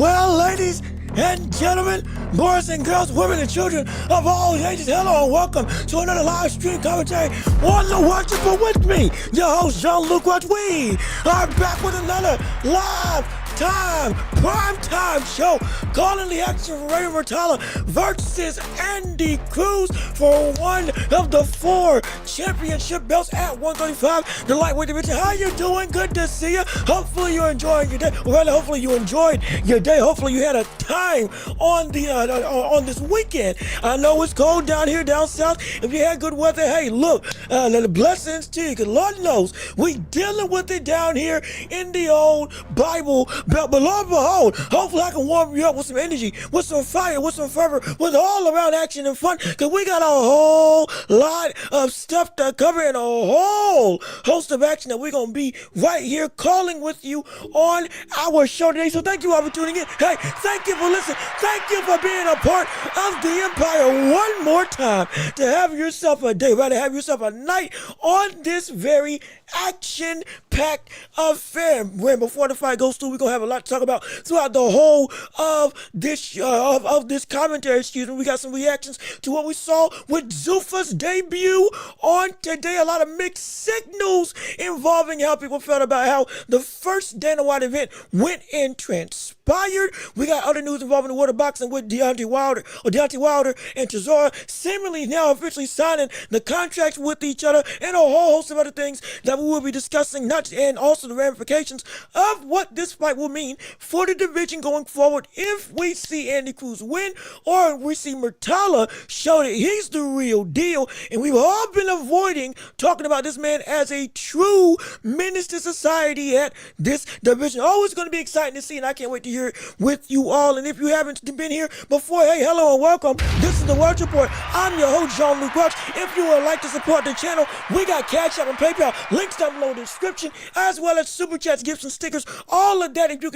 Well, ladies and gentlemen, boys and girls, women and children of all ages, hello and welcome to another live stream commentary on The Watchable with me, your host, Jean-Luc Watch. We are back with another live prime time show calling the action for Raymond Muratalla versus Andy Cruz for one of the 4 championship belts at 135, the lightweight division. How you doing? Good to see you. Hopefully you're enjoying your day. Or rather, hopefully you enjoyed your day. Hopefully you had a time on the on this weekend. I know it's cold down here down south. If you had good weather, hey, look, the blessings to you, because Lord knows we dealing with it down here in the old Bible Belt. But Lord behold, hopefully I can warm you up with some energy, with some fire, with some fervor, with all around action and fun, because we got a whole lot of stuff to cover and a whole host of action that we're going to be right here calling with you on our show today. So thank you all for tuning in. Hey, thank you for listening. Thank you for being a part of the Empire one more time. To have yourself a day, rather have yourself a night on this very action-packed affair. When before the fight goes through, we're gonna have a lot to talk about throughout the whole of this of this commentary. Excuse me. We got some reactions to what we saw with Zuffa's debut on today. A lot of mixed signals involving how people felt about how the first Dana White event went and transpired. We got other news involving the water boxing with Deontay Wilder and Chisora seemingly now officially signing the contracts with each other, and a whole host of other things that we will be discussing, and also the ramifications of what this fight will mean for the division going forward if we see Andy Cruz win or we see Muratalla show that he's the real deal. And we've all been avoiding talking about this man as a true menace to society at this division. Always going to be exciting to see, and I can't wait to hear it with you all. And if you haven't been here before, hey, hello and welcome. This is The Watch Report. I'm your host, Jean-Luc Watch. If you would like to support the channel, we got Cash App and PayPal links down below in the description, as well as super chats, gifts, and stickers. All of that, if you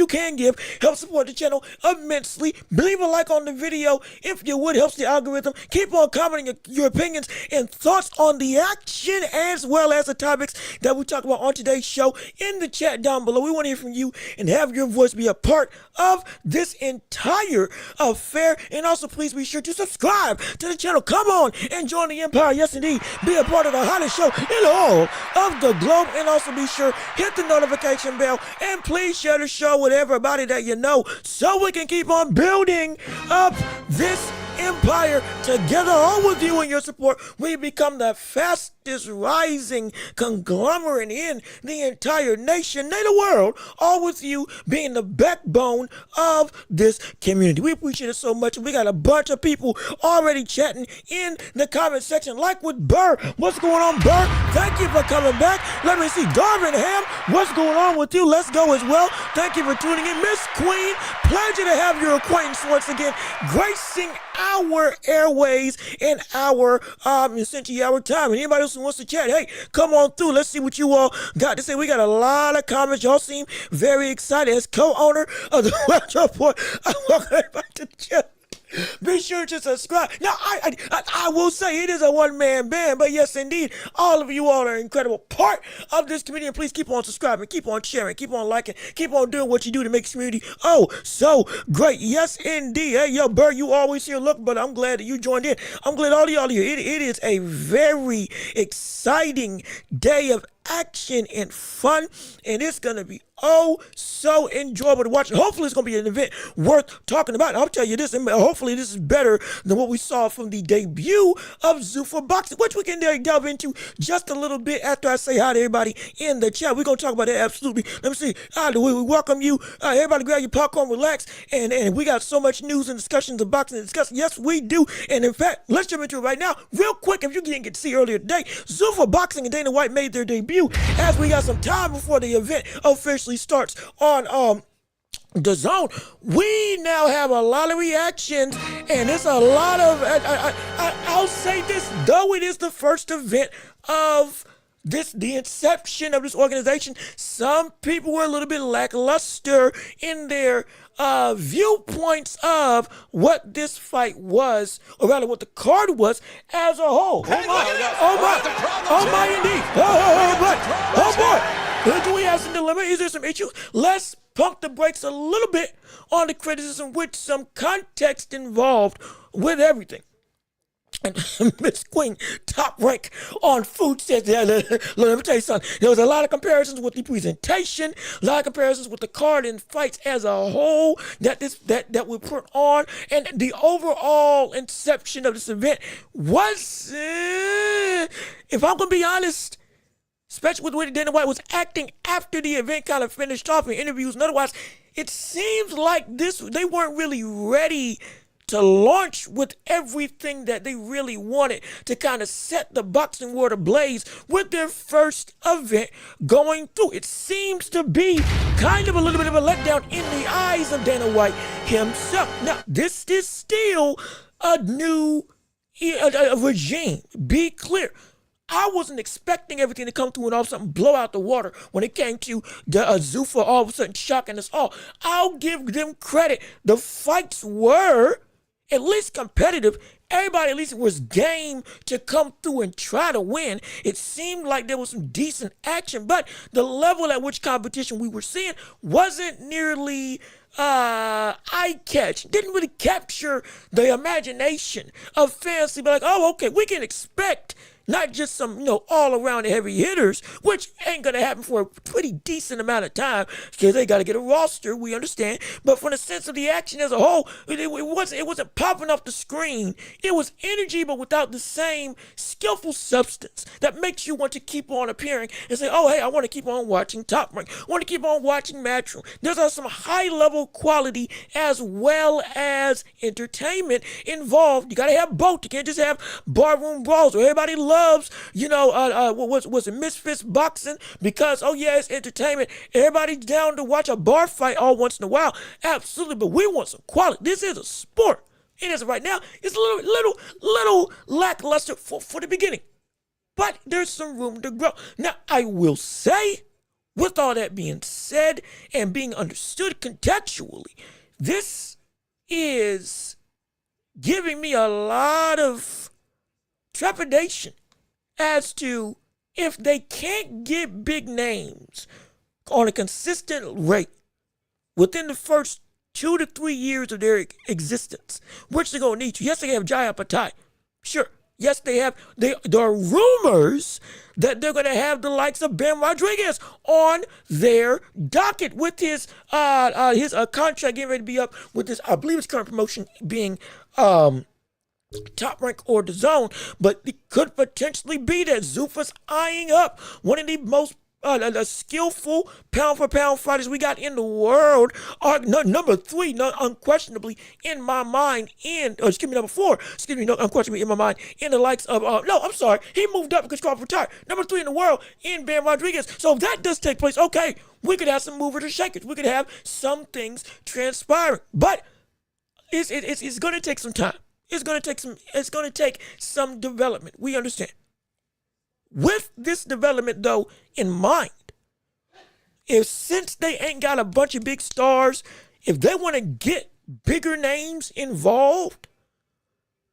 can give, help support the channel immensely. Leave a like on the video if you would, helps the algorithm. Keep on commenting your opinions and thoughts on the action, as well as the topics that we talk about on today's show in the chat down below. We want to hear from you and have your voice be a part of this entire affair. And also, please be sure to subscribe to the channel. Come on and join the Empire. Yes, indeed. Be a part of the hottest show in all of the globe. And also be sure, hit the notification bell, and please share the show with everybody that you know, so we can keep on building up this empire together. All with you and your support, we become the fastest rising conglomerate in the entire nation, the world, all with you being the backbone of this community. We appreciate it so much. We got a bunch of people already chatting in the comment section, like with Burr. What's going on, Burr? Thank you for coming back. Let me see, Darvin Ham, what's going on with you? Let's go as well. Thank you for tuning in. Miss Queen, pleasure to have your acquaintance once again, gracing our airways and our essentially our time. And anybody else who wants to chat, hey, come on through. Let's see what you all got to say. We got a lot of comments. Y'all seem very excited. As co-owner of the Watch Report, I welcome everybody to the chat. Be sure to subscribe. Now, I will say it is a one-man band, but yes, indeed, all of you all are an incredible part of this community. And please keep on subscribing, keep on sharing, keep on liking, keep on doing what you do to make this community so great. Yes, indeed. Hey, yo, Bert, you always here. Look, but I'm glad that you joined in. I'm glad all of y'all are here. It is a very exciting day of action and fun, and it's gonna be so enjoyable to watch. Hopefully it's gonna be an event worth talking about. I'll tell you this, and hopefully this is better than what we saw from the debut of Zuffa Boxing, which we can delve into just a little bit after I say hi to everybody in the chat. We're gonna talk about that absolutely. Let me see. We welcome you. Everybody grab your popcorn, relax, and we got so much news and discussions of boxing to discuss. Yes, we do. And in fact, let's jump into it right now, real quick. If you didn't get to see earlier today, Zuffa Boxing and Dana White made their debut, as we got some time before the event officially starts on the zone. We now have a lot of reactions, and it's a lot of I'll say this, though it is the first event of the inception of this organization, some people were a little bit lackluster in their viewpoints of what this fight was, or rather what the card was as a whole. Oh my, indeed. Oh boy. Do we have some dilemma? Is there some issues? Let's pump the brakes a little bit on the criticism with some context involved with everything. And Miss Queen, top rank on food, says, let me tell you something. There was a lot of comparisons with the presentation, a lot of comparisons with the card and fights as a whole that we put on, and the overall inception of this event was, if I'm gonna be honest, especially with the way Dana White was acting after the event kind of finished off in interviews and otherwise, it seems like they weren't really ready to launch with everything that they really wanted to kind of set the boxing world ablaze with their first event going through. It seems to be kind of a little bit of a letdown in the eyes of Dana White himself. Now, this is still a new regime. Be clear. I wasn't expecting everything to come through and all of a sudden blow out the water when it came to the Zuffa all of a sudden shocking us all. I'll give them credit. The fights were at least competitive. Everybody at least was game to come through and try to win. It seemed like there was some decent action, but the level at which competition we were seeing wasn't nearly eye-catch. Didn't really capture the imagination of fans to be like, oh, okay, we can expect not just some, all-around heavy hitters, which ain't going to happen for a pretty decent amount of time because they got to get a roster, we understand. But from the sense of the action as a whole, it wasn't popping off the screen. It was energy, but without the same skillful substance that makes you want to keep on appearing and say, oh, hey, I want to keep on watching Top Rank. I want to keep on watching Matchroom. There's some high-level quality as well as entertainment involved. You got to have both. You can't just have barroom brawls where everybody loves, what's it, Misfits boxing because, oh yeah, it's entertainment. Everybody's down to watch a bar fight all once in a while. Absolutely, but we want some quality. This is a sport. It is right now. It's a little lackluster for the beginning, but there's some room to grow. Now, I will say, with all that being said and being understood contextually, this is giving me a lot of trepidation as to if they can't get big names on a consistent rate within the first 2 to 3 years of their existence, which they're going to need to. Yes, they have Jai Patai. Sure. Yes, they have. There are rumors that they're going to have the likes of Ben Rodriguez on their docket with his contract getting ready to be up with this, I believe his current promotion being Top Rank or the Zone, but it could potentially be that Zuffa's eyeing up one of the most skillful pound-for-pound fighters we got in the world. Number 3, unquestionably in my mind, number 4, unquestionably in my mind, in the likes of, he moved up because Crawford retired. Number 3 in the world in Ben Rodriguez. So if that does take place, okay, we could have some movers and shakers. We could have some things transpiring, but it's going to take some time. It's going to take some development. We understand. With this development, though, in mind, since they ain't got a bunch of big stars, if they want to get bigger names involved,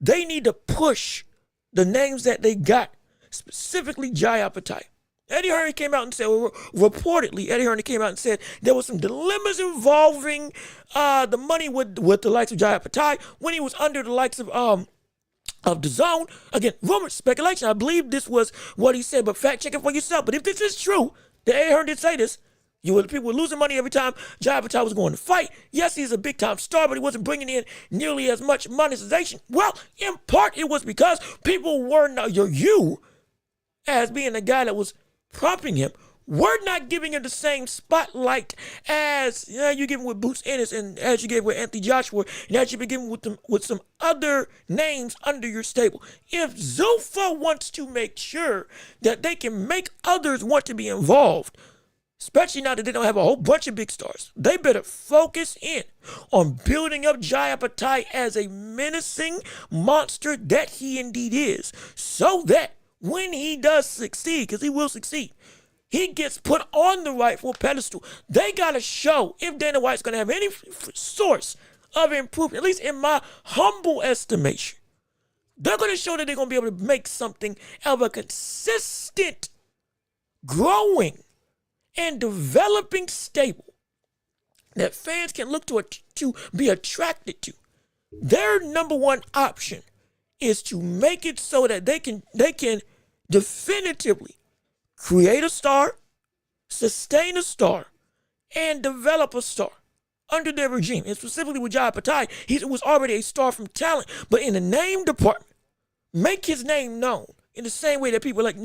they need to push the names that they got, specifically Jai Patai. Eddie Hearn came out and said, reportedly, Eddie Hearn came out and said there was some dilemmas involving the money with the likes of Jai Patai when he was under the likes of the Zone. Again, rumor, speculation. I believe this was what he said, but fact check it for yourself. But if this is true, the Eddie Hearn did say this. People were losing money every time Jai Patai was going to fight. Yes, he's a big-time star, but he wasn't bringing in nearly as much monetization. Well, in part, it was because people were not, you, as being the guy that was prompting him, we're not giving him the same spotlight as you give him with Boots Ennis and as you gave with Anthony Joshua and as you've been giving with some other names under your stable. If Zuffa wants to make sure that they can make others want to be involved, especially now that they don't have a whole bunch of big stars, they better focus in on building up Jai Patai as a menacing monster that he indeed is, so that when he does succeed, because he will succeed, he gets put on the rightful pedestal. They got to show if Dana White's going to have any source of improvement, at least in my humble estimation. They're going to show that they're going to be able to make something of a consistent, growing, and developing stable that fans can look to be attracted to. Their number one option is to make it so that they can definitively create a star, sustain a star, and develop a star under their regime. And specifically with Jai Patai, he was already a star from talent, but in the name department, make his name known in the same way that people like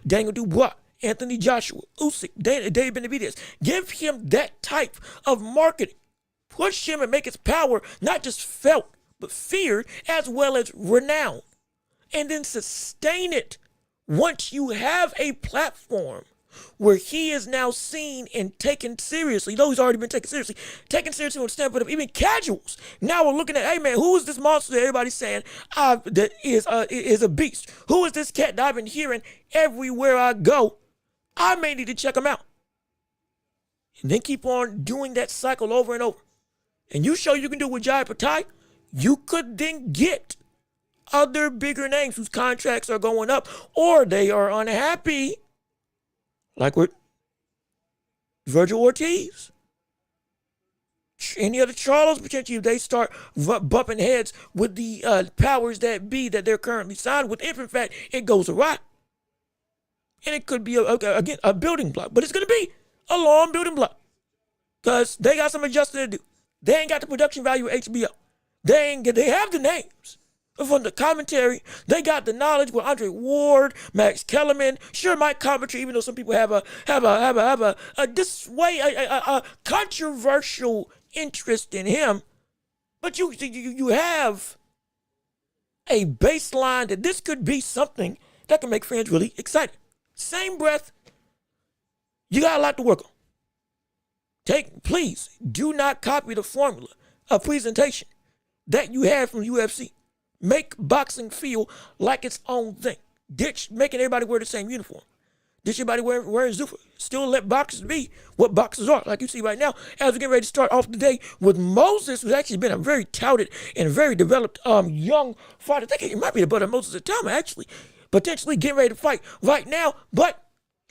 Daniel Dubois, Anthony Joshua, Usyk, David Benavidez. Give him that type of marketing. Push him and make his power not just felt, but feared as well as renowned. And then sustain it once you have a platform where he is now seen and taken seriously, though he's already been taken seriously on the standpoint of even casuals. Now we're looking at, hey man, who is this monster that everybody's saying that is a beast? Who is this cat that I've been hearing everywhere I go? I may need to check him out. And then keep on doing that cycle over and over. And you show you can do it with Jai Patai, you could then get other bigger names whose contracts are going up or they are unhappy, like with Virgil Ortiz. Any other Charlos, potentially, if they start bumping heads with the powers that be that they're currently signed with, if in fact it goes awry. And it could be, again, a building block. But it's going to be a long building block. Because they got some adjusting to do. They ain't got the production value of HBO. They have the names from the commentary. They got the knowledge with Andre Ward, Max Kellerman. Sure, Mike Coventry, even though some people have a controversial interest in him. But you have a baseline that this could be something that can make fans really excited. Same breath, you got a lot to work on. Please do not copy the formula of presentation that you have from UFC. Make boxing feel like its own thing. Ditch making everybody wear the same uniform. Ditch everybody wearing Zuffa. Still let boxers be what boxers are, like you see right now. As we get ready to start off the day with Moses, who's actually been a very touted and very developed young fighter. I think it might be the brother Moses Atama, actually. Potentially getting ready to fight right now, but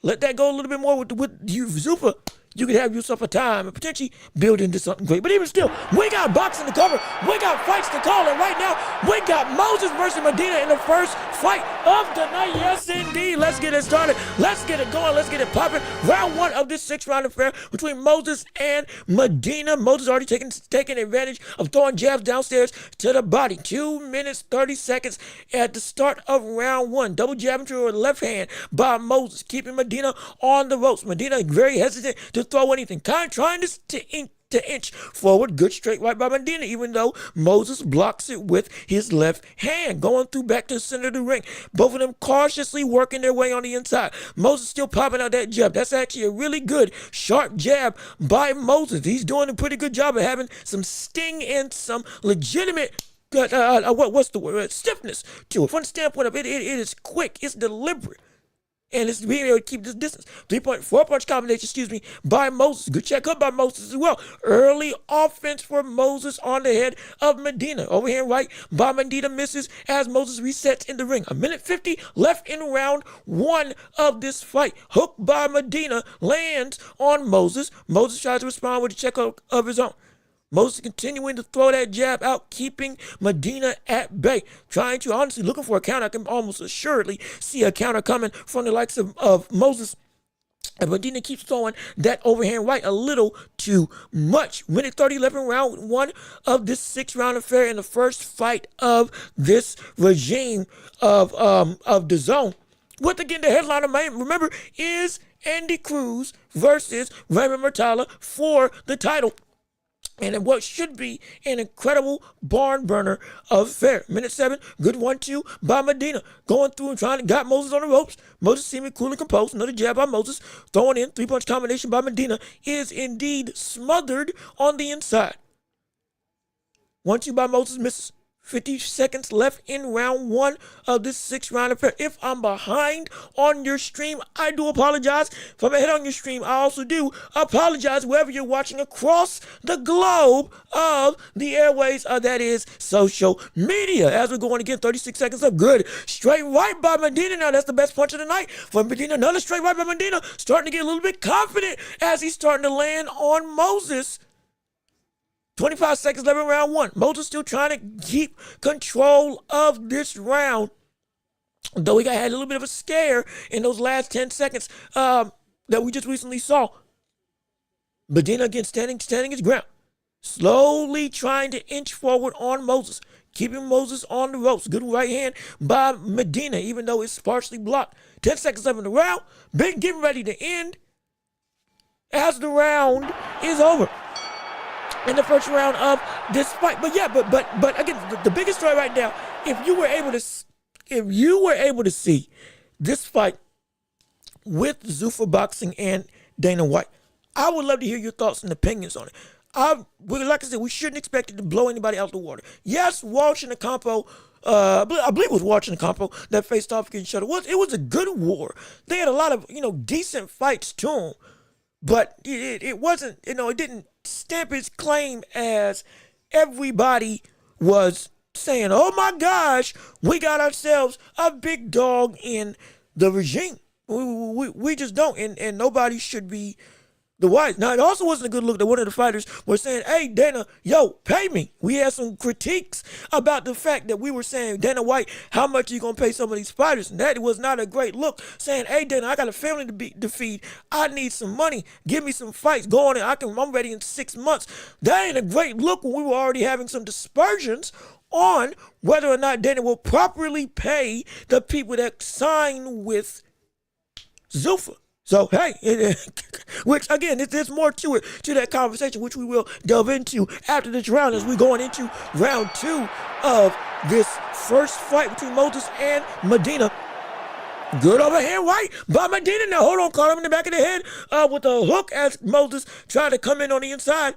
let that go a little bit more with you, Zuffa. You could have yourself a time and potentially build into something great. But even still, we got boxing to cover. We got fights to call. And right now, we got Moses versus Medina in the first fight of the night. Yes, indeed. Let's get it started. Let's get it going. Let's get it popping. Round one of this 6-round affair between Moses and Medina. Moses already taking advantage of throwing jabs downstairs to the body. 2 minutes, 30 seconds at the start of round one. Double jabbing to her left hand by Moses, keeping Medina on the ropes. Medina very hesitant to throw anything, kind of trying to inch forward. Good straight right by Medina, even though Moses blocks it with his left hand, going through back to the center of the ring. Both of them cautiously working their way on the inside. Moses still popping out that jab. That's actually a really good, sharp jab by Moses. He's doing a pretty good job of having some sting and some legitimate what's the word? Stiffness to it. From the standpoint of it is quick, it's deliberate. And it's being able to keep this distance. 4-punch combination, by Moses. Good check up by Moses as well. Early offense for Moses on the head of Medina. Overhand right by Medina misses as Moses resets in the ring. 1:50 left in round one of this fight. Hook by Medina lands on Moses. Moses tries to respond with a check up of his own. Moses continuing to throw that jab out, keeping Medina at bay. Trying to, honestly, looking for a counter. I can almost assuredly see a counter coming from the likes of Moses. And Medina keeps throwing that overhand right a little too much. 1:30 left in round one of this 6-round affair in the first fight of this regime of the zone. What again, the headliner, remember, is Andy Cruz versus Raymond Muratalla for the title. And what should be an incredible barn burner affair. 1:07, good 1-2 by Medina. Going through and trying to got Moses on the ropes. Moses seeming cool and composed. Another jab by Moses. Throwing in 3-punch combination by Medina is indeed smothered on the inside. 1-2 by Moses misses. 50 seconds left in round one of this 6-round affair. If I'm behind on your stream, I do apologize. If I'm ahead on your stream, I also do apologize wherever you're watching across the globe of the airways, that is social media. As we're going again, 36 seconds of good. Straight right by Medina. Now that's the best punch of the night for Medina. Another straight right by Medina. Starting to get a little bit confident as he's starting to land on Moses. 25 seconds left in round one. Moses still trying to keep control of this round. Though he had a little bit of a scare in those last 10 seconds that we just recently saw. Medina again standing his ground. Slowly trying to inch forward on Moses. Keeping Moses on the ropes. Good right hand by Medina, even though it's partially blocked. 10 seconds left in the round. Been getting ready to end as the round is over. In the first round of this fight. But yeah, but again, the biggest story right now, if you were able to see this fight with Zuffa Boxing and Dana White, I would love to hear your thoughts and opinions on it. Like I said, we shouldn't expect it to blow anybody out the water. Yes, Walsh and Ocampo, I believe it was Walsh and Ocampo that faced off against each other. It was a good war. They had a lot of, decent fights to them. But it wasn't, it didn't stamp its claim as everybody was saying, oh my gosh, we got ourselves a big dog in the regime. We just don't, and nobody should be the wise. Now, it also wasn't a good look that one of the fighters was saying, hey, Dana, yo, pay me. We had some critiques about the fact that we were saying, Dana White, how much are you going to pay some of these fighters? And that was not a great look, saying, hey, Dana, I got a family to feed. I need some money. Give me some fights. Go on, and I'm ready in 6 months. That ain't a great look when we were already having some dispersions on whether or not Dana will properly pay the people that sign with Zuffa. So, hey, which, again, there's more to it, to that conversation, which we will delve into after this round as we're going into round two of this first fight between Moses and Medina. Good overhand right by Medina. Now, hold on, caught him in the back of the head with a hook as Moses tried to come in on the inside.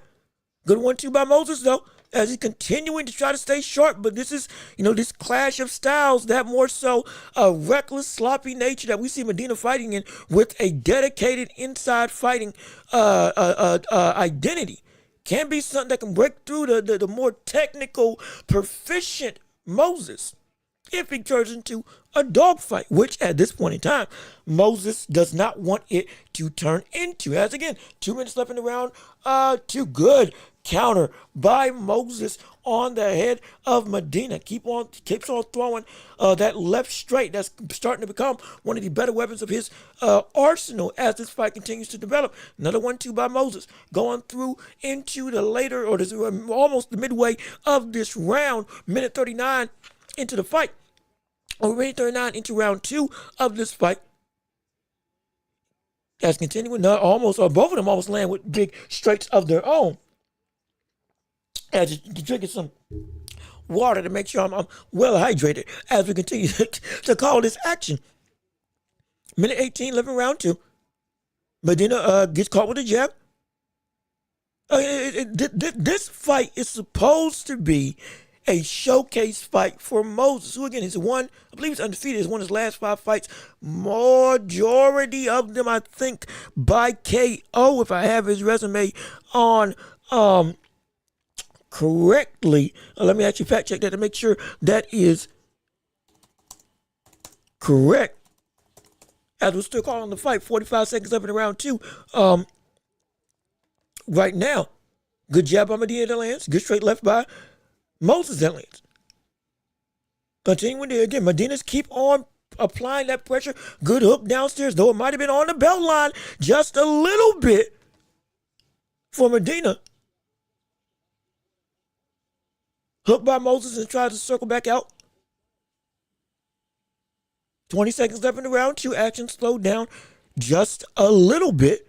Good 1-2 by Moses, though, as he's continuing to try to stay sharp. But this is, this clash of styles, that more so a reckless, sloppy nature that we see Medina fighting in with a dedicated inside fighting identity. Can be something that can break through the more technical, proficient Moses if he turns into a dogfight, which at this point in time, Moses does not want it to turn into. As again, 2 minutes left in the round, too good counter by Moses on the head of Medina. Keeps on throwing that left straight that's starting to become one of the better weapons of his arsenal as this fight continues to develop. Another 1-2 by Moses going through into the later, or this, almost the midway of this round, minute 39 into the fight. Or minute 39 into round two of this fight. As continuing, both of them almost land with big strikes of their own. As you're drinking some water to make sure I'm well hydrated as we continue to call this action. Minute 18, left in round two. Medina gets caught with a jab. This fight is supposed to be a showcase fight for Moses, who again I believe he's undefeated. He's won his last 5 fights. Majority of them, I think, by KO, if I have his resume on correctly. Let me actually fact check that to make sure that is correct. As we're still calling the fight, 45 seconds left in round two. Right now, good jab by Medina that lands. Good straight left by Moses that lands. Continuing there again, Medina's keep on applying that pressure. Good hook downstairs, though it might have been on the belt line just a little bit for Medina. Hook by Moses and tries to circle back out. 20 seconds left in the round two. Action slowed down just a little bit.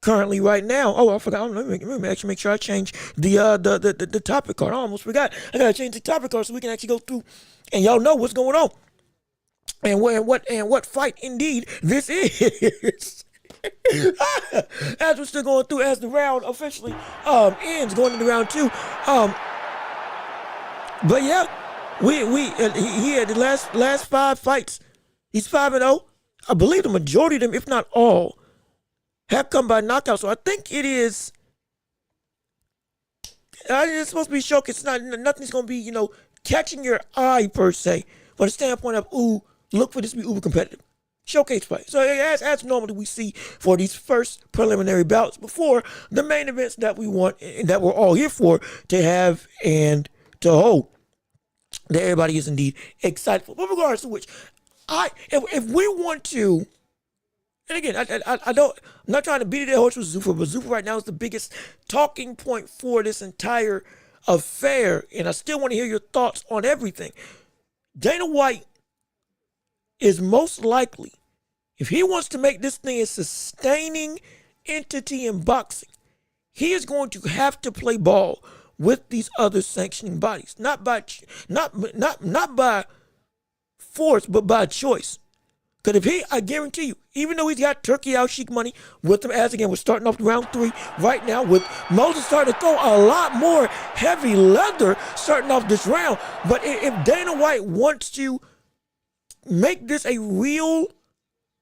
Currently, right now, I forgot. Let me actually make sure I change the topic card. I almost forgot. I gotta change the topic card so we can actually go through, and y'all know what's going on, and what fight indeed this is. As we're still going through, as the round officially ends, going into round two. But yeah, he had the last 5 fights. He's 5-0. I believe the majority of them, if not all, have come by knockout. So I think it's supposed to be showcase. Nothing's going to be, catching your eye per se, from the standpoint of, look for this to be uber competitive. showcase fight. So as normally we see for these first preliminary bouts before the main events that we want and that we're all here for to have and to hold, that everybody is indeed excited for. But regardless to which, if we want to, and again, I don't, I'm not trying to beat it at horse with Zuffa, but Zuffa right now is the biggest talking point for this entire affair, and I still want to hear your thoughts on everything. Dana White is most likely, if he wants to make this thing a sustaining entity in boxing, he is going to have to play ball with these other sanctioning bodies, not by force, but by choice. Because if he, I guarantee you, even though he's got Turkey Al Sheikh money with him, as again, we're starting off round 3 right now with Moses starting to throw a lot more heavy leather starting off this round. But if Dana White wants to make this a real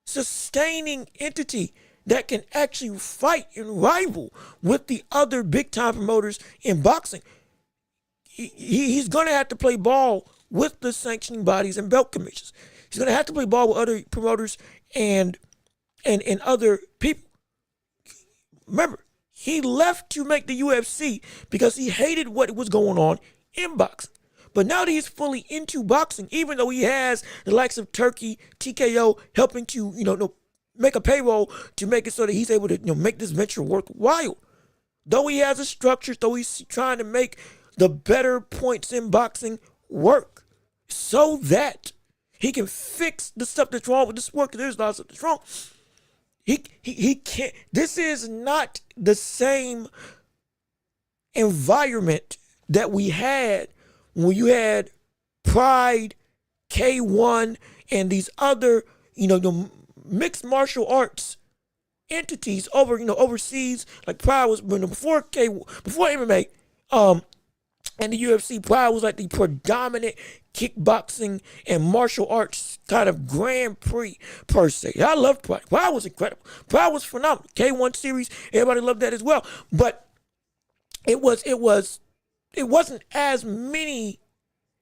sustaining entity that can actually fight and rival with the other big-time promoters in boxing, he's going to have to play ball with the sanctioning bodies and belt commissions. He's going to have to play ball with other promoters and other people. Remember, he left to make the UFC because he hated what was going on in boxing. But now that he's fully into boxing, even though he has the likes of Turkey, TKO helping to, make a payroll to make it so that he's able to, make this venture worthwhile. Though he has a structure, though he's trying to make the better points in boxing work so that he can fix the stuff that's wrong with the sport, because there's a lot of stuff that's wrong. He can't. This is not the same environment that we had when you had Pride, K1, and these other, the mixed martial arts entities overseas. Like Pride was before MMA, and the UFC. Pride was like the predominant kickboxing and martial arts kind of Grand Prix per se. I love Pride. Pride was incredible. Pride was phenomenal. K1 series, everybody loved that as well. But it wasn't as many,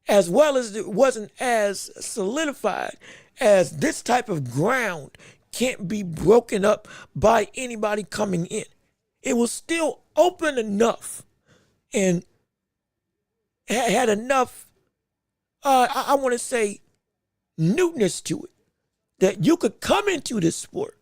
as well as it wasn't as solidified as this type of ground can't be broken up by anybody coming in. It was still open enough and had enough, I want to say, newness to it that you could come into this sport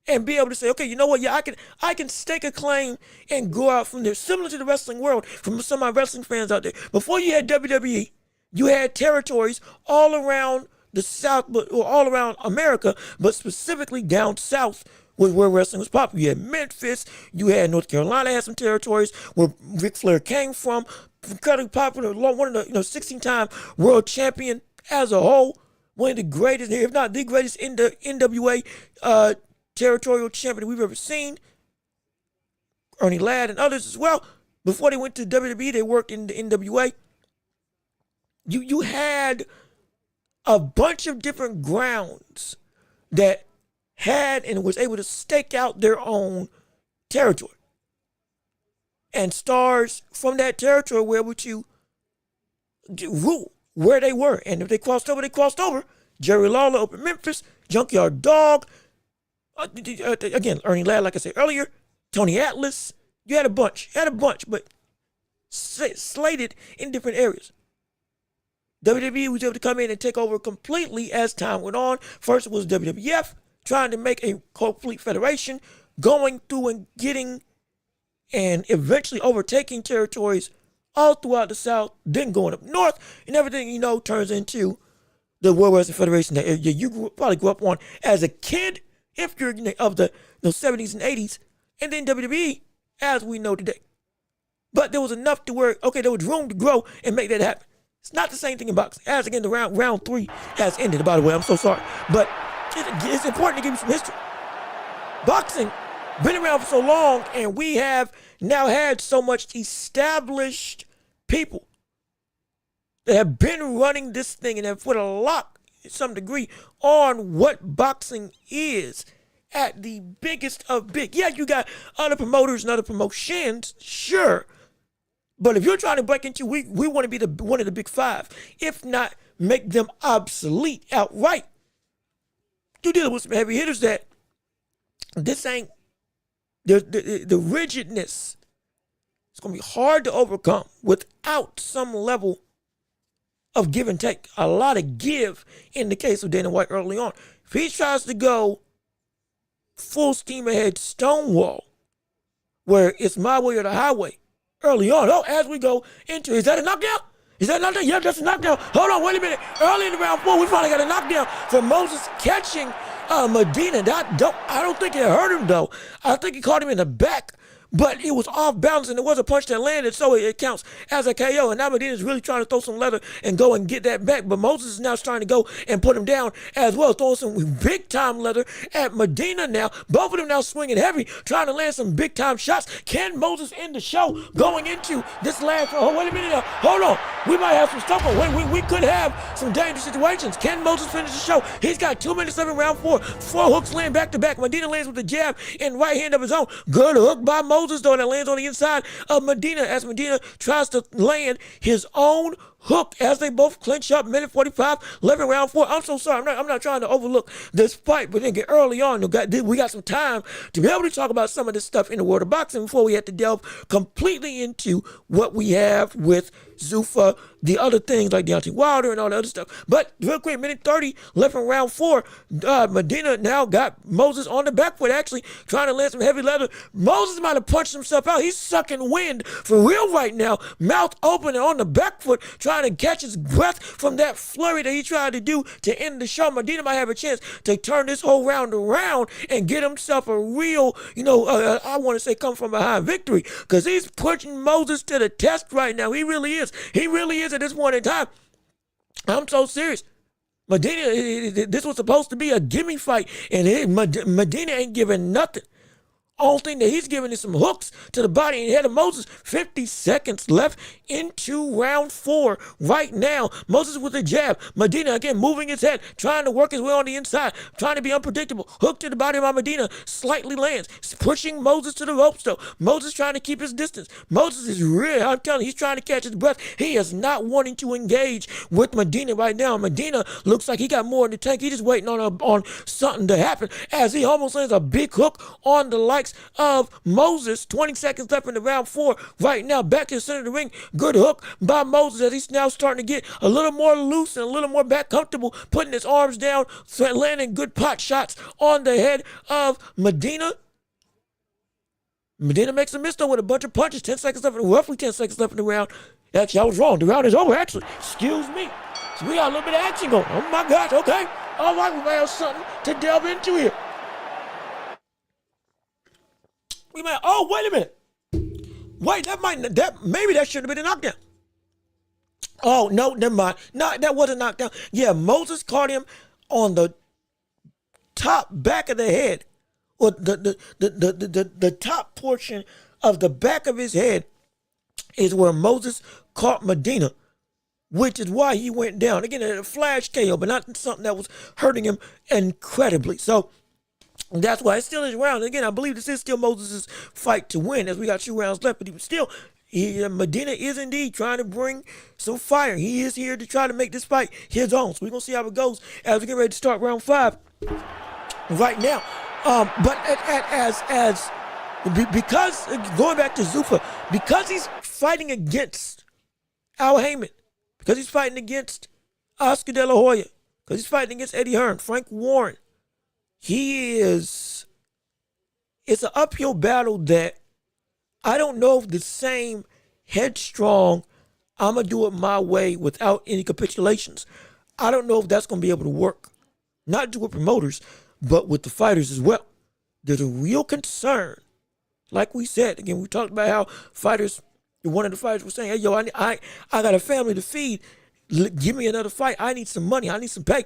and be able to say, okay, you know what? Yeah, I can stake a claim and go out from there, similar to the wrestling world, from some of my wrestling fans out there. Before you had WWE, you had territories all around the South, or all around America, but specifically down south was where wrestling was popular. You had Memphis, you had North Carolina had some territories where Ric Flair came from, incredibly popular, one of the 16-time world champion as a whole, one of the greatest, if not the greatest, in the NWA territorial champion we've ever seen. Ernie Ladd and others as well. Before they went to WWE, they worked in the NWA. You had a bunch of different grounds that had and was able to stake out their own territory. And stars from that territory were able to rule where they were. And if they crossed over, they crossed over. Jerry Lawler up in Memphis, Junkyard Dog, again, Ernie Ladd, like I said earlier, Tony Atlas. You had a bunch, but slated in different areas. WWE was able to come in and take over completely as time went on. First it was WWF, trying to make a complete federation, going through and getting and eventually overtaking territories all throughout the South, then going up north, and everything turns into the World Wrestling Federation that you probably grew up on as a kid, if you're of the 70s and 80s, and then WWE as we know today. But there was enough to where, okay, there was room to grow and make that happen. It's not the same thing in boxing. As again, the round 3 has ended, by the way. I'm so sorry. But it's important to give you some history. Boxing been around for so long, and we have now had so much established people that have been running this thing and have put a lock, to some degree, on what boxing is at the biggest of big. Yeah, you got other promoters and other promotions, sure. But if you're trying to break into, we want to be one of the big 5, if not make them obsolete outright. you're dealing with some heavy hitters that this ain't the rigidness. It's going to be hard to overcome without some level of give and take. A lot of give in the case of Dana White early on. If he tries to go full steam ahead Stonewall, where it's my way or the highway, early on, as we go into, is that a knockdown? Is that a knockdown? Yeah, that's a knockdown. Hold on, wait a minute. Early in the round 4, we finally got a knockdown for Moses catching Medina. I don't think it hurt him, though. I think he caught him in the back, but it was off balance, and it was a punch that landed, so it counts as a KO. And now Medina's really trying to throw some leather and go and get that back, but Moses is now trying to go and put him down as well, throwing some big-time leather at Medina now. Both of them now swinging heavy, trying to land some big-time shots. Can Moses end the show going into this last? Oh, wait a minute now. Hold on. We might have some stuff on. We could have some dangerous situations. Can Moses finish the show? He's got 2 minutes left in round 4. 4 hooks land back-to-back. Medina lands with the jab and right hand of his own. Good hook by Moses, though, that lands on the inside of Medina as Medina tries to land his own hook as they both clinch up. Minute 45, 11 round 4. I'm so sorry. I'm not trying to overlook this fight, but then get early on. We got some time to be able to talk about some of this stuff in the world of boxing before we have to delve completely into what we have with Zuffa, the other things like Deontay Wilder and all the other stuff. But real quick, minute 30 left in round 4. Medina now got Moses on the back foot, actually trying to land some heavy leather. Moses might have punched himself out. He's sucking wind for real right now, mouth open and on the back foot, trying to catch his breath from that flurry that he tried to do to end the show. Medina might have a chance to turn this whole round around and get himself a real, I want to say come from behind victory, because he's putting Moses to the test right now. He really is. He really is at this point in time. I'm so serious. Medina, this was supposed to be a gimme fight, and Medina ain't giving nothing. Only thing that he's giving is some hooks to the body and head of Moses. 50 seconds left into round 4 right now. Moses with a jab. Medina again moving his head, trying to work his way on the inside, trying to be unpredictable. Hook to the body by Medina, slightly lands, pushing Moses to the ropes though. Moses trying to keep his distance. Moses is real. I'm telling you, he's trying to catch his breath. He is not wanting to engage with Medina right now. Medina looks like he got more in the tank. He's just waiting on something to happen as he almost lands a big hook on the likes of Moses. 20 seconds left in the round 4 right now. Back to the center of the ring. Good hook by Moses as he's now starting to get a little more loose and a little more back comfortable, putting his arms down, landing good pot shots on the head of Medina. Medina makes a miss though with a bunch of punches. 10 seconds left, roughly 10 seconds left in the round. Actually, I was wrong. The round is over, actually. Excuse me. So we got a little bit of action going. Oh my gosh, okay. All right, we might have something to delve into here. Oh, wait a minute. Wait, maybe that should have been a knockdown. Oh, no, never mind. No, that wasn't a knockdown. Yeah, Moses caught him on the top back of the head, or the top portion of the back of his head is where Moses caught Medina, which is why he went down. Again, a flash KO, but not something that was hurting him incredibly. So that's why it's still his round. Again, I believe this is still Moses' fight to win, as we got 2 rounds left, but Medina is indeed trying to bring some fire. He is here to try to make this fight his own. So we're going to see how it goes as we get ready to start round 5 right now. But because, going back to Zuffa, because he's fighting against Al Heyman, because he's fighting against Oscar De La Hoya, because he's fighting against Eddie Hearn, Frank Warren, it's an uphill battle that I don't know if the same headstrong, I'm going to do it my way without any capitulations. I don't know if that's going to be able to work. Not just with promoters, but with the fighters as well. There's a real concern. Like we said, again, we talked about how fighters, one of the fighters was saying, hey, yo, I got a family to feed. Give me another fight. I need some money. I need some pay.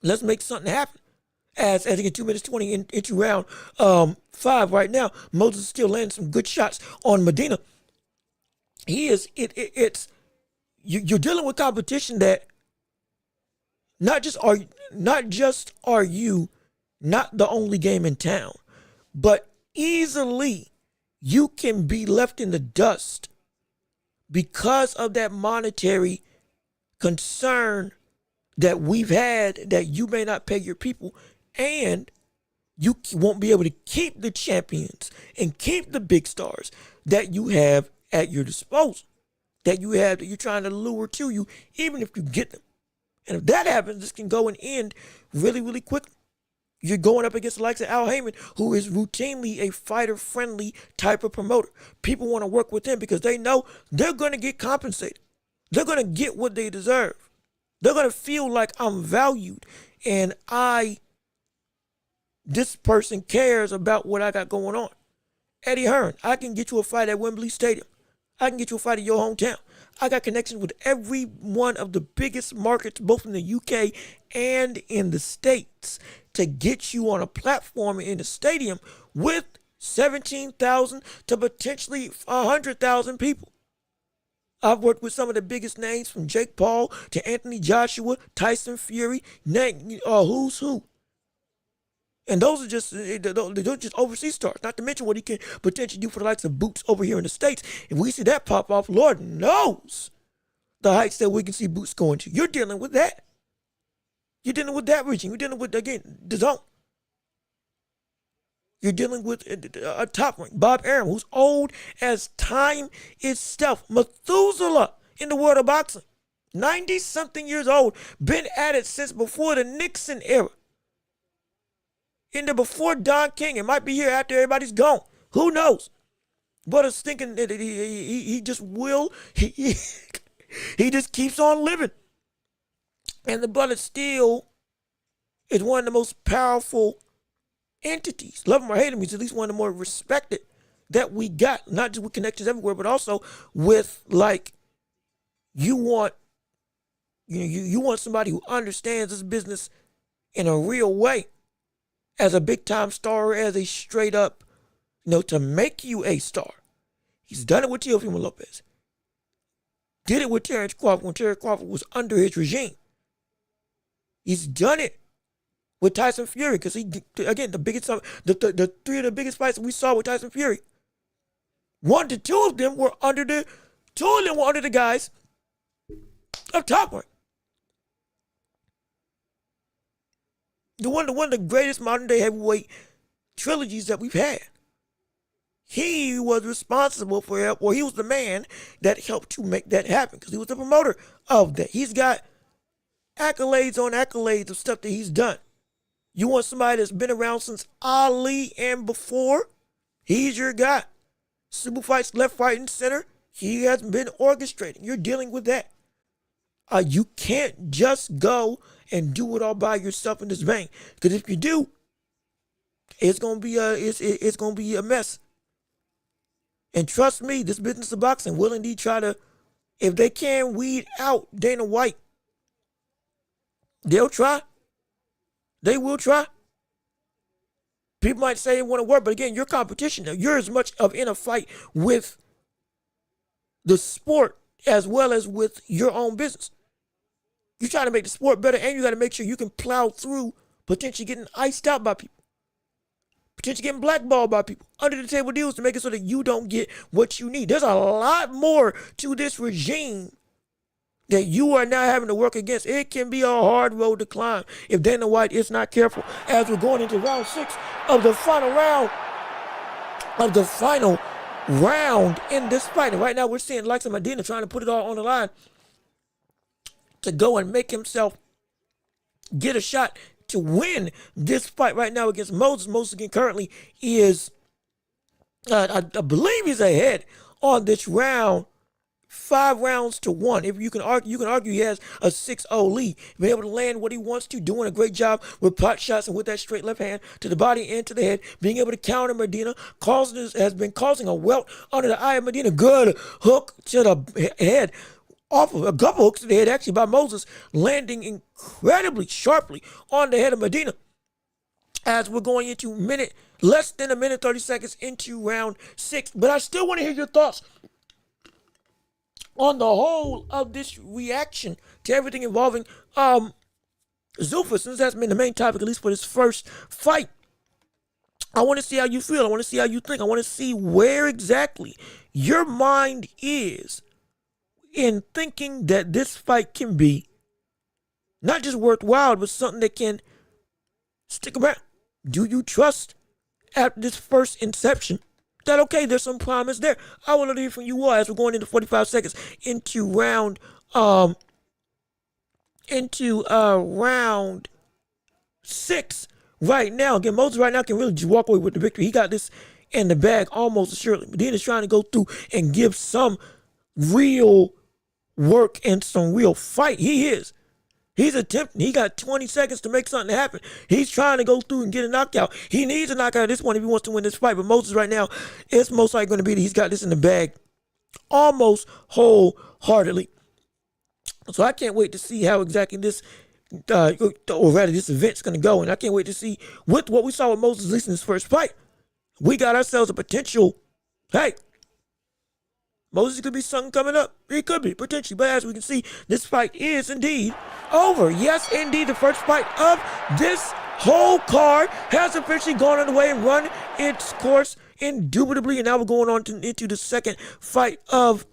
Let's make something happen. As again, 2 minutes 20 into round 5 right now, Moses is still landing some good shots on Medina. You're dealing with competition that not just are you not the only game in town, but easily you can be left in the dust because of that monetary concern that we've had that you may not pay your people, and you won't be able to keep the champions and keep the big stars that you have at your disposal, that you have, that you're trying to lure to you, even if you get them. And if that happens, this can go and end really, really quickly. You're going up against the likes of Al Heyman, who is routinely a fighter-friendly type of promoter. People want to work with him because they know they're going to get compensated. They're going to get what they deserve. They're going to feel like I'm valued and this person cares about what I got going on. Eddie Hearn, I can get you a fight at Wembley Stadium. I can get you a fight in your hometown. I got connections with every one of the biggest markets, both in the UK and in the States, to get you on a platform in the stadium with 17,000 to potentially 100,000 people. I've worked with some of the biggest names, from Jake Paul to Anthony Joshua, Tyson Fury, who's who. And those are just overseas stars, not to mention what he can potentially do for the likes of Boots over here in the States. If we see that pop off, Lord knows the heights that we can see Boots going to. You're dealing with that. You're dealing with that region. You're dealing with, again, the zone. You're dealing with a top rank, Bob Arum, who's old as time itself. Methuselah in the world of boxing. 90-something years old. Been at it since before the Nixon era. In the before Don King. It might be here after everybody's gone. Who knows? But it's thinking that he just will. He just keeps on living. And the brother still is one of the most powerful entities. Love him or hate him, he's at least one of the more respected that we got. Not just with connections everywhere, but also with, like, you want somebody who understands this business in a real way. As a big time star, as a straight up, to make you a star. He's done it with Teofimo Lopez. Did it with Terrence Crawford when Terrence Crawford was under his regime. He's done it with Tyson Fury, because the three of the biggest fights we saw with Tyson Fury, two of them were under the guys of Top Rank. One of the greatest modern day heavyweight trilogies that we've had. He was responsible for it, or he was the man that helped to make that happen, because he was the promoter of that. He's got accolades on accolades of stuff that he's done. You want somebody that's been around since Ali and before? He's your guy. Super fights left, right, and center. He has been orchestrating. You're dealing with that. You can't just go and do it all by yourself in this vein, because if you do, it's gonna be a mess. And trust me, this business of boxing will indeed try to, if they can weed out Dana White, they'll try. They will try. People might say it won't work, but again, your competition, you're as much of in a fight with the sport as well as with your own business. You're trying to make the sport better, and you got to make sure you can plow through potentially getting iced out by people, potentially getting blackballed by people, under the table deals to make it so that you don't get what you need. There's a lot more to this regime that you are now having to work against. It can be a hard road to climb if Dana White is not careful, as we're going into round 6 of the final round in this fight. And right now we're seeing likes of Medina trying to put it all on the line to go and make himself get a shot to win this fight right now against Moses. Moses, again, currently is, I believe he's ahead on this round, 5-1. If you can argue he has a 6-0 lead. Been able to land what he wants to, doing a great job with pot shots and with that straight left hand to the body and to the head, being able to counter Medina, has been causing a welt under the eye of Medina. Good hook to the head, off of a couple hooks to the head actually by Moses, landing incredibly sharply on the head of Medina. As we're going into less than a minute 30 seconds into round 6. But I still want to hear your thoughts on the whole of this reaction to everything involving Zuffa, since that's been the main topic, at least for this first fight. I want to see how you feel. I want to see how you think. I want to see where exactly your mind is in thinking that this fight can be Not just worthwhile, but something that can stick around. Do you trust after this first inception that, okay, there's some promise there? I want to hear from you all as we're going into 45 seconds into round round 6 right now. Again, Moses right now can really just walk away with the victory. He got this in the bag almost assuredly. But then it's trying to go through and give some real work and some real fight. He's attempting. He got 20 seconds to make something happen. He's trying to go through and get a knockout. He needs a knockout at this one if he wants to win this fight. But Moses right now, it's most likely going to be that he's got this in the bag almost wholeheartedly. So I can't wait to see how exactly this, or rather this event's going to go. And I can't wait to see with what we saw with Moses, at least in his first fight. We got ourselves a potential, hey, Moses could be something coming up. He could be, potentially. But as we can see, this fight is indeed over. Yes, indeed, the first fight of this whole card has officially gone underway and run its course indubitably. And now we're going on into the second fight of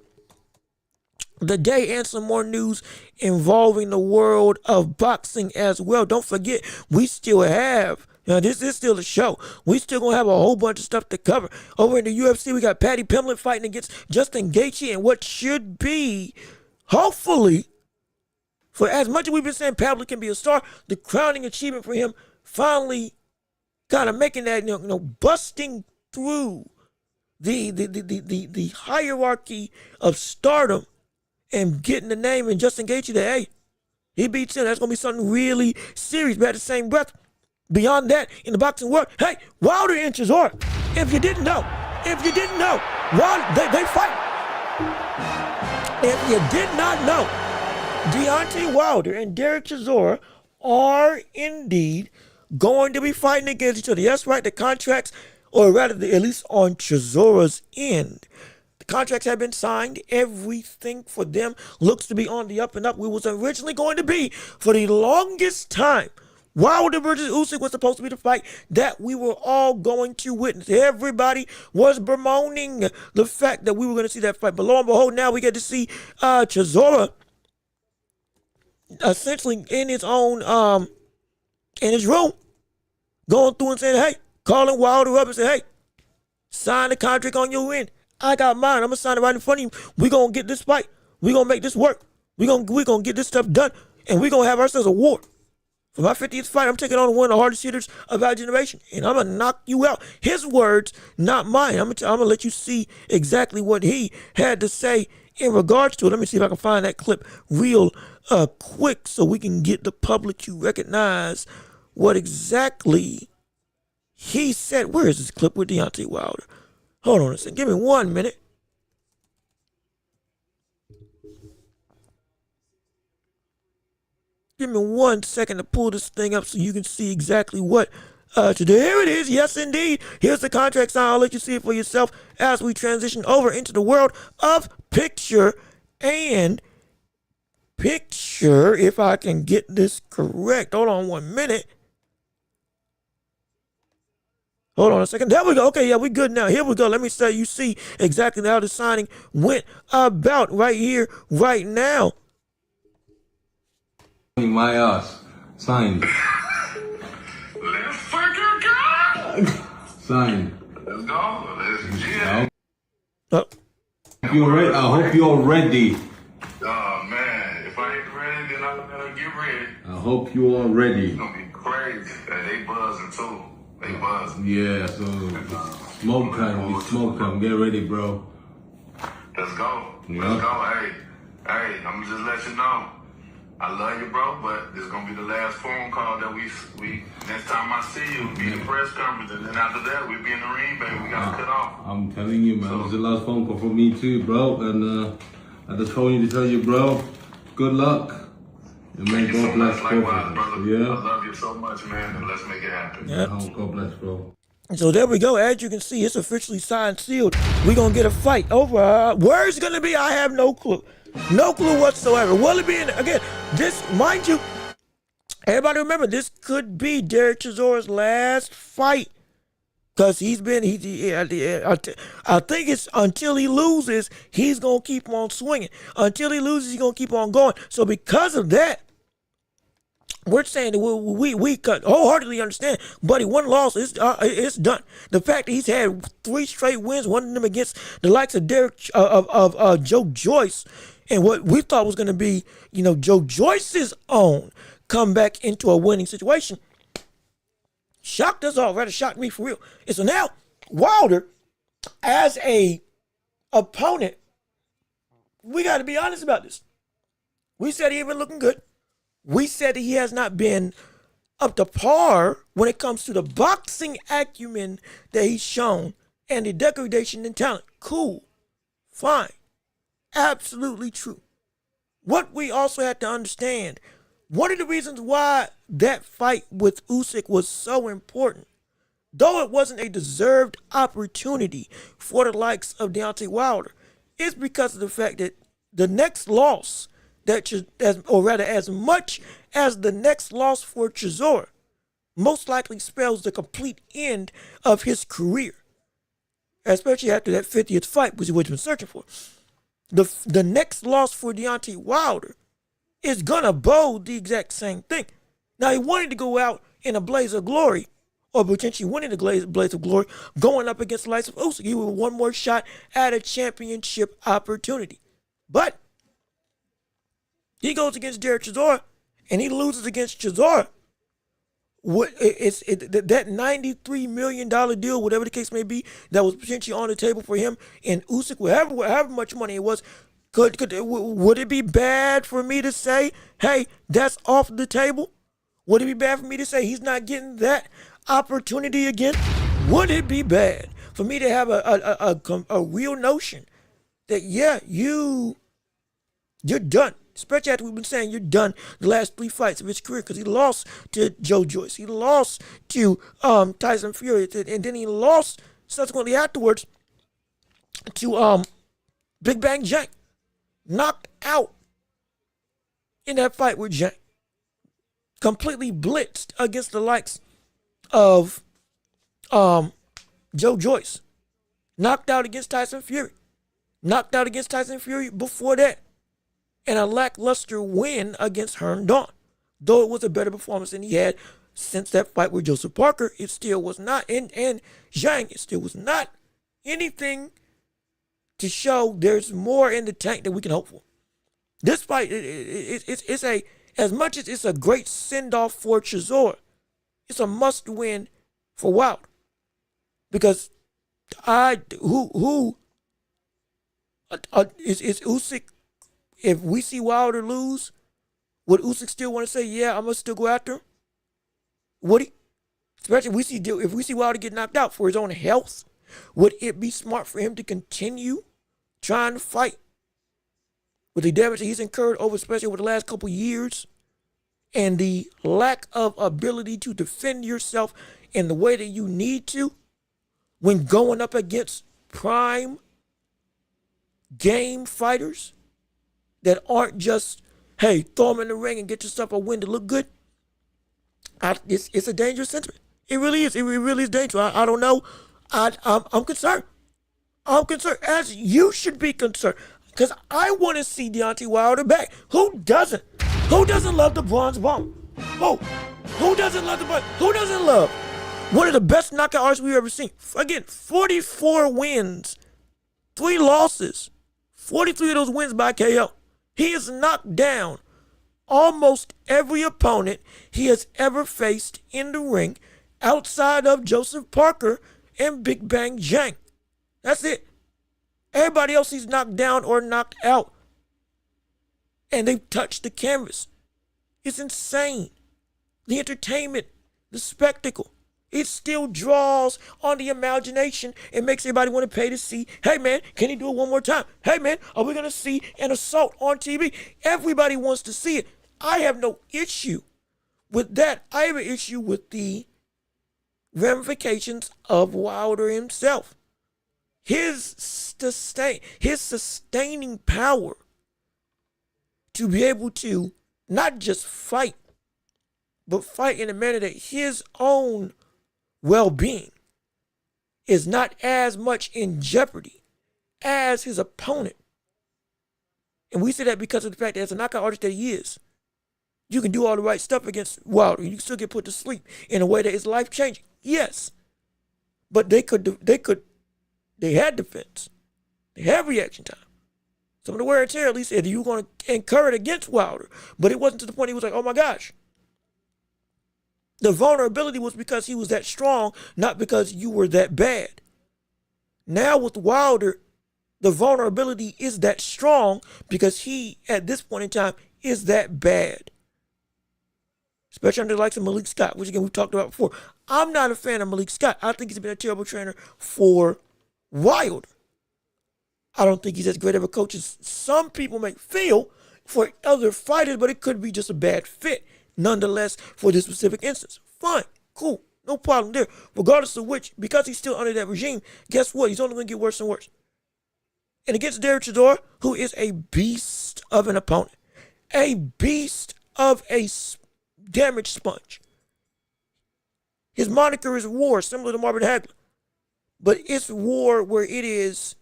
the day and some more news involving the world of boxing as well. Don't forget, we still have, this is still a show. We still gonna have a whole bunch of stuff to cover. Over in the UFC, we got Paddy Pimblett fighting against Justin Gaethje, and what should be, hopefully, for as much as we've been saying Pimblett can be a star, the crowning achievement for him finally kind of making that, busting through the hierarchy of stardom and getting the name in Justin Gaethje that, hey, he beats him. That's going to be something really serious. But at the same breath, beyond that, in the boxing world, hey, Wilder and Chisora. If you didn't know, Wilder, they fight. If you did not know, Deontay Wilder and Derek Chisora are indeed going to be fighting against each other. That's right, the contracts, or rather, at least on Chisora's end, contracts have been signed. Everything for them looks to be on the up and up. We was originally going to be, for the longest time, Wilder versus Usyk was supposed to be the fight that we were all going to witness. Everybody was bemoaning the fact that we were going to see that fight. But lo and behold, now we get to see Chisora essentially in his own, in his room, going through and saying, hey, calling Wilder up and saying, hey, sign the contract on your end. I got mine. I'm going to sign it right in front of you. We're going to get this fight. We're going to make this work. We're going to get this stuff done. And we're going to have ourselves a war. For my 50th fight, I'm taking on one of the hardest hitters of our generation. And I'm going to knock you out. His words, not mine. I'm going to let you see exactly what he had to say in regards to it. Let me see if I can find that clip real quick so we can get the public to recognize what exactly he said. Where is this clip with Deontay Wilder? Hold on a second. Give me 1 minute. Give me 1 second to pull this thing up so you can see exactly what to do. Here it is. Yes, indeed. Here's the contract sign. I'll let you see it for yourself as we transition over into the world of picture and picture. If I can get this correct. Hold on 1 minute. Hold on a second. There we go. Okay, yeah, we good now. Here we go. Let me say you see exactly how the signing went about right here, right now. My ass. Signed. Let's fucking go! Signed. Let's go. Let's get Oh. I hope you're ready. Oh, man. If I ain't ready, then I'm going to get ready. I hope you are ready. It's going to be crazy. They buzzing, too. They buzzing. Yeah, so smoke time. It's smoke time. Get ready, bro. Let's go. Yeah. Let's go. Hey, I'm going to just let you know. I love you, bro, but this is going to be the last phone call that we next time I see you, it'll be the press conference, and then after that, we'll be in the ring, baby. We got to cut off. I'm telling you, man. This is the last phone call for me, too, bro. And I just told you to tell you, bro, good luck. And Thank you so much, likewise, both brother. Yeah. I love you so much, man, and let's make it happen. Yep. Oh, God bless, bro. So there we go. As you can see, it's officially signed, sealed. We're going to get a fight over. Where it's going to be, I have no clue. No clue whatsoever. Will it be in, again, this, mind you, everybody remember, this could be Derek Chisora's last fight. Because I think it's until he loses, he's going to keep on swinging. Until he loses, he's going to keep on going. So because of that, We're saying that we could wholeheartedly understand, buddy. One loss is it's done. The fact that he's had 3 straight wins, one of them against the likes of Joe Joyce, and what we thought was going to be, Joe Joyce's own comeback into a winning situation, shocked us all. Rather shocked me for real. And so now Wilder, as a opponent, we got to be honest about this. We said he ain't been looking good. We said that he has not been up to par when it comes to the boxing acumen that he's shown and the degradation in talent. Cool. Fine. Absolutely true. What we also have to understand, one of the reasons why that fight with Usyk was so important, though it wasn't a deserved opportunity for the likes of Deontay Wilder, is because of the fact that the next loss, as much as the next loss for Chisora, most likely spells the complete end of his career, especially after that 50th fight, which we've been searching for. The next loss for Deontay Wilder is gonna bode the exact same thing. Now, he wanted to go out in a blaze of glory, or potentially winning the blaze of glory, going up against the likes of Usyk. He would one more shot at a championship opportunity, but he goes against Derek Chisora, and he loses against Chisora. That $93 million deal, whatever the case may be, that was potentially on the table for him and Usyk, however much money it was, would it be bad for me to say, hey, that's off the table? Would it be bad for me to say he's not getting that opportunity again? Would it be bad for me to have a real notion that, yeah, you're done? Especially after we've been saying you're done the last 3 fights of his career, because he lost to Joe Joyce, he lost to Tyson Fury, and then he lost subsequently afterwards to Big Bang Jang. Knocked out in that fight with Jang. Completely blitzed against the likes of Joe Joyce. Knocked out against Tyson Fury. Knocked out against Tyson Fury before that. And a lackluster win against Hearn Dawn. Though it was a better performance than he had since that fight with Joseph Parker, it still was not, and Zhang, it still was not anything to show there's more in the tank that we can hope for. This fight, it's as much as it's a great send-off for Chisora, it's a must-win for Wilder. Because is Usyk, if we see Wilder lose, would Usyk still want to say, yeah, I'm going to still go after him? Would he? Especially if we see Wilder get knocked out for his own health, would it be smart for him to continue trying to fight with the damage that he's incurred especially over the last couple years, and the lack of ability to defend yourself in the way that you need to when going up against prime game fighters that aren't just, hey, throw them in the ring and get yourself a win to look good? It's a dangerous sentiment. It really is. It really is dangerous. I don't know. I'm concerned. I'm concerned, as you should be concerned, because I want to see Deontay Wilder back. Who doesn't? Who doesn't love the bronze bomb? Who doesn't love the bronze? Who doesn't love one of the best knockout artists we've ever seen? Again, 44 wins, 3 losses, 43 of those wins by KO. He has knocked down almost every opponent he has ever faced in the ring outside of Joseph Parker and Big Bang Jang. That's it. Everybody else he's knocked down or knocked out. And they've touched the canvas. It's insane. The entertainment, the spectacle, it still draws on the imagination and makes everybody want to pay to see, hey man, can he do it one more time? Hey man, are we going to see an assault on TV? Everybody wants to see it. I have no issue with that. I have an issue with the ramifications of Wilder himself. His sustaining power to be able to not just fight, but fight in a manner that his own well-being is not as much in jeopardy as his opponent. And we say that because of the fact that as a knockout artist that he is, You can do all the right stuff against Wilder. You can still get put to sleep in a way that is life changing. Yes, but they had defense. They had reaction time. Some of the wear and tear at least said you were going to incur it against Wilder, but it wasn't to the point he was like, oh my gosh. The vulnerability was because he was that strong, not because you were that bad. Now with Wilder, the vulnerability is that strong because he, at this point in time, is that bad. Especially under the likes of Malik Scott, which again we've talked about before. I'm not a fan of Malik Scott. I think he's been a terrible trainer for Wilder. I don't think he's as great of a coach as some people may feel for other fighters, but it could be just a bad fit. Nonetheless, for this specific instance, fine, cool, no problem there. Regardless of which, because he's still under that regime, guess what? He's only going to get worse and worse. And against Derek Chisora, who is a beast of an opponent, a beast of a damage sponge. His moniker is War, similar to Marvin Hagler, but it's War where it is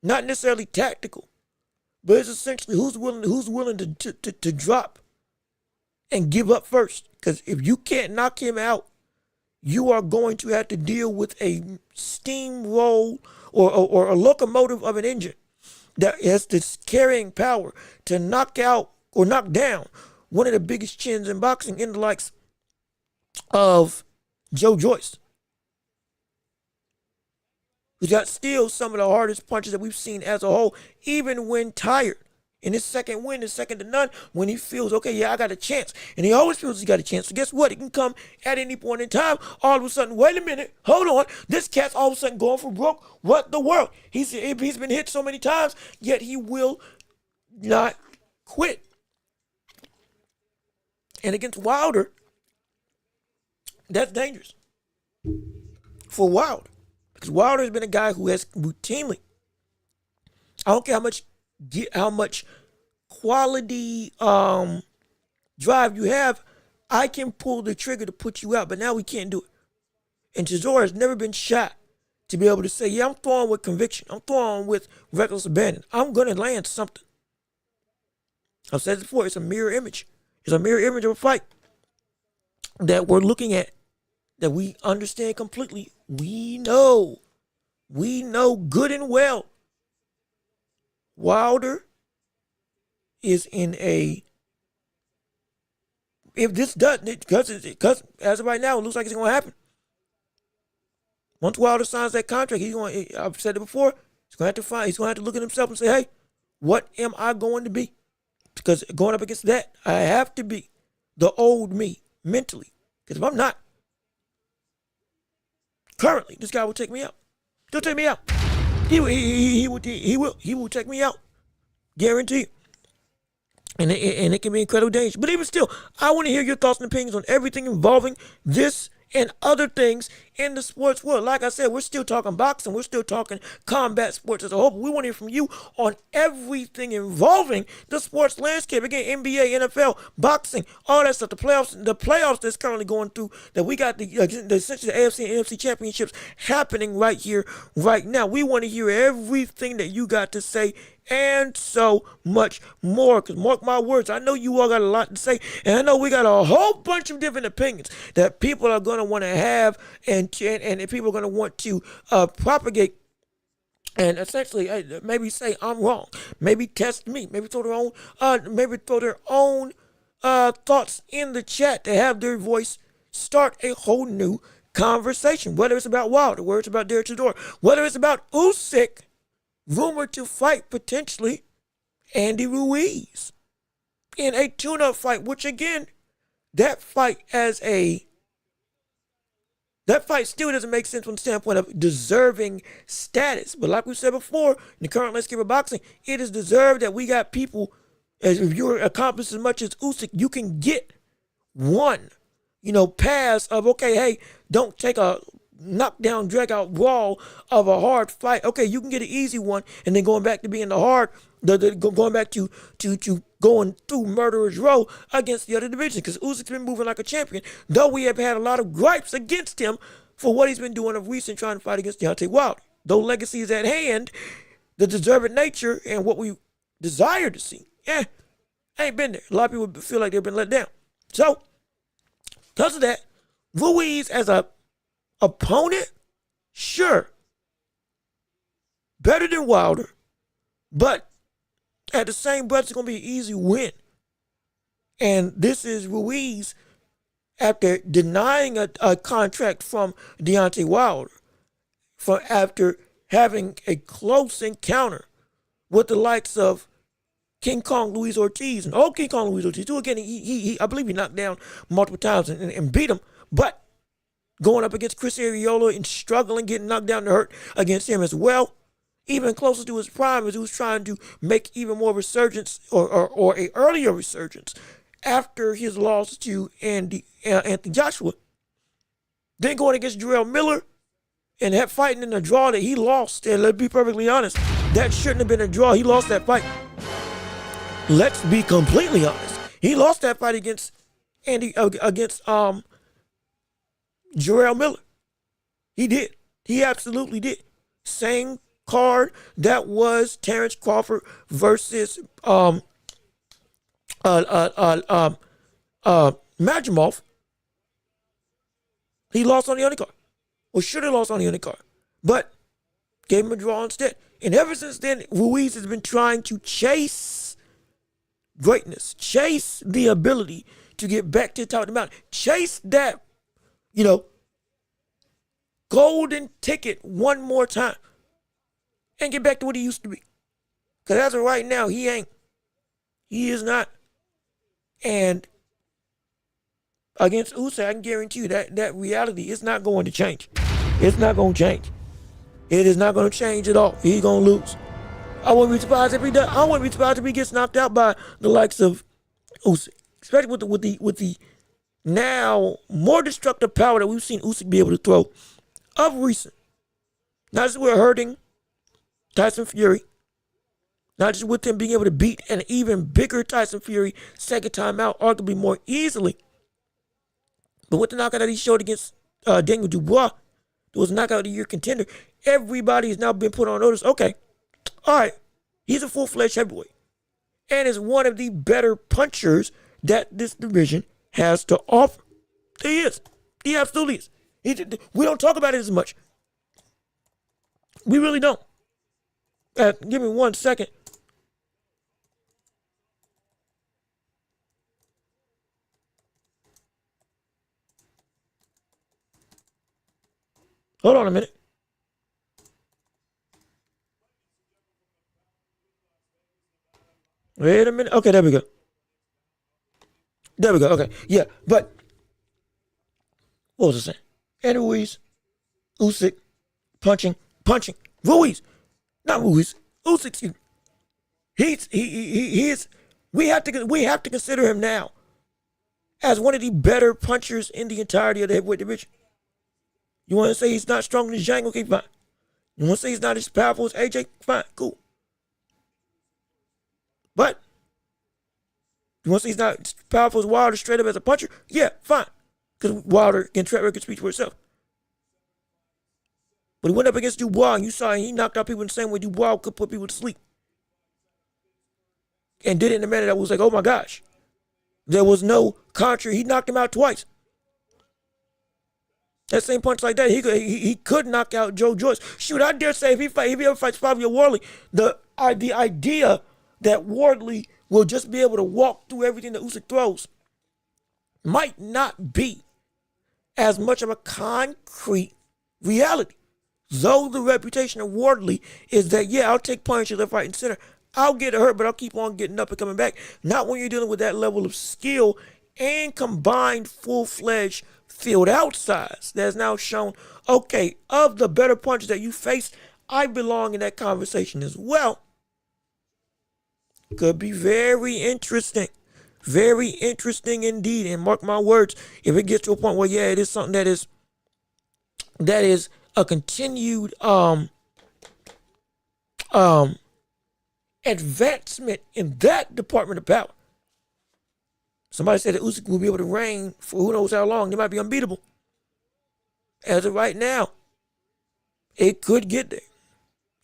not necessarily tactical, but it's essentially who's willing to drop and give up first. Because if you can't knock him out, you are going to have to deal with a steamroll or a locomotive of an engine that has this carrying power to knock out or knock down one of the biggest chins in boxing in the likes of Joe Joyce, who's got still some of the hardest punches that we've seen as a whole, even when tired. In his second win, is second to none, when he feels, okay, yeah, I got a chance. And he always feels he's got a chance. So guess what? It can come at any point in time. All of a sudden, wait a minute, hold on. This cat's all of a sudden going for broke. What the world? He's been hit so many times, yet he will not quit. And against Wilder, that's dangerous for Wilder. Because Wilder has been a guy who has routinely, I don't care how much quality drive you have, I can pull the trigger to put you out, but now we can't do it. And Chisora has never been shot to be able to say, yeah, I'm throwing with conviction. I'm throwing with reckless abandon. I'm going to land something. I've said it before, it's a mirror image. It's a mirror image of a fight that we're looking at, that we understand completely. We know good and well Wilder is in a, if this does, because as of right now, it looks like it's going to happen. Once Wilder signs that contract, I've said it before, he's going to have to look at himself and say, hey, what am I going to be? Because going up against that, I have to be the old me mentally. Because if I'm not, currently, this guy will take me out. He'll take me out. He will take me out. Guarantee. And it can be incredible dangerous. But even still, I want to hear your thoughts and opinions on everything involving this and other things in the sports world. Like I said, we're still talking boxing. We're still talking combat sports as a whole. But we want to hear from you on everything involving the sports landscape. Again, NBA, NFL, boxing, all that stuff. The playoffs that's currently going through, that we got essentially the AFC and NFC championships happening right here, right now. We want to hear everything that you got to say and so much more. Because mark my words, I know you all got a lot to say, and I know we got a whole bunch of different opinions that people are going to want to have, and people are going to want to propagate, and essentially maybe say I'm wrong, maybe test me, maybe throw their own thoughts in the chat to have their voice start a whole new conversation. Whether it's about Wilder, whether it's about Derek Chisora, whether it's about Usyk, rumored to fight potentially Andy Ruiz in a tune-up fight, which again, that fight still doesn't make sense from the standpoint of deserving status. But like we said before, in the current landscape of boxing, it is deserved that we got people, as if you're accomplished as much as Usyk, you can get one, pass of, okay, hey, don't take a knockdown, drag out brawl of a hard fight. Okay, you can get an easy one, and then going back to being the hard, going back to going through murderer's row against the other division. Because Usyk's been moving like a champion, though we have had a lot of gripes against him for what he's been doing of recent, trying to fight against Deontay Wilder. Though legacy is at hand, the deserved nature and what we desire to see, ain't been there. A lot of people feel like they've been let down. So, because of that, Ruiz as a opponent, sure, better than Wilder, but at the same breath, it's going to be an easy win. And this is Ruiz after denying a contract from Deontay Wilder, after having a close encounter with the likes of King Kong Luis Ortiz and King Kong Luis Ortiz. Too, again, he I believe he knocked down multiple times and beat him, but going up against Chris Arreola and struggling, getting knocked down to hurt against him as well. Even closer to his prime as he was trying to make even more resurgence or a earlier resurgence after his loss to Anthony Joshua. Then going against Jarrell Miller and that fighting in a draw that he lost. And let's be perfectly honest, that shouldn't have been a draw. He lost that fight. Let's be completely honest. He lost that fight against Jarrell Miller. He did. He absolutely did. Same card that was Terrence Crawford versus Magimov. He lost on the undercard, or should have lost on the undercard, but gave him a draw instead. And ever since then, Ruiz has been trying to chase greatness, chase the ability to get back to the top of the mountain, chase that, golden ticket one more time and get back to what he used to be. Because as of right now, he ain't. He is not. And against Usyk, I can guarantee you that reality is not going to change. It's not going to change. It is not going to change at all. He's going to lose. I wouldn't be surprised if he does. I wouldn't be surprised if he gets knocked out by the likes of Usyk, especially with the now more destructive power that we've seen Usyk be able to throw of recent. Not just we're hurting Tyson Fury, not just with him being able to beat an even bigger Tyson Fury second time out, arguably more easily, but with the knockout that he showed against Daniel Dubois, it was a knockout of the year contender. Everybody has now been put on notice. Okay, all right, he's a full-fledged heavyweight and is one of the better punchers that this division has to offer. He is. He absolutely is. We don't talk about it as much. We really don't. Give me 1 second. Hold on a minute. Wait a minute. Okay, there we go. There we go. Okay. Yeah, but what was I saying? And Ruiz, Usyk, punching. Ruiz, not Ruiz. Usyk, excuse me. He is. We have to consider him now as one of the better punchers in the entirety of the heavyweight division. You want to say he's not stronger than Zhang? Okay, fine. You want to say he's not as powerful as AJ? Fine, cool. But you want to say he's not as powerful as Wilder straight up as a puncher? Yeah, fine. Because Wilder can track record speak for itself. But he went up against Dubois, and you saw he knocked out people in the same way Dubois could put people to sleep. And did it in a manner that was like, oh my gosh. There was no contrary. He knocked him out twice. That same punch like that, he could knock out Joe Joyce. Shoot, I dare say if he ever fights Fabio Wardley, the idea that Wardley will just be able to walk through everything that Usyk throws might not be as much of a concrete reality. Though the reputation of Wardley is that, yeah, I'll take punches left, right, and center. I'll get hurt, but I'll keep on getting up and coming back. Not when you're dealing with that level of skill and combined full-fledged field out size that has now shown, okay, of the better punches that you face, I belong in that conversation as well. Could be very interesting. Very interesting indeed. And mark my words, if it gets to a point where, yeah, it is something that is a continued advancement in that department of power. Somebody said that Usyk will be able to reign for who knows how long. They might be unbeatable. As of right now, it could get there.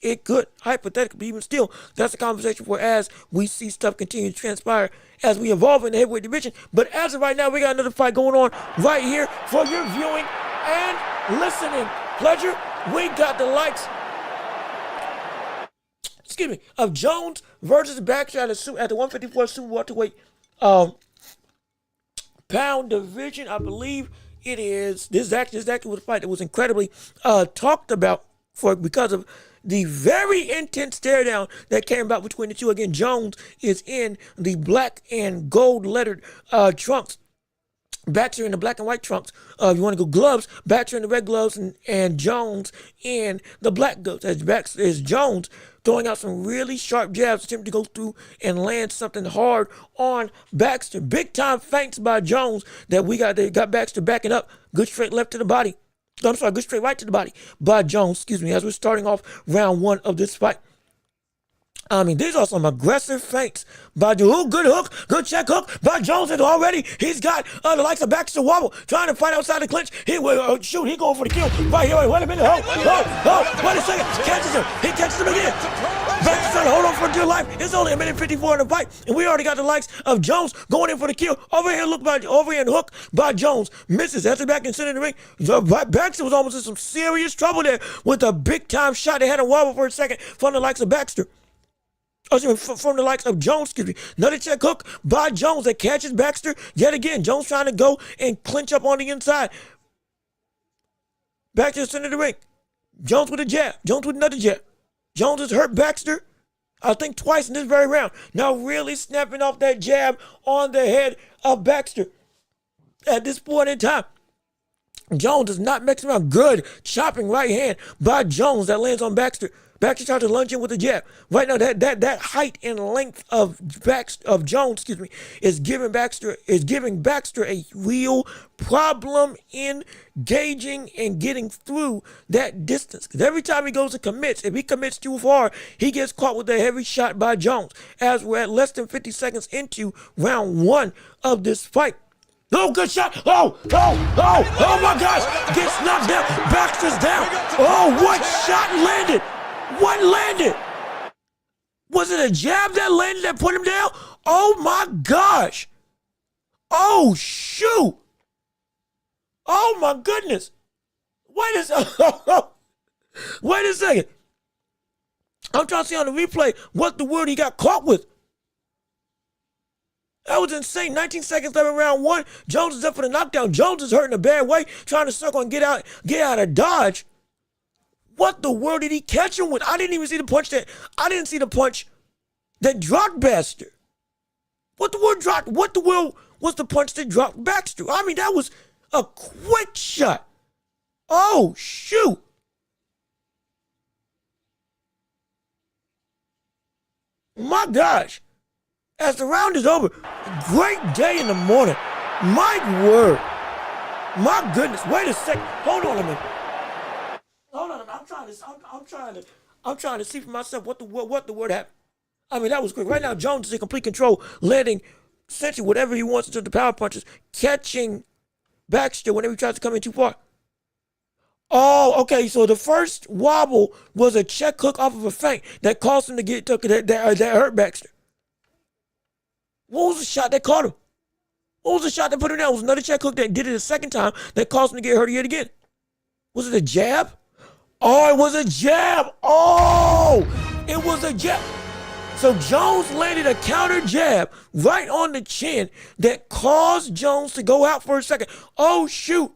it could hypothetically, but even still, that's a conversation for as we see stuff continue to transpire as we evolve in the heavyweight division. But as of right now, we got another fight going on right here for your viewing and listening pleasure. We got the likes, of Jones versus Baxter at the 154 super welterweight pound division. I believe it is. This actually was a fight that was incredibly talked about because of the very intense stare down that came about between the two. Again, Jones is in the black and gold lettered trunks. Baxter in the black and white trunks. If you want to go gloves, Baxter in the red gloves and Jones in the black gloves. As Jones throwing out some really sharp jabs, attempting to go through and land something hard on Baxter. Big time feints by Jones that got Baxter backing up. Good straight left to the body. I'm sorry, good straight right to the body by Jones, as we're starting off round one of this fight. I mean, these are some aggressive feints by Jones. Good hook, good check hook by Jones. And already he's got the likes of Baxter wobble, trying to fight outside the clinch. He will shoot. He going for the kill right here. Wait a minute. Wait a second. Catches him. He catches him again. Baxter trying to hold on for dear life. It's only a minute 54 in the fight, and we already got the likes of Jones going in for the kill. Over here and hook by Jones. Misses. That's it back and center the ring. Baxter was almost in some serious trouble there with a big time shot. They had a wobble for a second from the likes of Baxter. From the likes of Jones, Another check hook by Jones that catches Baxter yet again. Jones trying to go and clinch up on the inside. Baxter to the center of the ring. Jones with a jab. Jones with another jab. Jones has hurt Baxter, I think, twice in this very round. Now really snapping off that jab on the head of Baxter. At this point in time, Jones is not messing around. Good chopping right hand by Jones that lands on Baxter. Baxter tried to lunge in with a jab. Right now, that height and length of Jones, is giving Baxter a real problem in gauging and getting through that distance. Because every time he goes and commits, if he commits too far, he gets caught with a heavy shot by Jones. As we're at less than 50 seconds into round one of this fight. Oh, good shot. Oh my gosh. Gets knocked down. Baxter's down. Oh, what shot landed? What landed? Was it a jab that landed that put him down? Oh my gosh. Oh, shoot. Oh my goodness. Wait a second. I'm trying to see on the replay what the word he got caught with. That was insane. 19 seconds left in round one. Jones is up for the knockdown. Jones is hurting a bad way, trying to circle and get out of dodge. What the world did he catch him with? I didn't even see the punch that dropped Baxter. What the world was the punch that dropped Baxter? I mean, that was a quick shot. Oh, shoot. My gosh. As the round is over, great day in the morning. My word. My goodness. Wait a second. Hold on a minute. I'm trying to see for myself what the word happened. I mean, that was quick. Right now, Jones is in complete control, landing essentially whatever he wants into the power punches, catching Baxter whenever he tries to come in too far. Oh, okay. So the first wobble was a check hook off of a feint that caused him to get that hurt Baxter. What was the shot that caught him? What was the shot that put him down? It was another check hook that did it a second time that caused him to get hurt yet again. Was it a jab? Oh, it was a jab. Oh, it was a jab. So Jones landed a counter jab right on the chin that caused Jones to go out for a second. Oh, shoot.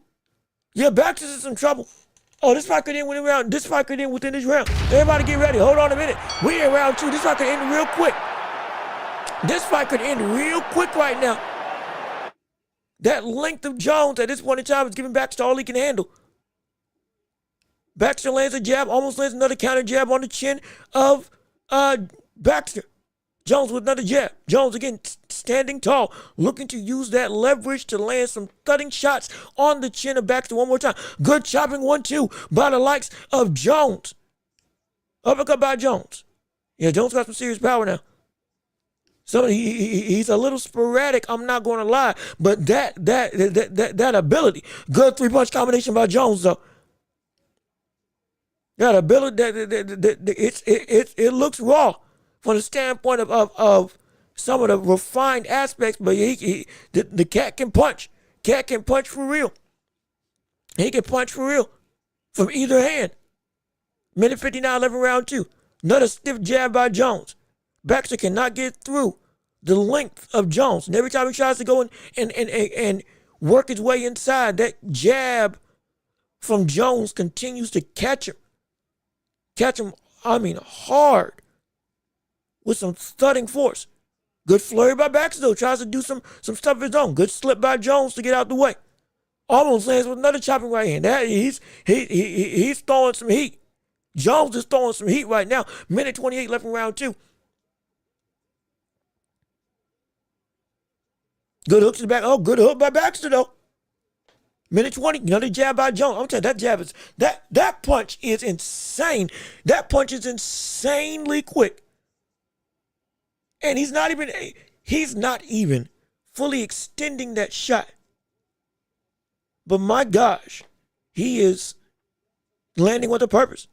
Yeah, Baxter's in some trouble. Oh, this fight could end within round. This fight could end within this round. Everybody get ready. Hold on a minute. We in round two. This fight could end real quick. This fight could end real quick right now. That length of Jones at this point in time is giving Baxter all he can handle. Baxter lands a jab, almost lands another counter jab on the chin of Baxter. Jones with another jab. Jones again standing tall, looking to use that leverage to land some cutting shots on the chin of Baxter one more time. Good chopping 1-2 by the likes of Jones. Uppercut by Jones. Yeah, Jones got some serious power now. So he's a little sporadic, I'm not going to lie, but that ability. Good three-punch combination by Jones, though. That ability, it looks raw from the standpoint of some of the refined aspects, but the cat can punch. Cat can punch for real. He can punch for real from either hand. Minute 59, 11 round 2. Another stiff jab by Jones. Baxter cannot get through the length of Jones. And every time he tries to go in and work his way inside, that jab from Jones continues to catch him. Catch him, hard. With some thudding force. Good flurry by Baxter, though. Tries to do some stuff of his own. Good slip by Jones to get out the way. Almost lands with another chopping right hand. He's throwing some heat. Jones is throwing some heat right now. Minute 28 left in round 2. Good hook to the back. Oh, good hook by Baxter, though. Minute 20, another jab by Jones. I'm telling you, that jab is, that punch is insane. That punch is insanely quick. And he's not even fully extending that shot. But my gosh, he is landing with a purpose.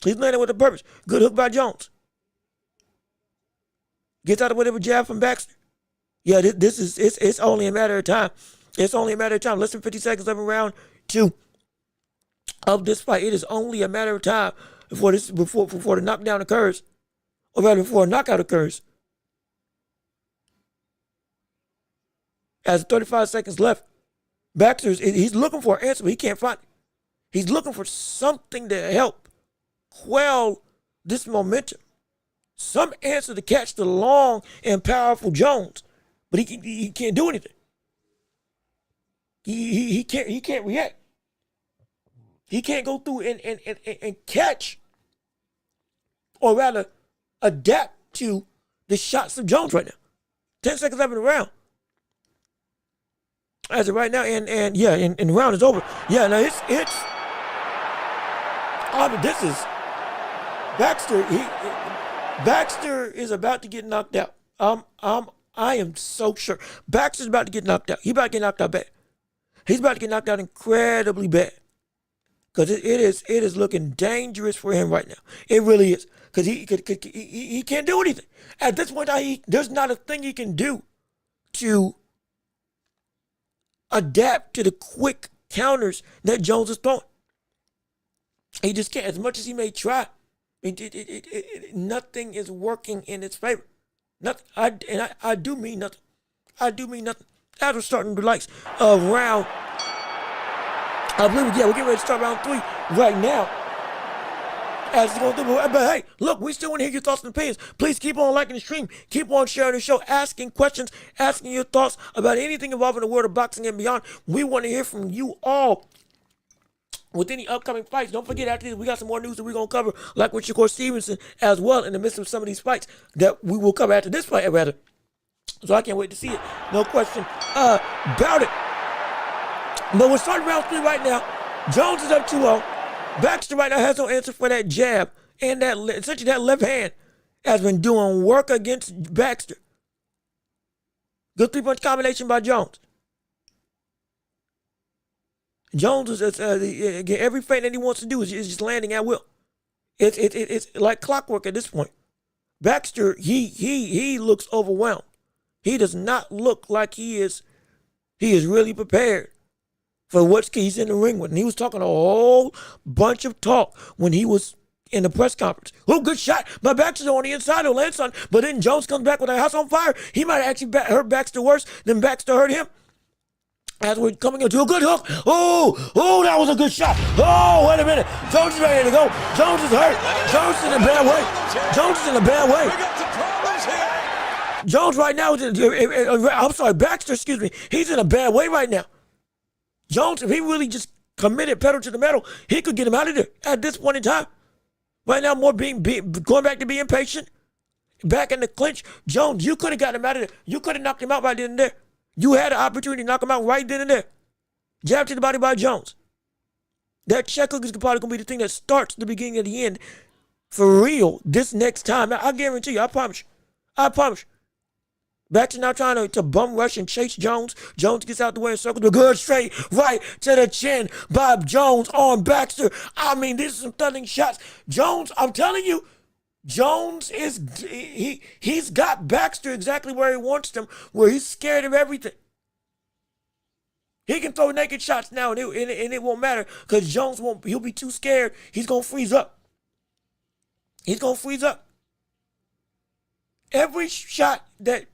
He's landing with a purpose. Good hook by Jones. Gets out of whatever jab from Baxter. Yeah, it's only a matter of time. It's only a matter of time. Less than 50 seconds left in round 2 of this fight. It is only a matter of time before the knockdown occurs. Or rather, before a knockout occurs. As 35 seconds left, he's looking for an answer, but he can't find it. He's looking for something to help quell this momentum. Some answer to catch the long and powerful Jones, but he can't do anything. He can't react. He can't go through and catch, or rather adapt to the shots of Jones right now. 10 seconds left in the round. As of right now, and the round is over. Yeah, now this is Baxter. Baxter is about to get knocked out. I am so sure Baxter's about to get knocked out. He's about to get knocked out bad. He's about to get knocked out incredibly bad. Because it is looking dangerous for him right now. It really is. Because he can't do anything. At this point, there's not a thing he can do to adapt to the quick counters that Jones is throwing. He just can't. As much as he may try, nothing is working in his favor. Nothing. I do mean nothing. I do mean nothing. As we're starting the likes of round, I believe, we're getting ready to start round 3 right now. As it's going through, but hey, look, we still want to hear your thoughts and opinions. Please keep on liking the stream. Keep on sharing the show, asking questions, asking your thoughts about anything involving the world of boxing and beyond. We want to hear from you all with any upcoming fights. Don't forget, after this, we got some more news that we're going to cover, like with Shakur Stevenson as well, in the midst of some of these fights that we will cover after this fight, rather. So I can't wait to see it. No question about it. But we're starting round 3 right now. Jones is up 2-0. Baxter right now has no answer for that jab, and essentially that left hand has been doing work against Baxter. Good 3-punch combination by Jones. Jones is every feint that he wants to do is just landing at will. It's like clockwork at this point. Baxter, he looks overwhelmed. He does not look like he is really prepared for what he's in the ring with. And he was talking a whole bunch of talk when he was in the press conference. Oh, good shot by Baxter on the inside of Lanson. But then Jones comes back with a house on fire. He might have actually hurt Baxter worse than Baxter hurt him. As we're coming into a good hook. Oh, that was a good shot. Oh, wait a minute. Jones is ready to go. Jones is hurt. Jones is in a bad way. Jones is in a bad way. We got some problems here. Jones right now, Baxter, excuse me. He's in a bad way right now. Jones, if he really just committed pedal to the metal, he could get him out of there at this point in time. Right now, more going back to being patient, back in the clinch. Jones, you could have got him out of there. You could have knocked him out right then and there. You had an opportunity to knock him out right then and there. Jab to the body by Jones. That check hook is probably going to be the thing that starts the beginning of the end for real this next time. I guarantee you, I promise you. Baxter now trying to bum rush and chase Jones. Jones gets out the way and circles the good straight right to the chin by Jones on Baxter. I mean, these are some stunning shots. Jones, I'm telling you, Jones is he's got Baxter exactly where he wants them, where he's scared of everything. He can throw naked shots now, and it won't matter because Jones won't. He'll be too scared. He's gonna freeze up. He's gonna freeze up. Every shot that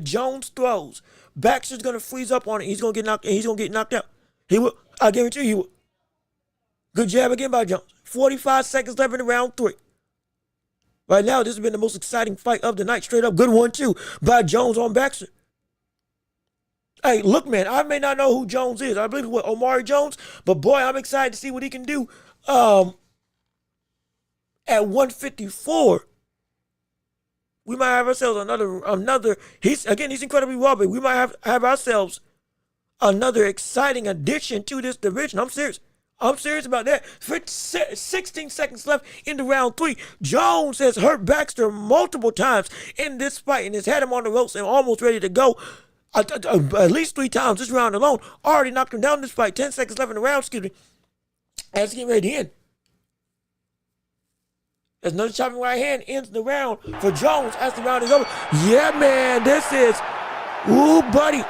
Jones throws, Baxter's gonna freeze up on it. He's gonna get knocked. He's gonna get knocked out. He will. I guarantee you, he will. Good jab again by Jones. 45 seconds left in the round 3. Right now, this has been the most exciting fight of the night. Straight up, good one too by Jones on Baxter. Hey, look, man, I may not know who Jones is. I believe it's Omari Jones, but boy, I'm excited to see what he can do. At 154. We might have ourselves another. He's incredibly raw, but we might have ourselves another exciting addition to this division. I'm serious. I'm serious about that. 16 seconds left in the round 3. Jones has hurt Baxter multiple times in this fight and has had him on the ropes and almost ready to go. At least 3 times this round alone. Already knocked him down this fight. 10 seconds left in the round, excuse me. As it's getting ready to end. As another chopping right hand ends the round for Jones as the round is over. Yeah, man, this is, ooh, buddy.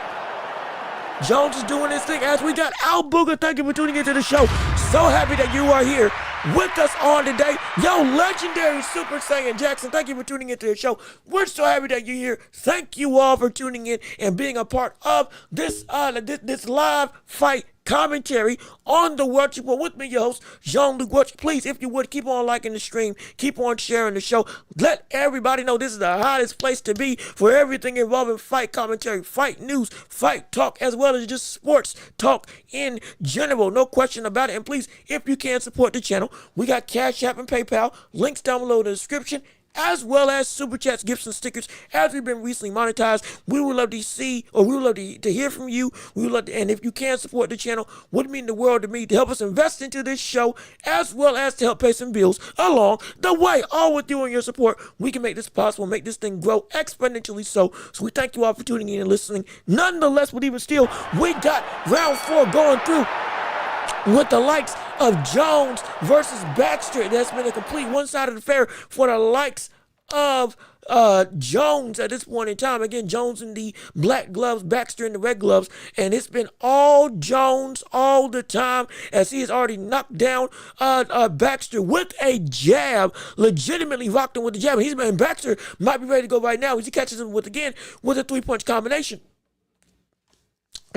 Jones is doing his thing as we got Al Booger. Thank you for tuning into the show. So happy that you are here with us on today. Yo, legendary Super Saiyan Jackson, thank you for tuning into the show. We're so happy that you're here. Thank you all for tuning in and being a part of this this live fight commentary on the World Report with me, your host, Jean-Luc Watch. Please, if you would, keep on liking the stream, keep on sharing the show. Let everybody know this is the hottest place to be for everything involving fight commentary, fight news, fight talk, as well as just sports talk in general. No question about it. And please, if you can support the channel, we got Cash App and PayPal, links down below in the description, as well as super chats, gifts, and stickers. As we've been recently monetized, we would love to see, or we would love to hear from you. We would love to, and if you can support the channel, would mean the world to me to help us invest into this show, as well as to help pay some bills along the way. All with you and your support, we can make this possible, make this thing grow exponentially so we thank you all for tuning in and listening. Nonetheless, but even still, we got round 4 going through with the likes of Jones versus Baxter. That's been a complete one-sided affair for the likes of Jones at this point in time. Again, Jones in the black gloves, Baxter in the red gloves, and it's been all Jones all the time as he has already knocked down Baxter with a jab, legitimately rocked him with the jab. And Baxter might be ready to go right now as he catches him with a 3-punch combination.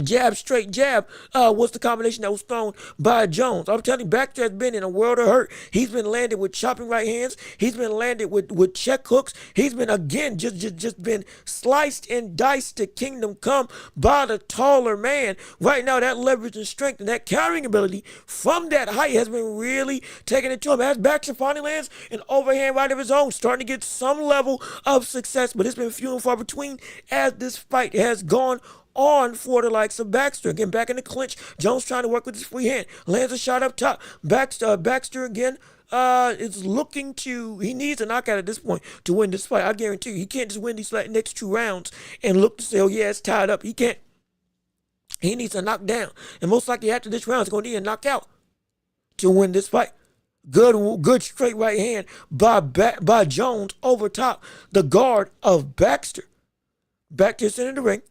Jab, straight jab was the combination that was thrown by Jones. I'm telling you, Baxter has been in a world of hurt. He's been landed with chopping right hands. He's been landed with check hooks. He's been, again, just been sliced and diced to kingdom come by the taller man. Right now, that leverage and strength and that carrying ability from that height has been really taking it to him. As Baxter finally lands an overhand right of his own, starting to get some level of success, but it's been few and far between as this fight has gone on for the likes of Baxter. Again, back in the clinch. Jones trying to work with his free hand. Lands a shot up top. Baxter again is looking to, he needs a knockout at this point to win this fight. I guarantee you, he can't just win these next 2 rounds and look to say, oh yeah, it's tied up. He can't. He needs a knockdown. And most likely after this round, he's going to need a knockout to win this fight. Good straight right hand by Jones over top the guard of Baxter. Back to the center of the ring.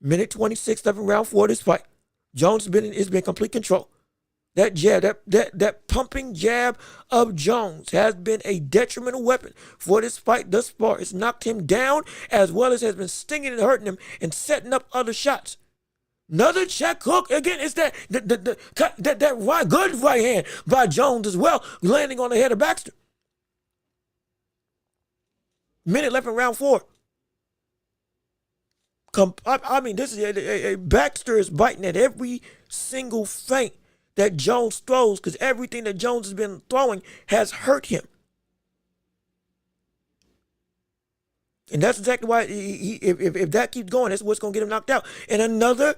Minute 26 left in round 4 of this fight. Jones has been in complete control. That jab, that pumping jab of Jones has been a detrimental weapon for this fight thus far. It's knocked him down as well as has been stinging and hurting him and setting up other shots. Another check hook. Again, it's that good right hand by Jones as well, landing on the head of Baxter. Minute left in round 4. I mean, this is Baxter is biting at every single feint that Jones throws because everything that Jones has been throwing has hurt him. And that's exactly why if that keeps going, that's what's going to get him knocked out. And another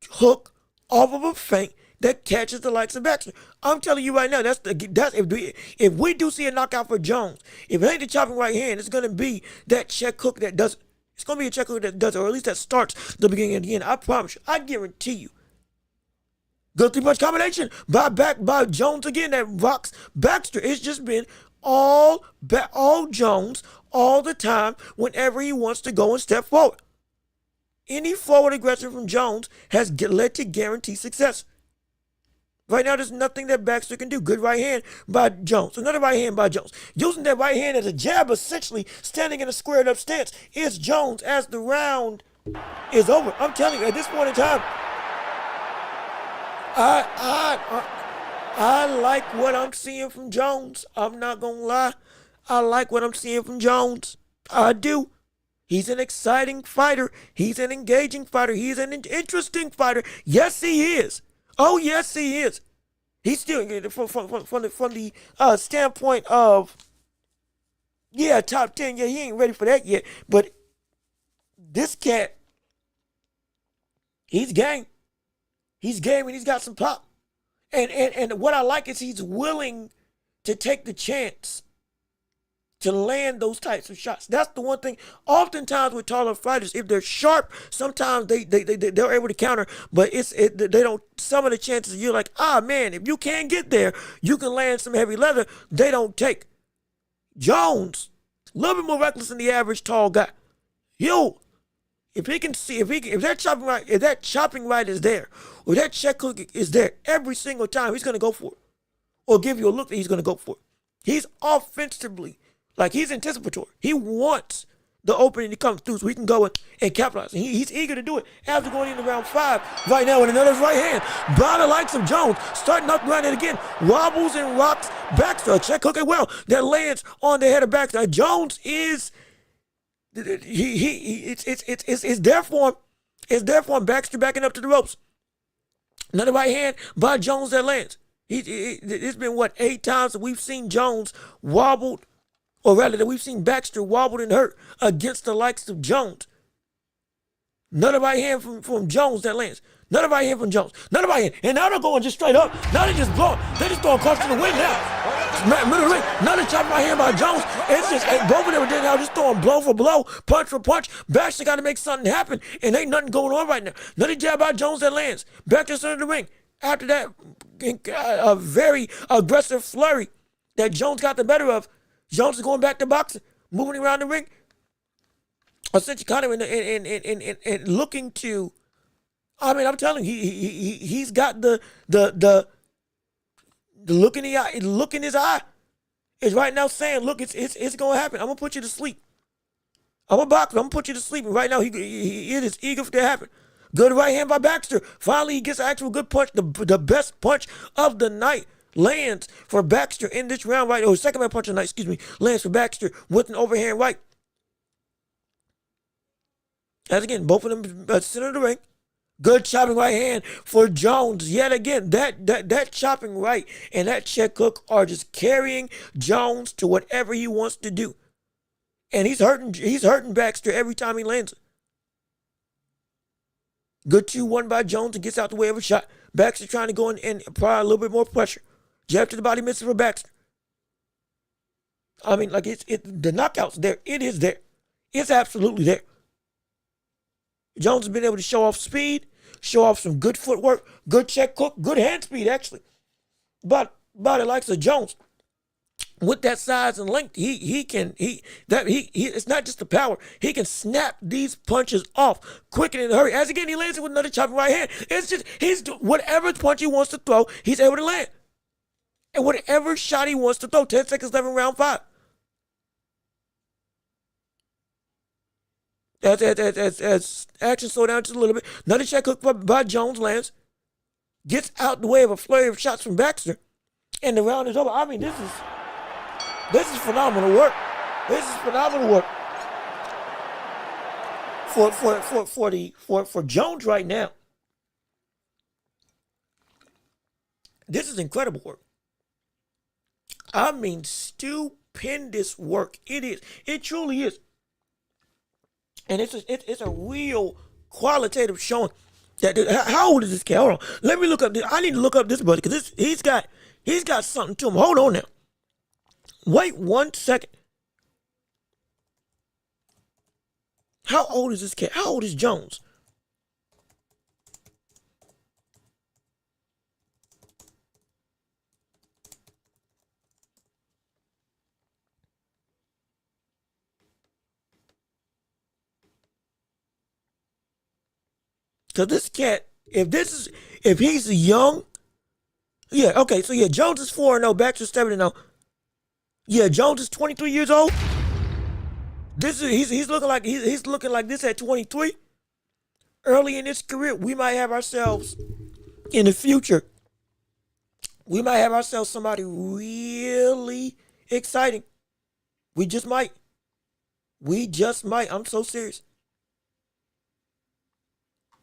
hook off of a feint that catches the likes of Baxter. I'm telling you right now, if we do see a knockout for Jones, if it ain't the chopping right hand, it's going to be that check hook that does it. It's going to be a check hook that does it, or at least that starts the beginning and the end. I promise you. I guarantee you. Good three-punch combination by Jones again that rocks Baxter. It's just been all Jones all the time whenever he wants to go and step forward. Any forward aggression from Jones has led to guaranteed success. Right now, there's nothing that Baxter can do. Good right hand by Jones. Another right hand by Jones. Using that right hand as a jab, essentially standing in a squared up stance. It's Jones as the round is over. I'm telling you, at this point in time, I like what I'm seeing from Jones. I'm not going to lie. I like what I'm seeing from Jones. I do. He's an exciting fighter. He's an engaging fighter. He's an interesting fighter. Yes, he is. Oh, yes, he is. He's still, from the standpoint of, yeah, top 10. Yeah, he ain't ready for that yet. But this cat, he's game. He's game and he's got some pop. And what I like is he's willing to take the chance to land those types of shots. That's the one thing. Oftentimes with taller fighters, if they're sharp, sometimes they're able to counter, but they don't. Some of the chances you're like, man, if you can't get there, you can land some heavy leather. They don't take. Jones, a little bit more reckless than the average tall guy. If he can see, if that chopping right is there, or that check hook is there every single time, he's gonna go for it, or give you a look that he's gonna go for it. He's offensively, like he's anticipatory. He wants the opening to come through so he can go and capitalize. And he's eager to do it after going into round 5 right now with another right hand. By the likes of Jones, starting up right and again, wobbles and rocks Baxter. A check hook as well that lands on the head of Baxter. Jones is. It's there for him. It's there for him. Baxter backing up to the ropes. Another right hand by Jones that lands. It's been 8 times that we've seen Jones wobbled, or rather that we've seen Baxter wobbled and hurt against the likes of Jones. Another right hand from Jones that lands. Another right hand from Jones. Another right hand. And now they're going just straight up. Now they're just blowing. They're just throwing across to the wind now. Middle of the ring. Another chop right hand by Jones. It's just both of them are now just throwing blow for blow, punch for punch. Baxter got to make something happen, and ain't nothing going on right now. Another jab by Jones that lands. Back to the center of the ring. After that, a very aggressive flurry that Jones got the better of. Jones is going back to boxing, moving around the ring. Essentially, kind of in looking to. I mean, I'm telling you, he's got the look in the eye, look in his eye is right now saying, look, it's gonna happen. I'm gonna put you to sleep. I'm a boxer. I'm gonna put you to sleep. And right now, he is eager for that to happen. Good right hand by Baxter. Finally, he gets an actual good punch. The best punch of the night lands for Baxter in this round right. Or second best punch of the night, lands for Baxter with an overhand right. As again, both of them center of the ring. Good chopping right hand for Jones. Yet again, that chopping right and that check hook are just carrying Jones to whatever he wants to do. And he's hurting Baxter every time he lands it. Good 2-1 by Jones and gets out the way of a shot. Baxter trying to go in and apply a little bit more pressure. Jab to the body misses for Baxter. I mean, like the knockout's there. It is there. It's absolutely there. Jones has been able to show off speed, show off some good footwork, good check hook, good hand speed actually. But by the likes of Jones, with that size and length, it's not just the power. He can snap these punches off quick and in a hurry. As again, he lands it with another chopping right hand. It's just whatever punch he wants to throw, he's able to land. And whatever shot he wants to throw, 10 seconds left in round 5. As action slow down just a little bit. Another check hook by Jones lands. Gets out the way of a flurry of shots from Baxter. And the round is over. I mean, this is phenomenal work. This is phenomenal work. For Jones right now. This is incredible work. I mean, stupendous work. It is. It truly is. And it's a real qualitative showing. How old is this cat? Hold on. Let me look up this. I need to look up this buddy because he's got something to him. Hold on now. Wait 1 second. How old is this cat? How old is Jones? Because this cat, if he's young, yeah, okay, so yeah, Jones is 4-0, Baxter 7-0. Yeah, Jones is 23 years old. He's looking like he's looking like this at 23. Early in his career, we might have ourselves in the future. We might have ourselves somebody really exciting. We just might. We just might. I'm so serious.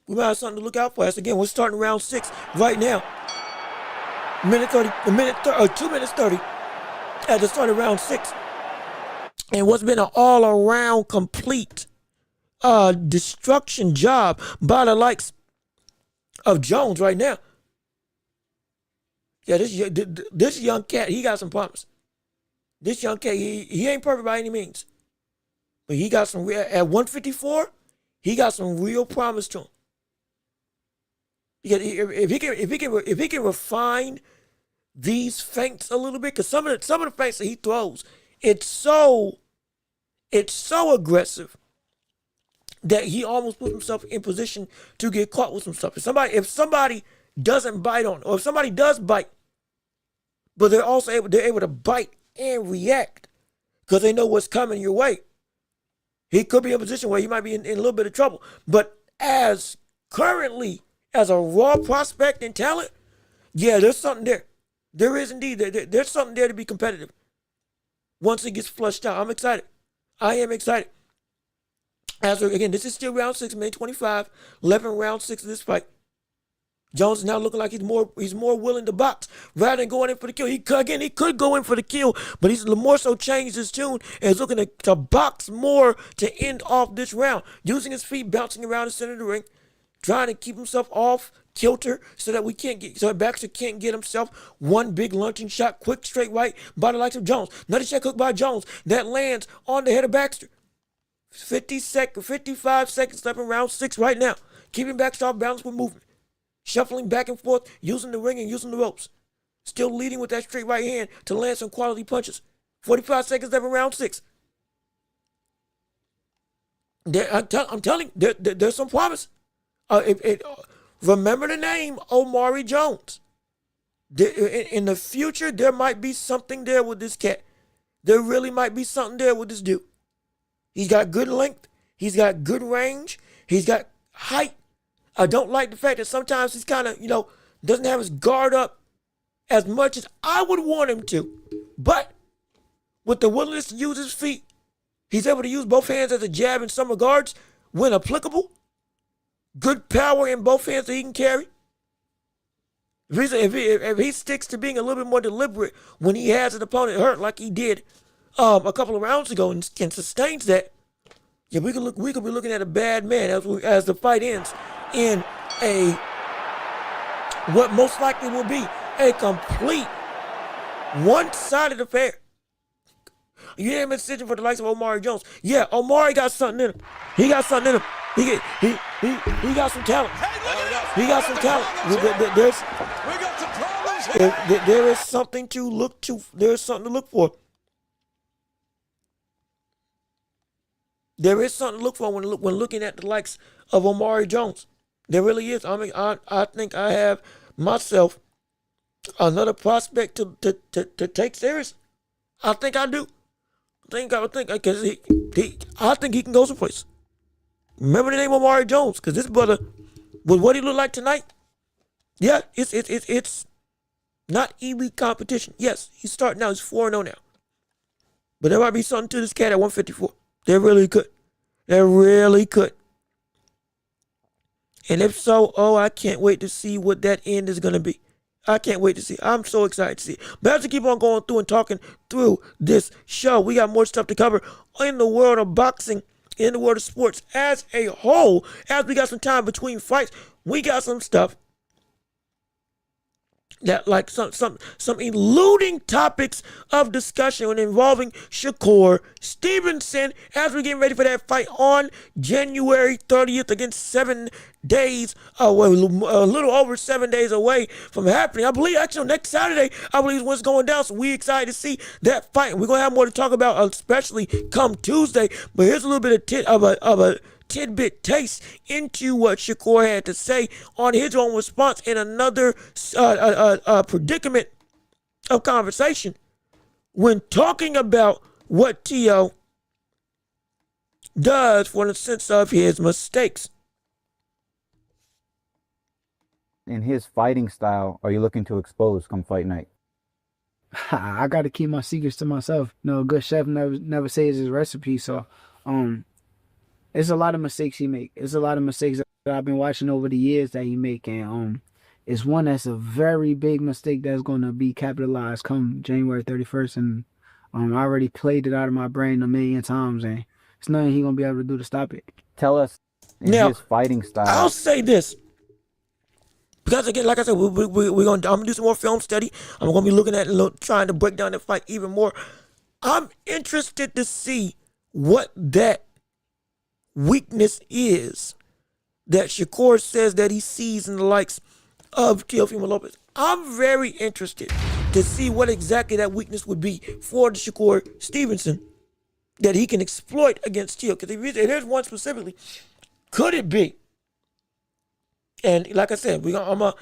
We might have something to look out for. As again, we're starting round 6 right now. 2 minutes 30 at the start of round 6. And what's been an all-around complete destruction job by the likes of Jones right now. Yeah, this young cat, he got some promise. This young cat, he ain't perfect by any means. But he got some, at 154, he got some real promise to him. If he can refine these feints a little bit, because some of the feints that he throws, it's so aggressive that he almost puts himself in position to get caught with some stuff. If somebody doesn't bite on, or if somebody does bite, but they're also able to bite and react because they know what's coming your way, he could be in a position where he might be in a little bit of trouble. But as a raw prospect and talent, yeah, there's something there. There is indeed. There's something there to be competitive. Once it gets flushed out, I'm excited. I am excited. Again, this is still round 6, May 25, 11 round 6 of this fight. Jones is now looking like he's more willing to box rather than going in for the kill. He could go in for the kill, but he's more so changed his tune and is looking to box more to end off this round, using his feet, bouncing around the center of the ring, trying to keep himself off kilter so that Baxter can't get himself one big luncheon shot, quick straight right by the likes of Jones. Another shot cooked by Jones that lands on the head of Baxter. 55 seconds left in round 6 right now. Keeping Baxter off balance with movement. Shuffling back and forth, using the ring and using the ropes. Still leading with that straight right hand to land some quality punches. 45 seconds left in round 6. I'm telling you, there's some promise. Remember the name Omari Jones. In the future, there might be something there with this cat. There really might be something there with this dude. He's got good length. He's got good range. He's got height. I don't like the fact that sometimes he's kind of, doesn't have his guard up as much as I would want him to. But with the willingness to use his feet, he's able to use both hands as a jab in some regards when applicable. Good power in both hands that he can carry. If he sticks to being a little bit more deliberate when he has an opponent hurt like he did a couple of rounds ago and sustains that, yeah, we could be looking at a bad man as the fight ends in what most likely will be a complete one-sided affair. You didn't have a decision for the likes of Omari Jones. Yeah, Omari got something in him. He got something in him. He got some talent. He got some talent. We got some problems here. There is something to look to. There is something to look for. There is something to look for when looking at the likes of Omari Jones. There really is. I mean, I think I have myself another prospect to take serious. I think I do. I think he can go someplace. Remember the name of Omari Jones, because this brother, with what he looked like tonight, yeah, it's not elite competition. Yes, he's starting now. He's 4-0 now. But there might be something to this cat at 154. There really could. There really could. And if so, I can't wait to see what that end is going to be. I can't wait to see. I'm so excited to see. But as we keep on going through and talking through this show, we got more stuff to cover in the world of boxing, in the world of sports as a whole. As we got some time between fights, we got some stuff that like some eluding topics of discussion involving Shakur Stevenson as we're getting ready for that fight on January 30th against 7 days away, a little over 7 days away from happening. I believe actually next Saturday, I believe is when it's going down. So we excited to see that fight. We're gonna have more to talk about, especially come Tuesday. But here's a little bit of a tidbit taste into what Shakur had to say on his own response in another predicament of conversation when talking about what T.O. does for the sense of his mistakes. In his fighting style, are you looking to expose come fight night? I got to keep my secrets to myself. You know, a good chef never says his recipe. So, it's a lot of mistakes he make. It's a lot of mistakes that I've been watching over the years that he make, and it's one that's a very big mistake that's going to be capitalized come January 31st. And I already played it out of my brain a million times, and it's nothing he gonna be able to do to stop it. Tell us his fighting style. I'll say this. Because again, like I said, I'm gonna do some more film study. I'm gonna be looking at trying to break down the fight even more. I'm interested to see what that weakness is that Shakur says that he sees in the likes of Teofimo Lopez. I'm very interested to see what exactly that weakness would be for the Shakur Stevenson that he can exploit against Teo. Because if there's one specifically, could it be? And like I said, I'm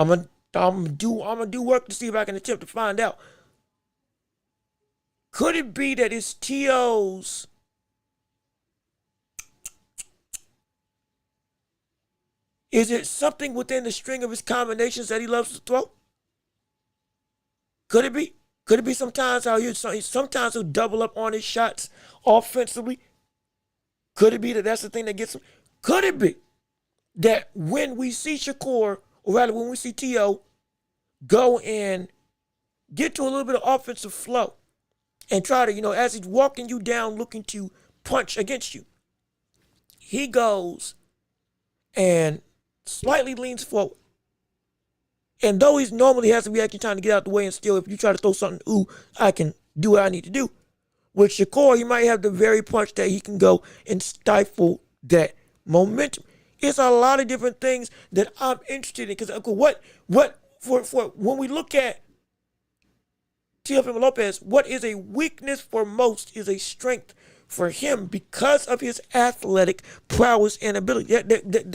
gonna do work to see if I can attempt to find out. Could it be that it's T.O.'s is it something within the string of his combinations that he loves to throw? Could it be? Could it be sometimes how sometimes he'll double up on his shots offensively? Could it be that that's the thing that gets him? Could it be that when we see Shakur, or rather when we see T.O. go and get to a little bit of offensive flow and try to, as he's walking you down looking to punch against you, he goes and slightly leans forward. And though he normally has a reaction time to get out the way, and still if you try to throw something, I can do what I need to do. With Shakur, he might have the very punch that he can go and stifle that momentum. It's a lot of different things that I'm interested in. Because for when we look at Teofimo Lopez, what is a weakness for most is a strength for him because of his athletic prowess and ability.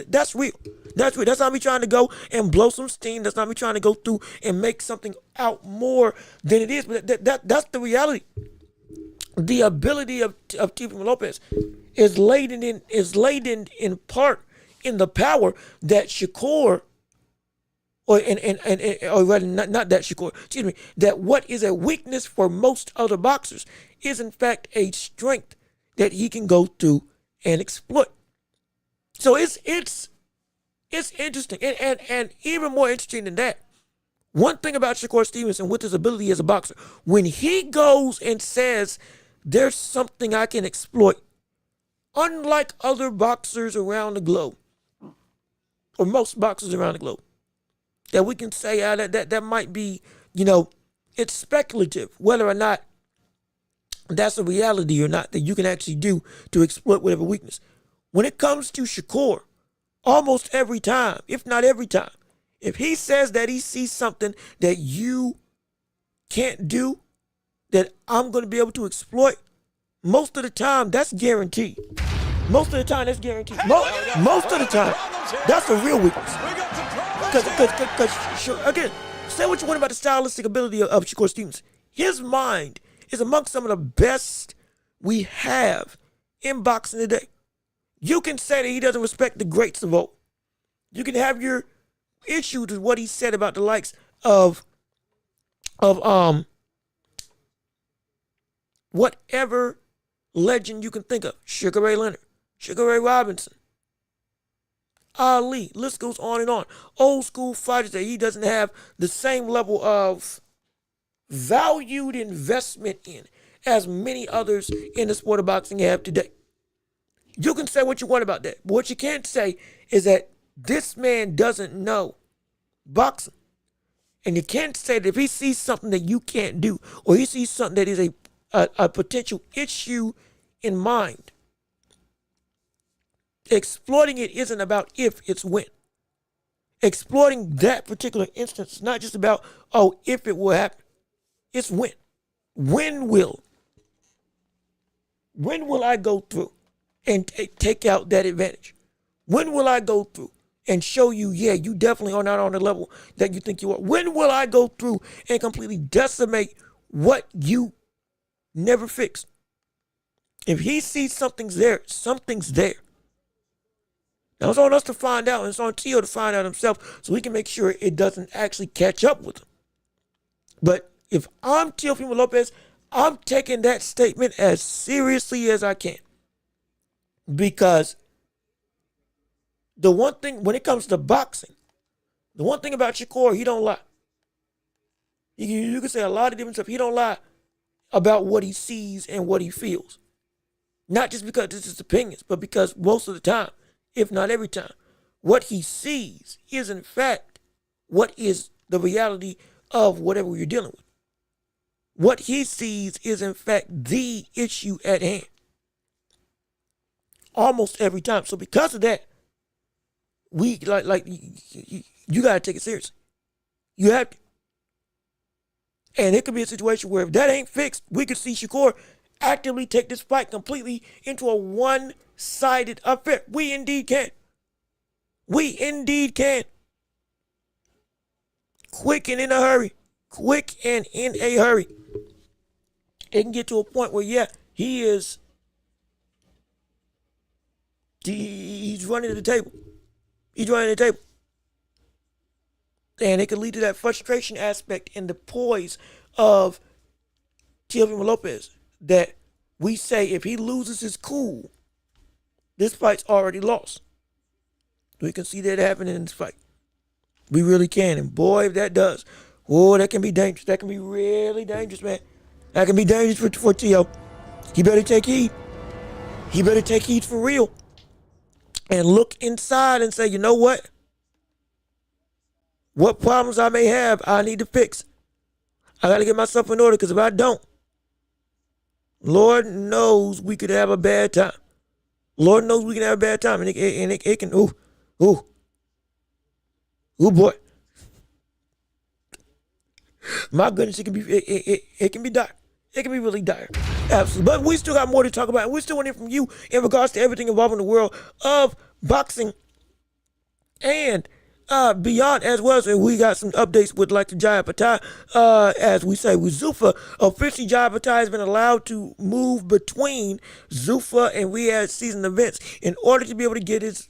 That's real. That's real. That's not me trying to go and blow some steam. That's not me trying to go through and make something out more than it is. But that's the reality. The ability of Teofimo Lopez is laden in part in the power that Shakur, or rather not that Shakur, excuse me, that what is a weakness for most other boxers is in fact a strength that he can go through and exploit. So it's interesting, and even more interesting than that, one thing about Shakur Stevenson with his ability as a boxer, when he goes and says there's something I can exploit, unlike other boxers around the globe, or most boxers around the globe, that we can say that might be, it's speculative whether or not that's a reality or not that you can actually do to exploit whatever weakness. When it comes to Shakur, almost every time, if not every time, if he says that he sees something that you can't do, that I'm going to be able to exploit, most of the time that's guaranteed. Most of the time that's guaranteed. Most of the time, that's a real weakness. Because again, say what you want about the stylistic ability of Shakur Stevenson. His mind is amongst some of the best we have in boxing today. You can say that he doesn't respect the greats of old. You can have your issues with what he said about the likes of whatever legend you can think of. Sugar Ray Leonard, Sugar Ray Robinson, Ali, list goes on and on. Old school fighters that he doesn't have the same level of valued investment in as many others in the sport of boxing have today. You can say what you want about that, but what you can't say is that this man doesn't know boxing. And you can't say that if he sees something that you can't do, or he sees something that is a potential issue in mind, exploiting it isn't about if, it's when. Exploiting that particular instance is not just about, oh, if it will happen. It's when. When will I go through and take out that advantage? When will I go through and show you, yeah, you definitely are not on the level that you think you are? When will I go through and completely decimate what you never fixed? If he sees something's there, something's there. Now it's on us to find out, and it's on Tio to find out himself so we can make sure it doesn't actually catch up with him. But if I'm Teofimo Lopez, I'm taking that statement as seriously as I can. Because the one thing, when it comes to boxing, the one thing about Shakur, he don't lie. You can say a lot of different stuff. He don't lie about what he sees and what he feels. Not just because this is his opinions, but because most of the time, if not every time, what he sees is in fact what is the reality of whatever you're dealing with. What he sees is in fact the issue at hand. Almost every time. So because of that, we you gotta take it seriously. You have to. And it could be a situation where if that ain't fixed, we could see Shakur actively take this fight completely into a one-sided affair. We indeed can. We indeed can. Quick and in a hurry. Quick and in a hurry. It can get to a point where, yeah, he's running to the table. He's running to the table. And it could lead to that frustration aspect and the poise of Teofimo Lopez that we say if he loses his cool, this fight's already lost. We can see that happening in this fight. We really can. And boy, if that does, oh, that can be dangerous. That can be really dangerous, man. That can be dangerous for Tio. He better take heed. He better take heed for real. And look inside and say, you know what? What problems I may have, I need to fix. I got to get myself in order, because if I don't, Lord knows we could have a bad time. Lord knows we can have a bad time. And it can, ooh, boy. My goodness, it can be dire. It can be really dire. Absolutely. But we still got more to talk about. And we still want to hear from you in regards to everything involving the world of boxing and beyond, as well as we got some updates with like the Jaya Patai. As we say, with Zuffa, officially Jaya Patai has been allowed to move between Zuffa and Riyadh season events in order to be able to get his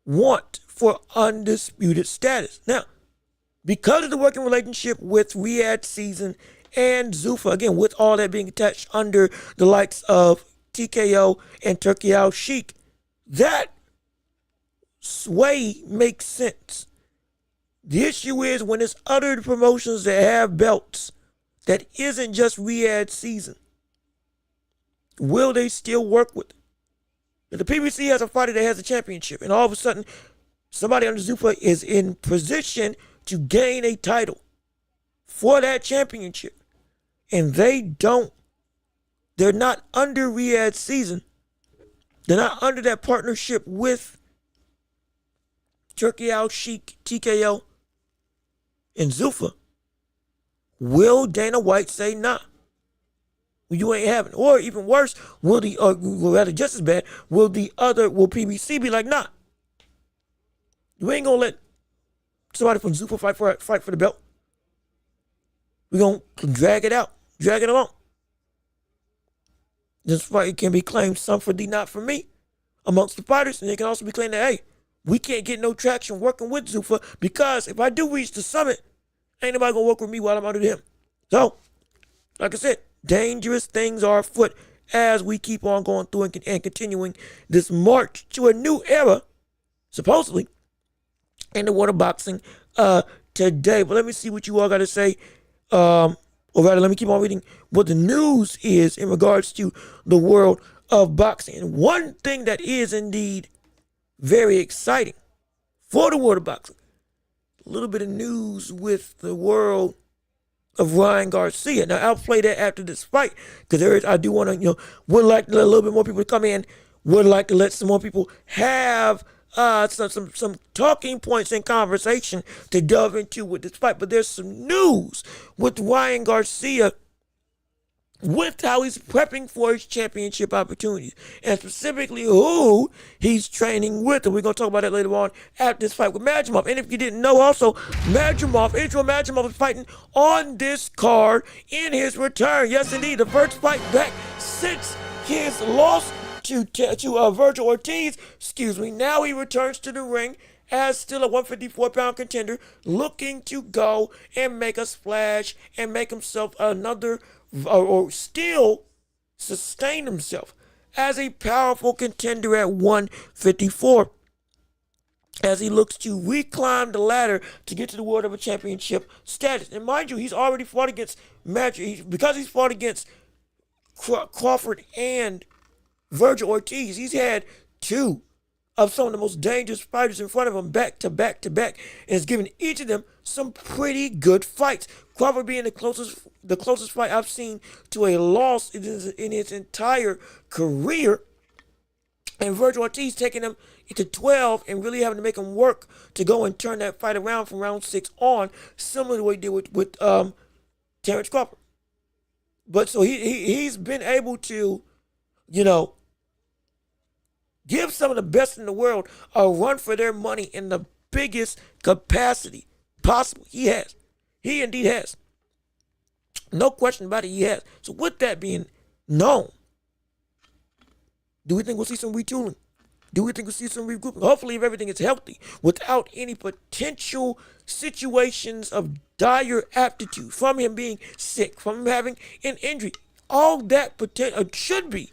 want for undisputed status. Now, because of the working relationship with Riyadh season and Zuffa, again, with all that being attached under the likes of TKO and Turkey Al Sheikh, that sway makes sense. The issue is when it's other promotions that have belts that isn't just Riyadh season, will they still work with it? If the PBC has a fighter that has a championship and all of a sudden somebody under Zuffa is in position to gain a title for that championship and they're not under Riyadh season, they're not under that partnership with Turkey Al Sheikh, TKO, and Zuffa, will Dana White say, nah, you ain't having it? Or even worse, will just as bad, will PBC be like, nah, you ain't gonna let somebody from Zuffa fight for the belt. We're gonna drag it out, drag it along. This fight can be claimed some for thee, not for me, amongst the fighters, and it can also be claimed that, hey, we can't get no traction working with Zuffa because if I do reach the summit, ain't nobody gonna work with me while I'm under him. So, like I said, dangerous things are afoot as we keep on going through and continuing this march to a new era, supposedly, in the world of boxing today. But let me see what you all got to say. Or rather, let me keep on reading what the news is in regards to the world of boxing. And one thing that is indeed very exciting for the world of boxing. a little bit of news with the world of Ryan Garcia. Now, I'll play that after this fight because I do want to, would like to let a little bit more people to come in. Would like to let some more people have some talking points and conversation to delve into with this fight. But there's some news with Ryan Garcia with how he's prepping for his championship opportunities, and specifically who he's training with. And we're going to talk about that later on after this fight with Madrimov. And if you didn't know also, Israel Madrimov is fighting on this card in his return. Yes, indeed, the first fight back since his loss to Virgil Ortiz. Now he returns to the ring as still a 154-pound contender, looking to go and make a splash and make himself another, or still sustain himself as a powerful contender at 154, as he looks to reclimb the ladder to get to the World Heavyweight Championship status. And mind you, he's already fought against because he's fought against Crawford and Virgil Ortiz. He's had two of some of the most dangerous fighters in front of him back to back to back, and has given each of them some pretty good fights. Crawford being the closest fight I've seen to a loss in his entire career, and Virgil Ortiz taking him into 12 and really having to make him work to go and turn that fight around from round 6 on, similar to what he did with Terrence Crawford. But so he's been able to, give some of the best in the world a run for their money in the biggest capacity possible. He has. He indeed has. No question about it, he has. So with that being known, do we think we'll see some retooling? Do we think we'll see some regrouping? Hopefully, if everything is healthy, without any potential situations of dire aptitude, from him being sick, from him having an injury, all that should be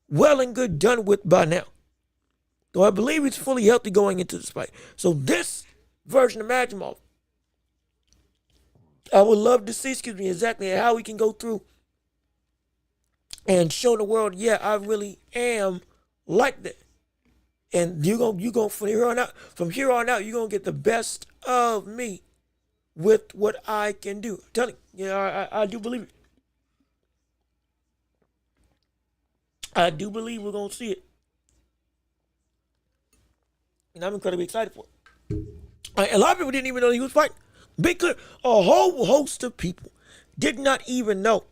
well and good done with by now. Though I believe he's fully healthy going into this fight. So this version of Madrimov, I would love to see, exactly how we can go through and show the world, I really am like that. And you gonna from here on out, you're gonna get the best of me with what I can do. I'm telling you, I do believe it. I do believe we're going to see it. And I'm incredibly excited for it. A lot of people didn't even know he was fighting. Be clear, a whole host of people did not even know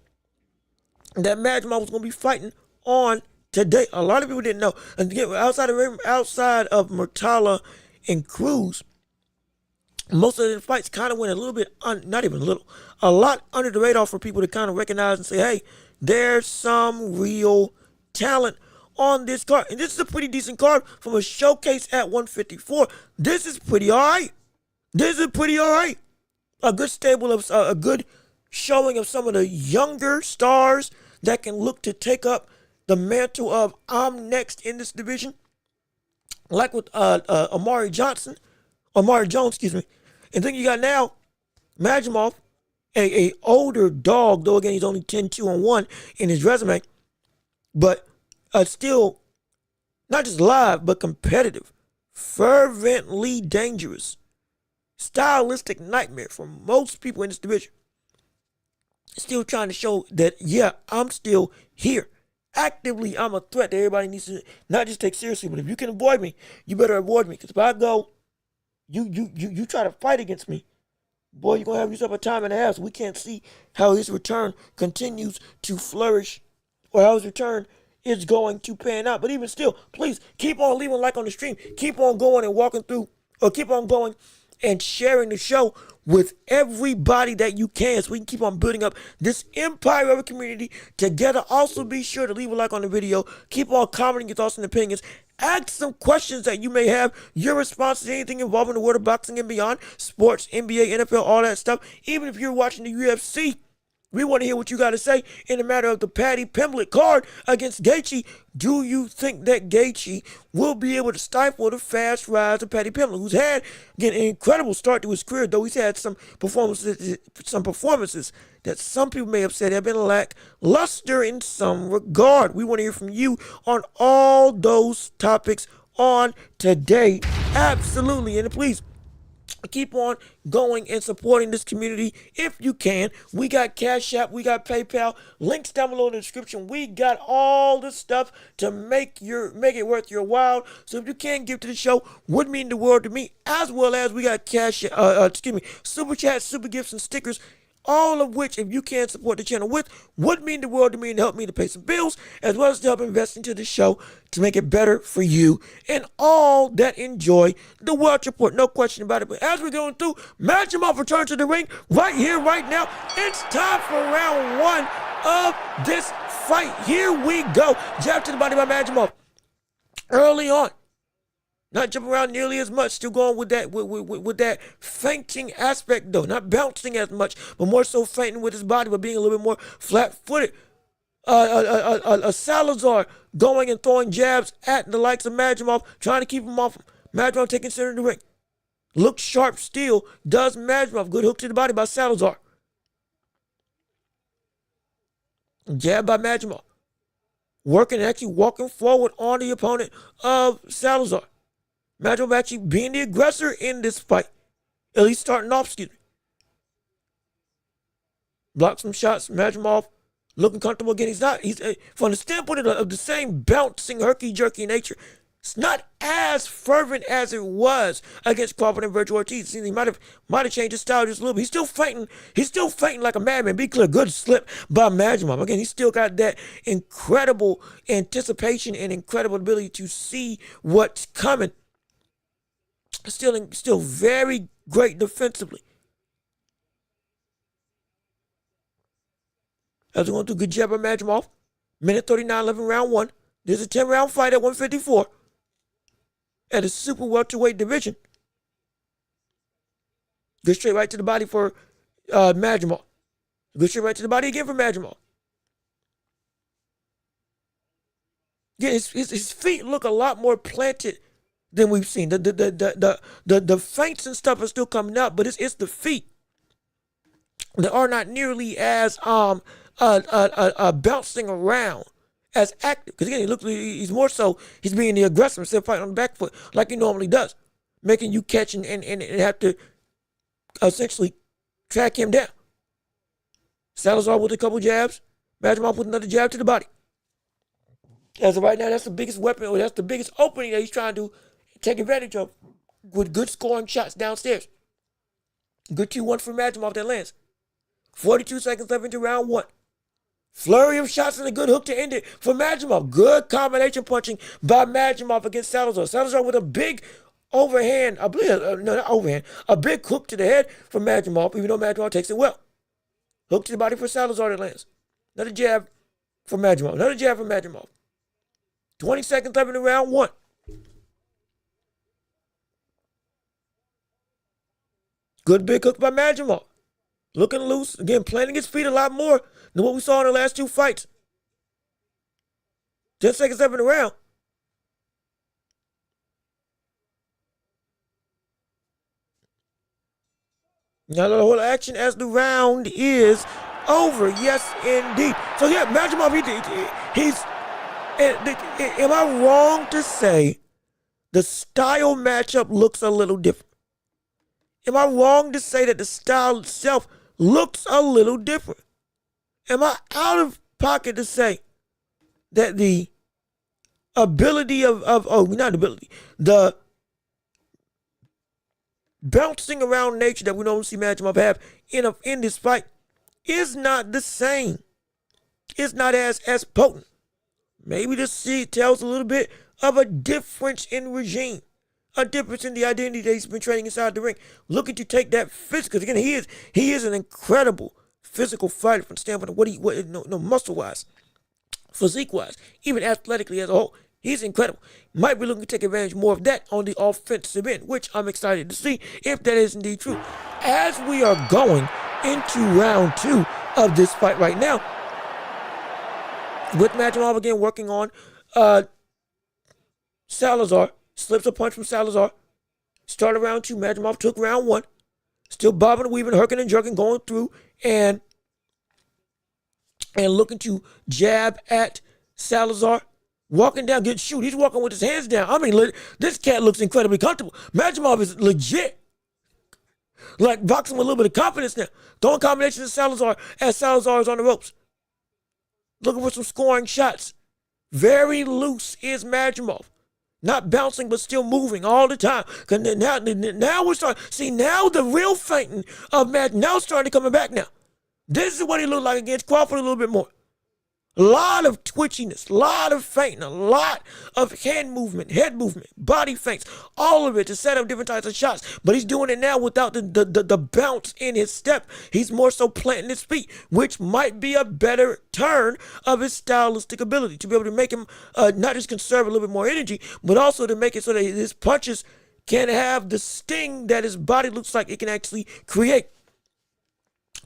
that Madrimov was going to be fighting on today. A lot of people didn't know. And again, outside of Muratalla and Cruz, most of the fights kind of went a little bit, not even a little, a lot under the radar for people to kind of recognize and say, hey, there's some real talent on this card. And this is a pretty decent card from a showcase at 154. This is pretty all right. A good stable of a good showing of some of the younger stars that can look to take up the mantle of I'm next in this division, like with Amari Jones, And then you got now Madrimov, a older dog, though again he's only 10-2-1 in his resume, but still not just live, but competitive, fervently dangerous, stylistic nightmare for most people in this division. Still trying to show that, I'm still here. Actively, I'm a threat that everybody needs to not just take seriously, but if you can avoid me, you better avoid me. Because if I go, you try to fight against me, boy, you're going to have yourself a time and a half. So we can't see how his return continues to flourish or how his return is going to pan out. But even still, please keep on leaving a like on the stream. Keep on going and walking through, or keep on going and sharing the show with everybody that you can, so we can keep on building up this empire of a community together. Also, be sure to leave a like on the video. Keep on commenting your thoughts and opinions. Ask some questions that you may have. Your responses to anything involving the world of boxing and beyond, sports, NBA, NFL, all that stuff. Even if you're watching the UFC, we want to hear what you got to say in the matter of the Paddy Pimblett card against Gaethje. Do you think that Gaethje will be able to stifle the fast rise of Paddy Pimblett, who's had, again, an incredible start to his career, though he's had some performances that some people may have said have been lackluster in some regard. We want to hear from you on all those topics on today. Absolutely. And please, Keep on going and supporting this community if you can. We got Cash App, we got PayPal, links down below in the description. We got all the stuff to make it worth your while. So if you can give to the show, would mean the world to me. As well as we got super chat, super gifts, and stickers. All of which, if you can support the channel with, would mean the world to me and help me to pay some bills, as well as to help invest into the show to make it better for you and all that enjoy the Welch Report. No question about it. But as we're going through, match them off, return to the ring right here, right now. It's time for round one of this fight. Here we go. Jab to the body by Majimov. Early on. Not jumping around nearly as much, still going with that with that feinting aspect though. Not bouncing as much, but more so feinting with his body, but being a little bit more flat-footed. Salazar going and throwing jabs at the likes of Majimov, trying to keep him off him. Majimov taking center of the ring. Looks sharp still, does Majimov. Good hook to the body by Salazar. Jab by Majimov. Working, actually walking forward on the opponent of Salazar. Majimov actually being the aggressor in this fight. At least starting off, excuse me. Blocked some shots. Majimov looking comfortable again. He's from the standpoint of the same bouncing, herky-jerky nature. It's not as fervent as it was against Crawford and Virgil Ortiz. He might have changed his style just a little bit. He's still fighting. He's still fighting like a madman. Be clear, good slip by Majimov. Again, he's still got that incredible anticipation and incredible ability to see what's coming. Still very great defensively. As we're going through, good jab by Majimov. Minute 39 left in round one. There's a 10-round fight at 154 at a super welterweight division. Good straight right to the body for Majimov. Good straight right to the body again for Majimov. Yeah, his feet look a lot more planted than we've seen. The feints and stuff are still coming out, but it's the feet that are not nearly as bouncing around as active. Because again, he's more so he's being the aggressor instead of fighting on the back foot like he normally does, making you catch and have to essentially track him down. Salazar with a couple jabs, Majimov with another jab to the body. As of right now, that's the biggest weapon, or that's the biggest opening that he's trying to take advantage of with good scoring shots downstairs. Good 2-1 for Majimov that lands. 42 seconds left into round one. Flurry of shots and a good hook to end it for Majimov. Good combination punching by Majimov against Salazar. Salazar with a big overhand, I believe, not overhand, a big hook to the head for Majimov, even though Majimov takes it well. Hook to the body for Salazar that lands. Another jab for Majimov. Another jab for Majimov. 20 seconds left into round one. Good big hook by Majimov. Looking loose. Again, planting his feet a lot more than what we saw in the last two fights. 10 seconds left in the round. Now the whole action as the round is over. Yes, indeed. So yeah, Majimov, he's... Am I wrong to say the style matchup looks a little different? Am I wrong to say that the style itself looks a little different? Am I out of pocket to say that the ability the bouncing around nature that we normally see Majimov have in this fight is not the same? It's not as potent. Maybe this tells a little bit of a difference in regime. A difference in the identity that he's been training inside the ring. Looking to take that physical. Again, he is an incredible physical fighter from the standpoint of muscle-wise, physique-wise, even athletically as a whole. He's incredible. Might be looking to take advantage more of that on the offensive end, which I'm excited to see if that is indeed true. As we are going into round two of this fight right now, with Majimov again working on Salazar. Slips a punch from Salazar. Started round two. Majimov took round one. Still bobbing and weaving, herking and jerking, going through and looking to jab at Salazar. Walking down, shoot. He's walking with his hands down. I mean, this cat looks incredibly comfortable. Majimov is legit Like boxing with a little bit of confidence now. Throwing combinations at Salazar as Salazar is on the ropes. Looking for some scoring shots. Very loose is Madrimov. Not bouncing, but still moving all the time. Cause now we're starting. See, now the real fainting of Madrimov now starting to coming back now. This is what he looked like against Crawford a little bit more. A lot of twitchiness, a lot of fainting, a lot of hand movement, head movement, body feints, all of it to set up different types of shots. But he's doing it now without the bounce in his step. He's more so planting his feet, which might be a better turn of his stylistic ability to be able to make him not just conserve a little bit more energy, but also to make it so that his punches can have the sting that his body looks like it can actually create.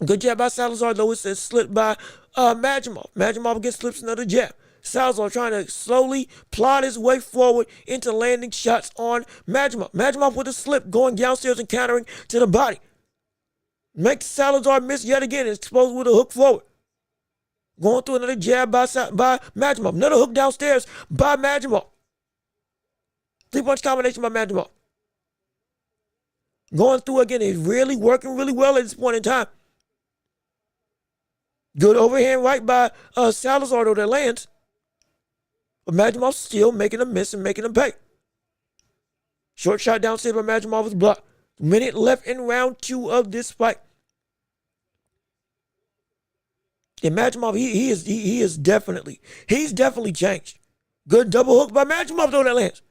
Good jab by Salazar, though it says slipped by Madrimov. Madrimov again slips another jab. Salazar trying to slowly plot his way forward into landing shots on Madrimov. Madrimov with a slip, going downstairs and countering to the body. Makes Salazar miss yet again, exposed with a hook forward. Going through another jab by Madrimov. Another hook downstairs by Madrimov. 3-punch combination by Madrimov. Going through again, he's really working really well at this point in time. Good overhand right by Salazar, though, that lands. But Madrimov still making a miss and making a pay. Short shot downstairs by Madrimov is blocked. Minute left in round 2 of this fight. And Madrimov, he's definitely changed. Good double hook by Madrimov, though, that lands.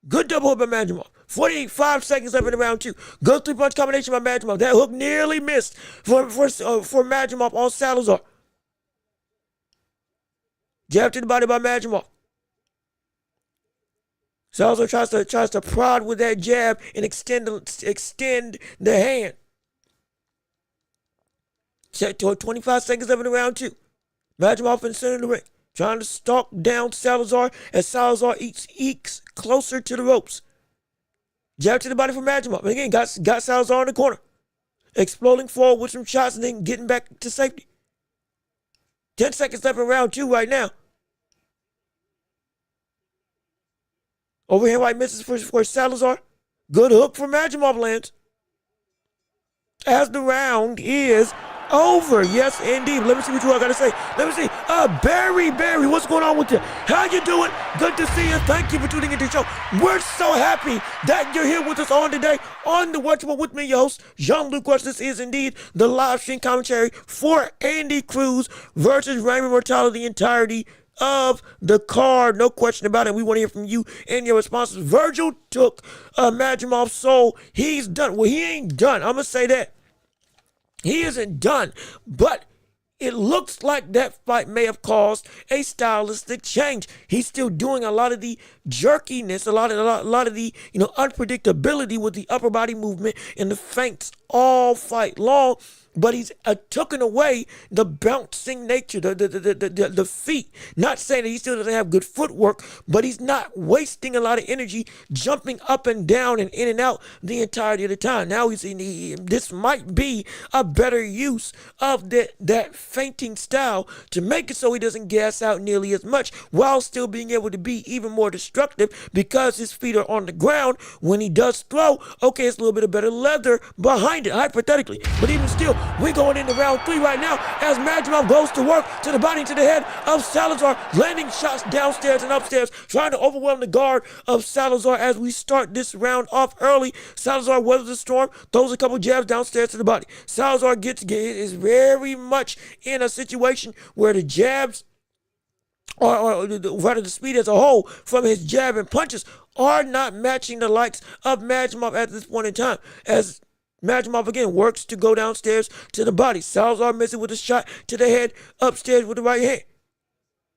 Good double hook by Madrimov. 45 seconds left in round 2. Good 3-punch combination by Madrimov. That hook nearly missed for Madrimov on Salazar. Jab to the body by Madrimov. Salazar tries to prod with that jab and extend the hand. Set to 25 seconds left in round 2. Madrimov in the center of the ring, trying to stalk down Salazar as Salazar ekes closer to the ropes. Jab to the body from Madrimov. And again, got Salazar in the corner. Exploding forward with some shots and then getting back to safety. 10 seconds left in round 2 right now. Overhand right misses for Salazar. Good hook for Madrimov lands. As the round is over. Yes, indeed. Let me see what you all got to say. Let me see. Barry, what's going on with you? How you doing? Good to see you. Thank you for tuning into the show. We're so happy that you're here with us on today on the Watchable with me, your host, Jean-Luc Watch. This is indeed the live stream commentary for Andy Cruz versus Raymond Muratalla, the entirety of the card. No question about it. We want to hear from you and your responses. Virgil took Madrimov's soul. He's done. Well, he ain't done. I'm going to say that. He isn't done, but it looks like that fight may have caused a stylistic change. He's still doing a lot of the jerkiness, a lot of the unpredictability with the upper body movement and the feints all fight long. But he's taken away the bouncing nature, the feet. Not saying that he still doesn't have good footwork, but he's not wasting a lot of energy jumping up and down and in and out the entirety of the time. Now this might be a better use of that feinting style to make it so he doesn't gas out nearly as much while still being able to be even more destructive because his feet are on the ground. When he does throw, okay, it's a little bit of better leather behind it, hypothetically. But even still, we're going into round 3 right now as Madrimov goes to work to the body, to the head of Salazar, landing shots downstairs and upstairs, trying to overwhelm the guard of Salazar as we start this round off early. Salazar weathers the storm, throws a couple jabs downstairs to the body. Salazar is very much in a situation where the jabs or rather the speed as a whole from his jab and punches are not matching the likes of Madrimov at this point in time, as Madrimov again works to go downstairs to the body. Salazar missing with a shot to the head upstairs with the right hand.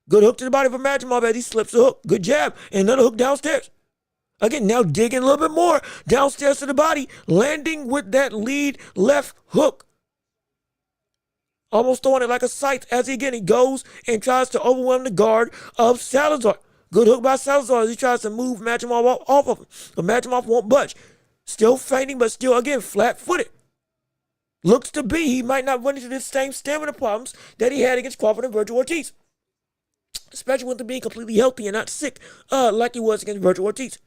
Good hook to the body for Madrimov as he slips a hook. Good jab and another hook downstairs. Again, now digging a little bit more downstairs to the body, landing with that lead left hook. Almost throwing it like a scythe as he goes and tries to overwhelm the guard of Salazar. Good hook by Salazar as he tries to move Madrimov off of him. But Madrimov won't budge. Still fainting, but still, again, flat-footed. Looks to be he might not run into the same stamina problems that he had against Crawford and Virgil Ortiz. Especially with him being completely healthy and not sick like he was against Virgil Ortiz.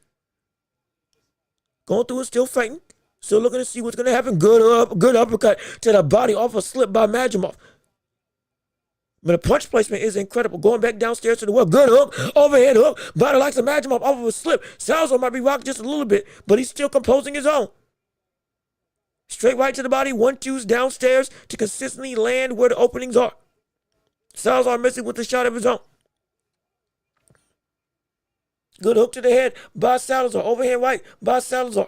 Going through it, still fainting. Still looking to see what's going to happen. Good uppercut to the body off a slip by Majimov. But the punch placement is incredible. Going back downstairs to the well. Good hook. Overhead hook. Body likes a Majimov off of a slip. Salazar might be rocked just a little bit, but he's still composing his own. Straight right to the body. 1-2s downstairs to consistently land where the openings are. Salazar missing with a shot of his own. Good hook to the head by Salazar. Overhand right by Salazar.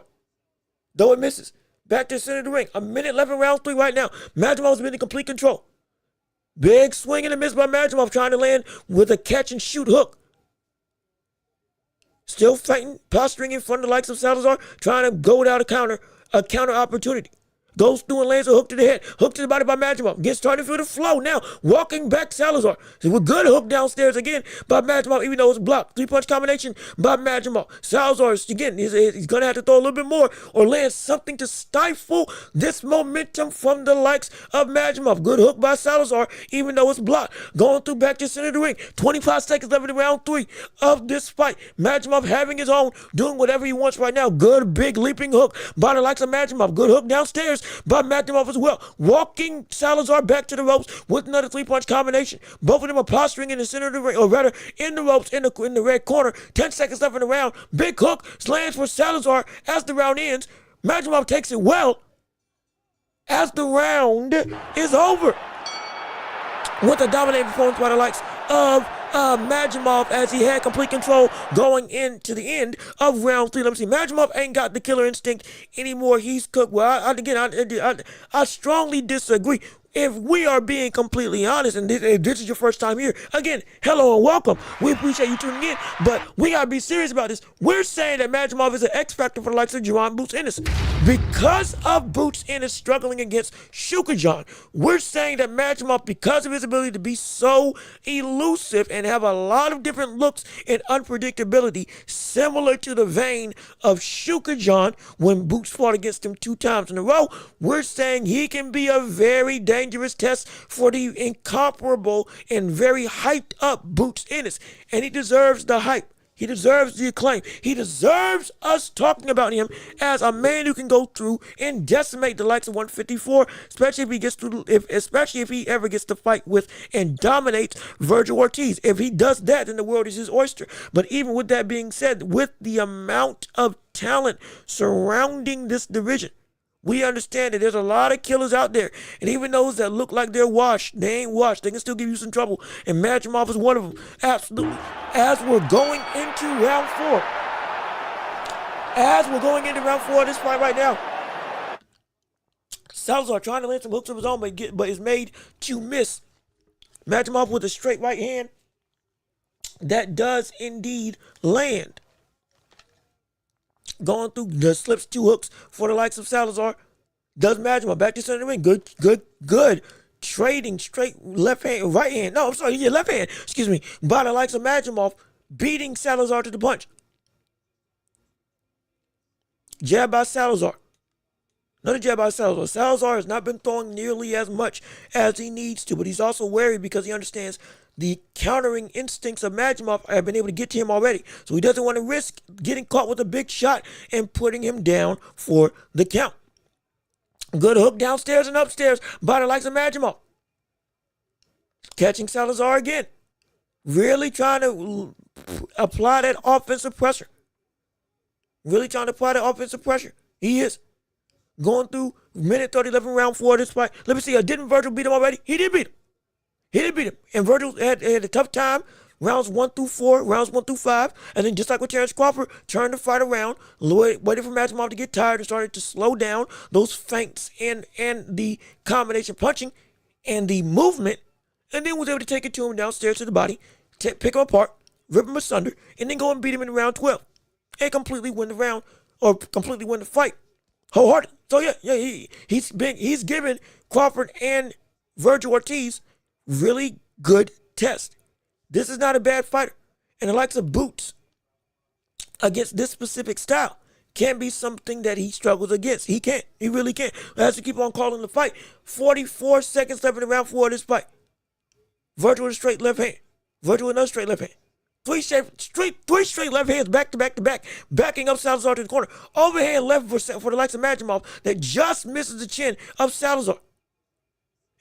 Though it misses. Back to the center of the ring. A minute left in round 3 right now. Majimov's been in complete control. Big swing and a miss by Majimov, trying to land with a catch and shoot hook. Still fighting, posturing in front of the likes of Salazar, trying to go without a counter opportunity. Goes through and lands a hook to the head. Hook to the body by Majimov. Gets started to feel the flow now. Walking back Salazar. So with good hook downstairs again by Majimov, even though it's blocked. 3-punch combination by Majimov. Salazar, again, he's going to have to throw a little bit more or land something to stifle this momentum from the likes of Majimov. Good hook by Salazar, even though it's blocked. Going through back to the center of the ring. 25 seconds left in round 3 of this fight. Majimov having his own, doing whatever he wants right now. Good big leaping hook by the likes of Majimov. Good hook downstairs by Majimov as well. Walking Salazar back to the ropes with another 3-punch combination. Both of them are posturing in the center of the ring, or rather in the ropes in the red corner. 10 seconds left in the round. Big hook lands for Salazar as the round ends. Majimov takes it well as the round is over. With a dominating performance by the likes of Majimov, as he had complete control going into the end of round 3. Let me see. Majimov ain't got the killer instinct anymore. He's cooked. Well, I strongly disagree. If we are being completely honest, and if this is your first time here, again, hello and welcome. We appreciate you tuning in, but we gotta be serious about this. We're saying that Majimov is an X factor for the likes of Jerron Boots Ennis. Because of Boots Ennis struggling against Shukajan, we're saying that Majimov, because of his ability to be so elusive and have a lot of different looks and unpredictability, similar to the vein of Shukajan when Boots fought against him 2 times in a row, we're saying he can be a very dangerous test for the incomparable and very hyped up Boots Ennis. And he deserves the hype. He deserves the acclaim. He deserves us talking about him as a man who can go through and decimate the likes of 154, especially if he ever gets to fight with and dominates Virgil Ortiz. If he does that, then the world is his oyster. But even with that being said, with the amount of talent surrounding this division, we understand that there's a lot of killers out there. And even those that look like they're washed, they ain't washed. They can still give you some trouble. And Majimov is one of them. Absolutely. As we're going into round 4. Of this fight right now, Salazar trying to land some hooks of his own, but is made to miss. Majimov with a straight right hand. That does indeed land. Going through the slips 2 hooks for the likes of Salazar. Does Majimov back to center of the ring. Good. Trading straight left hand, right hand. No, I'm sorry, yeah, left hand. Excuse me. By the likes of Majimov, beating Salazar to the punch. Jab by Salazar. Another jab by Salazar. Salazar has not been throwing nearly as much as he needs to, but he's also wary because he understands the countering instincts of Majimov have been able to get to him already. So he doesn't want to risk getting caught with a big shot and putting him down for the count. Good hook downstairs and upstairs by the likes of Majimov. Catching Salazar again. Really trying to apply that offensive pressure. He is. Going through minute 30, 11, round 4 of this fight. Let me see, didn't Virgil beat him already? He did beat him. And Virgil had a tough time. Rounds 1 through 4, rounds 1 through 5. And then just like with Terrence Crawford, turned the fight around, waited for Majimov to get tired and started to slow down those feints and the combination punching and the movement. And then was able to take it to him downstairs to the body, pick him apart, rip him asunder, and then go and beat him in round 12. And completely win the round, or completely win the fight. Wholeheartedly. So yeah, he's given Crawford and Virgil Ortiz really good tests. This is not a bad fighter. And the likes of Boots against this specific style can be something that he struggles against. He can't. He really can't. Has to keep on calling the fight. 44 seconds left in the round 4 of this fight. Virgil with a straight left hand. Virgil with another straight left hand. Three straight left hands back to back to back, backing up Salazar to the corner. Overhand left for the likes of Majimov that just misses the chin of Salazar.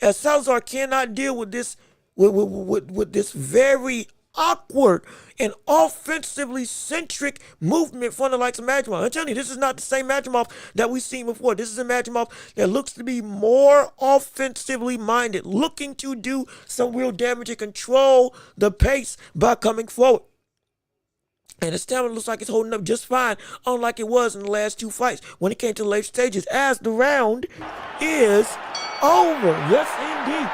As Salazar cannot deal with this, with this very awkward and offensively centric movement from the likes of Majimov. I'm telling you, this is not the same Majimov that we've seen before. This is a Majimov that looks to be more offensively minded, looking to do some real damage and control the pace by coming forward. And his stamina looks like it's holding up just fine, unlike it was in the last two fights when it came to the later stages, as the round is over. Yes, indeed.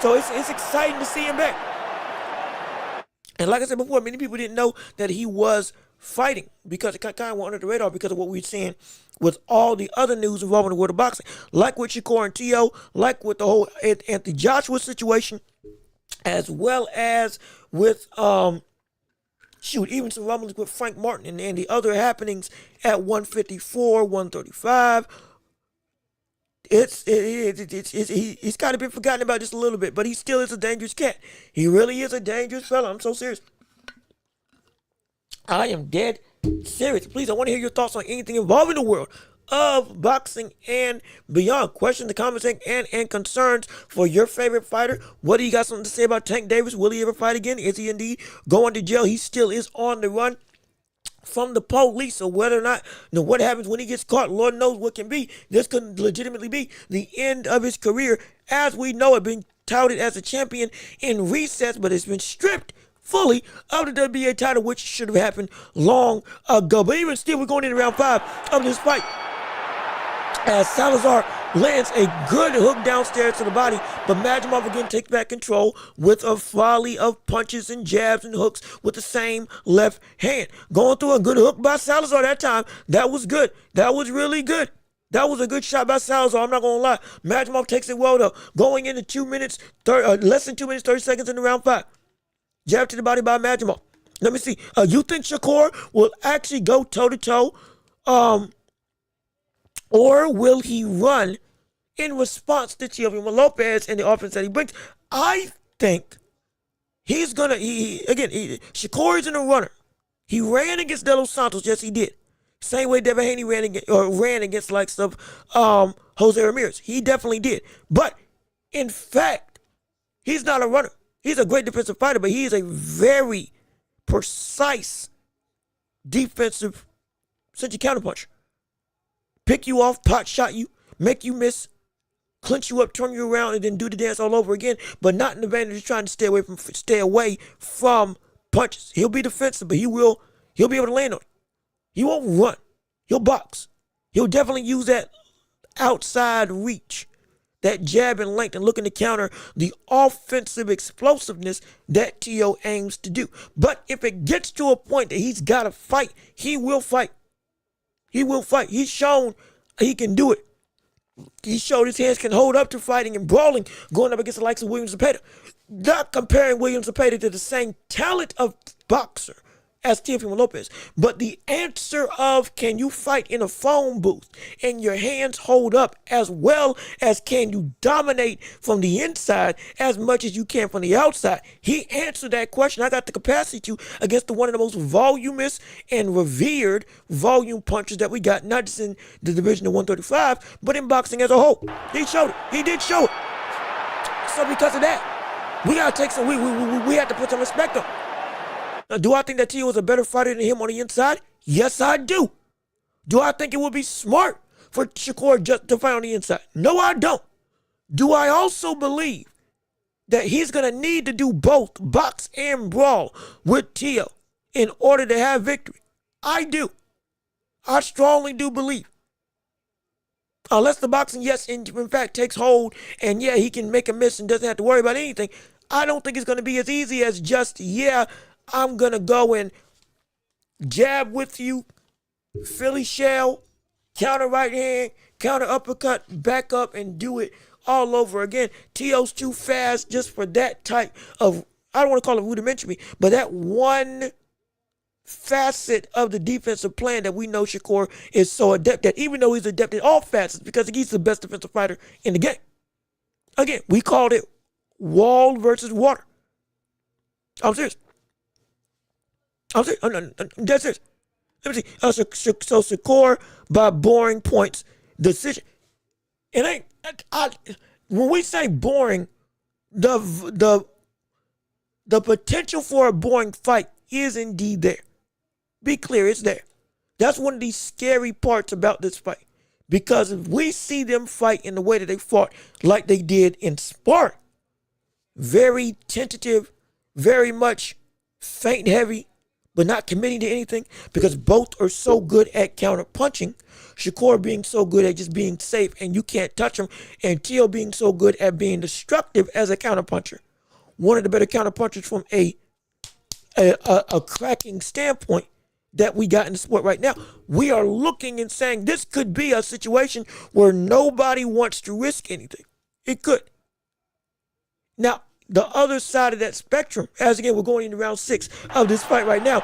So it's exciting to see him back. And like I said before, many people didn't know that he was fighting because it kind of went under the radar because of what we were seeing with all the other news involving the world of boxing. Like with Shakur and Tio, like with the whole Anthony Joshua situation, as well as with, even some rumblings with Frank Martin and the other happenings at 154, 135. He's kind of been forgotten about just a little bit, but he still is a dangerous cat. He really is a dangerous fella. I'm so serious. I am dead serious. Please, I want to hear your thoughts on anything involving the world of boxing and beyond. Questions, the comments, and concerns for your favorite fighter. What do you got something to say about Tank Davis? Will he ever fight again? Is he indeed going to jail? He still is on the run from the police, or whether or not, what happens when he gets caught, Lord knows what can be. This could legitimately be the end of his career, as we know it, being touted as a champion in recess, but it's been stripped fully of the WBA title, which should have happened long ago. But even still, we're going into round 5 of this fight, as Salazar lands a good hook downstairs to the body, but Majimov again takes back control with a volley of punches and jabs and hooks with the same left hand. Going through a good hook by Salazar that time. That was good. That was really good. That was a good shot by Salazar. I'm not going to lie. Majimov takes it well, though. Going into less than 2 minutes, 30 seconds into round 5. Jab to the body by Majimov. Let me see. You think Shakur will actually go toe-to-toe? Or will he run in response to Teofimo Lopez and the offense that he brings? I think he's going to, Shakur isn't a runner. He ran against De Los Santos, yes he did. Same way Devin Haney ran against the likes of Jose Ramirez. He definitely did. But in fact, he's not a runner. He's a great defensive fighter, but he is a very precise defensive century counterpuncher. Pick you off, pot shot you, make you miss, clinch you up, turn you around, and then do the dance all over again, but not in the vein of just trying to stay away from punches. He'll be defensive, but he'll be able to land on it. He won't run. He'll box. He'll definitely use that outside reach, that jab and length, and looking to counter the offensive explosiveness that Tio aims to do. But if it gets to a point that he's got to fight, he will fight. He will fight. He's shown he can do it. He showed his hands can hold up to fighting and brawling, going up against the likes of William Zepeda. Not comparing William Zepeda to the same talent of boxer as Teofimo Lopez, but the answer of can you fight in a phone booth and your hands hold up as well as can you dominate from the inside as much as you can from the outside. He answered that question. I got the capacity to against one of the most voluminous and revered volume punchers that we got, not just in the division of 135, but in boxing as a whole. He showed it. He did show it. So because of that, we gotta take some. We have to put some respect on. Now, do I think that Tio is a better fighter than him on the inside? Yes, I do. Do I think it would be smart for Shakur just to fight on the inside? No, I don't. Do I also believe that he's going to need to do both box and brawl with Tio in order to have victory? I do. I strongly do believe. Unless the boxing, yes, in fact, takes hold and, yeah, he can make a miss and doesn't have to worry about anything, I don't think it's going to be as easy as just, I'm going to go and jab with you, Philly shell, counter right hand, counter uppercut, back up, and do it all over again. Tio's too fast just for that type of, I don't want to call it rudimentary, but that one facet of the defensive plan that we know Shakur is so adept at, even though he's adept at all facets because he's the best defensive fighter in the game. Again, we called it wall versus water. I'm serious. I'm saying, that's it. Let me see. So Shakur by boring points decision. It ain't. When we say boring, the potential for a boring fight is indeed there. Be clear, it's there. That's one of the scary parts about this fight. Because if we see them fight in the way that they fought, like they did in sparring, very tentative, very much feint heavy, but not committing to anything, because both are so good at counter punching. Shakur being so good at just being safe and you can't touch him, and Tio being so good at being destructive as a counter puncher. One of the better counter punchers from a cracking standpoint that we got in the sport right now. We are looking and saying this could be a situation where nobody wants to risk anything. It could. Now, the other side of that spectrum, as again, we're going into round 6 of this fight right now,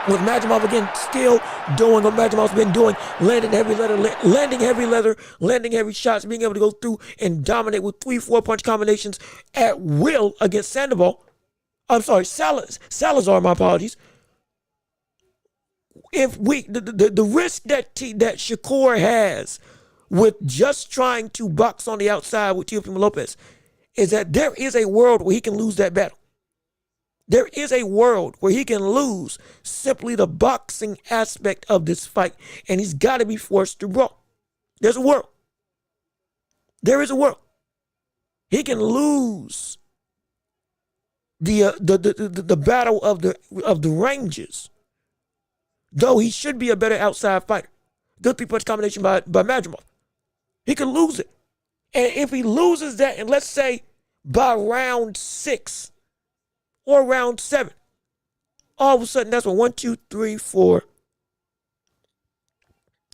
with Magomedov again still doing what Magomadov's been doing, landing heavy shots, being able to go through and dominate with 3-4 punch combinations at will against Sandoval. I'm sorry, Salazar, my apologies. If the risk that Shakur has with just trying to box on the outside with Teofimo Lopez is that there is a world where he can lose that battle. There is a world where he can lose simply the boxing aspect of this fight, and he's got to be forced to brawl. There's a world. There is a world. He can lose the battle of the ranges, though he should be a better outside fighter. Good 3-punch combination by Magomedov. He can lose it. And if he loses that, and let's say by round 6 or round 7, all of a sudden that's what 1, 2, 3, 4.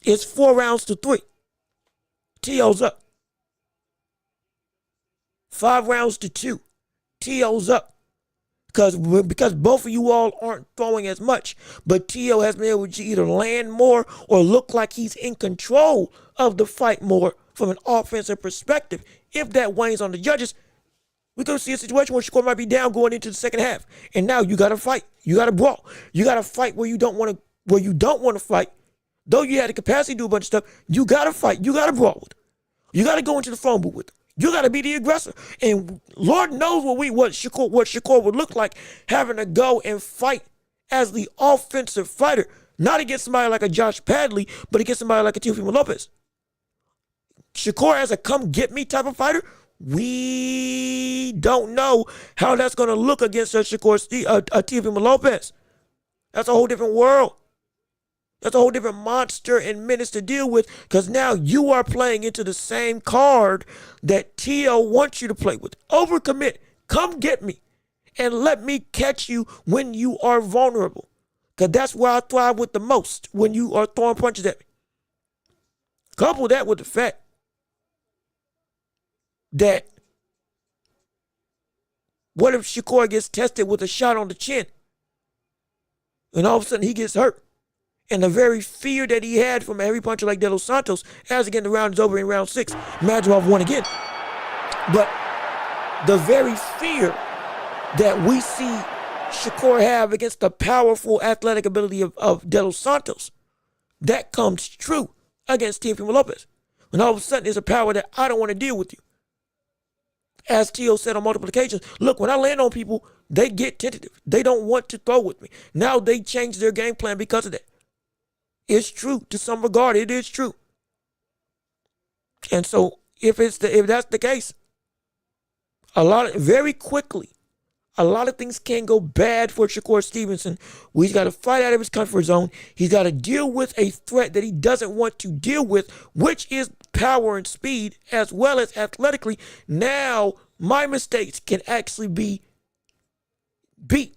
It's 4 rounds to 3. Tio's up. 5 rounds to 2. Tio's up. Because both of you all aren't throwing as much, but Tio has been able to either land more or look like he's in control of the fight more from an offensive perspective. If that weighs on the judges, we could see a situation where Shakur might be down going into the second half, and now you got to fight. You got to brawl. You got to fight where you don't want to fight. Though you had the capacity to do a bunch of stuff, you got to fight. You got to brawl with them. You got to go into the phone booth with them. You got to be the aggressor. And Lord knows what Shakur would look like having to go and fight as the offensive fighter, not against somebody like a Josh Padley, but against somebody like a Teofimo Lopez. Shakur as a come-get-me type of fighter, we don't know how that's going to look against Teofimo Lopez. That's a whole different world. That's a whole different monster and menace to deal with, because now you are playing into the same card that Tio wants you to play with. Overcommit. Come get me and let me catch you when you are vulnerable, because that's where I thrive with the most, when you are throwing punches at me. Couple that with the fact that what if Shakur gets tested with a shot on the chin and all of a sudden he gets hurt? And the very fear that he had from a heavy puncher like De Los Santos, as again the round is over in round 6, Magomedov won again. But the very fear that we see Shakur have against the powerful athletic ability of De Los Santos, that comes true against Teofimo Lopez. And all of a sudden it's a power that I don't want to deal with you. As Tio said on multiple occasions, look, when I land on people, they get tentative. They don't want to throw with me. Now they change their game plan because of that. It's true to some regard. It is true. And so if that's the case, very quickly, a lot of things can go bad for Shakur Stevenson. He's got to fight out of his comfort zone. He's got to deal with a threat that he doesn't want to deal with, which is power and speed, as well as athletically. Now, my mistakes can actually be beat.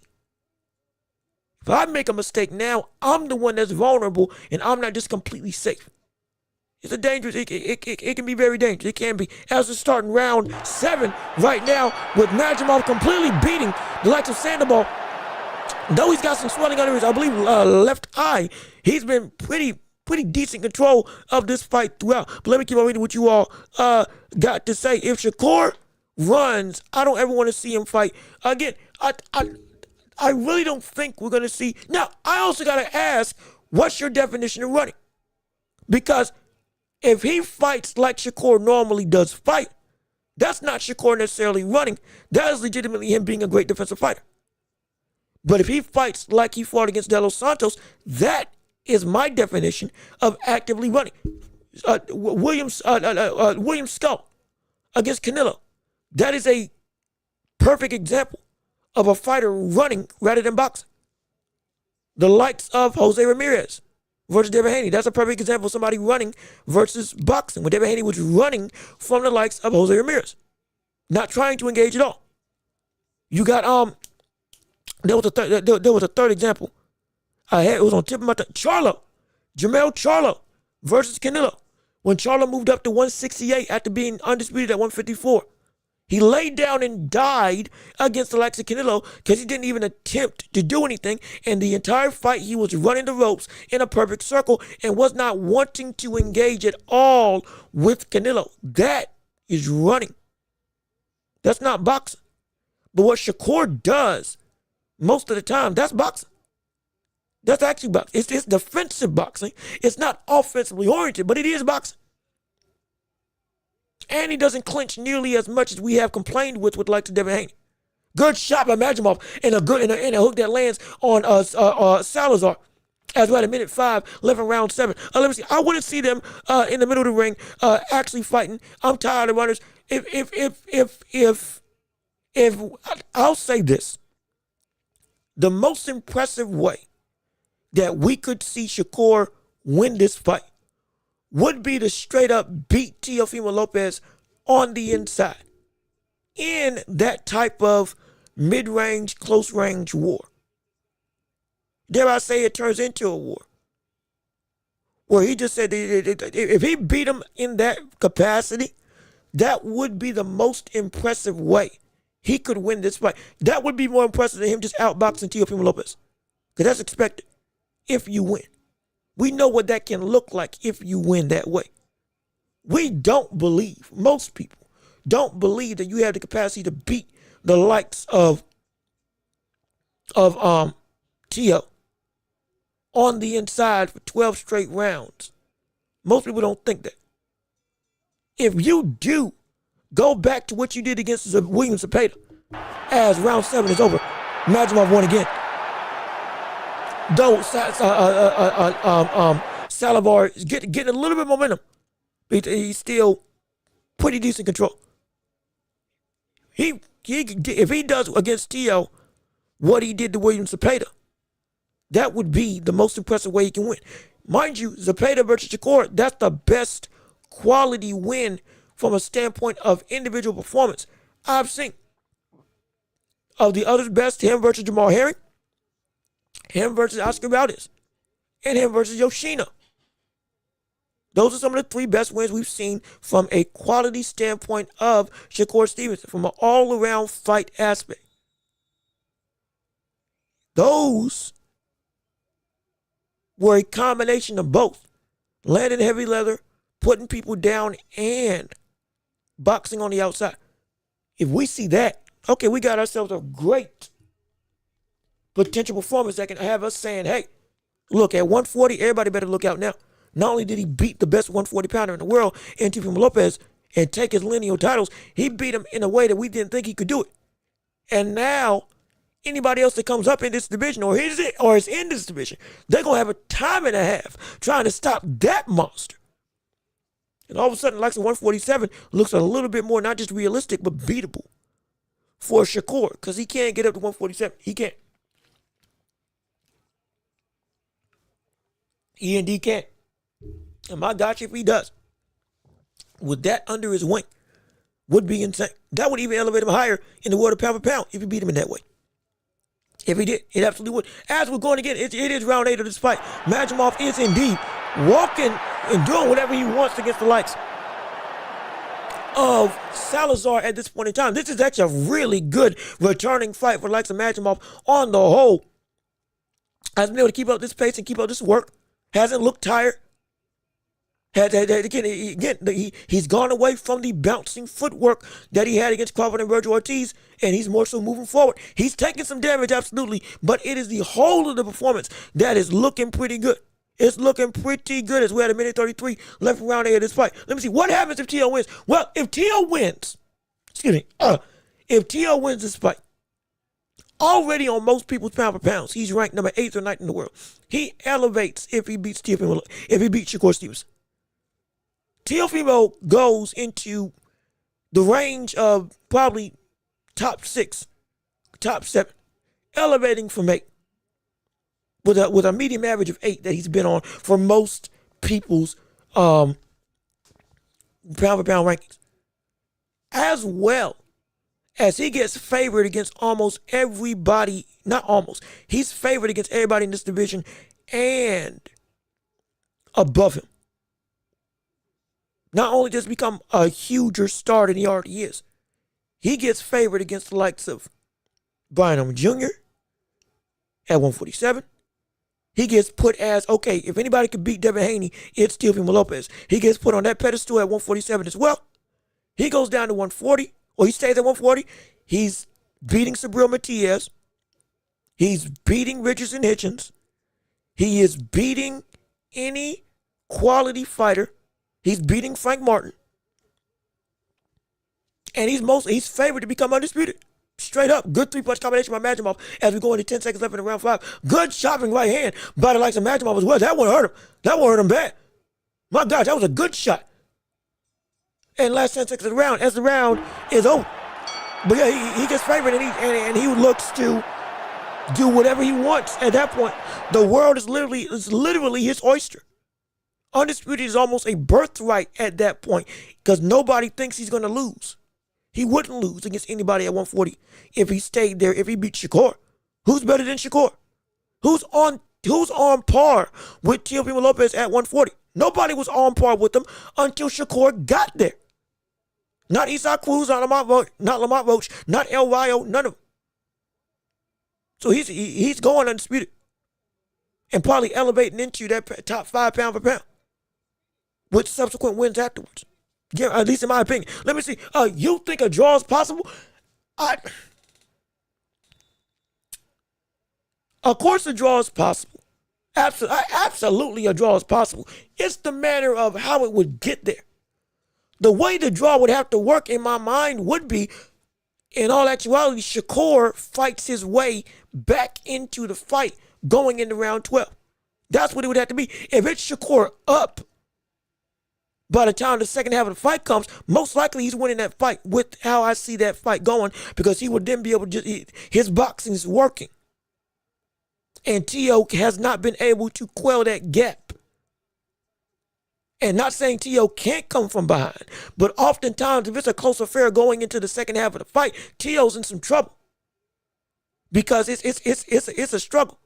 If I make a mistake now, I'm the one that's vulnerable, and I'm not just completely safe. It's a dangerous, it can be very dangerous. It can be. As we're starting round 7 right now, with Magomedov completely beating the likes of Sandoval. Though he's got some swelling under his, I believe, left eye, he's been pretty decent control of this fight throughout. But let me keep on reading what you all got to say. If Shakur runs, I don't ever want to see him fight again. I really don't think we're going to see. Now, I also got to ask, what's your definition of running? Because if he fights like Shakur normally does fight, that's not Shakur necessarily running. That is legitimately him being a great defensive fighter. But if he fights like he fought against De Los Santos, that is my definition of actively running. William Skull against Canelo. That is a perfect example of a fighter running rather than boxing. The likes of Jose Ramirez versus Devin Haney. That's a perfect example of somebody running versus boxing. When Devin Haney was running from the likes of Jose Ramirez, not trying to engage at all. You got there was a third example. It was on tip of my tongue. Jermell Charlo versus Canelo. When Charlo moved up to 168 after being undisputed at 154, he laid down and died against the likes of Canelo because he didn't even attempt to do anything. And the entire fight, he was running the ropes in a perfect circle and was not wanting to engage at all with Canelo. That is running. That's not boxing. But what Shakur does most of the time, that's boxing. That's actually boxing. It's defensive boxing. It's not offensively oriented, but it is boxing. And he doesn't clinch nearly as much as we have complained with like to Devin Haney. Good shot by Majimov and a hook that lands on Salazar. As we're at a minute 5 left in round 7. Let me see. I want to see them in the middle of the ring actually fighting. I'm tired of runners. If I'll say this, the most impressive way that we could see Shakur win this fight would be to straight up beat Teofimo Lopez on the inside in that type of mid-range, close-range war. Dare I say it turns into a war. Where he just said if he beat him in that capacity, that would be the most impressive way he could win this fight. That would be more impressive than him just outboxing Teofimo Lopez. Because that's expected if you win. We know what that can look like if you win that way. We don't believe, most people don't believe that you have the capacity to beat the likes of Teo on the inside for 12 straight rounds. Most people don't think that. If you do, go back to what you did against William Zepeda as round 7 is over. Majimov won again. Though Salazar is getting a little bit of momentum, he's still pretty decent control. If he does against Teo what he did to William Zepeda, that would be the most impressive way he can win. Mind you, Zepeda versus Shakur, that's the best quality win from a standpoint of individual performance I've seen. Of the others best, him versus Jamal Herring, him versus Oscar Valdez, and him versus Yoshino. Those are some of the 3 best wins we've seen from a quality standpoint of Shakur Stevenson, from an all-around fight aspect. Those were a combination of both. Landing heavy leather, putting people down, and boxing on the outside. If we see that, okay, we got ourselves a great potential performance that can have us saying, hey, look, at 140, everybody better look out now. Not only did he beat the best 140 pounder in the world, Teofimo Lopez, and take his lineal titles, he beat him in a way that we didn't think he could do it. And now, anybody else that comes up in this division or is in this division, they're going to have a time and a half trying to stop that monster. And all of a sudden, like the 147 looks a little bit more not just realistic, but beatable for Shakur, because he can't get up to 147. He can't. E&D can't. And my gosh, if he does, with that under his wing, would be insane. That would even elevate him higher in the world of pound for pound if he beat him in that way. If he did, it absolutely would. As we're going again, it is round 8 of this fight. Majimov is indeed walking and doing whatever he wants against the likes of Salazar at this point in time. This is actually a really good returning fight for the likes of Majimov on the whole. Has been able to keep up this pace and keep up this work. Hasn't looked tired. He's gone away from the bouncing footwork that he had against Crawford and Virgil Ortiz, and he's more so moving forward. He's taking some damage, absolutely, but it is the whole of the performance that is looking pretty good. It's looking pretty good as we had a minute 33 left around here of this fight. Let me see. What happens if T.O. wins? Well, if T.O. wins, if T.O. wins this fight, already on most people's pound for pounds, he's ranked number 8th or 9th in the world. He elevates if he beats Shakur Stevenson. Teofimo goes into the range of probably top 6, top 7, elevating from 8 with a medium average of 8 that he's been on for most people's pound for pound rankings. As well as he gets favored against almost everybody, not almost, he's favored against everybody in this division and above him. Not only does he become a huger star than he already is, he gets favored against the likes of Brian Orman Jr. at 147. He gets put as, okay, if anybody could beat Devin Haney, it's Teofimo Lopez. He gets put on that pedestal at 147 as well. He goes down to 140, or he stays at 140. He's beating Sabril Matias. He's beating Richardson Hitchens. He is beating any quality fighter. He's beating Frank Martin. And he's favored to become undisputed. Straight up. Good 3-punch combination by Majimov as we go into 10 seconds left in the round 5. Good chopping right hand by the likes of Majimov as well. That one hurt him. That one hurt him bad. My gosh, that was a good shot. And last 10 seconds of the round, as the round is over. But yeah, he gets favored and he looks to do whatever he wants at that point. The world is literally his oyster. Undisputed is almost a birthright at that point because nobody thinks he's going to lose. He wouldn't lose against anybody at 140 if he stayed there, if he beat Shakur. Who's better than Shakur? Who's on par with Teofimo Lopez at 140? Nobody was on par with him until Shakur got there. Not Isaac Cruz, not Lamont Roach, not El Rayo, none of them. So he's going undisputed and probably elevating into that top 5 pound for pound with subsequent wins afterwards. Yeah, at least in my opinion. Let me see. You think a draw is possible? Of course a draw is possible. Absolutely a draw is possible. It's the manner of how it would get there. The way the draw would have to work in my mind would be, in all actuality, Shakur fights his way back into the fight going into round 12. That's what it would have to be. If it's Shakur up, by the time the second half of the fight comes, most likely he's winning that fight with how I see that fight going because he would then be able to his boxing is working. And T.O. has not been able to quell that gap. And not saying T.O. can't come from behind, but oftentimes if it's a close affair going into the second half of the fight, T.O.'s in some trouble because it's a struggle.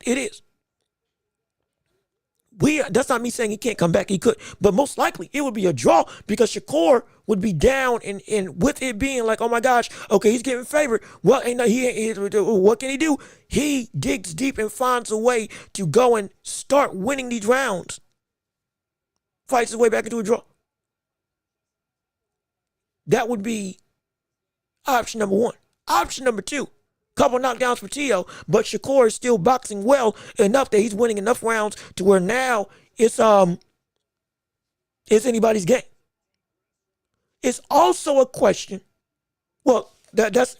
It is. That's not me saying he can't come back. He could, but most likely it would be a draw because Shakur would be down, and with it being like, oh my gosh, okay, he's getting favored. Well, what can he do? He digs deep and finds a way to go and start winning these rounds. Fights his way back into a draw. That would be option number 1. Option number 2. Couple knockdowns for T.O., but Shakur is still boxing well enough that he's winning enough rounds to where now it's anybody's game. It's also a question. Well, that's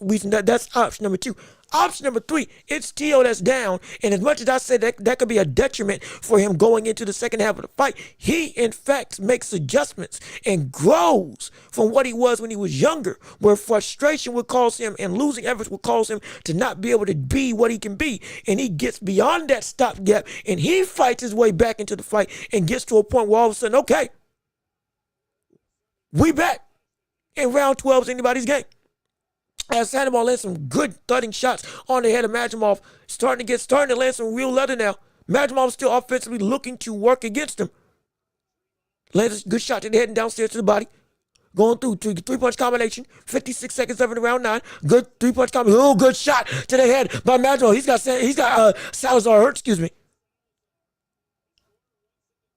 option number 2. Option number 3, it's T.O. that's down, and as much as I said that could be a detriment for him going into the second half of the fight, he in fact makes adjustments and grows from what he was when he was younger, where frustration would cause him and losing efforts would cause him to not be able to be what he can be, and he gets beyond that stopgap, and he fights his way back into the fight and gets to a point where all of a sudden, okay, we back, and round 12 is anybody's game. As Sandoval lands some good thudding shots on the head of Majimov, starting to land some real leather now. Majimov still offensively looking to work against him. Lands a good shot to the head and downstairs to the body. Going through 3-punch combination. 56 seconds left in round 9. Good 3-punch combination. Oh, good shot to the head by Majimov. He's got Salazar hurt, excuse me.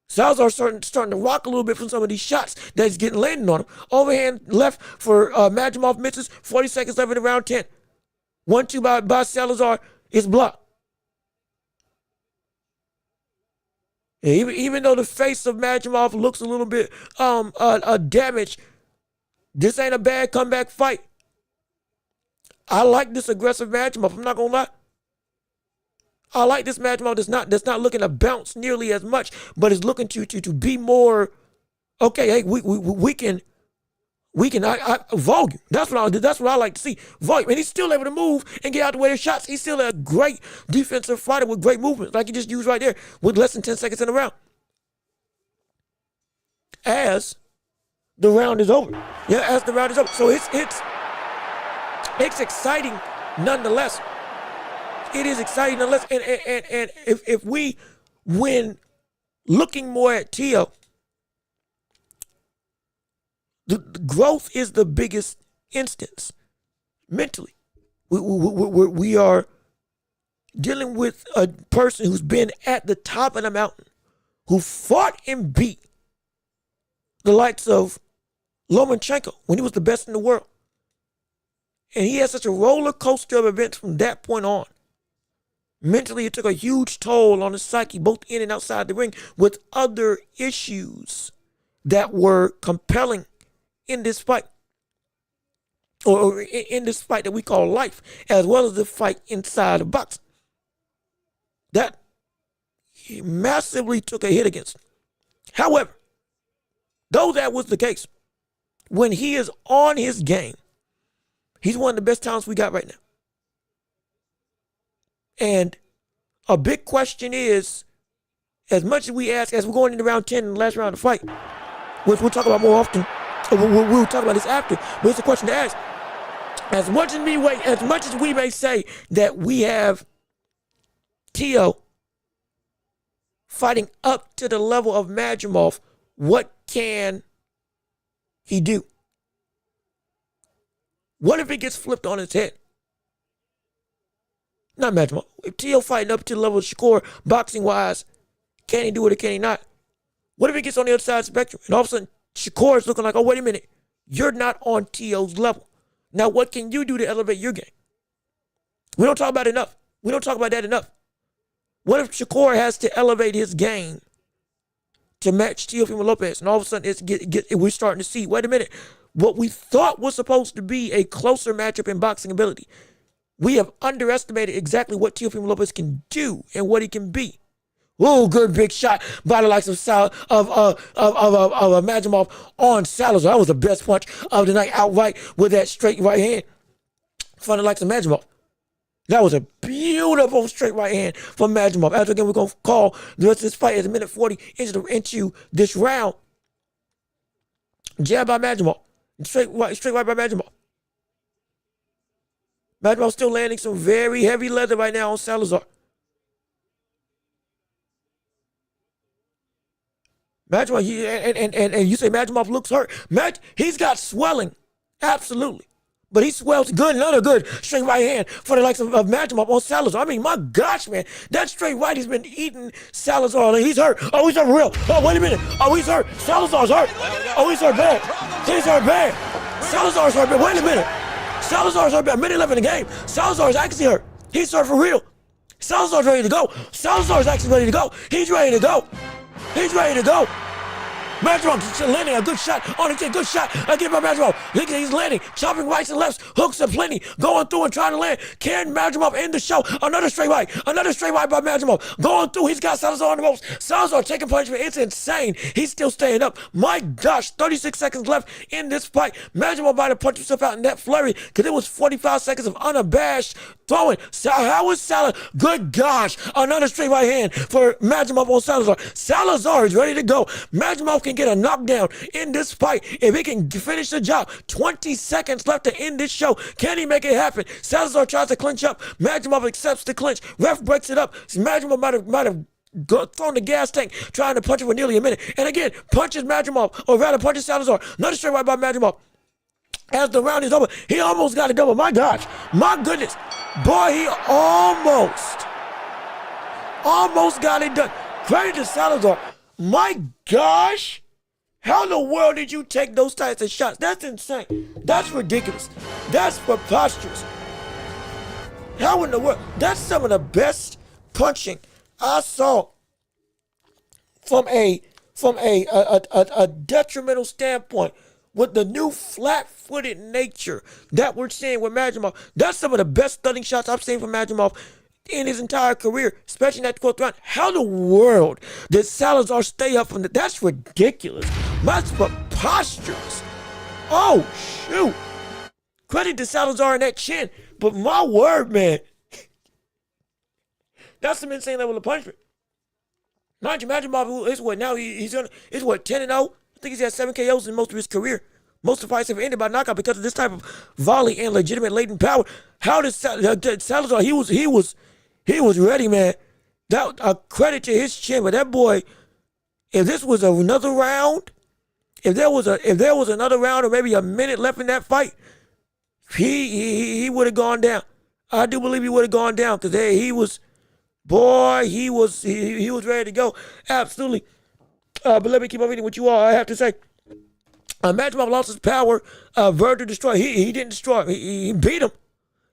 Salazar starting to rock a little bit from some of these shots that he's getting landing on him. Overhand left for Majimov misses. 40 seconds left in the round 10. 1-2 by Salazar is blocked. And even though the face of Majimov looks a little bit damaged, this ain't a bad comeback fight. I like this aggressive Majimov. I'm not gonna lie. I like this Majimov that's not looking to bounce nearly as much, but is looking to be more. Okay, hey, we can volume. That's what I like to see. Volume, and he's still able to move and get out the way of shots. He's still a great defensive fighter with great movement, like he just used right there with less than 10 seconds in the round. As the round is over, as the round is over, so it's exciting nonetheless. It is exciting nonetheless, and if we when looking more at Tio, the growth is the biggest instance mentally. We are dealing with a person who's been at the top of the mountain, who fought and beat the likes of Lomachenko when he was the best in the world. And he had such a roller coaster of events from that point on. Mentally, it took a huge toll on his psyche, both in and outside the ring, with other issues that were compelling in this fight, or in this fight that we call life, as well as the fight inside of boxing. That he massively took a hit against him. However, though that was the case, when he is on his game, he's one of the best talents we got right now. And a big question is, as much as we ask, as we're going into round 10 in the last round of the fight, which we'll talk about more often, we'll talk about this after, but it's a question to ask. As much as we may say that we have Tio fighting up to the level of Majimov, what can he do? What if it gets flipped on its head? Not Majimov. If Tio fighting up to the level of Shakur, boxing-wise, can he do it or can he not? What if he gets on the other side of the spectrum and all of a sudden Shakur is looking like, oh, wait a minute, you're not on Tio's level. Now, what can you do to elevate your game? We don't talk about it enough. We don't talk about that enough. What if Shakur has to elevate his game to match Teofimo Lopez, and all of a sudden we're starting to see, wait a minute, what we thought was supposed to be a closer matchup in boxing ability, we have underestimated exactly what Teofimo Lopez can do and what he can be. Oh, good big shot by the likes of Majimov on Salazar. That was the best punch of the night outright with that straight right hand from the likes of Majimov. That was a beautiful straight right hand from Majimov. After again, we're going to call the rest of this fight as a minute 40 into this round. Jab by Majimov. Straight right by Majimov. Majimov still landing some very heavy leather right now on Salazar. Majimov, and you say Majimov looks hurt. He's got swelling, absolutely. But he swells good, another good straight right hand for the likes of Majimov on Salazar. I mean, my gosh, man, that straight right has been eating Salazar. He's hurt. Oh, he's hurt for real. Oh, wait a minute. Oh, he's hurt. Salazar's hurt. Oh, he's hurt bad. He's hurt bad. Salazar's hurt bad. Wait a minute. Salazar's hurt bad. Minute 11 in the game. Salazar's actually hurt. He's hurt for real. Salazar's ready to go. Salazar's actually ready to go. He's ready to go. He's ready to go. Majimov landing a good shot on the chin. Good shot again by Majimov. He's landing, chopping rights and lefts, hooks are plenty, going through and trying to land. Can Majimov end the show? Another straight right by Majimov. Going through, he's got Salazar on the ropes. Salazar taking punishment. It's insane. He's still staying up. My gosh, 36 seconds left in this fight. Majimov might have punched himself out in that flurry because it was 45 seconds of unabashed throwing. How is Salazar? Good gosh, another straight right hand for Majimov on Salazar. Salazar is ready to go. Majimov can get a knockdown in this fight if he can finish the job. 20 seconds left to end this show. Can he make it happen? Salazar tries to clinch up. Majimov accepts the clinch. Ref breaks it up. Majimov might have thrown the gas tank trying to punch him for nearly a minute. And again, punches Majimov, or rather punches Salazar. Another straight right by Majimov. As the round is over, he almost got a double. My gosh, my goodness. Boy, he almost got it done. Credit to Salazar. My gosh! How in the world did you take those types of shots? That's insane. That's ridiculous. That's preposterous. How in the world? That's some of the best punching I saw from a detrimental standpoint with the new flat-footed nature that we're seeing with Madrimov. That's some of the best stunning shots I've seen from Madrimov in his entire career, especially in that 12th round. How in the world did Salazar stay up from that? That's ridiculous. That's preposterous. Oh, shoot. Credit to Salazar and that chin, but my word, man. That's some insane level of punishment. Mind you, Madrimov is what now? He's 10-0. I think he's had 7 KOs in most of his career. Most of the fights have ended by knockout because of this type of volley and legitimate latent power. How did Salazar? He was ready, man. That a credit to his chin, but that boy. If this was another round, if there was another round or maybe a minute left in that fight, he would have gone down. I do believe he would have gone down because he was ready to go. Absolutely. But let me keep on reading what you all I have to say. Madrimov lost his power. Virgil destroyed. He didn't destroy him. He beat him.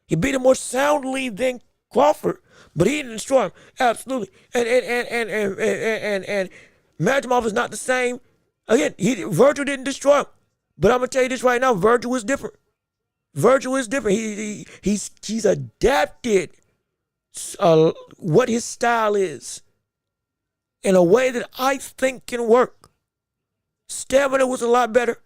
He beat him more soundly than Crawford, but he didn't destroy him. Absolutely. And Madrimov is not the same. Again, Virgil didn't destroy him, but I'm gonna tell you this right now. Virgil is different. Virgil is different. He's adapted what his style is in a way that I think can work. Stamina was a lot better.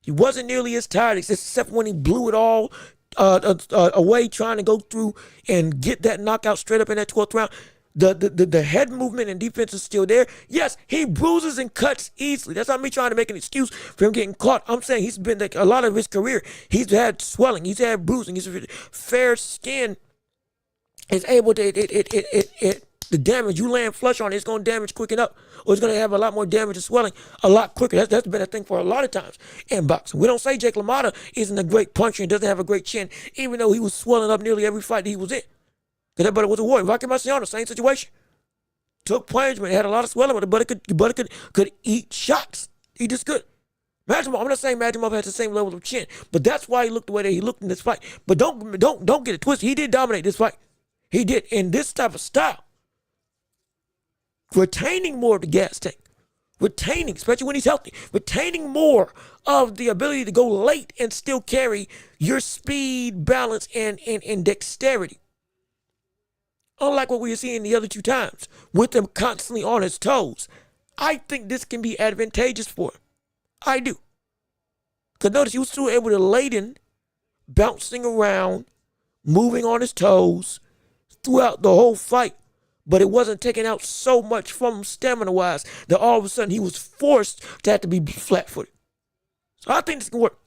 He wasn't nearly as tired, except when he blew it all away trying to go through and get that knockout straight up in that 12th round. The head movement and defense is still there. Yes, he bruises and cuts easily. That's not me trying to make an excuse for him getting caught. I'm saying he's been a lot of his career. He's had swelling. He's had bruising. His fair skin is able to the damage you land flush on it's going to damage quick enough, or it's going to have a lot more damage and swelling a lot quicker. That's been a thing for a lot of times in boxing. We don't say Jake LaMotta isn't a great puncher and doesn't have a great chin, even though he was swelling up nearly every fight that he was in. Because that brother was a warrior. Rocky Marciano, same situation. Took punishment, had a lot of swelling, but the brother could eat shots. He just could. Madrimov, I'm not saying Madrimov has the same level of chin, but that's why he looked the way that he looked in this fight. But don't get it twisted. He did dominate this fight. He did in this type of style. Retaining more of the gas tank. Retaining, especially when he's healthy. Retaining more of the ability to go late and still carry your speed, balance, and dexterity. Unlike what we were seeing the other two times, with him constantly on his toes. I think this can be advantageous for him. I do. Because notice he was still able to laden, bouncing around, moving on his toes throughout the whole fight. But it wasn't taking out so much from him stamina-wise that all of a sudden he was forced to have to be flat-footed. So I think this can work.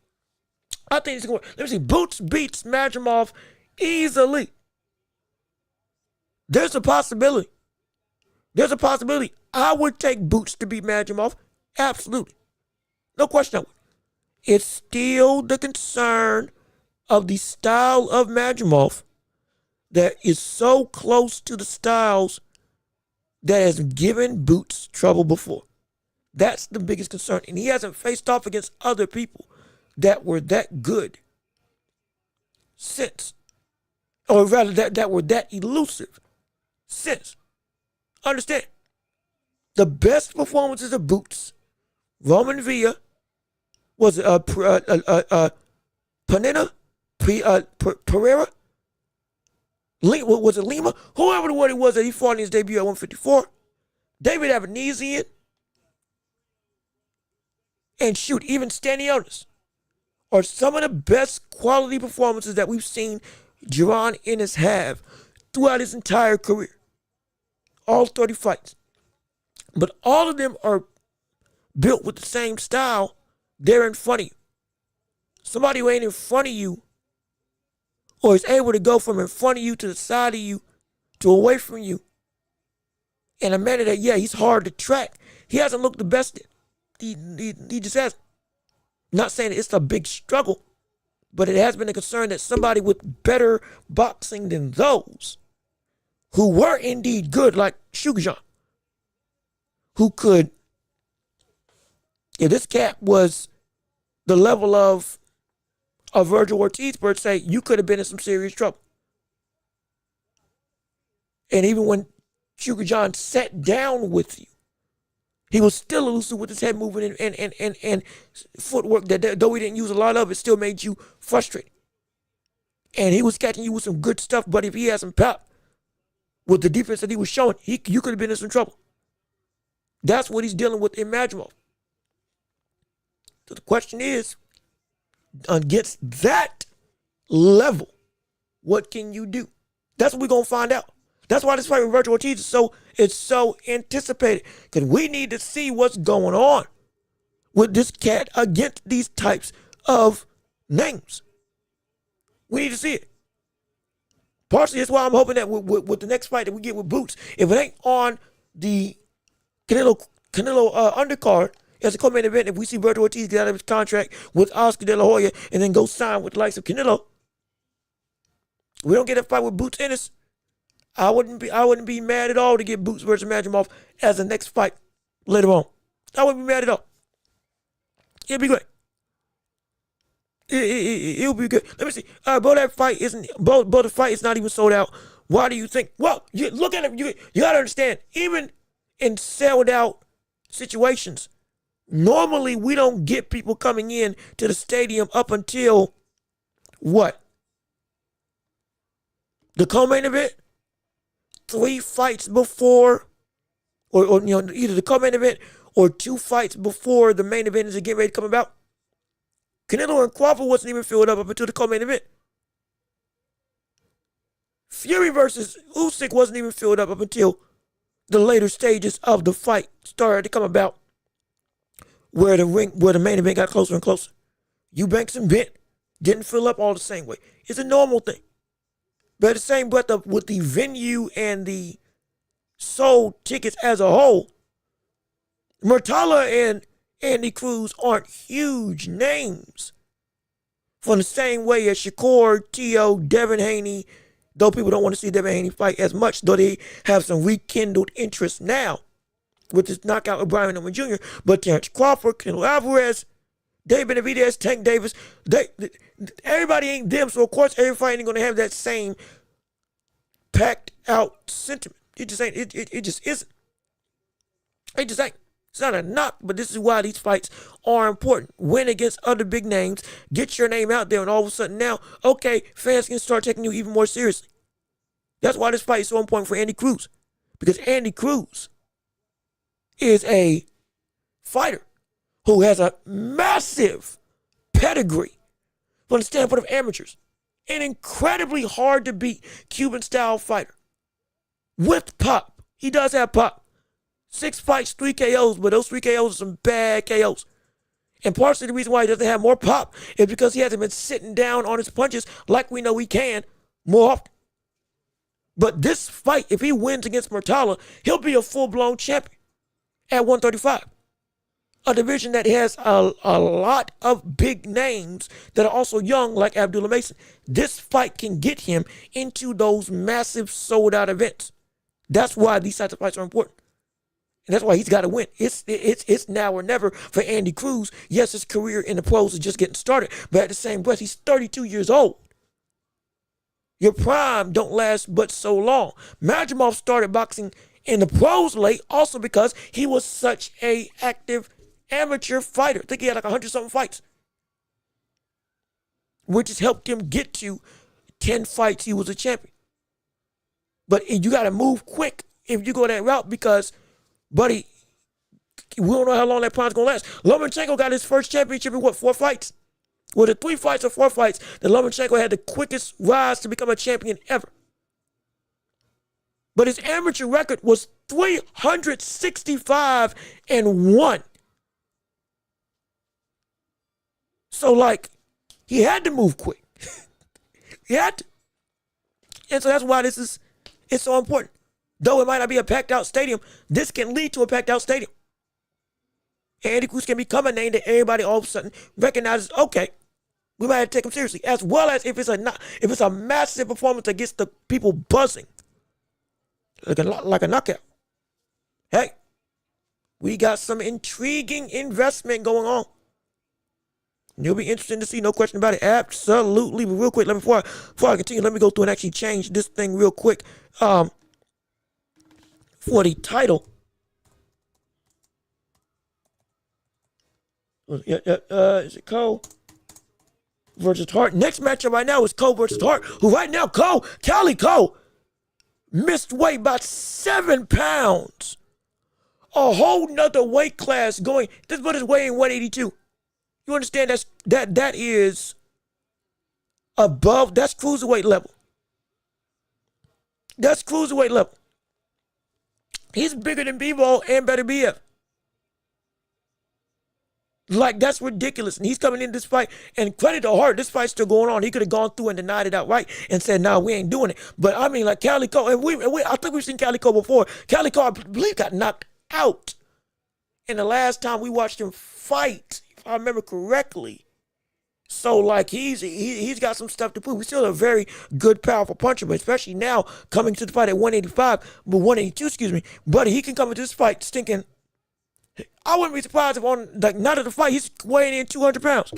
Let me see. Boots beats Madrimov easily. There's a possibility. I would take Boots to beat Madrimov. Absolutely. No question. It's still the concern of the style of Madrimov that is so close to the styles that has given Boots trouble before. That's the biggest concern. And he hasn't faced off against other people that were that good since. Or rather, that were that elusive since. Understand, the best performances of Boots, Roman Villa, was Panina, Pereira, was it Lima? Whoever the one it was that he fought in his debut at 154, David Avanesian, and shoot, even Stanionis are some of the best quality performances that we've seen Jaron Ennis have throughout his entire career. All 30 fights. But all of them are built with the same style. They're in front of you. Somebody who ain't in front of you or is able to go from in front of you to the side of you to away from you in a manner that, yeah, he's hard to track. He hasn't looked the best. He just hasn't. Not saying it's a big struggle, but it has been a concern that somebody with better boxing than those who were indeed good, like Sugarjan, who could If this cat was the level of Virgil Ortiz, per se, you could have been in some serious trouble. And even when Sugar John sat down with you, he was still elusive with his head moving and footwork that though he didn't use a lot of it, still made you frustrated. And he was catching you with some good stuff, but if he had some pop with the defense that he was showing, you could have been in some trouble. That's what he's dealing with in Madrimov. So the question is, against that level, what can you do? That's what we're going to find out. That's why this fight with Virgil Ortiz is so anticipated, because we need to see what's going on with this cat against these types of names. We need to see it. Partially, that's why I'm hoping that with the next fight that we get with Boots, if it ain't on the Canelo undercard as a co-main event, if we see Virgil Ortiz get out of his contract with Oscar De La Hoya and then go sign with the likes of Canelo, we don't get a fight with Boots Ennis. I wouldn't be mad at all to get Boots versus Madrimov as the next fight later on. I wouldn't be mad at all. It'd be great. It'll be good. Let me see. The fight is not even sold out. Why do you think? Well, you look at it. You gotta understand. Even in sold out situations, normally we don't get people coming in to the stadium up until what? The co-main event. 3 fights before, or either the co-main event or 2 fights before the main event is getting ready to come about. Canelo and Crawford wasn't even filled up until the co-main event. Fury versus Usyk wasn't even filled up until the later stages of the fight started to come about, where the main event got closer and closer. Eubanks and Bent didn't fill up all the same way. It's a normal thing. But the same breath with the venue and the sold tickets as a whole, Muratalla and Andy Cruz aren't huge names. From the same way as Shakur, T.O., Devin Haney, though people don't want to see Devin Haney fight as much, though they have some rekindled interest now with this knockout of Brian Pillman Jr., but Terrence Crawford, Canelo Alvarez, David Benavidez, Tank Davis, everybody ain't them, so of course everybody ain't gonna have that same packed out sentiment. It just ain't. It just isn't. It just ain't. It's not a knock, but this is why these fights are important. Win against other big names, get your name out there, and all of a sudden now, okay, fans can start taking you even more seriously. That's why this fight is so important for Andy Cruz, because Andy Cruz is a fighter who has a massive pedigree from the standpoint of amateurs. An incredibly hard to beat Cuban style fighter. With pop. He does have pop. 6 fights, 3 KOs, but those 3 KOs are some bad KOs. And partially the reason why he doesn't have more pop is because he hasn't been sitting down on his punches like we know he can more often. But this fight, if he wins against Muratalla, he'll be a full-blown champion at 135. A division that has a lot of big names that are also young, like Abdullah Mason. This fight can get him into those massive sold-out events. That's why these types of fights are important. And that's why he's got to win. It's now or never for Andy Cruz. Yes, his career in the pros is just getting started, but at the same breath, he's 32 years old. Your prime don't last but so long. Madrimov started boxing in the pros late also because he was such a active amateur fighter. I think he had like 100-something fights, which has helped him get to 10 fights. He was a champion. But you got to move quick if you go that route because, buddy, we don't know how long that prime's going to last. Lomachenko got his first championship in 4 fights? Well, the 3 fights or 4 fights, that Lomachenko had the quickest rise to become a champion ever. But his amateur record was 365-1. So, like, he had to move quick. He had to. And so that's why it's so important. Though it might not be a packed out stadium, this can lead to a packed out stadium. Andy Cruz can become a name that everybody all of a sudden recognizes, okay, we might have to take him seriously. As well as if it's a massive performance that gets the people buzzing. Like a knockout. Hey, We got some intriguing investment going on. It'll be interesting to see, no question about it. Absolutely. But real quick, before I continue, let me go through and actually change this thing real quick. For the title. Is it Cole versus Hart? Next matchup right now is Cole versus Hart, who right now, Calico, missed weight by 7 pounds. A whole nother weight class going. This one is weighing 182. You understand that is above, that's cruiserweight level. That's cruiserweight level. He's bigger than B-Ball and better BF. Like, that's ridiculous. And he's coming in this fight, and credit to Hart, this fight's still going on. He could have gone through and denied it outright and said, nah, we ain't doing it. But I mean, like, Calico, and I think we've seen Calico before. Calico, I believe, got knocked out in the last time we watched him fight, if I remember correctly. So, like, he's got some stuff to prove. He's still a very good, powerful puncher, but especially now coming to the fight at 182, but he can come into this fight stinking. I wouldn't be surprised if not at the fight, he's weighing in 200 pounds.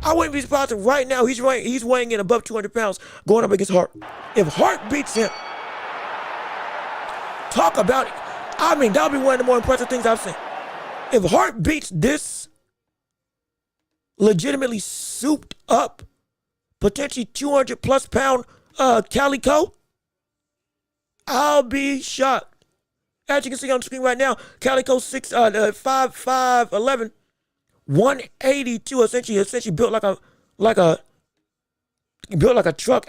I wouldn't be surprised if right now he's weighing in above 200 pounds going up against Hart. If Hart beats him, talk about it. I mean, that'll be one of the more impressive things I've seen. If Hart beats this legitimately souped up, potentially 200 plus pound Calico, I'll be shocked. As you can see on the screen right now, Calico 5'11", 182, essentially built like a truck.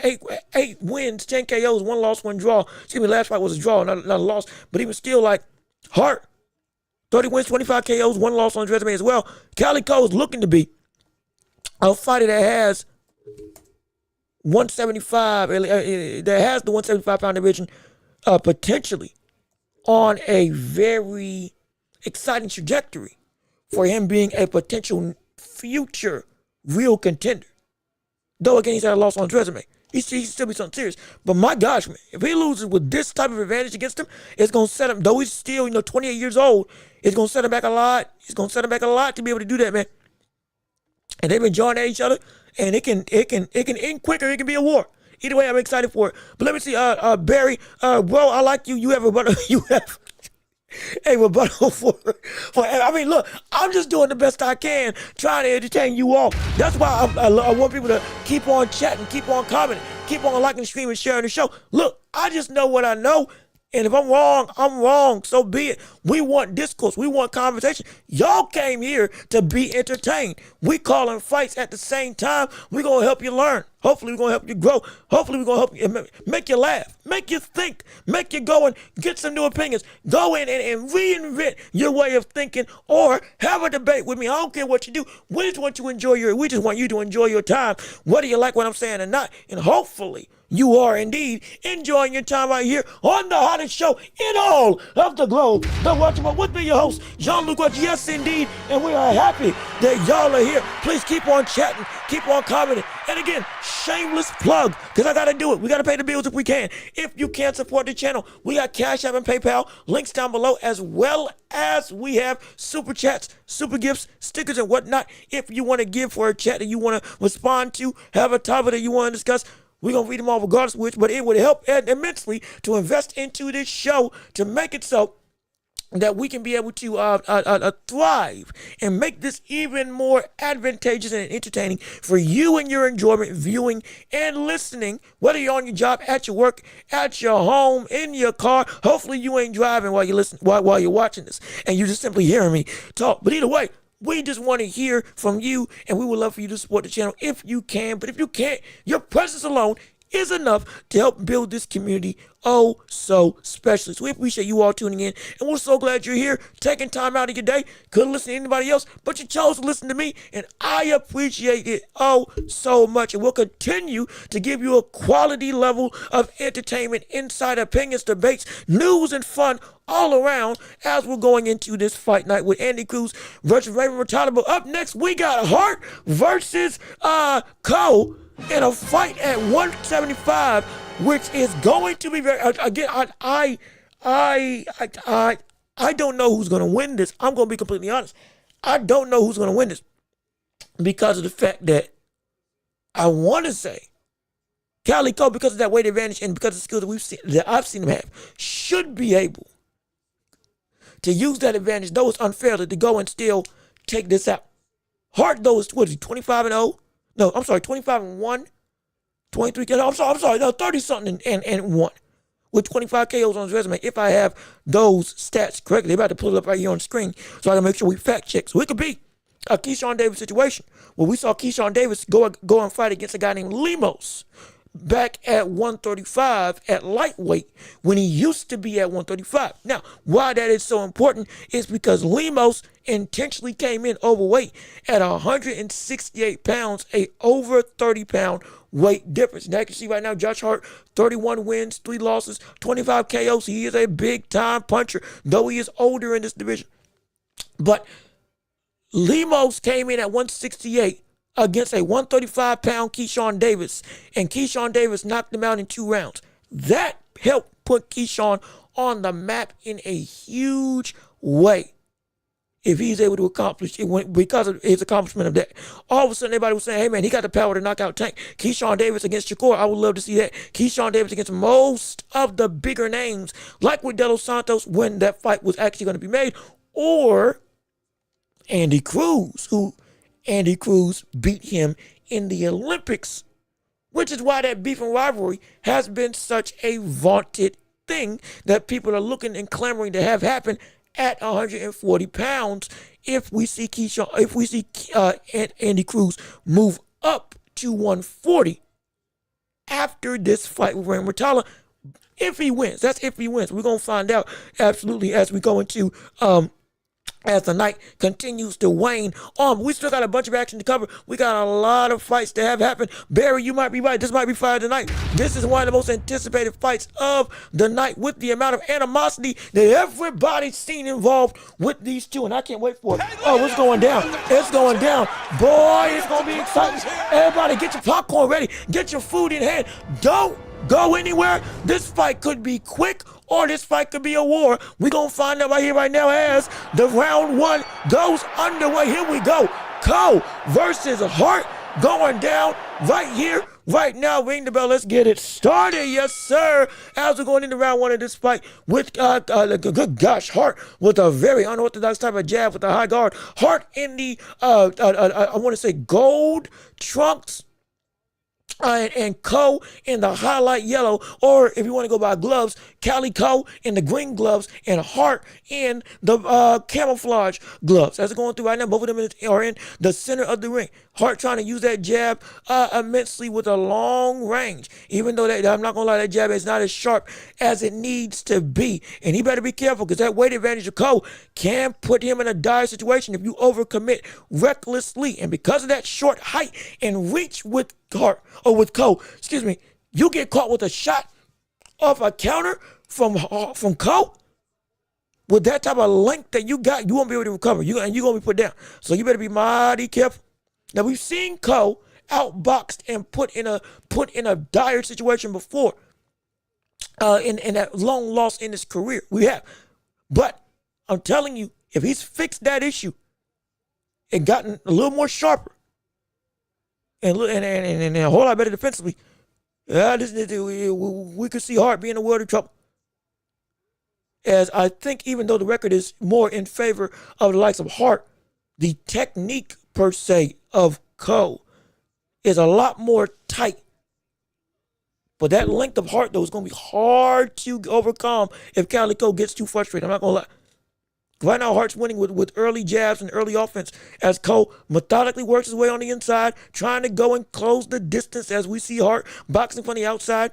Eight wins, 10 KOs, 1 loss, 1 draw. Excuse me, last fight was a draw, not a loss. But even still, like, Hart, 30 wins, 25 KOs, 1 loss on his resume as well. Calico is looking to be a fighter that has 175, that has the 175 pound division, potentially on a very exciting trajectory for him being a potential future real contender. Though again, he's had a loss on his resume. He still be something serious. But my gosh, man, if he loses with this type of advantage against him, it's going to set him, though he's still, 28 years old, it's going to set him back a lot. It's going to set him back a lot to be able to do that, man. And they've been jawing at each other, and it can end quicker. It can be a war. Either way, I'm excited for it. But let me see, Barry, bro, I like you. You have a rebuttal. You have a rebuttal for. I mean, look, I'm just doing the best I can, trying to entertain you all. That's why I want people to keep on chatting, keep on commenting, keep on liking, streaming, sharing the show. Look, I just know what I know. And if I'm wrong, I'm wrong. So be it. We want discourse. We want conversation. Y'all came here to be entertained. We calling fights at the same time. We're going to help you learn. Hopefully, we're going to help you grow. Hopefully, we're going to help you make you laugh, make you think, make you go and get some new opinions. Go in and reinvent your way of thinking, or have a debate with me. I don't care what you do. We just want you to enjoy your time, whether you like what I'm saying or not. And hopefully, you are indeed enjoying your time right here on the hottest show in all of the globe. The Watchable with me, your host, Jean-Luc Watch. Yes, indeed. And we are happy that y'all are here. Please keep on chatting, keep on commenting. And again, shameless plug, because I got to do it. We got to pay the bills if we can. If you can't support the channel, we got Cash App and PayPal. Links down below, as well as we have super chats, super gifts, stickers, and whatnot. If you want to give for a chat that you want to respond to, have a topic that you want to discuss, we're going to read them all regardless of which, but it would help immensely to invest into this show to make it so that we can be able to thrive and make this even more advantageous and entertaining for you and your enjoyment, viewing and listening, whether you're on your job, at your work, at your home, in your car. Hopefully you ain't driving while you're watching this and you're just simply hearing me talk. But either way, we just want to hear from you, and we would love for you to support the channel if you can. But if you can't, your presence alone is enough to help build this community oh so specially. So we appreciate you all tuning in, and we're so glad you're here, taking time out of your day. Couldn't listen to anybody else, but you chose to listen to me, and I appreciate it oh so much. And we'll continue to give you a quality level of entertainment, insight, opinions, debates, news, and fun all around as we're going into this fight night with Andy Cruz versus Raymond Muratalla. But up next, we got Hart versus Cole in a fight at 175, which is going to be very, again, I I don't know who's going to win this. I'm going to be completely honest. I don't know who's going to win this because of the fact that I want to say Calico, because of that weight advantage and because of the skills that I've seen him have, should be able to use that advantage, though it's unfair, to go and still take this out. Hart, though, is 25-0. No, I'm sorry, 25-1. 23 KOs. I'm sorry, no, 30-something and 1. With 25 KOs on his resume, if I have those stats correctly. They're about to pull it up right here on the screen, so I can make sure we fact check. So it could be a Keyshawn Davis situation where we saw Keyshawn Davis go and fight against a guy named Lemos back at 135 at lightweight when he used to be at 135. Now, why that is so important is because Lemos intentionally came in overweight at 168 pounds, a over 30-pound weight difference. Now you can see right now Josh Hart, 31 wins, 3 losses, 25 KOs. He is a big-time puncher, though he is older in this division. But Lemos came in at 168 against a 135-pound Keyshawn Davis, and Keyshawn Davis knocked him out in 2 rounds. That helped put Keyshawn on the map in a huge way if he's able to accomplish it because of his accomplishment of that. All of a sudden, everybody was saying, hey, man, he got the power to knock out Tank. Keyshawn Davis against Shakur, I would love to see that. Keyshawn Davis against most of the bigger names, like with De Los Santos when that fight was actually going to be made, or Andy Cruz, Andy Cruz beat him in the Olympics, which is why that beef and rivalry has been such a vaunted thing that people are looking and clamoring to have happen at 140 pounds. If we see Andy Cruz move up to 140 after this fight with Raymond Muratalla, if he wins, that's if he wins. We're gonna find out absolutely as we go into as the night continues to wane on. We still got a bunch of action to cover. We got a lot of fights to have happen. Barry, you might be right. This might be fight of the night. This is one of the most anticipated fights of the night with the amount of animosity that everybody's seen involved with these two. And I can't wait for it. Oh, it's going down. It's going down. Boy, it's going to be exciting. Everybody get your popcorn ready. Get your food in hand. Don't go anywhere. This fight could be quick or this fight could be a war. We're going to find out right here, right now, as the round 1 goes underway. Here we go. Cole versus Hart going down right here, right now. Ring the bell. Let's get it started. Yes, sir. As we're going into round 1 of this fight with, good gosh, Hart with a very unorthodox type of jab with a high guard. Hart in the, I want to say gold trunks. And Cole in the highlight yellow, or if you want to go by gloves, Calico in the green gloves, and Hart in the camouflage gloves. As they're going through right now, both of them are in the center of the ring. Hart trying to use that jab immensely with a long range, even though I'm not going to lie, that jab is not as sharp as it needs to be. And he better be careful because that weight advantage of Cole can put him in a dire situation if you overcommit recklessly. And because of that short height and reach with Hart, or with Cole, you get caught with a shot off a counter from Cole. With that type of length that you got, you won't be able to recover. You're going to be put down. So you better be mighty careful. Now, we've seen Cole outboxed and put in a dire situation before in that long loss in his career. We have. But I'm telling you, if he's fixed that issue and gotten a little more sharper and a whole lot better defensively, we could see Hart be in a world of trouble. As I think, even though the record is more in favor of the likes of Hart, the technique per se of Cole is a lot more tight. But that length of Hart, though, is going to be hard to overcome if Calico gets too frustrated. I'm not going to lie. Right now, Hart's winning with early jabs and early offense as Cole methodically works his way on the inside, trying to go and close the distance as we see Hart boxing from the outside.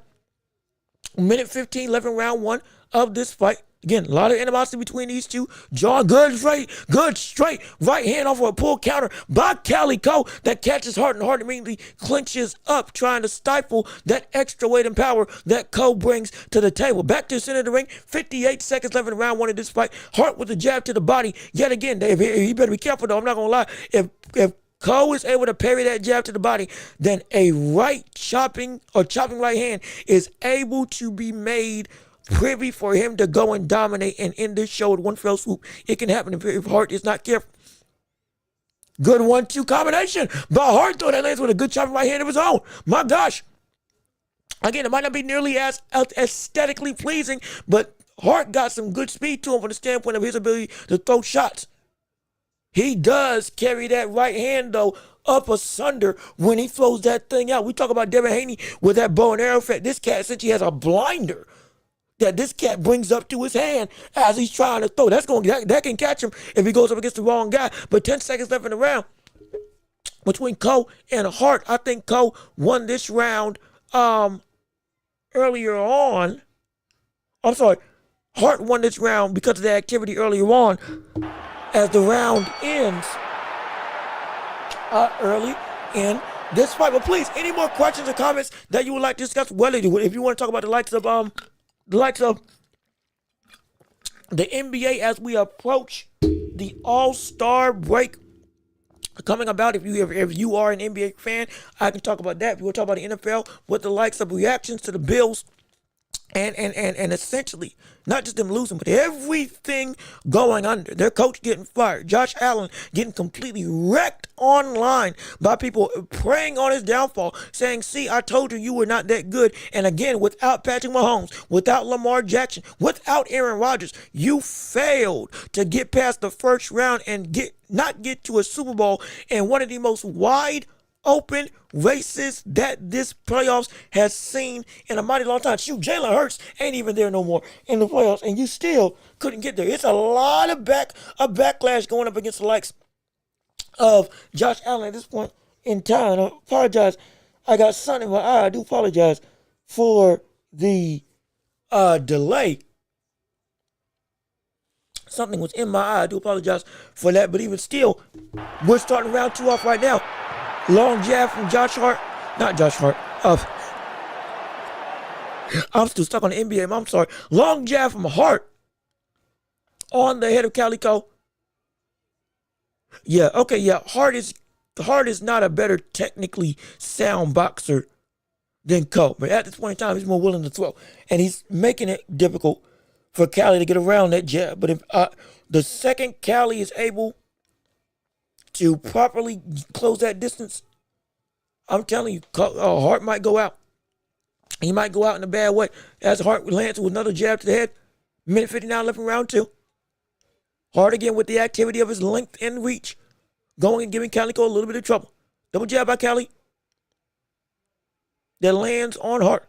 Minute 15 left in round 1 of this fight. Again, a lot of animosity between these two. John, good straight right hand off of a pull counter by Calico that catches Hart, and Hart immediately clinches up, trying to stifle that extra weight and power that Cole brings to the table. Back to the center of the ring, 58 seconds left in round 1 of this fight. Hart with a jab to the body. Yet again, he better be careful though. I'm not going to lie. If Cole is able to parry that jab to the body, then a chopping right hand is able to be made privy for him to go and dominate and end this show with one fell swoop. It can happen if Hart is not careful. Good 1-2 combination by Hart, though. That lands with a good chop right hand of his own. My gosh. Again, it might not be nearly as aesthetically pleasing, but Hart got some good speed to him from the standpoint of his ability to throw shots. He does carry that right hand, though, up asunder when he throws that thing out. We talk about Devin Haney with that bow and arrow effect. This cat essentially has a blinder that this cat brings up to his hand as he's trying to throw. That can catch him if he goes up against the wrong guy. But 10 seconds left in the round between Cole and Hart. I think Cole won this round earlier on. I'm sorry. Hart won this round because of the activity earlier on as the round ends early in this fight. But please, any more questions or comments that you would like to discuss? Well, if you want to talk about the likes of the NBA as we approach the All-Star break coming about. If you are an NBA fan, I can talk about that. If you want to talk about the NFL with the likes of reactions to the Bills and essentially not just them losing, but everything going under. Their coach getting fired. Josh Allen getting completely wrecked online by people preying on his downfall, saying, see, I told you were not that good. And again, without Patrick Mahomes, without Lamar Jackson, without Aaron Rodgers, you failed to get past the first round and not get to a Super Bowl in one of the most wide open races that this playoffs has seen in a mighty long time. Shoot, Jalen Hurts ain't even there no more in the playoffs, and you still couldn't get there. It's a lot of backlash going up against the likes of Josh Allen at this point in time. I apologize. I got sun in my eye. I do apologize for the delay. Something was in my eye. I do apologize for that. But even still, we're starting round 2 off right now. Long jab from Josh Hart. Not Josh Hart. I'm still stuck on the NBA. I'm sorry. Long jab from Hart on the head of Calico. Yeah, okay, yeah. Hart is not a better technically sound boxer than Cole. But at this point in time, he's more willing to throw. And he's making it difficult for Cali to get around that jab. But if the second Cali is able to properly close that distance, I'm telling you, Hart might go out. He might go out in a bad way as Hart lands with another jab to the head. Minute 59 left in round 2. Hart again with the activity of his length and reach, going and giving Calico a little bit of trouble. Double jab by Cali that lands on Hart.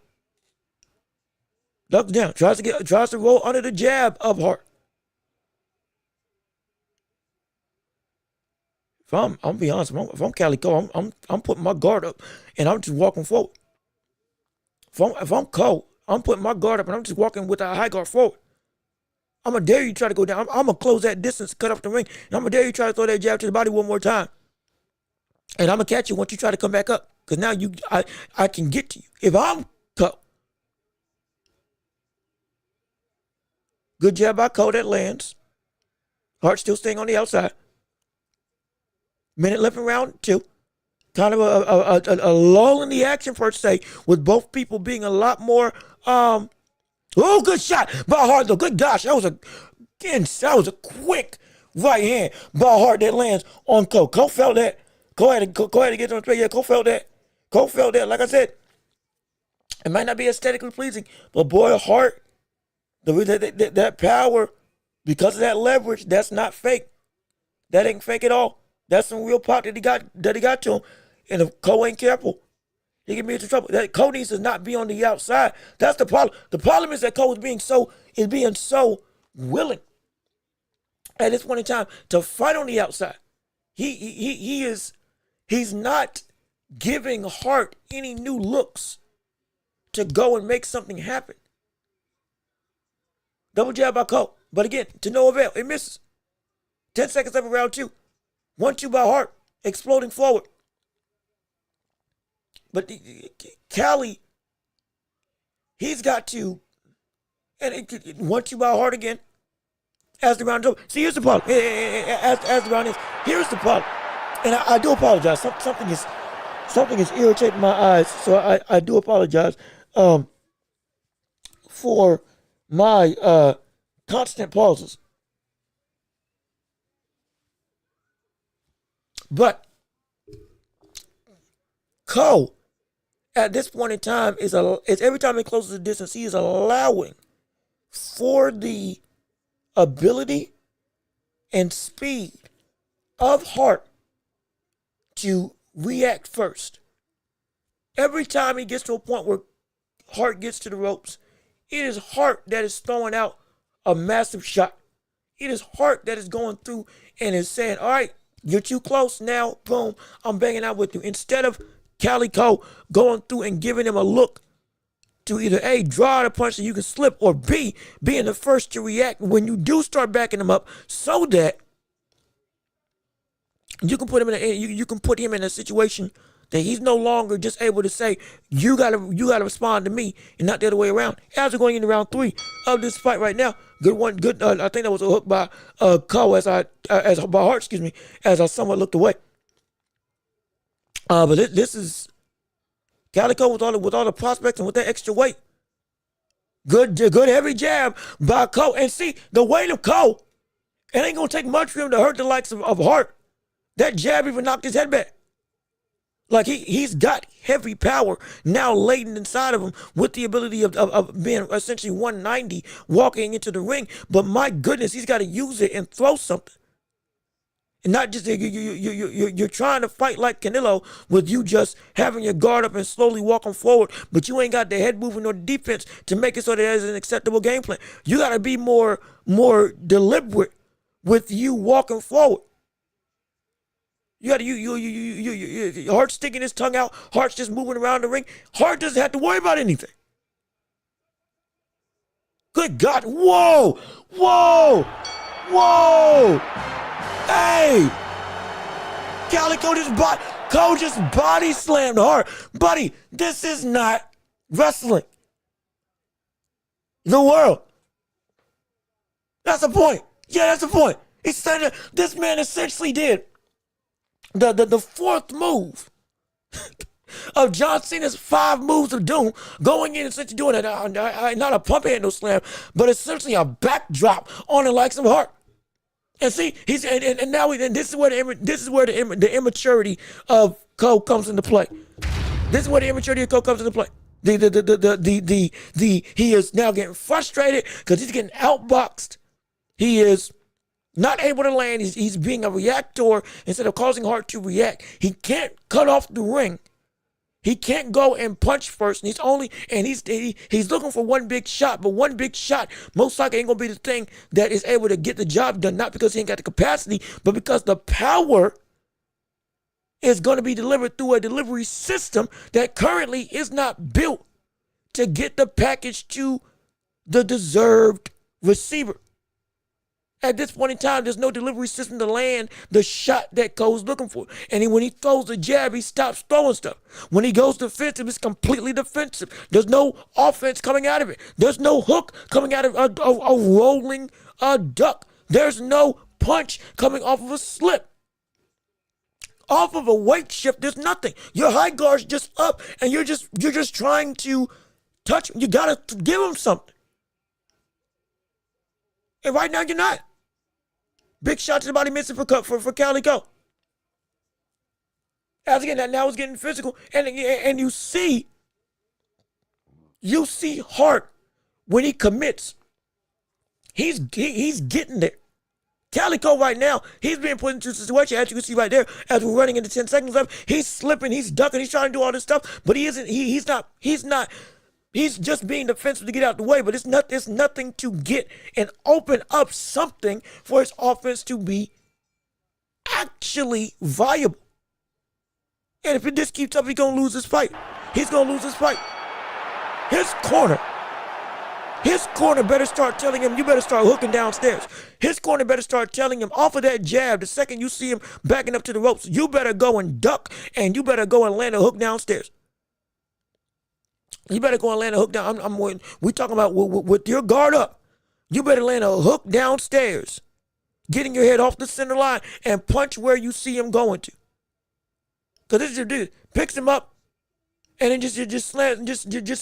Ducks down, tries to roll under the jab of Hart. I'm be honest, if I'm Calico, I'm putting my guard up and I'm just walking forward. If I'm Cole, I'm putting my guard up and I'm just walking with a high guard forward. I'm going to dare you try to go down. I'm going to close that distance, cut off the ring, and I'm going to dare you try to throw that jab to the body one more time. And I'm going to catch you once you try to come back up. Because now I can get to you. If I'm Cole. Good jab by Cole that lands. Hart still staying on the outside. Minute left in round 2. Kind of a lull in the action per se, with both people being a lot more. Oh, good shot by Hart though. Good gosh, that was a quick right hand by Hart that lands on Cole. Cole felt that. Cole had to get on straight. Yeah, Cole felt that. Like I said, it might not be aesthetically pleasing, but boy, Hart, that power, because of that leverage, that's not fake. That ain't fake at all. That's some real pop that he got to him. And if Cole ain't careful, he can be into trouble. That Cole needs to not be on the outside. That's the problem. The problem is that Cole is being so willing at this point in time to fight on the outside. He's not giving Hart any new looks to go and make something happen. Double jab by Cole. But again, to no avail. It misses. 10 seconds left in round 2. 1-2 by Hart, exploding forward. But Cali, he's got to, and 1-2 by Hart again, as the round is over. See, here's the problem. As the round is, here's the problem. And I do apologize. Something is irritating my eyes, so I do apologize for my constant pauses. But Cole, at this point in time, is every time he closes the distance, he is allowing for the ability and speed of Hart to react first. Every time he gets to a point where Hart gets to the ropes, it is Hart that is throwing out a massive shot. It is Hart that is going through and is saying, all right, you're too close now, boom, I'm banging out with you. Instead of Calico going through and giving him a look to either A, draw the punch so you can slip, or B, being the first to react when you do start backing him up so that you can put him you can put him in a situation that he's no longer just able to say, you gotta respond to me and not the other way around. As we're going into round 3 of this fight right now, good. I think that was a hook by Cole by Hart, excuse me, as I somewhat looked away. But this is Calico with all the prospects and with that extra weight. Good heavy jab by Cole. And see, the weight of Cole, it ain't gonna take much for him to hurt the likes of Hart. That jab even knocked his head back. Like he's got heavy power now latent inside of him with the ability of being essentially 190 walking into the ring. But my goodness, he's got to use it and throw something. And not just you're trying to fight like Canelo with you just having your guard up and slowly walking forward, but you ain't got the head movement or the defense to make it so that there's an acceptable game plan. You got to be more deliberate with you walking forward. You got to Hart's sticking his tongue out. Hart's just moving around the ring. Hart doesn't have to worry about anything. Good God! Whoa! Whoa! Whoa! Hey! Calico just body slammed Hart. Buddy, this is not wrestling. The world. That's the point. Yeah, that's the point. He's saying that this man essentially did the fourth move of John Cena's 5 moves of doom, going in and essentially doing it, not a pump handle slam, but essentially a backdrop on the likes of Hart. And see, he's and now this is where the immaturity of Cole comes into play. This is where the immaturity of Cole comes into play. He is now getting frustrated because he's getting outboxed. He is not able to land. He's being a reactor instead of causing Hart to react. He can't cut off the ring. He can't go and punch first. And he's looking for one big shot, but one big shot most likely ain't gonna be the thing that is able to get the job done. Not because he ain't got the capacity, but because the power is gonna be delivered through a delivery system that currently is not built to get the package to the deserved receiver. At this point in time, there's no delivery system to land the shot that Cole's looking for. And when he throws the jab, he stops throwing stuff. When he goes defensive, it's completely defensive. There's no offense coming out of it. There's no hook coming out of a rolling duck. There's no punch coming off of a slip. Off of a weight shift, there's nothing. Your high guard's just up, and you're just trying to touch him. You gotta give him something. And right now, you're not. Big shot to the body missing for Calico. As again, now it's getting physical, and you see Hart when he commits. He's getting there. Calico right now, he's being put into a situation, as you can see right there, as we're running into 10 seconds left. He's slipping, he's ducking, he's trying to do all this stuff, but he's not. He's just being defensive to get out the way, but it's nothing to get and open up something for his offense to be actually viable. And if this keeps up, he's going to lose this fight. He's going to lose this fight. His corner better start telling him, you better start hooking downstairs. His corner better start telling him, off of that jab, the second you see him backing up to the ropes, you better go and duck, and you better go and land a hook downstairs. You better go and land a hook down. We talking about with your guard up. You better land a hook downstairs, getting your head off the center line and punch where you see him going to. Cause this is dude picks him up, and then just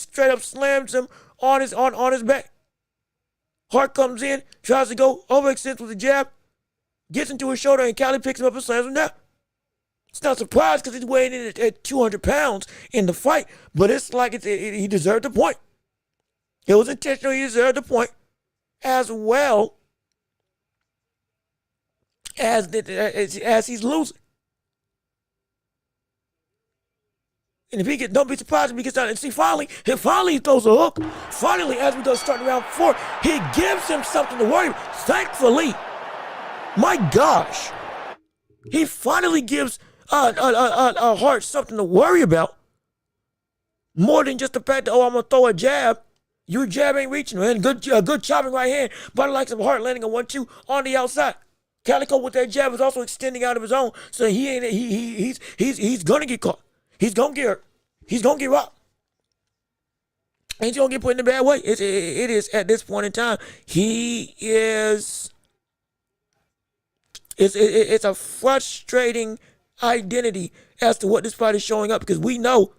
straight up slams him on his back. Hart comes in, tries to go overextends with the jab, gets into his shoulder, and Cali picks him up and slams him down. It's not surprised because he's weighing in at 200 pounds in the fight, but it's like he deserved the point. It was intentional. He deserved the point as well as he's losing. And if don't be surprised if he gets down. And see, finally he throws a hook. Finally, as we go starting round 4, he gives him something to worry about. Thankfully, my gosh, he finally gives Hart something to worry about. More than just the fact that, I'm going to throw a jab. Your jab ain't reaching, man. Good chopping right hand by the likes of Hart, landing a 1-2 on the outside. Calico with that jab is also extending out of his own, so he's gonna get caught. He's gonna get hurt. He's gonna get rocked. And he's gonna get put in a bad way. It is at this point in time. It's a frustrating identity as to what this fight is showing up, because we know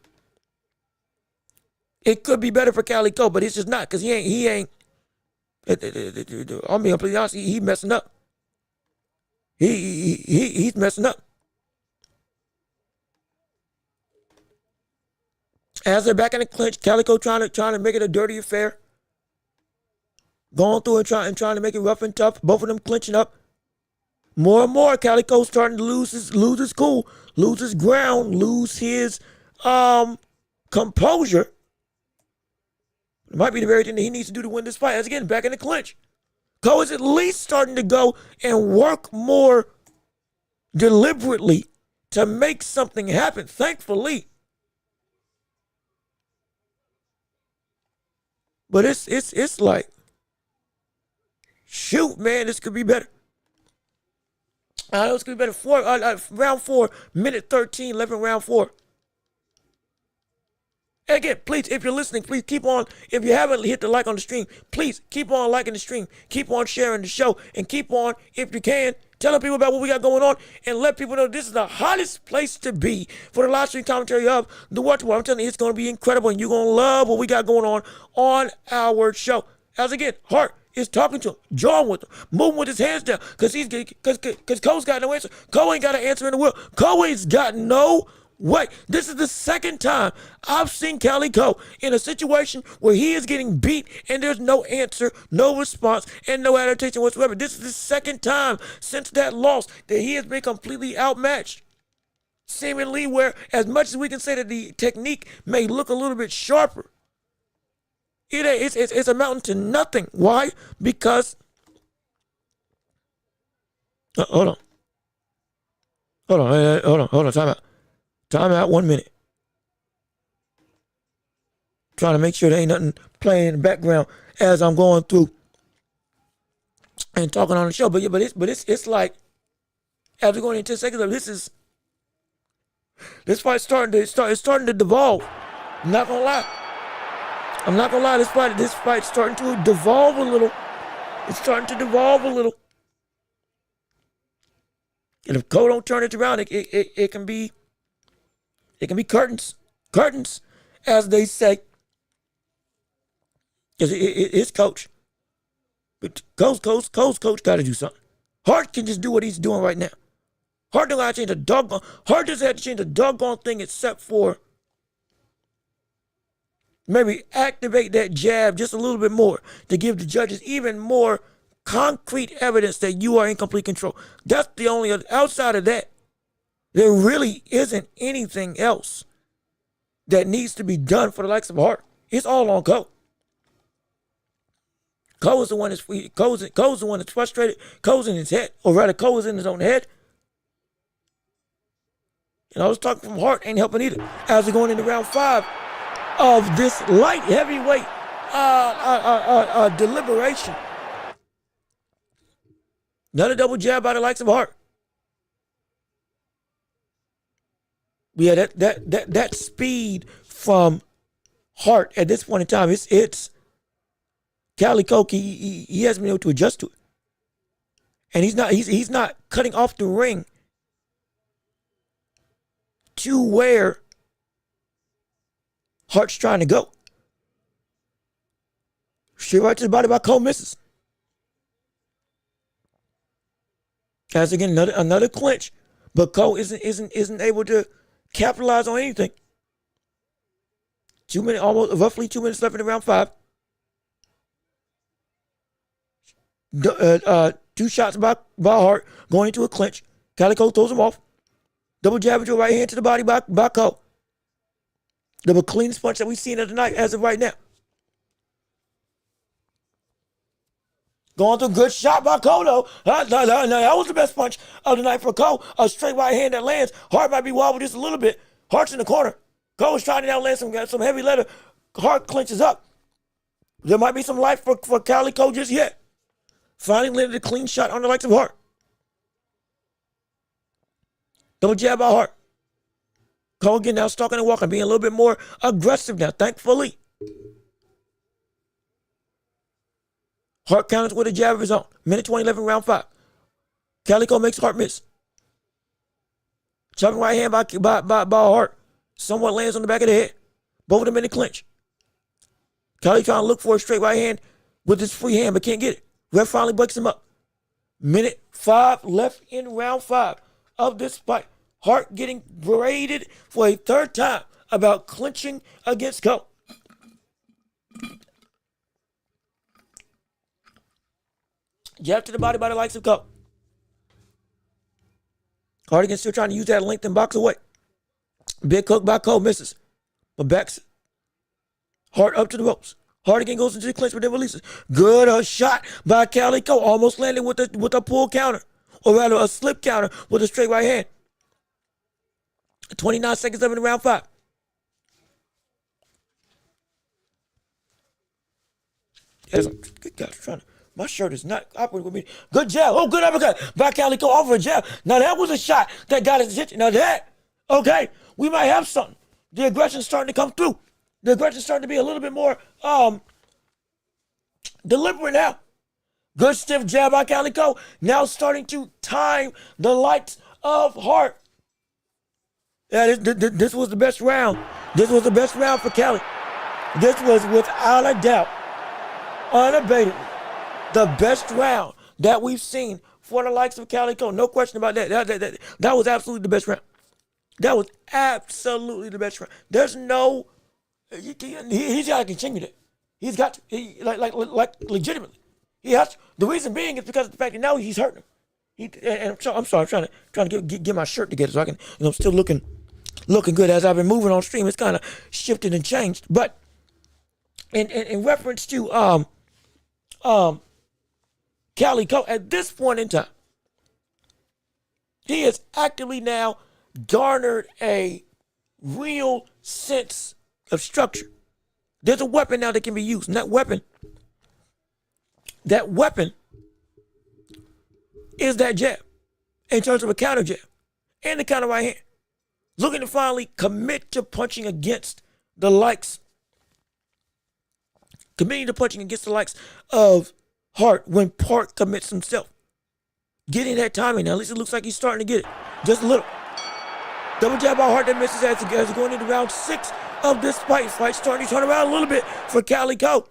it could be better for Calico, but it's just not, because he ain't. I'm being completely honest. He messing up. He's messing up. As they're back in the clinch, Calico trying to make it a dirty affair. Going through and trying to make it rough and tough. Both of them clinching up. More and more, Calico starting to lose his cool, lose his ground, lose his composure. It might be the very thing that he needs to do to win this fight. As again, back in the clinch. Cole is at least starting to go and work more deliberately to make something happen, thankfully. But it's like, shoot, man, this could be better. I know it's going to be better. Round 4, minute 13, 11 round 4. Again, please, if you're listening, please keep on. If you haven't hit the like on the stream, please keep on liking the stream. Keep on sharing the show. And keep on, if you can, telling people about what we got going on. And let people know this is the hottest place to be for the live stream commentary of the Watch War. I'm telling you, it's going to be incredible. And you're going to love what we got going on our show. As again, Hart is talking to him, jawing with him, moving with his hands down. Because Cole's got no answer. Cole ain't got an answer in the world. Cole ain't got no way. This is the second time I've seen Calico in a situation where he is getting beat and there's no answer, no response, and no adaptation whatsoever. This is the second time since that loss that he has been completely outmatched. Seemingly, where as much as we can say that the technique may look a little bit sharper, it's amounting to nothing. Why? Because hold on, time out 1 minute. Trying to make sure there ain't nothing playing in the background as I'm going through and talking on the show. But it's like, as we're going into seconds of this fight's starting to devolve. I'm not gonna lie. This fight's starting to devolve a little. It's starting to devolve a little. And if Cole don't turn it around, it can be curtains, as they say. Because it's coach. But Cole's coach got to do something. Hart can just do what he's doing right now. Hart doesn't have to change a doggone. Hart doesn't have to change a doggone thing except for maybe activate that jab just a little bit more to give the judges even more concrete evidence that you are in complete control. That's the only other. Outside of that, there really isn't anything else that needs to be done for the likes of Hart. It's all on Cole. Cole is the one that's frustrated. Cole's in his head, or rather, Cole is in his own head. And I was talking from Hart ain't helping either. As we're going into round 5 of this light heavyweight deliberation. Another double jab by the likes of Hart. Yeah, that speed from Hart at this point in time, it's Calico. He hasn't been able to adjust to it, and he's not cutting off the ring to where Hart's trying to go. Straight right to the body by Cole, misses. As again, another clinch, but Cole isn't able to capitalize on anything. Roughly 2 minutes left in round 5. Two shots by Hart going into a clinch. Calico throws him off. Double jab into a right hand to the body by Cole. The cleanest punch that we've seen of the night as of right now. Going through, good shot by Cole, though. That was the best punch of the night for Cole. A straight right hand that lands. Hart might be wobbled just a little bit. Hart's in the corner. Cole's trying to now land some heavy leather. Hart clinches up. There might be some life for Calico just yet. Finally landed a clean shot on the likes of Hart. Double jab by Hart. Cole again now stalking and walking, being a little bit more aggressive now, thankfully. Hart counters with a jab of his own. Minute 20, 11, round 5. Calico makes Hart miss. Chopping right hand by Hart. Somewhat lands on the back of the head. Both of them in the clinch. Cali trying to look for a straight right hand with his free hand, but can't get it. Ref finally breaks him up. Minute 5 left in round 5 of this fight. Hart getting berated for a third time about clinching against Cole. Jab to the body by the likes of Cole. Hart again still trying to use that length and box away. Big hook by Cole misses. But backs Hart up to the ropes. Hart again goes into the clinch but then releases. Good shot by Calico. Almost landing with a pull counter. Or rather a slip counter with a straight right hand. 29 seconds left in round 5. Good God, trying to. My shirt is not operating with me. Good jab. Oh, good uppercut by Calico off a jab. Now that was a shot that got his attention. Now that, okay, we might have something. The aggression's starting to come through. The aggression's starting to be a little bit more deliberate now. Good stiff jab by Calico. Now starting to time the likes of Hart. Yeah, this was the best round. This was the best round for Cali. This was without a doubt, unabated, the best round that we've seen for the likes of Calico. No question about that. That was absolutely the best round. That was absolutely the best round. There's no, he's got to continue that. He's got to, like legitimately. He has to. The reason being is because of the fact that now he's hurting him. I'm sorry, I'm trying to get my shirt together so I can, still looking good as I've been moving on stream. It's kind of shifted and changed. But in reference to Calico, at this point in time, he has actively now garnered a real sense of structure. There's a weapon now that can be used, and that weapon is that jab in terms of a counter jab and the counter right hand. Looking to finally commit to punching against the likes, committing to punching against the likes of Hart when Park commits himself. Getting that timing now. At least it looks like he's starting to get it. Just a little. Double jab by Hart that misses as going into round 6 of this fight. Fight starting to turn around a little bit for Calico.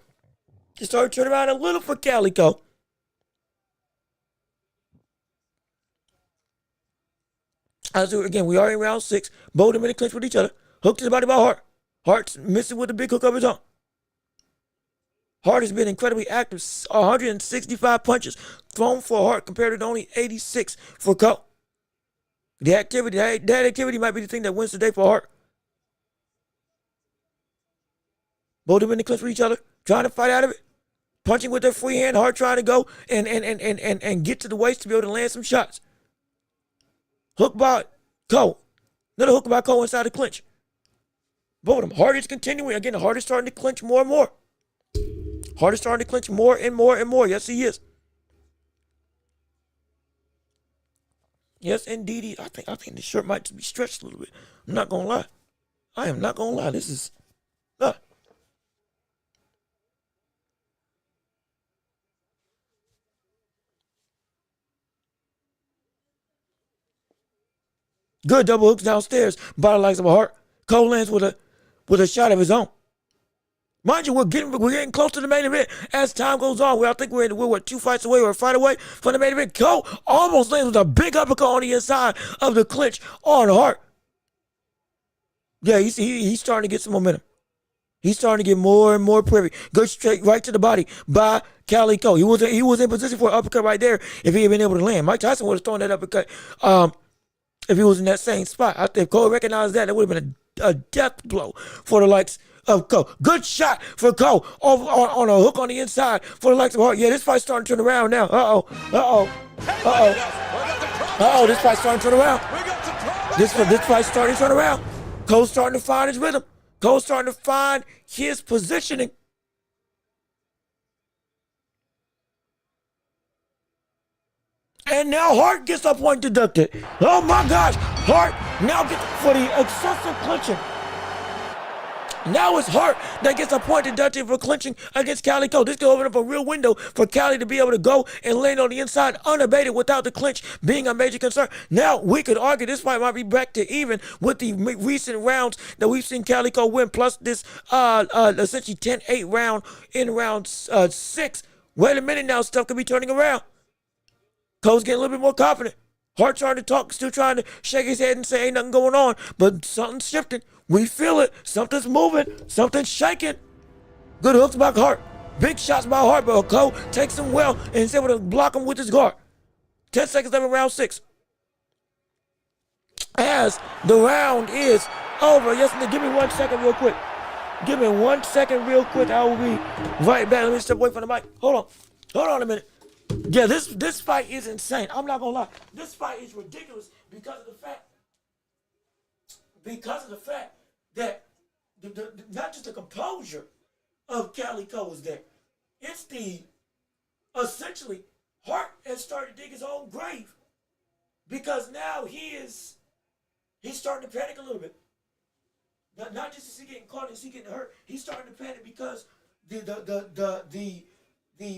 It started to turn around a little for Calico. Again, we are in round 6. Both of them in the clinch with each other. Hooked to the body by Hart. Hart's missing with a big hook of his own. Hart has been incredibly active. 165 punches thrown for Hart compared to only 86 for Cole. That activity might be the thing that wins the day for Hart. Both of them in the clinch with each other, trying to fight out of it. Punching with their free hand. Hart trying to go and get to the waist to be able to land some shots. Hook by Cole. Another hook by Cole inside the clinch. Both of them. Hart is continuing. Again, Hart is starting to clinch more and more. Hart is starting to clinch more and more and more. Yes, he is. Yes, indeed. I think the shirt might be stretched a little bit. I'm not gonna lie. I am not gonna lie. This is good double hooks downstairs by the likes of Hart. Cole lands with a shot of his own. Mind you, we're getting close to the main event as time goes on. I think we're what, 2 fights away or a fight away from the main event. Cole almost lands with a big uppercut on the inside of the clinch on Hart. Yeah, he's starting to get some momentum. He's starting to get more and more privy. Good straight right to the body by Calico. He was in position for an uppercut right there if he had been able to land. Mike Tyson would have thrown that uppercut if he was in that same spot. I think Cole recognized that. It would have been a death blow for the likes of Cole. Good shot for Cole on a hook on the inside for the likes of Hart. Yeah, this fight's starting to turn around now. This fight's starting to turn around. This fight's starting to turn around. Cole's starting to find his rhythm. Cole's starting to find his positioning. And now Hart gets a point deducted. Oh my gosh. Hart now gets for the excessive clinching. Now it's Hart that gets a point deducted for clinching against Calico. This could open up a real window for Cali to be able to go and land on the inside unabated without the clinch being a major concern. Now, we could argue this fight might be back to even with the recent rounds that we've seen Calico win, plus this essentially 10-8 round in round 6. Wait a minute now, stuff could be turning around. Cole's getting a little bit more confident. Hart trying to talk, still trying to shake his head and say ain't nothing going on, but something's shifting. We feel it. Something's moving. Something's shaking. Good hooks by Hart. Big shots by Hart, but Cole takes him well and is able to block him with his guard. 10 seconds left in round 6. As the round is over. Yes, give me 1 second real quick. Give me 1 second real quick. I will be right back. Let me step away from the mic. Hold on a minute. Yeah, this fight is insane. I'm not gonna lie. This fight is ridiculous because of the fact that not just the composure of Calico is there. It's the essentially Hart has started to dig his own grave because now he's starting to panic a little bit. Not just is he getting caught, is he getting hurt? He's starting to panic because the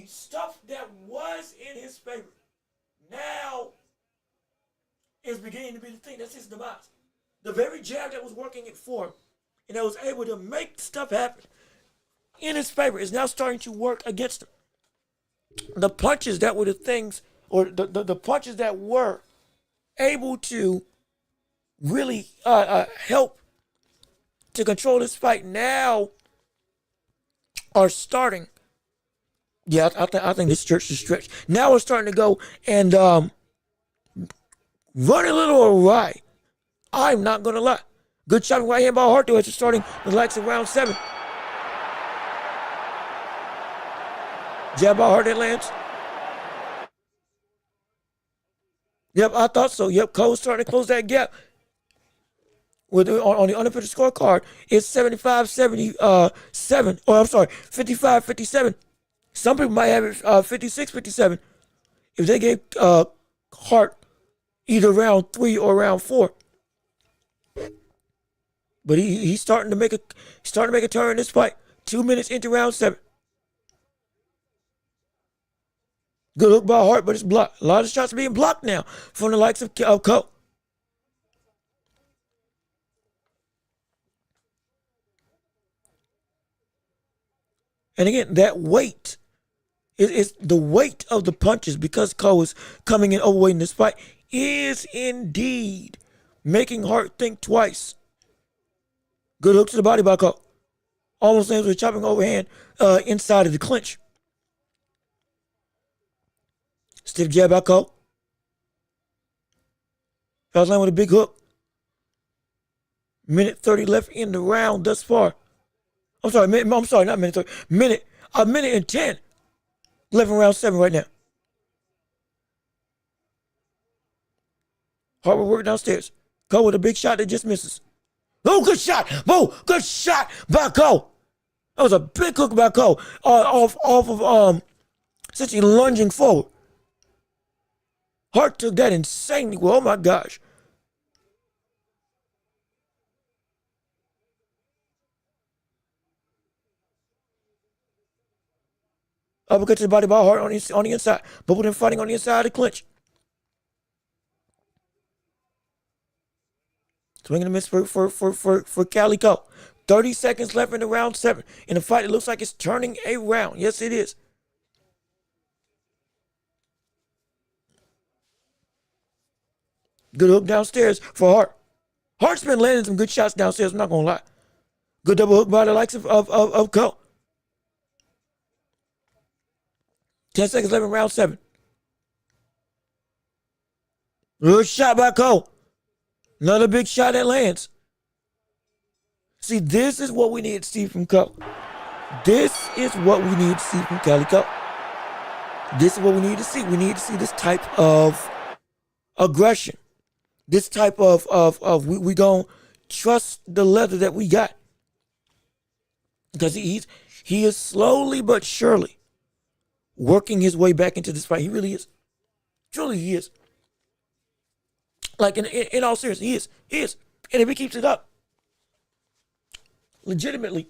stuff that was in his favor now is beginning to be the thing that's his demise. The very jab that was working it for him and that was able to make stuff happen in his favor is now starting to work against him. The punches that were the things, or the punches that were able to really help to control this fight now are starting. Yeah, I think this church is stretched. Now we're starting to go and run a little awry. I'm not going to lie. Good shot right hand by Hart though as you're starting the likes of round 7. Jab by Hart that lands. Yep, I thought so. Yep, Cole's starting to close that gap. On the unofficial scorecard, it's 75-77. Oh, I'm sorry, 55-57. Some people might have it 56-57 if they gave Hart either round 3 or round 4. But he's starting to make a turn in this fight. 2 minutes into round 7. Good hook by Hart, but it's blocked. A lot of shots are being blocked now from the likes of Cole. And again, that weight is the weight of the punches because Cole is coming in overweight in this fight is indeed making Hart think twice. Good hook to the body by Cole. Almost lands with a chopping overhand inside of the clinch. Stiff jab by Cole. Fouls land with a big hook. Minute 30 left in the round thus far. Not minute 30. A minute and 10 left in round 7 right now. Hart will work downstairs. Cole with a big shot that just misses. Oh, good shot. Whoa, good shot by Cole. That was a big hook by Cole. Off of essentially lunging forward. Hart took that insanely well. Oh my gosh. Uppercut to the body by Hart on the inside. Both of them fighting on the inside of the clinch. Swing and a miss for Calico. 30 seconds left in the round 7. In a fight, it looks like it's turning around. Yes, it is. Good hook downstairs for Hart. Hart's been landing some good shots downstairs, I'm not going to lie. Good double hook by the likes of Cole. 10 seconds left in round 7. Good shot by Cole. Another big shot that lands. See, this is what we need to see from Cole. This is what we need to see from Calico. This is what we need to see. We need to see this type of aggression. This type of we gonna trust the leather that we got. Because he is slowly but surely working his way back into this fight. He really is. Truly he is. Like in all seriousness, he is. And if he keeps it up, legitimately,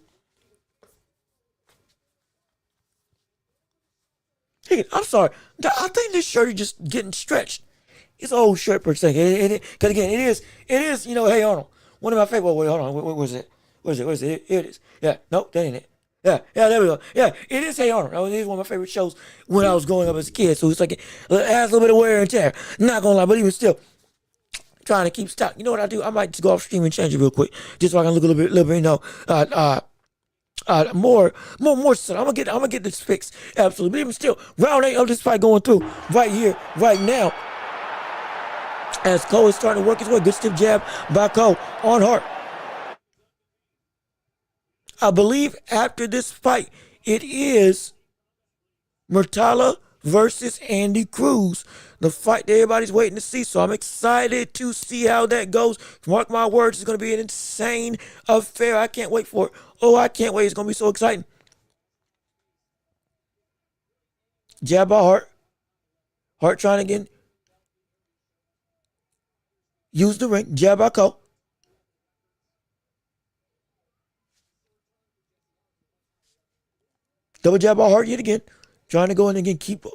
I'm sorry. I think this shirt is just getting stretched. It's an old shirt per se. Because again, it is. You know, hey Arnold, one of my favorite. Wait, hold on. Where's it? Where's it? Here it is. Yeah, nope, that ain't it. Yeah, there we go. Yeah, it is Hey Arnold. It is one of my favorite shows when I was growing up as a kid. So it's like it has a little bit of wear and tear. Not gonna lie, but even still, trying to keep stock. You know what I do? I might just go off stream and change it real quick, just so I can look a little bit, you know, more. I'm gonna get this fixed, absolutely. But even still, round 8 of this fight going through right here, right now, as Cole is starting to work his way. Good stiff jab by Cole on Hart. I believe after this fight, it is Muratalla versus Andy Cruz, the fight that everybody's waiting to see. So I'm excited to see how that goes. Mark my words, it's going to be an insane affair. I can't wait for it. Oh, I can't wait. It's going to be so exciting. Jab by Hart. Hart trying to again use the ring. Jab by Cole. Double jab by Hart yet again. Trying to go in again, keep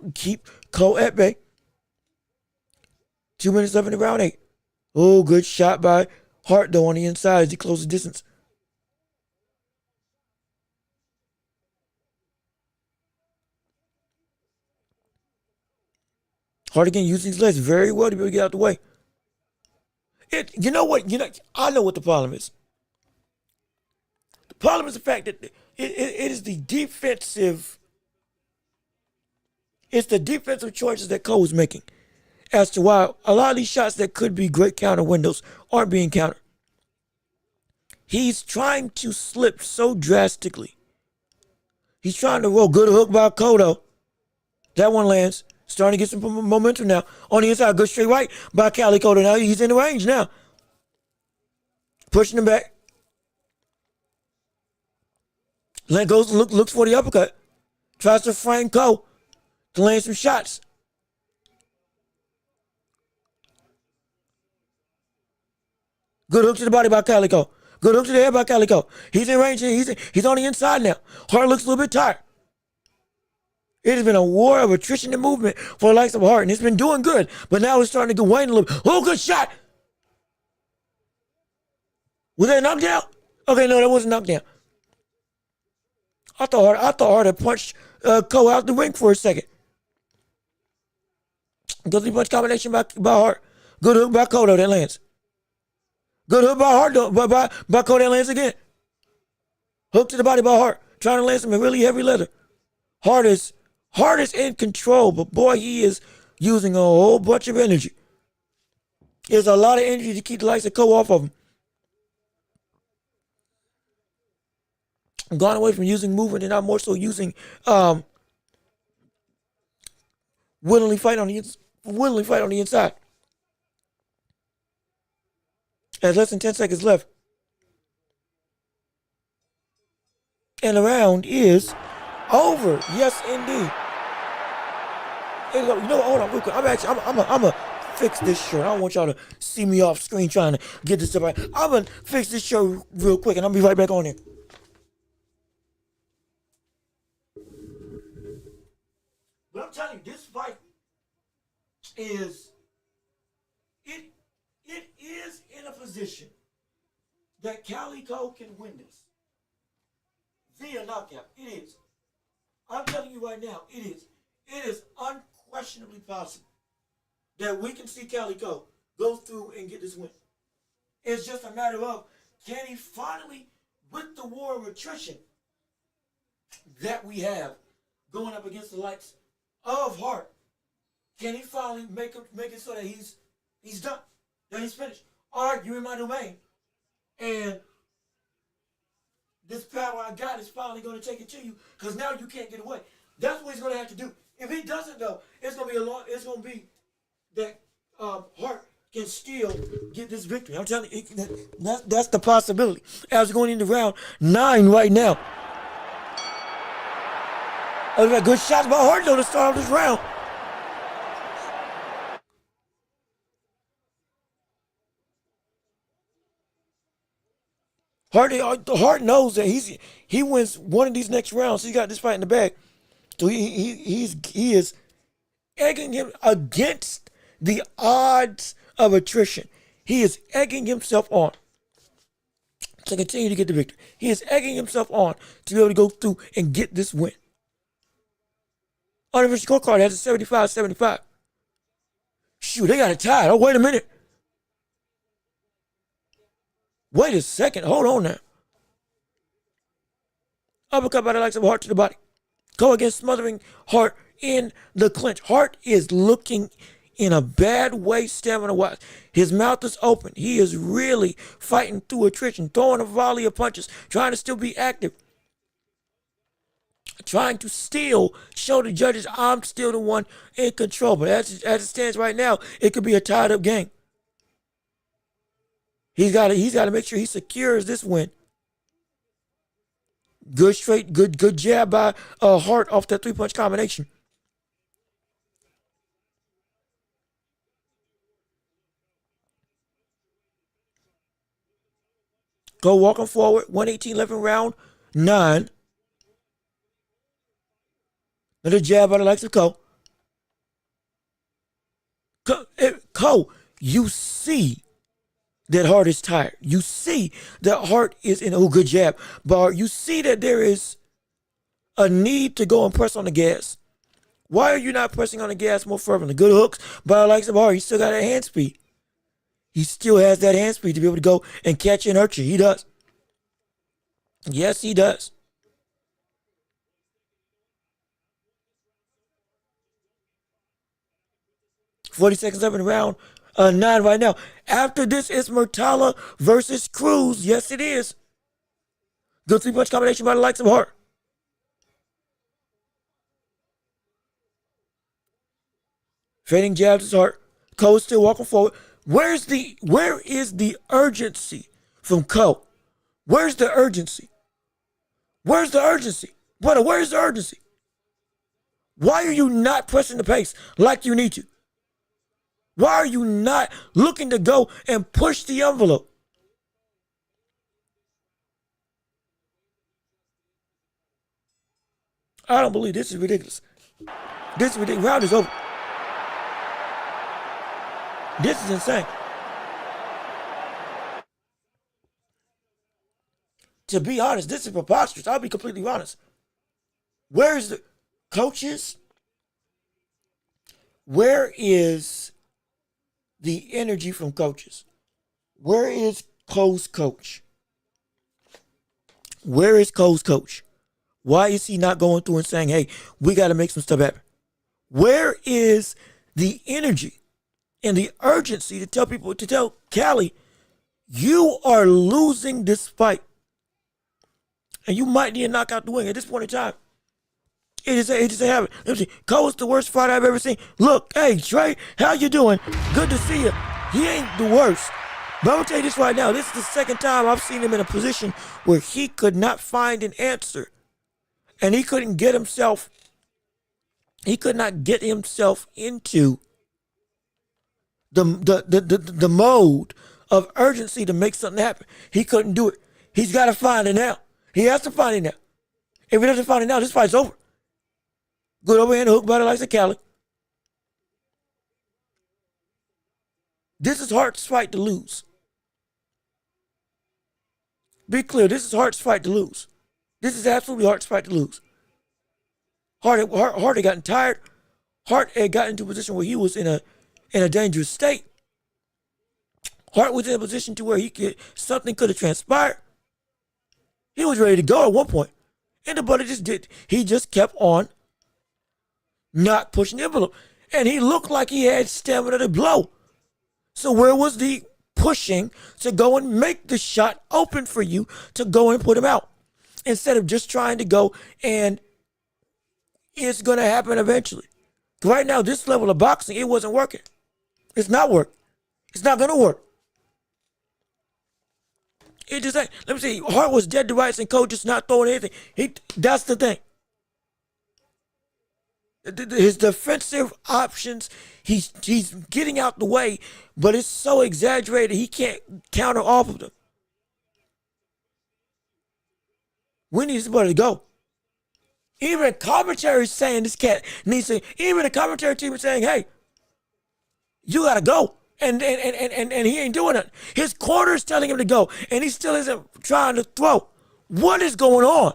Cole at bay. 2 minutes left in the round 8. Oh, good shot by Hart though on the inside as he closes the distance. Hart again using his legs very well to be able to get out the way. You know what? I know what the problem is. The problem is the fact that it is the defensive. It's the defensive choices that Cole is making as to why a lot of these shots that could be great counter windows aren't being countered. He's trying to slip so drastically. He's trying to roll. Good hook by Cole though. That one lands. Starting to get some momentum now. On the inside, good straight right by Calico. Now he's in the range now. Pushing him back. Len goes and looks for the uppercut. Tries to frame Cole to land some shots. Good hook to the body by Calico. Good hook to the head by Calico. He's in range. He's on the inside now. Hart looks a little bit tired. It has been a war of attrition and movement for the likes of Hart, and it's been doing good, but now it's starting to go wane a little bit. Oh, good shot. Was that a knockdown? Okay, no, that wasn't a knockdown. I thought Hart had punched Cole out the ring for a second. Guilty punch combination by Hart. Good hook by Cole, though, that lands. Good hook by Hart, though, by Cole, that lands again. Hook to the body by Hart. Trying to land some really heavy leather. Hart is in control, but boy, he is using a whole bunch of energy. There's a lot of energy to keep the likes of Cole off of him. Gone away from using movement and now more so using willingly fight on the inside. There's less than 10 seconds left. And the round is over. Yes, indeed. You know, hold on real quick. I'm gonna fix this shirt. I don't want y'all to see me off screen trying to get this stuff right. I'm gonna fix this shirt real quick and I'll be right back on here. But I'm telling you, this fight is in a position that Calico can win this. via knockout. It is. I'm telling you right now, it is. It is unquestionably possible that we can see Calico go through and get this win. It's just a matter of, can he finally, with the war of attrition that we have going up against the likes of Hart, can he finally make it so that he's done, that he's finished? All right, you're in my domain, and this power I got is finally going to take it to you, because now you can't get away. That's what he's going to have to do. If he doesn't, though, it's going to be that Hart can still get this victory. I'm telling you, that's the possibility. As we're going into round 9 right now. Oh, good shots by Hart, though, to start off this round. Hart knows that he wins one of these next rounds. He got this fight in the bag, so he is egging him against the odds of attrition. He is egging himself on to continue to get the victory. He is egging himself on to be able to go through and get this win. Unofficial scorecard has a 75-75. Shoot, they got it tied. Oh, wait a minute. Wait a second. Hold on now. Uppercut by the likes of Hart to the body. Go against smothering Hart in the clinch. Hart is looking in a bad way stamina-wise. His mouth is open. He is really fighting through attrition, throwing a volley of punches, trying to still be active. Trying to still show the judges I'm still the one in control. But as it stands right now, it could be a tied-up game. He's got to make sure he secures this win. Good jab by Hart off that 3-punch combination. Go walking forward. 118 left in round 9. Another jab by the likes of Cole. Cole, you see that Hart is tired. You see that Hart is in a good jab. But you see that there is a need to go and press on the gas. Why are you not pressing on the gas more fervently? Good hooks by the likes of Hart. He still got that hand speed. He still has that hand speed to be able to go and catch you and hurt you. He does. Yes, he does. .40 seconds left in round 9 right now. After this is Muratalla versus Cruz. Yes, it is. Good 3-punch combination by the likes of Hart. Fading jabs is Hart. Cole still walking forward. Where is the urgency from Cole? Where's the urgency? Where's the urgency? Brother, where's the urgency? Why are you not pressing the pace like you need to? Why are you not looking to go and push the envelope? I don't believe this is ridiculous. This is ridiculous. Round is over. This is insane. To be honest, this is preposterous. I'll be completely honest. Where is the coaches? Where is the energy from coaches? Where is Cole's coach? Where is Cole's coach? Why is he not going through and saying, hey, we got to make some stuff happen? Where is the energy and the urgency to tell people, to tell Cali, you are losing this fight and you might need to knock out the wing at this point in time? It just happened. Let me see. Cole's the worst fight I've ever seen. Look, hey, Trey, how you doing? Good to see you. He ain't the worst. But I'm going to tell you this right now. This is the second time I've seen him in a position where he could not find an answer. And he could not get himself into the mode of urgency to make something happen. He couldn't do it. He's got to find it now. He has to find it now. If he doesn't find it now, this fight's over. Good overhand hook by the likes of Cali. This is Hart's fight to lose. Be clear, this is Hart's fight to lose. This is absolutely Hart's fight to lose. Hart had gotten tired. Hart had gotten into a position where he was in a dangerous state. Hart was in a position to where something could have transpired. He was ready to go at one point. And the buddy he just kept on not pushing the envelope. And he looked like he had stamina to blow. So where was the pushing to go and make the shot open for you to go and put him out? Instead of just trying to go and it's going to happen eventually. Right now, this level of boxing, it wasn't working. It's not working. It's not going to work. It just ain't. Let me see. Hart was dead to rights and Cole just not throwing anything. That's the thing. His defensive options, he's getting out the way, but it's so exaggerated he can't counter off of them. We need somebody to go. Even the commentary is saying this cat needs to. Even the commentary team is saying, "Hey, you gotta go," and he ain't doing it. His corner is telling him to go, and he still isn't trying to throw. What is going on?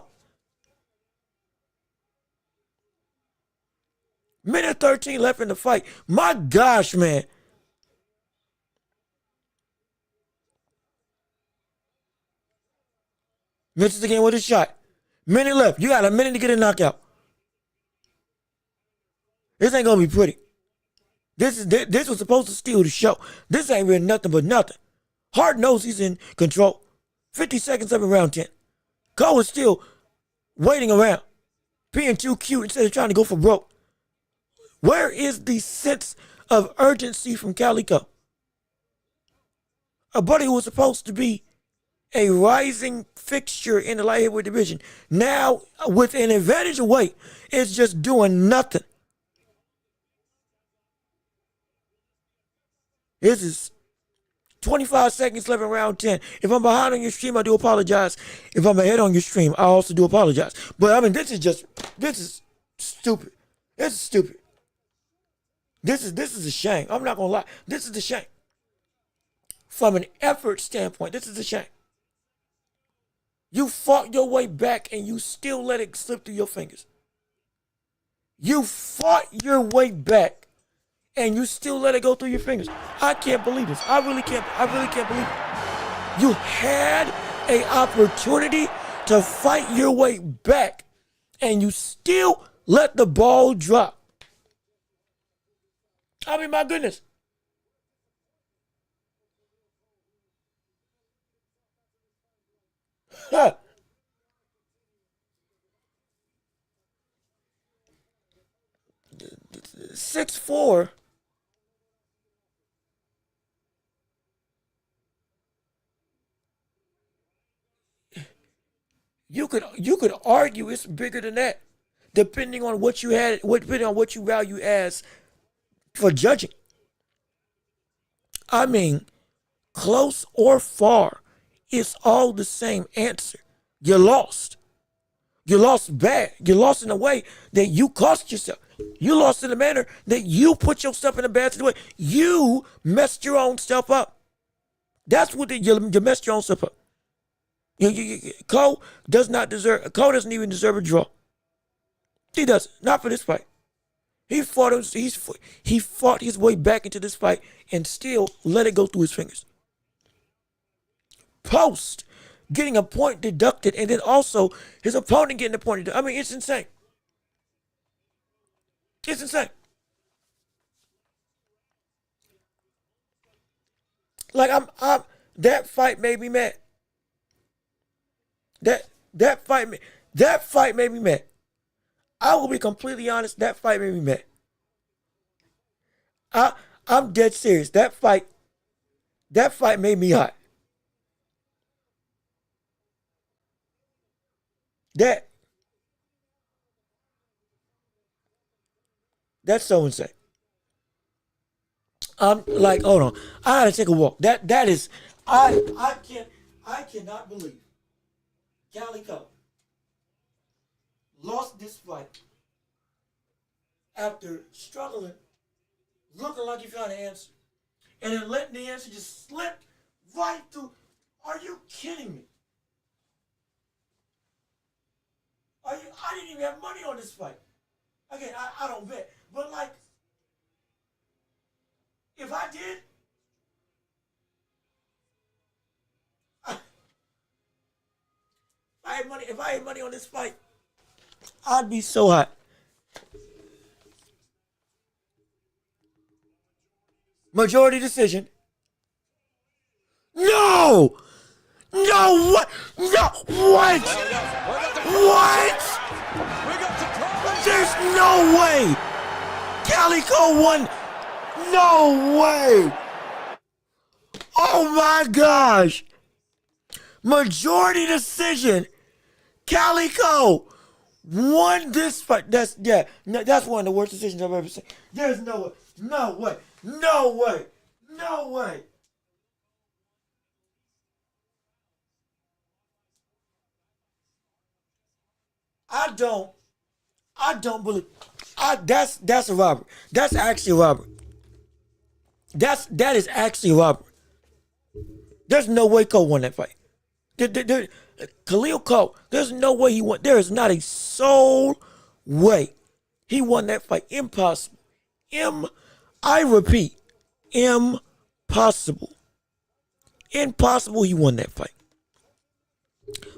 Minute 13 left in the fight. My gosh, man. Misses again with a shot. Minute left. You got a minute to get a knockout. This ain't gonna be pretty. This was supposed to steal the show. This ain't really nothing but nothing. Hart knows he's in control. 50 seconds up in round 10. Cole is still waiting around, being too cute instead of trying to go for broke. Where is the sense of urgency from Calico? A buddy who was supposed to be a rising fixture in the light heavyweight division, now with an advantage of weight, is just doing nothing. This is 25 seconds left in round 10. If I'm behind on your stream, I do apologize. If I'm ahead on your stream, I also do apologize. But I mean, this is stupid. This is stupid. This is a shame. I'm not gonna lie. This is a shame. From an effort standpoint, this is a shame. You fought your way back and you still let it slip through your fingers. You fought your way back and you still let it go through your fingers. I can't believe this. I really can't believe it. You had an opportunity to fight your way back and you still let the ball drop. I mean, my goodness. Huh. Six 4. You could argue it's bigger than that, depending on what you had, depending on what you value as for judging. I mean, close or far, it's all the same answer. You lost. You lost bad. You lost in a way that you cost yourself. You lost in a manner that you put yourself in a bad situation. You messed your own stuff up. That's what you messed your own stuff up. Cole doesn't even deserve a draw. He doesn't. Not for this fight. He fought his way back into this fight and still let it go through his fingers. Post getting a point deducted and then also his opponent getting a point deducted. I mean, it's insane. It's insane. Like that fight made me mad. That fight made me mad. I will be completely honest, that fight made me mad. I'm dead serious. That fight made me hot. That's so insane. I'm like, hold on. I gotta take a walk. That is I cannot believe Calico lost this fight after struggling, looking like he found an answer, and then letting the answer just slip right through. Are you kidding me? I didn't even have money on this fight. Again, I don't bet. But like, if I did, if I had money on this fight, I'd be so hot. Majority decision. No! No, what? No, what? What? There's no way. Calico won. No way. Oh my gosh. Majority decision. Calico won this fight. That's one of the worst decisions I've ever seen. There's no way. No way. No way. No way. I don't believe. That's a robbery. That's actually a robbery. That is actually a robbery. There's no way Cole won that fight. Khalil Cole, there's no way he won. There is not a soul way he won that fight. Impossible. I repeat, impossible. Impossible he won that fight.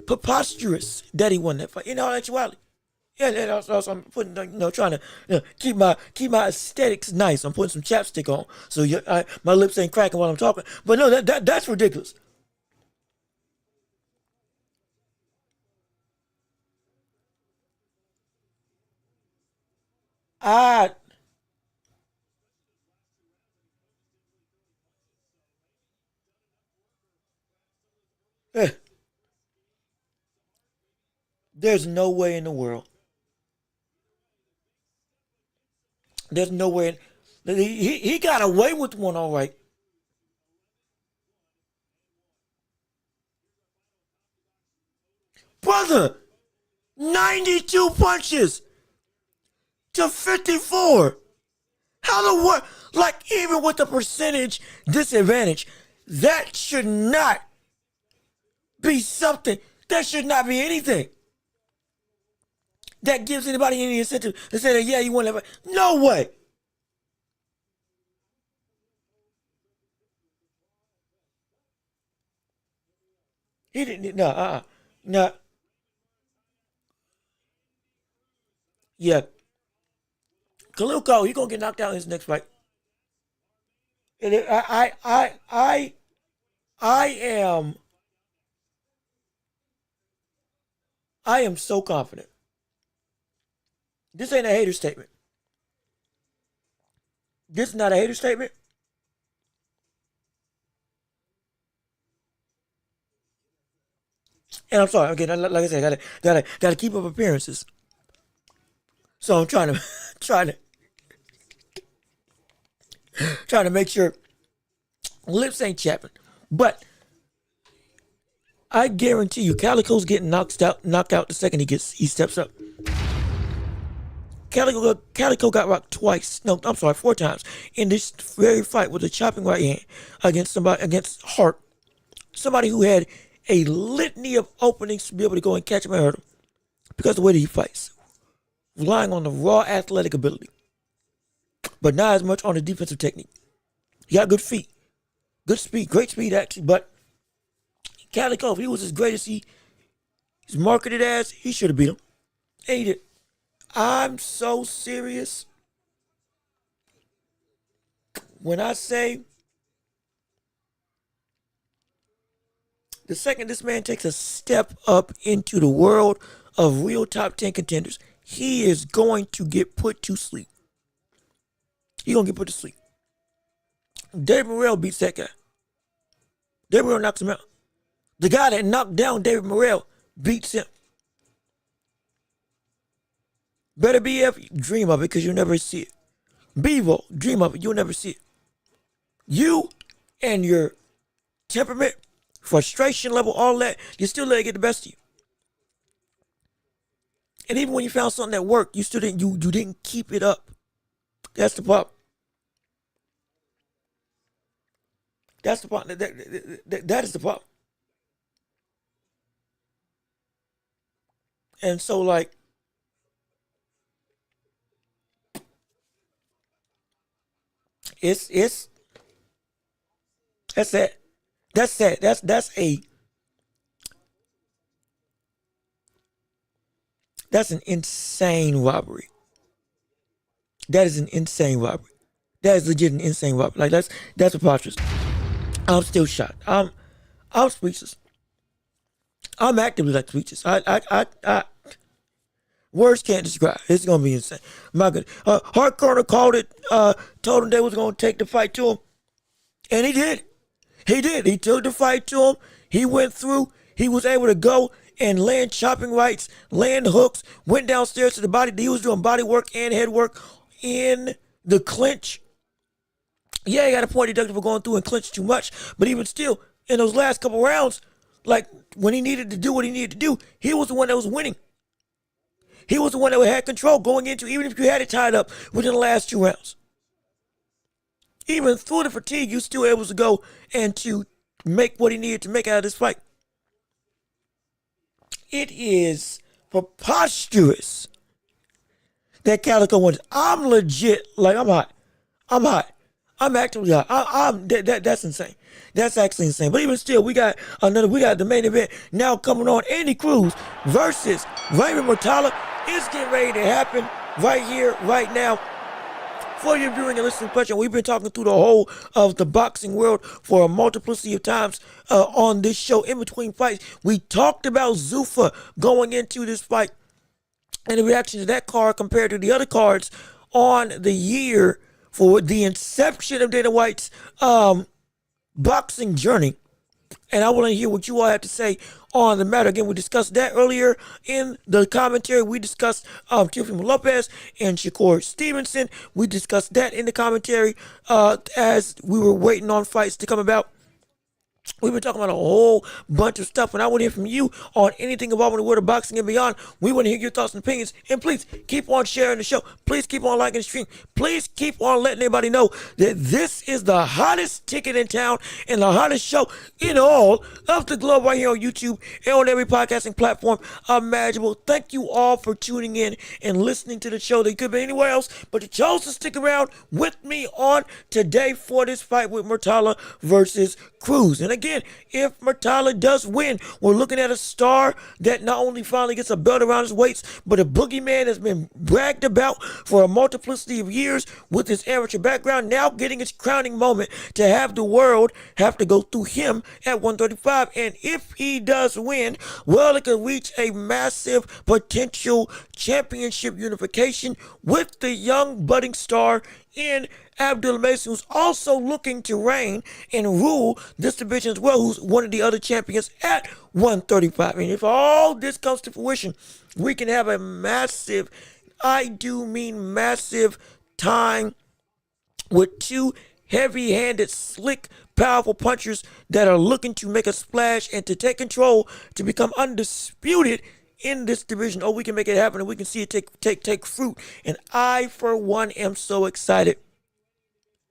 Preposterous that he won that fight. In all actuality. Yeah, that's also I'm putting, trying to keep my aesthetics nice. I'm putting some chapstick on so my lips ain't cracking while I'm talking. But no, that's ridiculous. There's no way in the world. There's no way. He got away with one, all right. Brother, 92 punches to 54. How the what? Like, even with the percentage disadvantage, that should not be something. That should not be anything that gives anybody any incentive to say that, yeah, you won that fight. No way. He didn't. No. Yeah. Khalil Cole, he gonna get knocked out in his next fight. And I am so confident. This ain't a hater statement. This is not a hater statement. And I'm sorry, again, like I said, gotta keep up appearances. So I'm trying to make sure lips ain't chapping. But I guarantee you, Calico's getting knocked out the second he steps up. Calico got rocked twice. No, I'm sorry, 4 times in this very fight with a chopping right hand against Hart, somebody who had a litany of openings to be able to go and catch him and hurt him because of the way that he fights, relying on the raw athletic ability, but not as much on the defensive technique. He got good feet, good speed, great speed actually. But Calico, if he was as great as he's marketed as, he should have beat him. And he did. I'm so serious when I say the second this man takes a step up into the world of real top 10 contenders, he is going to get put to sleep. He's going to get put to sleep. David Morrell beats that guy. David Morrell knocks him out. The guy that knocked down David Morrell beats him. Better BF, dream of it because you'll never see it. Bevo, dream of it, you'll never see it. You and your temperament, frustration level, all that, you still let it get the best of you. And even when you found something that worked, you still didn't you didn't keep it up. That's the problem. That's the problem. That is the problem. And so, like, it's that's sad. That's sad. That's an insane robbery. That is an insane robbery. That is legit an insane robbery. Like that's preposterous. I'm still shocked. I'm speechless. I'm actively like speechless. I words can't describe. It's gonna be insane. My goodness. Hart Corner called it. Told him they was gonna take the fight to him, and he did. He did. He took the fight to him. He went through. He was able to go and land chopping rights, land hooks. Went downstairs to the body. He was doing body work and head work in the clinch. Yeah, he got a point deducted for going through and clinch too much. But even still, in those last couple rounds, like when he needed to do what he needed to do, he was the one that was winning. He was the one that had control going into, even if you had it tied up within the last 2 rounds. Even through the fatigue, you still able to go and to make what he needed to make out of this fight. It is preposterous that Calico wins. I'm legit, like I'm hot. I'm actively hot. That's insane. That's actually insane. But even still, we got the main event now coming on. Andy Cruz versus Raymond Muratalla is getting ready to happen right here, right now. For your viewing and listening pleasure, we've been talking through the whole of the boxing world for a multiplicity of times on this show. In between fights, we talked about Zuffa going into this fight and the reaction to that card compared to the other cards on the year for the inception of Dana White's boxing journey. And I want to hear what you all have to say on the matter. Again, we discussed that earlier in the commentary. We discussed Teofimo Lopez and Shakur Stevenson. We discussed that in the commentary as we were waiting on fights to come about. We've been talking about a whole bunch of stuff, and I want to hear from you on anything involving the world of boxing and beyond. We want to hear your thoughts and opinions, and please keep on sharing the show. Please keep on liking the stream. Please keep on letting everybody know that this is the hottest ticket in town and the hottest show in all of the globe right here on YouTube and on every podcasting platform imaginable. Thank you all for tuning in and listening to the show. They could be anywhere else, but you chose to stick around with me on today for this fight with Muratalla versus Cruz. And again, if Muratalla does win, we're looking at a star that not only finally gets a belt around his waist, but a boogeyman has been bragged about for a multiplicity of years with his amateur background, now getting his crowning moment to have the world have to go through him at 135. And if he does win, well, it could reach a massive potential championship unification with the young budding star in Abdul Mason, who's also looking to reign and rule this division as well, who's one of the other champions at 135. And if all this comes to fruition, we can have a massive, I do mean massive, time with two heavy-handed, slick, powerful punchers that are looking to make a splash and to take control, to become undisputed in this division. Oh, we can make it happen, and we can see it take fruit. And I, for one, am so excited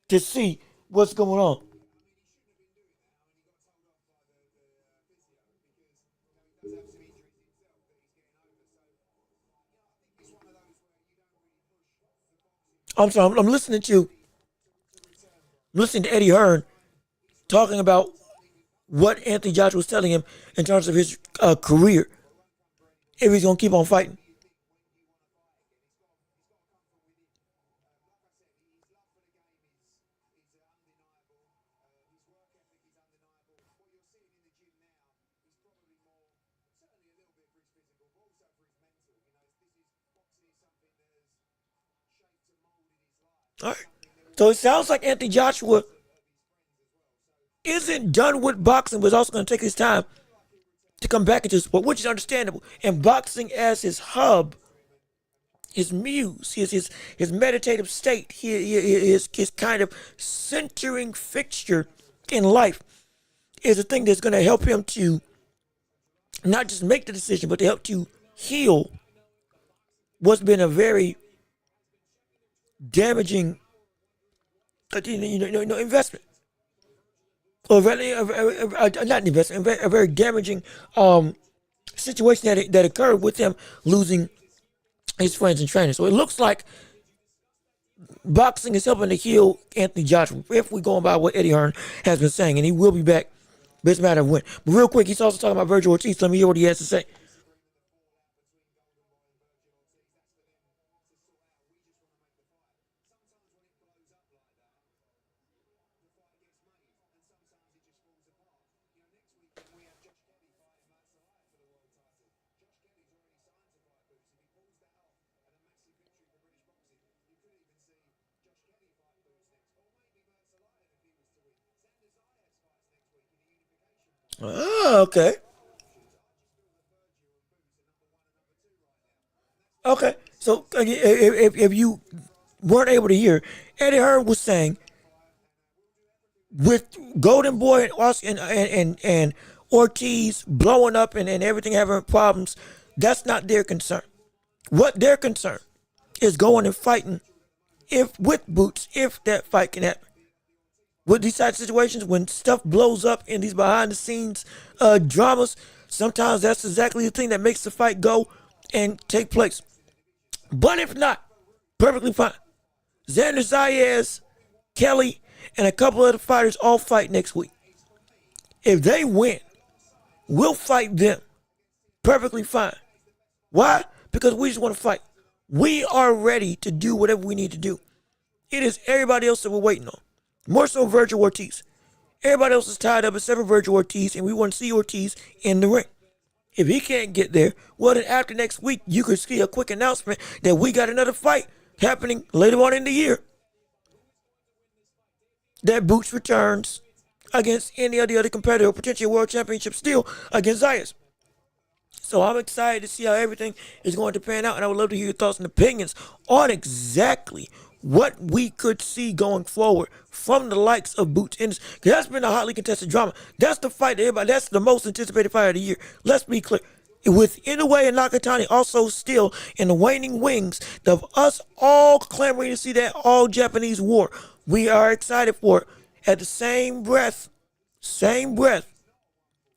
to see what's going on. I'm sorry, I'm listening to Eddie Hearn talking about what Anthony Joshua was telling him in terms of his career, if he's going to keep on fighting. All right. So it sounds like Anthony Joshua isn't done with boxing, but is also going to take his time to come back into sport, which is understandable. And boxing as his hub, his muse, his meditative state, his kind of centering fixture in life is a thing that's going to help him to not just make the decision, but to help to heal what's been a very damaging investment. Or not investment, a very damaging situation that occurred with him losing his friends and trainers. So it looks like boxing is helping to heal Anthony Joshua, if we're going by what Eddie Hearn has been saying, and he will be back. But it's a matter of when. But real quick, he's also talking about Virgil Ortiz. Let me hear what he has to say. Oh, okay. Okay. So if you weren't able to hear, Eddie Hearn was saying with Golden Boy and Ortiz blowing up and everything having problems, that's not their concern. What their concern is going and fighting if with Boots, if that fight can happen. With these types of situations, when stuff blows up in these behind the scenes dramas, sometimes that's exactly the thing that makes the fight go and take place. But if not, perfectly fine. Xander Zayas, Kelly, and a couple other fighters all fight next week. If they win, we'll fight them. Perfectly fine. Why? Because we just want to fight. We are ready to do whatever we need to do. It is everybody else that we're waiting on. More so Virgil Ortiz. Everybody else is tied up except for Virgil Ortiz, and we want to see Ortiz in the ring. If he can't get there, well then after next week, you could see a quick announcement that we got another fight happening later on in the year. That Boots returns against any of the other competitor, potentially world championship still against Zayas. So I'm excited to see how everything is going to pan out, and I would love to hear your thoughts and opinions on exactly what we could see going forward from the likes of Boots Ennis. Because that's been a hotly contested drama. That's the fight that everybody, that's the most anticipated fight of the year. Let's be clear. With Inoue and Nakatani also still in the waning wings of us all clamoring to see that all Japanese war. We are excited for it. At the same breath,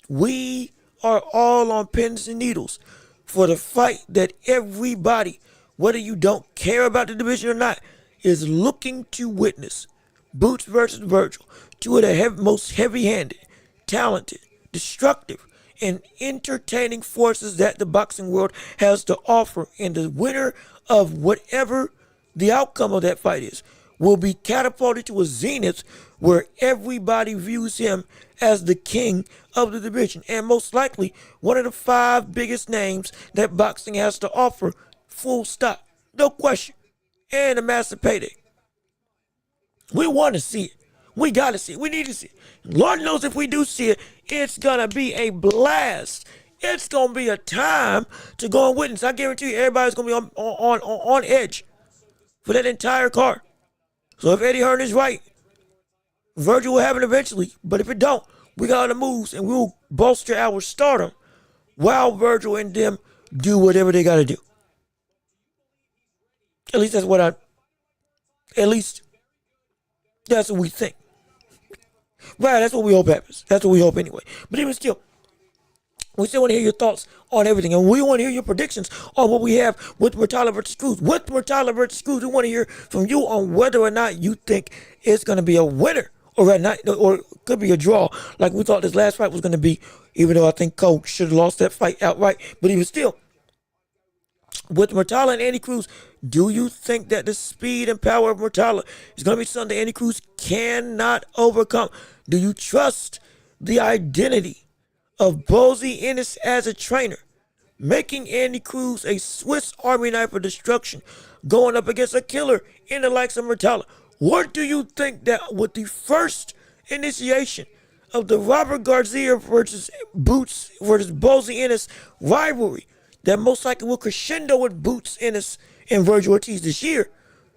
we are all on pins and needles for the fight that everybody, whether you don't care about the division or not, is looking to witness. Boots versus Virgil, two of the most heavy-handed, talented, destructive, and entertaining forces that the boxing world has to offer. And the winner of whatever the outcome of that fight is will be catapulted to a zenith where everybody views him as the king of the division, and most likely one of the 5 biggest names that boxing has to offer, full stop, no question, and a massive payday. We want to see it. We got to see it. We need to see it. Lord knows if we do see it, it's going to be a blast. It's going to be a time to go and witness. I guarantee you everybody's going to be on edge for that entire card. So if Eddie Hearn is right, Virgil will happen eventually. But if it don't, we got other moves and we'll bolster our stardom while Virgil and them do whatever they got to do. At least that's what that's what we think. Right, that's what we hope happens. That's what we hope anyway. But even still, we still want to hear your thoughts on everything. And we want to hear your predictions on what we have with Muratalla versus Cruz. With Muratalla versus Cruz, we want to hear from you on whether or not you think it's going to be a winner or not, or could be a draw like we thought this last fight was going to be, even though I think Cole should have lost that fight outright. But even still, with Muratalla and Andy Cruz, do you think that the speed and power of Muratalla is going to be something that Andy Cruz cannot overcome? Do you trust the identity of Bozy Ennis as a trainer, making Andy Cruz a Swiss Army knife of destruction, going up against a killer in the likes of Muratalla? What do you think that with the first initiation of the Robert Garcia versus Boots versus Bozy Ennis rivalry that most likely will crescendo with Boots Ennis and Virgil Ortiz this year,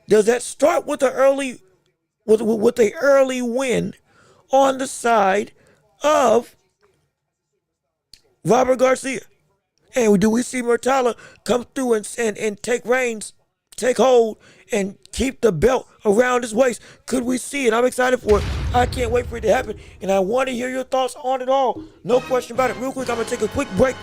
does that start with an early win on the side of Robert Garcia? And do we see Muratalla come through and take reins, take hold, and keep the belt around his waist? Could we see it? I'm excited for it. I can't wait for it to happen. And I want to hear your thoughts on it all. No question about it. Real quick, I'm going to take a quick break.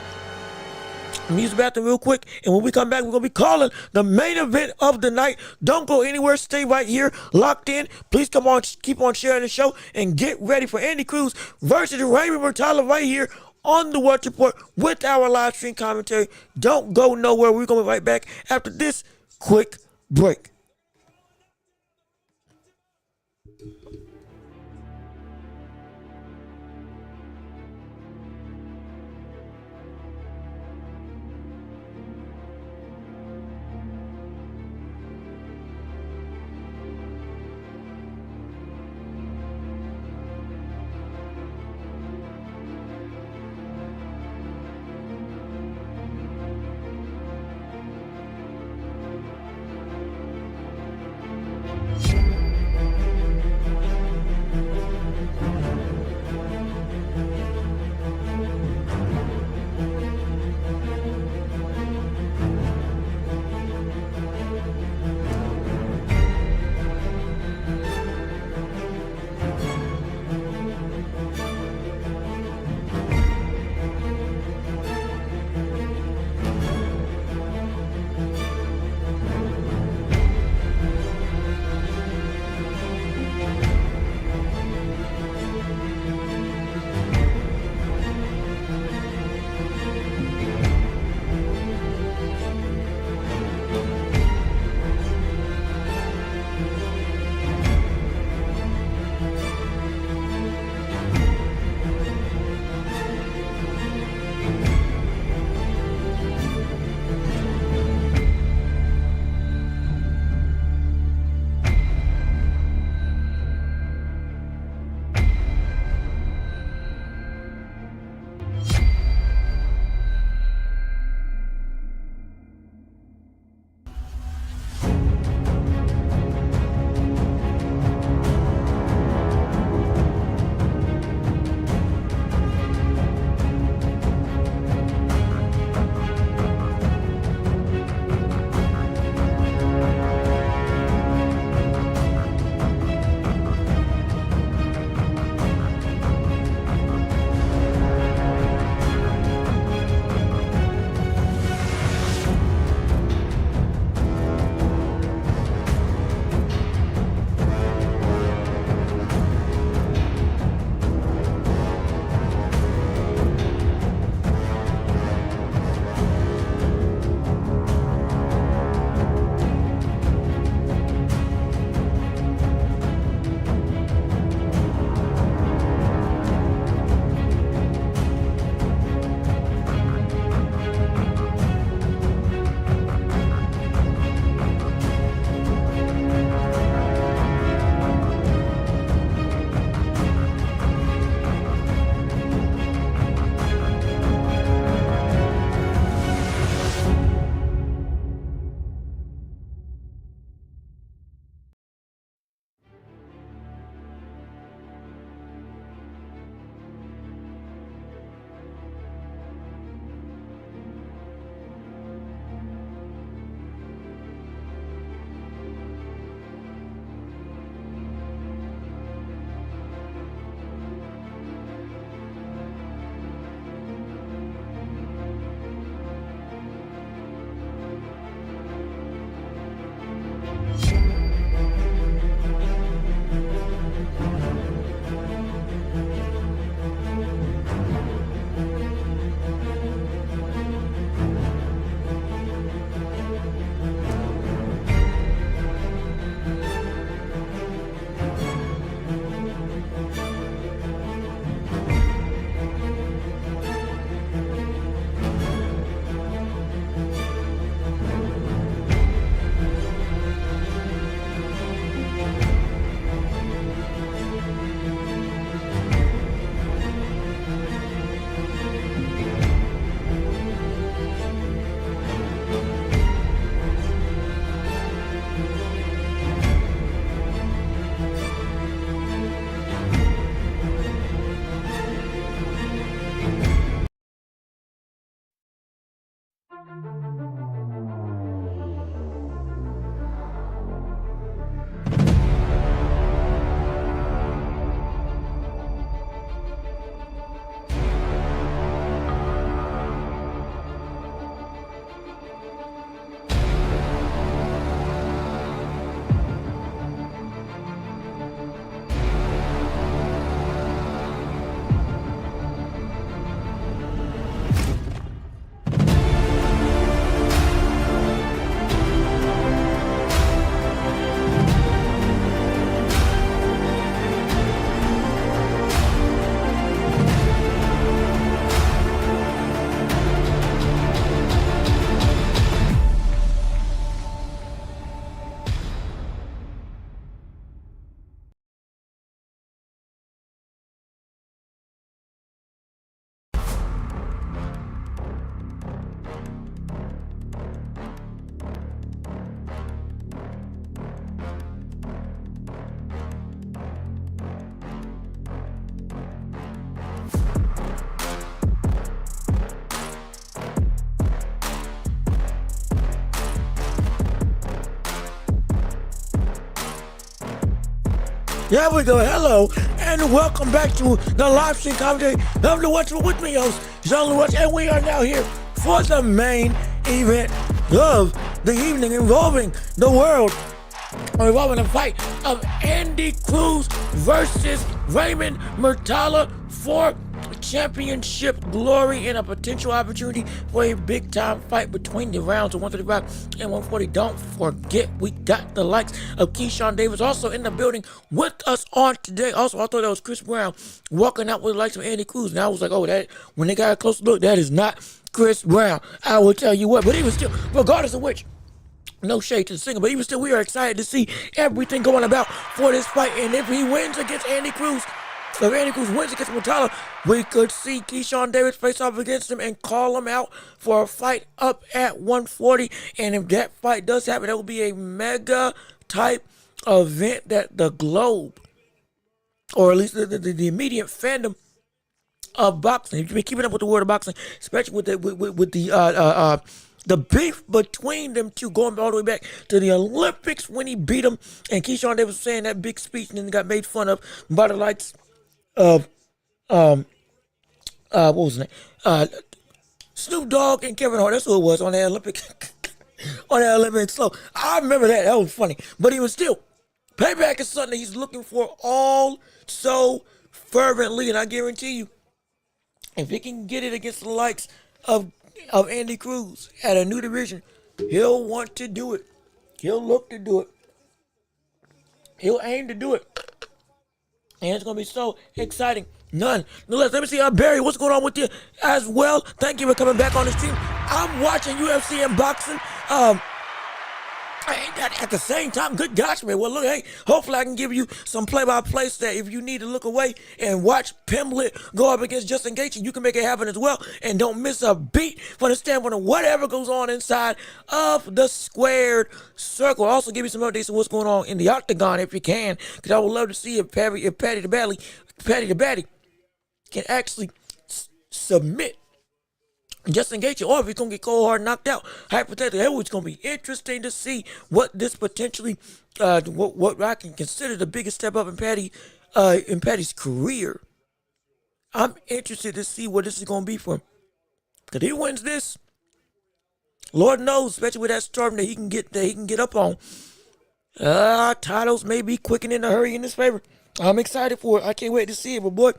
Let me use the bathroom real quick. And when we come back, we're going to be calling the main event of the night. Don't go anywhere. Stay right here, locked in. Please come on, keep on sharing the show, and get ready for Andy Cruz versus Raymond Muratalla right here on the Watch Report with our live stream commentary. Don't go nowhere. We're going to be right back after this quick break. There we go. Hello, and welcome back to the live stream commentary of the What's with me host, Jean-Louis, and we are now here for the main event of the evening involving the fight of Andy Cruz versus Raymond Muratalla for championship glory and a potential opportunity for a big time fight between the rounds of 135 and 140. Don't forget, we got the likes of Keyshawn Davis also in the building with us on today. Also, I thought that was Chris Brown walking out with the likes of Andy Cruz. And I was like, oh, that when they got a close look, that is not Chris Brown. I will tell you what, but he was still, regardless of which, no shade to the singer, but even still, we are excited to see everything going about for this fight. And if he wins against Andy Cruz, if Andy Cruz wins against Muratalla, we could see Keyshawn Davis face off against him and call him out for a fight up at 140. And if that fight does happen, that will be a mega type event that the globe, or at least the immediate fandom of boxing, if you've been keeping up with the world of boxing, especially with the beef between them two, going all the way back to the Olympics when he beat him, and Keyshawn Davis was saying that big speech and then got made fun of by the likes of what was his name? Snoop Dogg and Kevin Hart. That's who it was on the Olympic on that Olympic slow. I remember that. That was funny. But he was still, payback is something he's looking for all so fervently, and I guarantee you, if he can get it against the likes of Andy Cruz at a new division, he'll want to do it. He'll look to do it. He'll aim to do it. And it's going to be so exciting. Nonetheless, let me see, Barry, what's going on with you as well? Thank you for coming back on the stream. I'm watching UFC and boxing. At the same time, good gosh, man. Well, look, hey, hopefully I can give you some play-by-play that if you need to look away and watch Pimblett go up against Justin Gaethje, you can make it happen as well. And don't miss a beat from the standpoint of whatever goes on inside of the squared circle. Also, give you some updates on what's going on in the octagon if you can, because I would love to see if Paddy the Baddy can actually submit Justin Gaethje, or if he's going to get cold hard knocked out, hypothetically, it's going to be interesting to see what this potentially, what I can consider the biggest step up in Paddy's career. I'm interested to see what this is going to be for him. Because he wins this, Lord knows, especially with that storm that he can get up on. Titles may be quickening in a hurry in his favor. I'm excited for it. I can't wait to see it, but boy.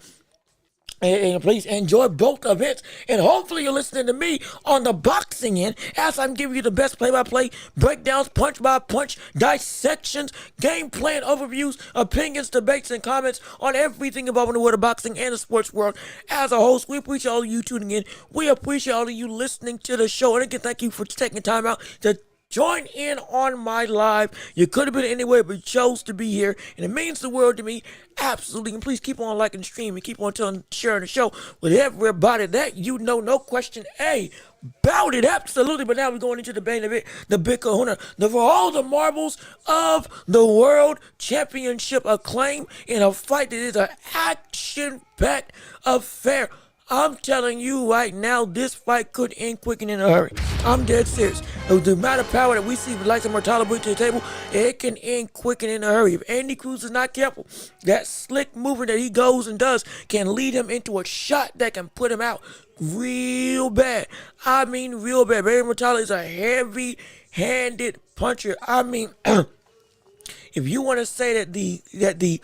And please enjoy both events. And hopefully you're listening to me on the boxing end as I'm giving you the best play-by-play breakdowns, punch-by-punch, dissections, game plan overviews, opinions, debates, and comments on everything involving the world of boxing and the sports world. As a host, we appreciate all of you tuning in. We appreciate all of you listening to the show. And again, thank you for taking time out to join in on my live. You could have been anywhere, but you chose to be here, and it means the world to me. Absolutely. And please keep on liking the stream and keep on sharing the show with everybody that you know. No question about it. Absolutely. But now we're going into the main event, the big kahuna, for all the marbles of the world championship acclaim in a fight that is an action-packed affair. I'm telling you right now, this fight could end quick and in a hurry. I'm dead serious. The amount of power that we see with likes of Muratalla bring to the table, it can end quick and in a hurry. If Andy Cruz is not careful, that slick movement that he goes and does can lead him into a shot that can put him out real bad. I mean real bad. Raymond Muratalla is a heavy-handed puncher. I mean, if you want to say that the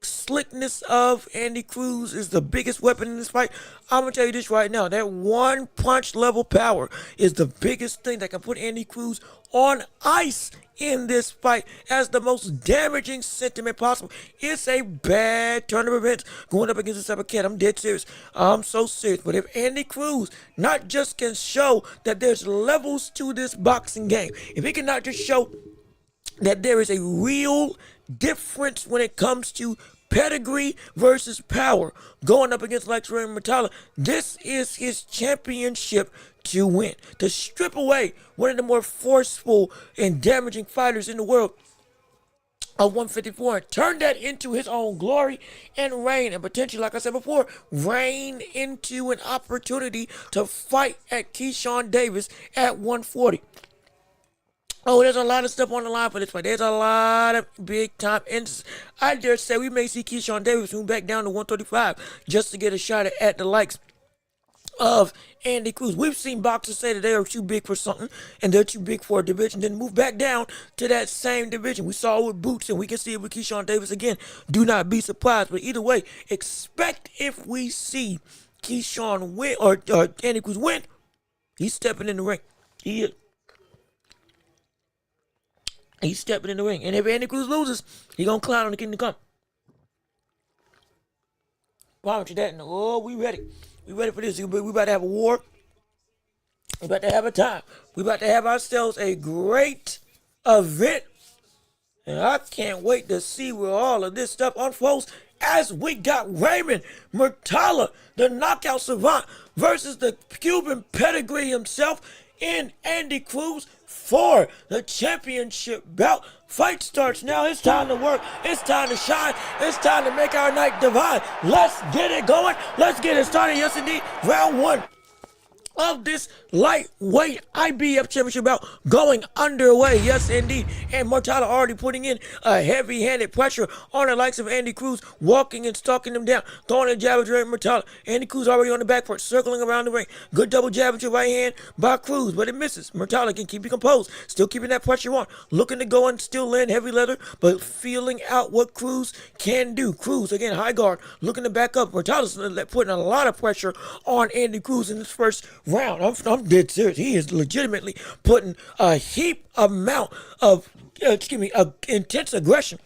slickness of Andy Cruz is the biggest weapon in this fight, I'm gonna tell you this right now, that one punch level power is the biggest thing that can put Andy Cruz on ice in this fight as the most damaging sentiment possible. It's a bad turn of events going up against this type of cat. I'm dead serious. I'm so serious. But if Andy Cruz not just can show that there's levels to this boxing game, if he can not just show that there is a real difference when it comes to pedigree versus power going up against like Raymond Muratalla, this is his championship to win. To strip away one of the more forceful and damaging fighters in the world of 154 and turn that into his own glory and reign, and potentially, like I said before, reign into an opportunity to fight at Keyshawn Davis at 140. Oh, there's a lot of stuff on the line for this fight. There's a lot of big time. And I dare say we may see Keyshawn Davis move back down to 135 just to get a shot at the likes of Andy Cruz. We've seen boxers say that they are too big for something and they're too big for a division, then move back down to that same division. We saw it with Boots and we can see it with Keyshawn Davis again. Do not be surprised. But either way, expect if we see Keyshawn win or Andy Cruz win, he's stepping in the ring. He is. He's stepping in the ring. And if Andy Cruz loses, he's going to clown on the Kingdom Come. Promise you that. Oh, we ready. We ready for this. We about to have a war. We about to have a time. We about to have ourselves a great event. And I can't wait to see where all of this stuff unfolds as we got Raymond Muratalla, the knockout savant, versus the Cuban pedigree himself in Andy Cruz for the championship belt. Fight starts now. It's time to work. It's time to shine. It's time to make our night divine. Let's get it going. Let's get it started. Yes, indeed. Round one of this lightweight IBF championship bout going underway. Yes, indeed. And Muratalla already putting in a heavy-handed pressure on the likes of Andy Cruz, walking and stalking him down, throwing a jab at Muratalla. Andy Cruz already on the back foot, circling around the ring. Good double jab at your right hand by Cruz, but it misses. Muratalla can keep it composed, still keeping that pressure on, looking to go and still land heavy leather, but feeling out what Cruz can do. Cruz, again, high guard, looking to back up. Muratalla's putting a lot of pressure on Andy Cruz in this first round. I'm dead serious. He is legitimately putting a heap amount of intense aggression,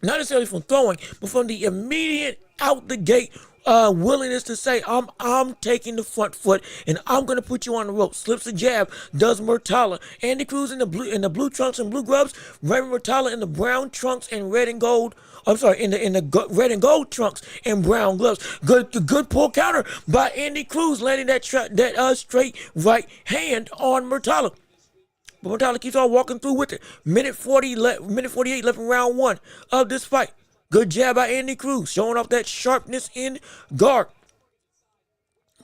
not necessarily from throwing, but from the immediate out the gate willingness to say, I'm taking the front foot and I'm gonna put you on the rope. Slips a jab, does Muratalla. Andy Cruz in the blue trunks and blue gloves, Raymond Muratalla in the brown trunks and red and gold. I'm sorry, in the red and gold trunks and brown gloves. Good pull counter by Andy Cruz, landing that straight right hand on Muratalla. But Muratalla keeps on walking through with it. Minute 48 left in round one of this fight. Good jab by Andy Cruz, showing off that sharpness in guard.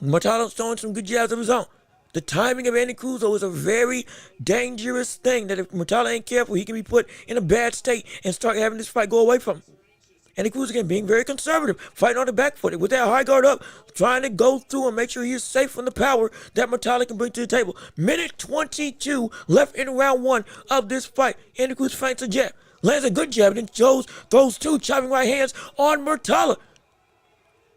Muratalla showing some good jabs of his own. The timing of Andy Cruz, though, is a very dangerous thing that if Muratalla ain't careful, he can be put in a bad state and start having this fight go away from him. Andy Cruz, again, being very conservative, fighting on the back foot with that high guard up, trying to go through and make sure he is safe from the power that Muratalla can bring to the table. Minute 22 left in round one of this fight. Andy Cruz feints a jab, lands a good jab, and then throws two chopping right hands on Muratalla.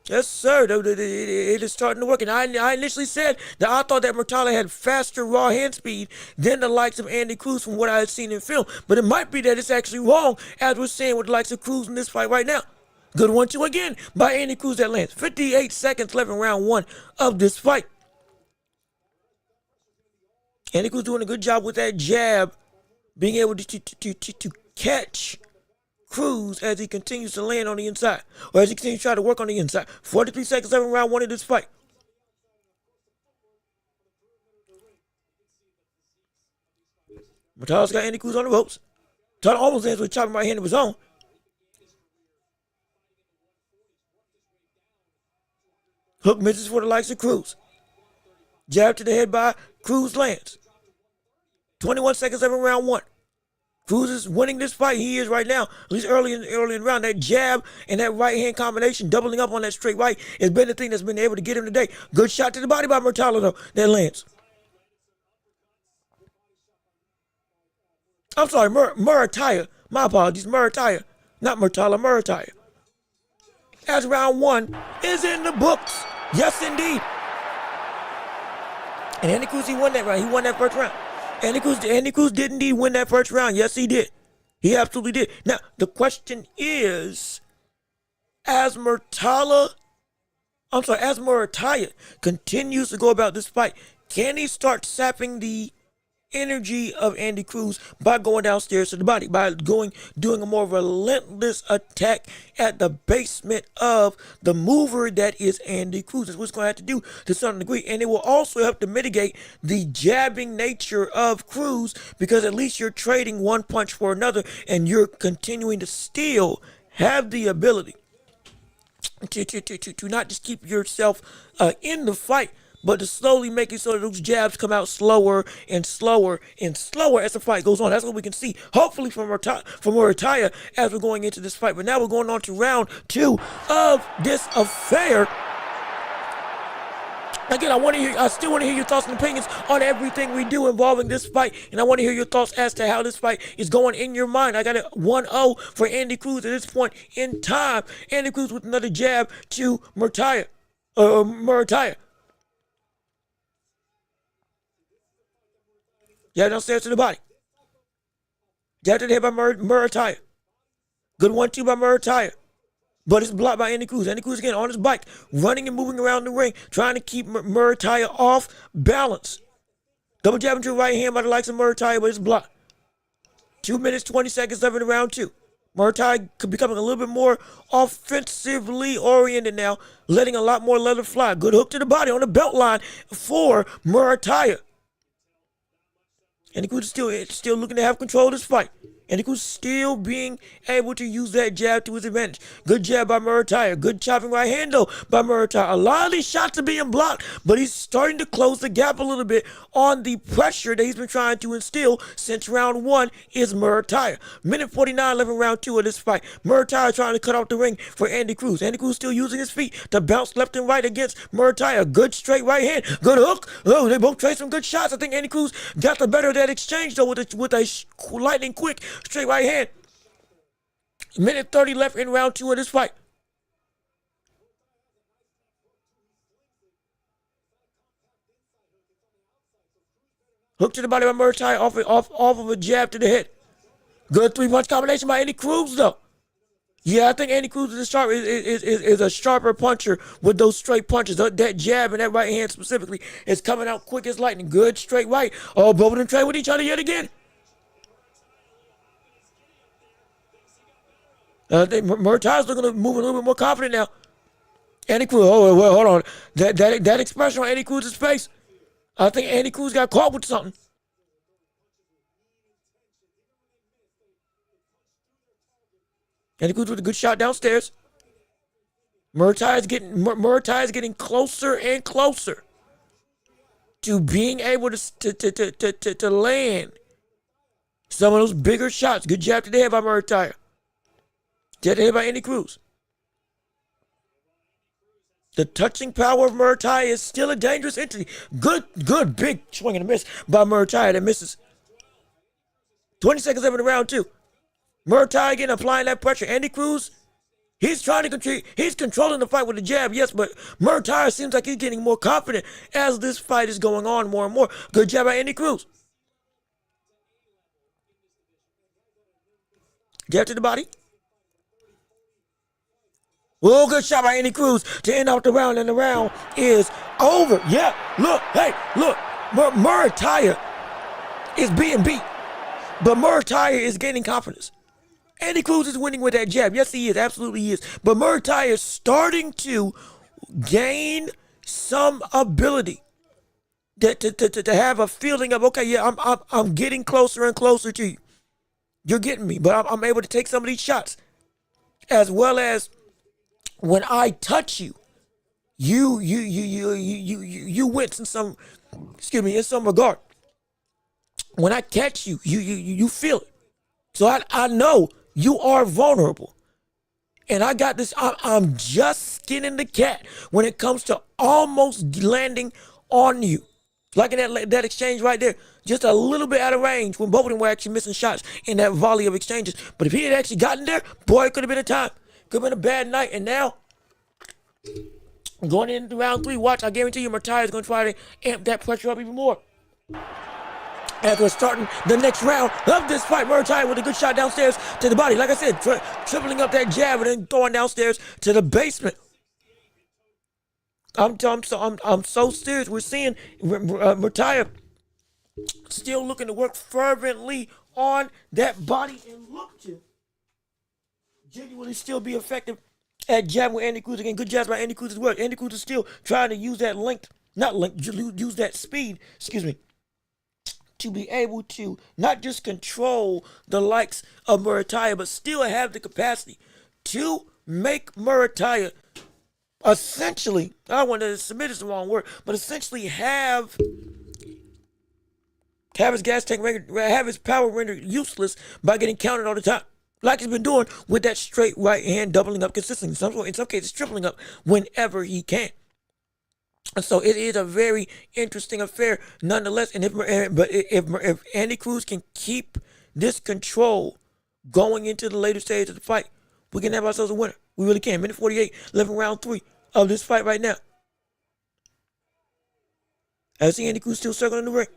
Yes, sir. It is starting to work. And I initially said that I thought that Muratalla had faster raw hand speed than the likes of Andy Cruz from what I had seen in film. But it might be that it's actually wrong, as we're seeing with the likes of Cruz in this fight right now. Good 1-2 again by Andy Cruz that lands. 58 seconds left in round one of this fight. Andy Cruz doing a good job with that jab, being able to catch Cruz as he continues to land on the inside, or as he continues to try to work on the inside. 43 seconds left in round one of this fight. Muratalla's got Andy Cruz on the ropes. Muratalla almost lands with a chopping right hand of his own. Hook misses for the likes of Cruz. Jab to the head by Cruz lands. 21 seconds left in round one. Cruz is winning this fight. He is right now, at least early in the round. That jab and that right hand combination, doubling up on that straight right, has been the thing that's been able to get him today. Good shot to the body by Muratalla, though, that lands. I'm sorry, Muratalla. My apologies, Muratalla. Not Muratalla, Muratalla. As round one is in the books. Yes, indeed. And Andy Cruz, he won that round. He won that first round. Andy Cruz did indeed win that first round. Yes, he did. He absolutely did. Now, the question is, as Muratalla continues to go about this fight, can he start sapping the energy of Andy Cruz by going downstairs to the body, by doing a more relentless attack at the basement of the mover that is Andy Cruz? That's what it's going to have to do to some degree, and it will also help to mitigate the jabbing nature of Cruz, because at least you're trading one punch for another, and you're continuing to still have the ability to not just keep yourself in the fight, but to slowly make it so that those jabs come out slower and slower and slower as the fight goes on. That's what we can see, hopefully, from Muratalla as we're going into this fight. But now we're going on to round 2 of this affair. Again, I still want to hear your thoughts and opinions on everything we do involving this fight, and I want to hear your thoughts as to how this fight is going in your mind. I got it 1-0 for Andy Cruz at this point in time. Andy Cruz with another jab to Muratalla. Jab downstairs to the body. Jab to the head by Muratalla. Good 1-2 by Muratalla. But it's blocked by Andy Cruz. Andy Cruz again on his bike, running and moving around the ring, trying to keep Muratalla off balance. Double jab into the right hand by the likes of Muratalla, but it's blocked. 2 minutes, 20 seconds left in round 2. Muratalla becoming a little bit more offensively oriented now, letting a lot more leather fly. Good hook to the body on the belt line for Muratalla. Andy Cruz is still looking to have control of this fight. Andy Cruz still being able to use that jab to his advantage. Good jab by Muratalla. Good chopping right hand, though, by Muratalla. A lot of these shots are being blocked, but he's starting to close the gap a little bit on the pressure that he's been trying to instill since round 1 is Muratalla. Minute 49 left in round 2 of this fight. Muratalla trying to cut off the ring for Andy Cruz. Andy Cruz still using his feet to bounce left and right against Muratalla. Good straight right hand. Good hook. Oh, they both trade some good shots. I think Andy Cruz got the better of that exchange, though, with a lightning quick straight right hand. Minute 30 left in round 2 of this fight. Hook to the body by Muratalla off of a jab to the head. Good 3-punch combination by Andy Cruz, though. Yeah, I think Andy Cruz is a sharper puncher with those straight punches. That jab and that right hand specifically is coming out quick as lightning. Good straight right. Oh, both of them trade with each other yet again. I think Muratalla's looking to move a little bit more confident now. Andy Cruz, oh, well, hold on. That expression on Andy Cruz's face, I think Andy Cruz got caught with something. Andy Cruz with a good shot downstairs. Muratalla is getting closer and closer to being able to land some of those bigger shots. Good jab to the head by Muratalla. Jab to the head by Andy Cruz. The touching power of Muratalla is still a dangerous entity. Good big swing and a miss by Muratalla that misses. 20 seconds left in round 2. Muratalla again applying that pressure. Andy Cruz, he's controlling the fight with the jab, yes, but Muratalla seems like he's getting more confident as this fight is going on more and more. Good jab by Andy Cruz. Jab to the body. Oh, good shot by Andy Cruz to end off the round, and the round is over. Yeah, look, Muratalla is being beat, but Muratalla is gaining confidence. Andy Cruz is winning with that jab. Yes, he is. Absolutely he is. But Muratalla is starting to gain some ability to have a feeling of, okay, yeah, I'm getting closer and closer to you. You're getting me, but I'm able to take some of these shots. As well as when I touch you, you win in some regard. When I catch you, you feel it. So I know you are vulnerable. And I got this, I'm just skinning the cat when it comes to almost landing on you. Like in that exchange right there, just a little bit out of range when both of them were actually missing shots in that volley of exchanges. But if he had actually gotten there, boy, it could have been a time. Could have been a bad night. And now, going into round 3, watch, I guarantee you Muratalla is going to try to amp that pressure up even more. As we're starting the next round of this fight, Muratalla with a good shot downstairs to the body. Like I said, tripling up that jab and then throwing downstairs to the basement. I'm so serious. We're seeing Muratalla still looking to work fervently on that body and look to genuinely still be effective at jabbing with Andy Cruz. Again, good jabs by Andy Cruz as well. Andy Cruz is still trying to use that use that speed, to be able to not just control the likes of Muratalla, but still have the capacity to make Muratalla essentially, I don't want to submit is the wrong word, but essentially have his gas tank have his power rendered useless by getting counted all the time. Like he's been doing with that straight right hand doubling up consistently. In some cases, tripling up whenever he can. And so it is a very interesting affair nonetheless. And if Andy Cruz can keep this control going into the later stage of the fight, we can have ourselves a winner. We really can. Minute 48, 11 round 3 of this fight right now. I see Andy Cruz still circling the ring.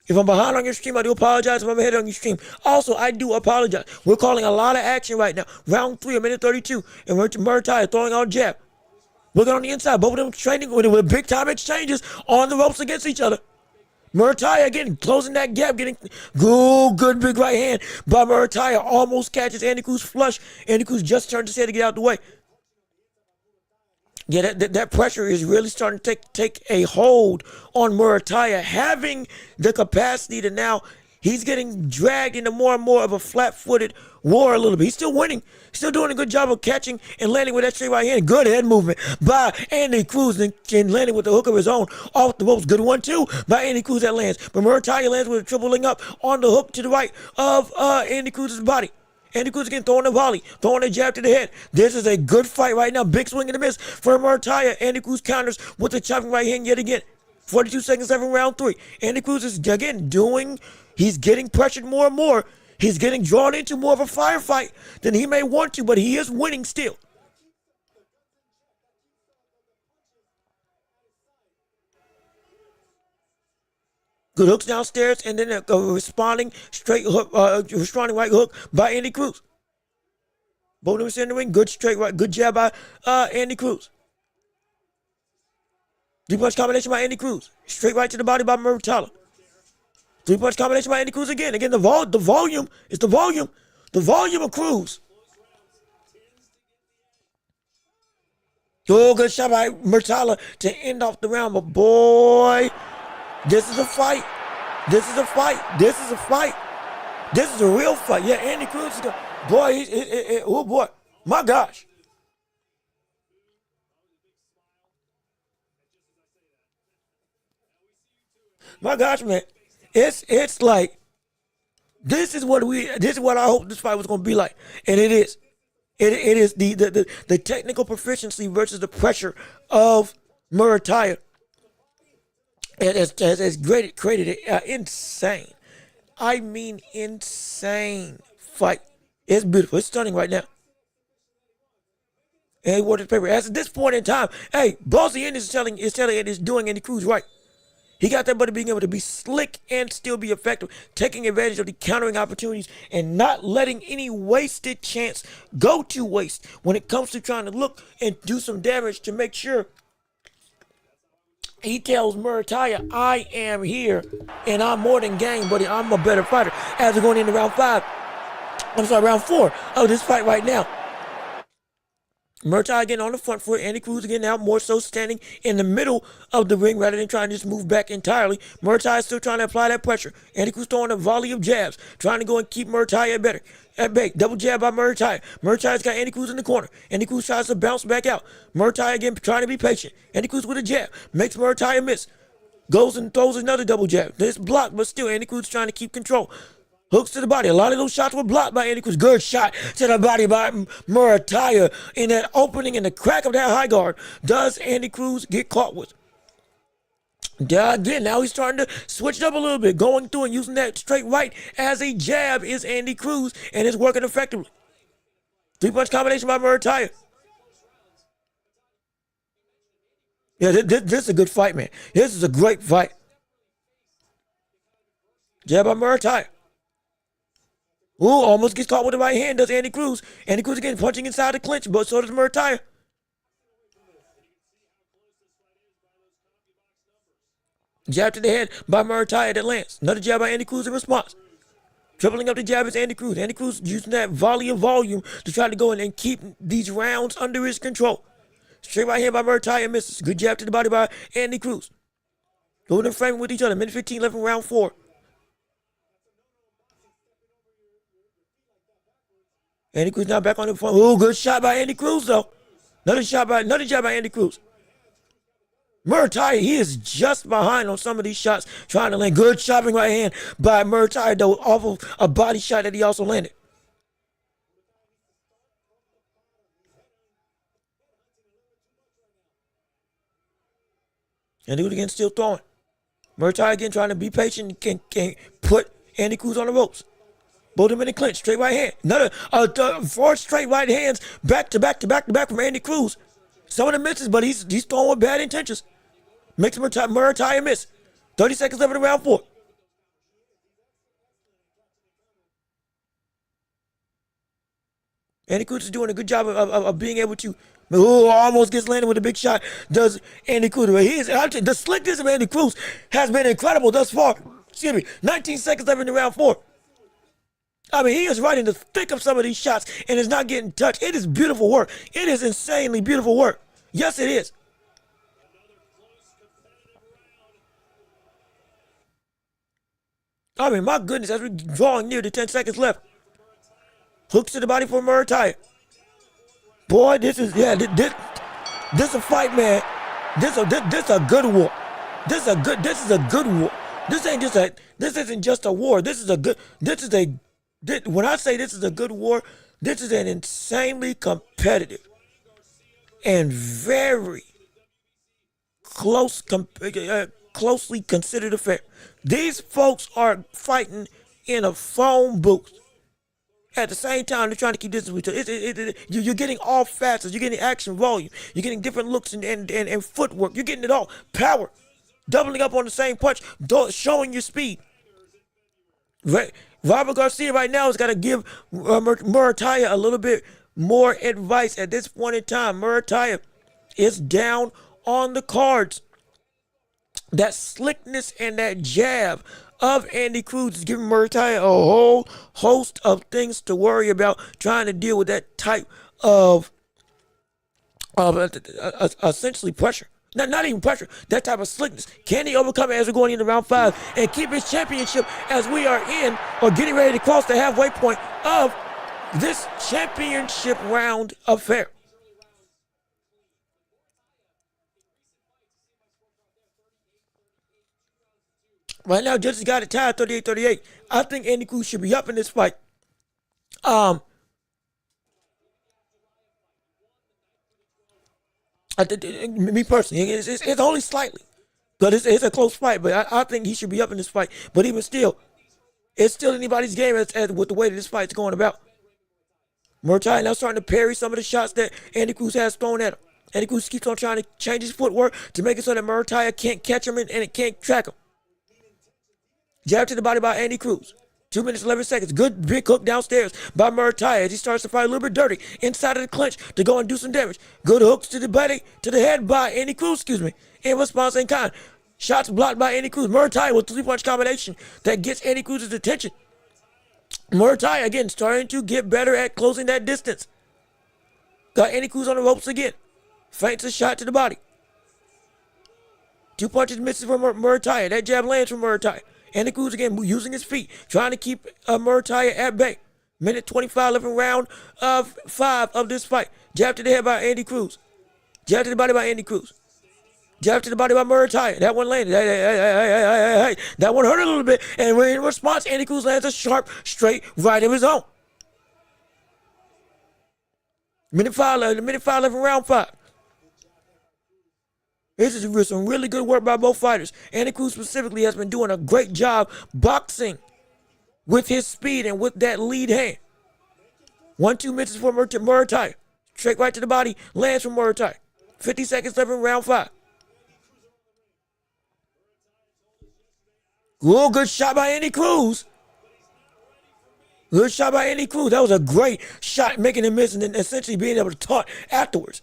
If I'm behind on your stream, I do apologize. If I'm ahead on your stream, also, I do apologize. We're calling a lot of action right now. Round 3, a minute 32, and Muratalla throwing out jab. Looking on the inside, both of them trading with big-time exchanges on the ropes against each other. Muratalla again closing that gap, getting good big right hand by Muratalla. Almost catches Andy Cruz flush. Andy Cruz just turned his head to get out the way. Yeah, that pressure is really starting to take a hold on Muratalla, having the capacity to now, he's getting dragged into more and more of a flat-footed war a little bit. He's still winning. Still doing a good job of catching and landing with that straight right hand. Good head movement by Andy Cruz and landing with the hook of his own off the ropes. Good one, too, by Andy Cruz that lands. But Muratalla lands with a tripling up on the hook to the right of Andy Cruz's body. Andy Cruz again throwing a volley, throwing a jab to the head. This is a good fight right now. Big swing and a miss for Muratalla. Andy Cruz counters with the chopping right hand yet again. 42 seconds left in round 3. Andy Cruz is again he's getting pressured more and more. He's getting drawn into more of a firefight than he may want to, but he is winning still. Good hooks downstairs, and then a responding straight hook, responding right hook by Andy Cruz. Both of them in the ring. Good straight right, good jab by Andy Cruz. Three-punch combination by Andy Cruz. Straight right to the body by Muratalla. Three-punch combination by Andy Cruz again. Again, the volume is the volume. The volume of Cruz. Oh, good shot by Muratalla to end off the round. But boy, this is a fight. This is a fight. This is a fight. This is a real fight. Yeah, Andy Cruz is going. Boy, oh boy. My gosh. My gosh, man. It's like this is what I hope this fight was gonna be like. And it is. It is the technical proficiency versus the pressure of Muratalla. It has created an insane, I mean insane fight. It's beautiful. It's stunning right now. And he wore the paper. As at this point in time, hey, Bossy Indies is doing Andy Cruz right. He got that buddy being able to be slick and still be effective, taking advantage of the countering opportunities and not letting any wasted chance go to waste when it comes to trying to look and do some damage to make sure he tells Muratalla, I am here and I'm more than game, buddy. I'm a better fighter. As we're going into round 4 of this fight right now. Muratalla again on the front foot. Andy Cruz again now more so standing in the middle of the ring rather than trying to just move back entirely. Muratalla is still trying to apply that pressure. Andy Cruz throwing a volley of jabs, trying to go and keep Muratalla at bay. Double jab by Muratalla. Muratalla's got Andy Cruz in the corner. Andy Cruz tries to bounce back out. Muratalla again trying to be patient. Andy Cruz with a jab. Makes Muratalla miss. Goes and throws another double jab. It's blocked, but still Andy Cruz trying to keep control. Hooks to the body. A lot of those shots were blocked by Andy Cruz. Good shot to the body by Muratalla. In that opening, in the crack of that high guard, does Andy Cruz get caught with? Again, now he's starting to switch it up a little bit. Going through and using that straight right as a jab is Andy Cruz, and it's working effectively. Three-punch combination by Muratalla. Yeah, this is a good fight, man. This is a great fight. Jab by Muratalla. Ooh, almost gets caught with the right hand, does Andy Cruz. Andy Cruz again punching inside the clinch, but so does Muratalla. Jab to the head by Muratalla that lands. Another jab by Andy Cruz in response. Tripling up the jab is Andy Cruz. Andy Cruz using that volley of volume to try to go in and keep these rounds under his control. Straight right hand by Muratalla misses. Good jab to the body by Andy Cruz. Going in framing with each other. Minute 15 left in round 4. Andy Cruz now back on the front. Oh, good shot by Andy Cruz, though. Another jab by Andy Cruz. Muratalla, he is just behind on some of these shots, trying to land. Good chopping right hand by Muratalla, though, off of a body shot that he also landed. And Cruz again still throwing. Muratalla again trying to be patient and can put Andy Cruz on the ropes. Both of them in the clinch, straight right hand. Another 4 straight right hands, back to back from Andy Cruz. Some of them misses, but he's throwing with bad intentions. Makes Muratalla miss. 30 seconds left in round 4. Andy Cruz is doing a good job of being able to. Almost gets landed with a big shot. Does Andy Cruz? The slickness of Andy Cruz has been incredible thus far. Excuse me. 19 seconds left in round 4. I mean, he is right in the thick of some of these shots and is not getting touched. It is beautiful work. It is insanely beautiful work. Yes, it is. I mean, my goodness, as we're drawing near to 10 seconds left. Hooks to the body for Muratalla. Boy, this is a fight, man. This a good war. This is a good war. This isn't just a war. When I say this is a good war, this is an insanely competitive and very closely considered affair. These folks are fighting in a phone booth. At the same time, they're trying to keep distance with each other. You're getting all facets. You're getting action volume. You're getting different looks and footwork. You're getting it all. Power. Doubling up on the same punch. Showing your speed. Robert Garcia right now has got to give Muratalla a little bit more advice at this point in time. Muratalla is down on the cards. That slickness and that jab of Andy Cruz is giving Muratalla a whole host of things to worry about, trying to deal with that type of essentially pressure. Not even pressure, that type of slickness. Can he overcome it as we're going into round 5 and keep his championship as we are in or getting ready to cross the halfway point of this championship round affair? Right now, judges got it tied 38-38. I think Andy Cruz should be up in this fight. Me personally, it's only slightly. But it's a close fight, but I think he should be up in this fight. But even still, it's still anybody's game with the way that this fight's going about. Muratalla now starting to parry some of the shots that Andy Cruz has thrown at him. Andy Cruz keeps on trying to change his footwork to make it so that Muratalla can't catch him and it can't track him. Jab to the body by Andy Cruz. 2 minutes, 11 seconds. Good big hook downstairs by Muratalla as he starts to fight a little bit dirty inside of the clinch to go and do some damage. Good hooks to the body, to the head by Andy Cruz, in response in kind. Shots blocked by Andy Cruz. Muratalla with 3-punch combination that gets Andy Cruz's attention. Muratalla again starting to get better at closing that distance. Got Andy Cruz on the ropes again. Feints a shot to the body. 2 punches misses from Muratalla. That jab lands from Muratalla. Andy Cruz again using his feet, trying to keep Muratalla at bay. Minute 25 left in round 5 of this fight. Jab to the head by Andy Cruz. Jab to the body by Andy Cruz. Jab to the body by Muratalla. That one landed. Hey. That one hurt a little bit. And in response, Andy Cruz lands a sharp, straight right of his own. Minute 5 left in round 5. This is some really good work by both fighters. Andy Cruz specifically has been doing a great job boxing with his speed and with that lead hand. 1-2 misses for Muratalla. Straight right to the body, lands from Muratalla. 50 seconds left in round 5. Ooh, good shot by Andy Cruz. Good shot by Andy Cruz. That was a great shot, making him miss and then essentially being able to taunt afterwards.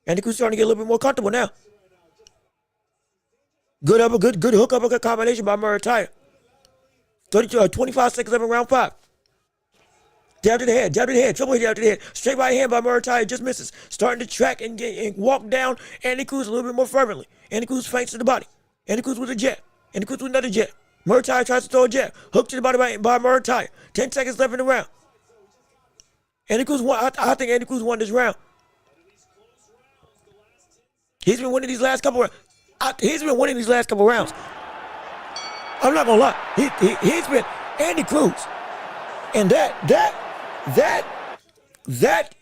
Andy Cruz starting to get a little bit more comfortable now. Good hook uppercut combination by Muratalla. 25 seconds left in round 5. Jab to the head, triple jab to the head. Straight right hand by Muratalla, just misses. Starting to track and walk down Andy Cruz a little bit more fervently. Andy Cruz feints to the body. Andy Cruz with a jab. Andy Cruz with another jab. Muratalla tries to throw a jab. Hook to the body by Muratalla. 10 seconds left in the round. Andy Cruz won. I think Andy Cruz won this round. He's been winning these last couple rounds. He's been winning these last couple rounds. I'm not gonna lie. He's been Andy Cruz, and that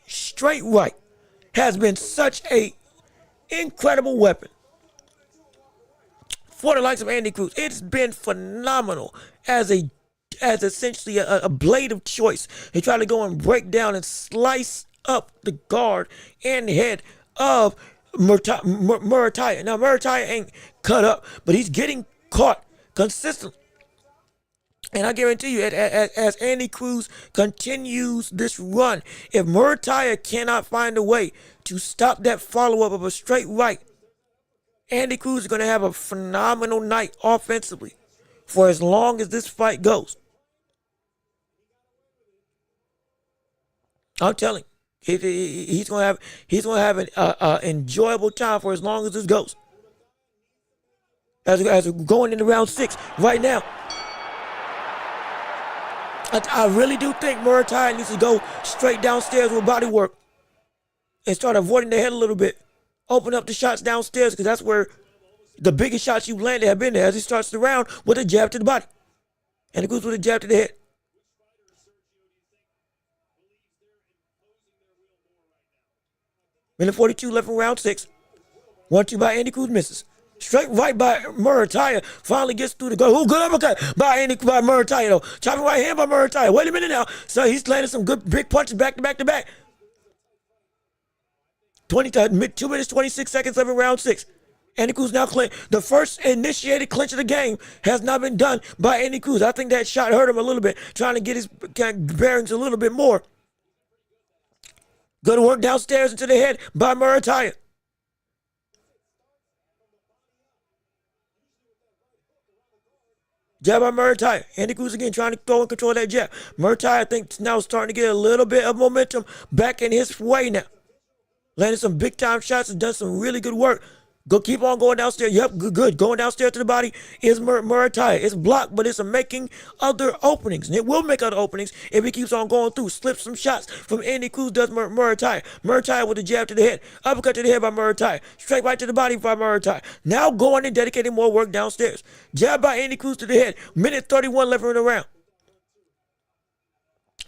straight right has been such a incredible weapon for the likes of Andy Cruz. It's been phenomenal as essentially a blade of choice. They try to go and break down and slice up the guard and head of Muratalla. Now, Muratalla ain't cut up, but he's getting caught consistently. And I guarantee you, as Andy Cruz continues this run, if Muratalla cannot find a way to stop that follow-up of a straight right, Andy Cruz is going to have a phenomenal night offensively for as long as this fight goes. I'm telling you, he's going to have an enjoyable time for as long as this goes. As we're going into round 6 right now, I really do think Muratalla needs to go straight downstairs with body work and start avoiding the head a little bit. Open up the shots downstairs, because that's where the biggest shots you've landed have been there, as he starts the round with a jab to the body. And it goes with a jab to the head. Minute 42 left in round 6. 1-2 by Andy Cruz, misses. Straight right by Muratalla. Finally gets through the goal. Oh, good uppercut by Muratalla, though. Chopping right hand by Muratalla. Wait a minute now. So he's landing some good big punches back to back to back. 2 minutes, 26 seconds left in round 6. Andy Cruz now clinch. The first initiated clinch of the game has not been done by Andy Cruz. I think that shot hurt him a little bit, trying to get his bearings a little bit more. Good work downstairs into the head by Muratalla. Jab by Muratalla. Andy Cruz again trying to go and control that jab. Muratalla, I think, now starting to get a little bit of momentum back in his way now. Landed some big time shots and done some really good work. Go keep on going downstairs. Yep, good. Going downstairs to the body is Muratalla. It's blocked, but it's making other openings. And it will make other openings if he keeps on going through. Slips some shots from Andy Cruz, does Muratalla. Muratalla with a jab to the head. Uppercut to the head by Muratalla. Straight right to the body by Muratalla. Now going and dedicating more work downstairs. Jab by Andy Cruz to the head. Minute 31 left in the round.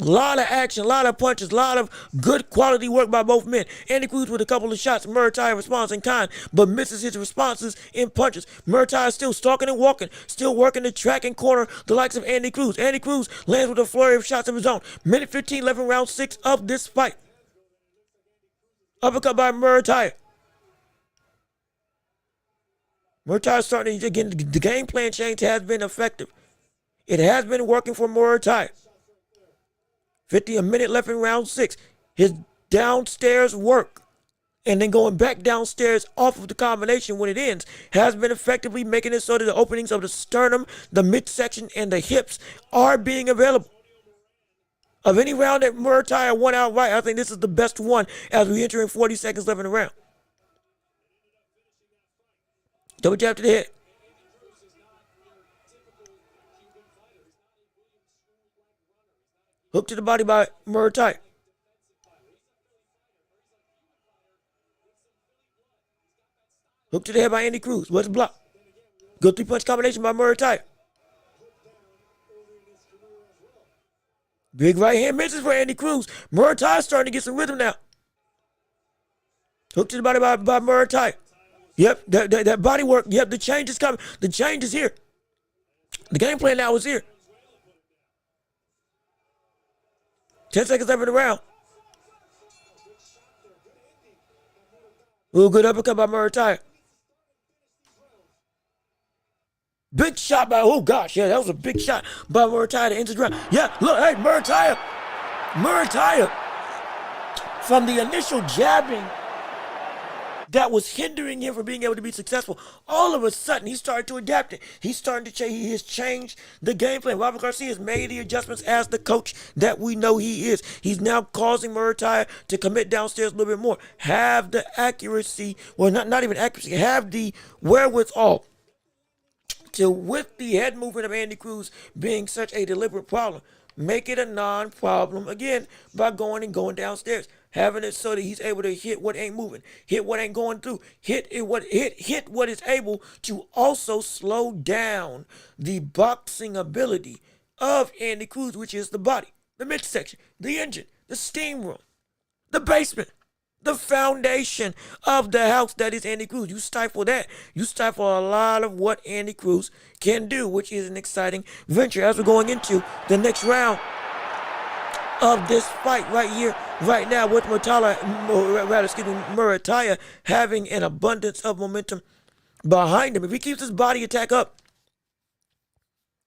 A lot of action, a lot of punches, a lot of good quality work by both men. Andy Cruz with a couple of shots. Muratalla responds in kind, but misses his responses in punches. Muratalla still stalking and walking, still working the track and corner the likes of Andy Cruz. Andy Cruz lands with a flurry of shots of his own. Minute 15 left in round 6 of this fight. Uppercut by Muratalla. Muratalla starting to get the game plan change has been effective. It has been working for Muratalla. 50 minute left in round 6. His downstairs work and then going back downstairs off of the combination when it ends has been effectively making it so that the openings of the sternum, the midsection, and the hips are being available. Of any round that Muratalla won outright, I think this is the best one as we enter in 40 seconds left in the round. Double jab to the head. Hook to the body by Muratalla. Hook to the head by Andy Cruz. What's the block? Good 3-punch combination by Muratalla. Big right hand misses for Andy Cruz. Muratalla's starting to get some rhythm now. Hook to the body by Muratalla. Yep, that body work. Yep, the change is coming. The change is here. The game plan now is here. 10 seconds left in the round. Ooh, good uppercut by Muratalla. Big shot by, oh gosh, yeah, that was a big shot by Muratalla to end this round. Yeah, look, hey, Muratalla, from the initial jabbing that was hindering him from being able to be successful, all of a sudden he started to adapt it. He's starting to change. He has changed the game plan. Robert Garcia has made the adjustments as the coach that we know he is. He's now causing Muratalla to commit downstairs a little bit more. Have the accuracy, well, not even accuracy, have the wherewithal to, with the head movement of Andy Cruz being such a deliberate problem, make it a non-problem again by going downstairs, having it so that he's able to hit what ain't moving, hit what ain't going through, hit what is able to also slow down the boxing ability of Andy Cruz, which is the body, the midsection, the engine, the steam room, the basement, the foundation of the house that is Andy Cruz. You stifle that, you stifle a lot of what Andy Cruz can do, which is an exciting venture as we're going into the next round of this fight right here, right now, with Muratalla having an abundance of momentum behind him. If he keeps his body attack up,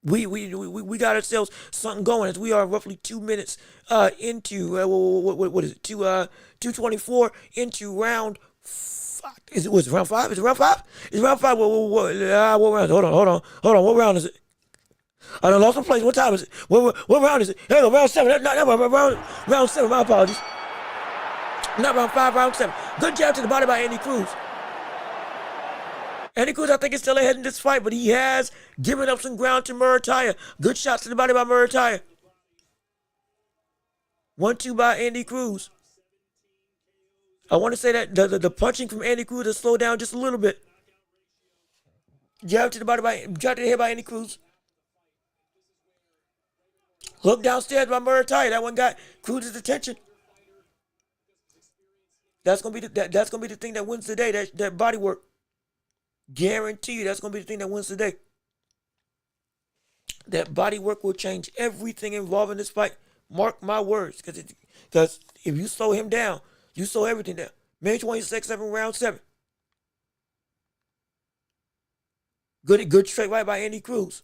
we got ourselves something going, as we are roughly 2 minutes into what is it, 224 into round 5. Was it round 5? Is it round 5? Is round 5? What round? Hold on. What round is it? I done lost my place. What time is it? What round is it? Hey, round 7. Not round 7. My apologies. Not round 5. Round 7. Good jab to the body by Andy Cruz. Andy Cruz, I think, is still ahead in this fight, but he has given up some ground to Muratalla. Good shots to the body by Muratalla. 1-2 by Andy Cruz. I want to say that the punching from Andy Cruz has slowed down just a little bit. Jab to the head by Andy Cruz. Hook downstairs by Muratalla. That one got Cruz's attention. That's gonna be the thing that wins today. That body work. Guarantee you that's going to be the thing that wins today. That body work will change everything involving this fight. Mark my words. Because if you slow him down, you slow everything down. May 26, round 7. Good straight right by Andy Cruz.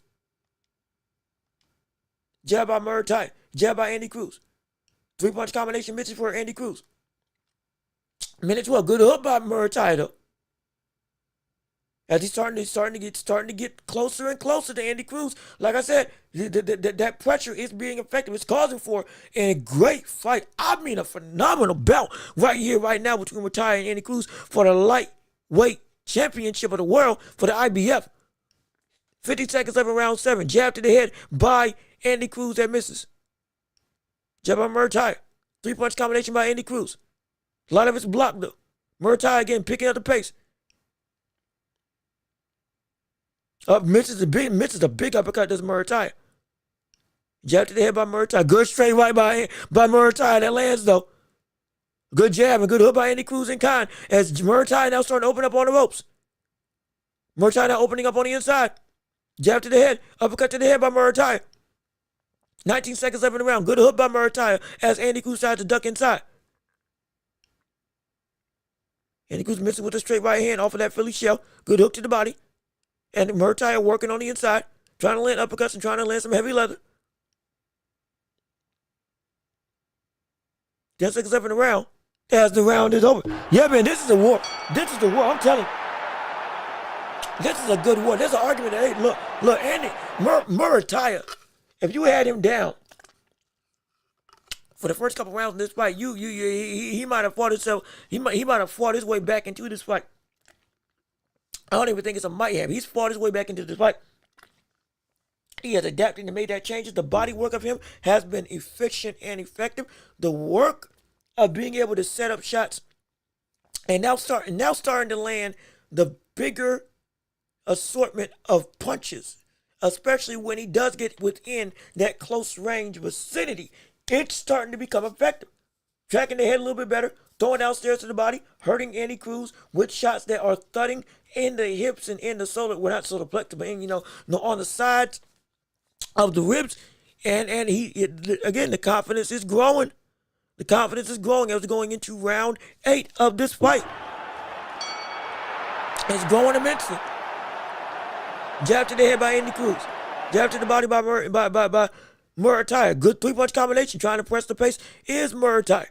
Jab by Muratalla. Jab by Andy Cruz. 3-punch combination misses for Andy Cruz. Minute 12. Good hook by Muratalla though. As he's starting to get closer and closer to Andy Cruz. Like I said, that pressure is being effective. It's causing for a great fight. I mean, a phenomenal bout right here, right now, between Muratalla and Andy Cruz for the lightweight championship of the world for the IBF. 50 seconds left in round 7. Jab to the head by Andy Cruz that misses. Jab by Muratalla. 3-punch combination by Andy Cruz. A lot of it's blocked though. Muratalla again picking up the pace. Misses a big uppercut, does Muratalla. Jab to the head by Muratalla. Good straight right by Muratalla. That lands though. Good jab and good hook by Andy Cruz in kind. As Muratalla now starting to open up on the ropes. Muratalla now opening up on the inside. Jab to the head. Uppercut to the head by Muratalla. 19 seconds left in the round. Good hook by Muratalla as Andy Cruz tries to duck inside. Andy Cruz missing with a straight right hand off of that Philly shell. Good hook to the body. And Muratalla working on the inside, trying to land uppercuts and trying to land some heavy leather. 10 seconds left in the round. As the round is over. Yeah, man, this is a war. This is the war. I'm telling you. This is a good war. There's an argument that, hey, look, Andy, Muratalla, if you had him down for the first couple rounds in this fight, he might have fought himself. He might have fought his way back into this fight. I don't even think it's a might have. He's fought his way back into this fight. He has adapted and made that changes. The body work of him has been efficient and effective. The work of being able to set up shots and now starting to land the bigger assortment of punches, especially when he does get within that close range vicinity. It's starting to become effective. Tracking the head a little bit better, throwing downstairs to the body, hurting Andy Cruz with shots that are thudding in the hips and in the solar, well, not solar plexus, but on the sides of the ribs. And again, the confidence is growing. The confidence is growing as we're going into round 8 of this fight. It's growing immensely. Jab to the head by Andy Cruz. Jab to the body by Muratalla. Good 3-punch combination. Trying to press the pace is Muratalla.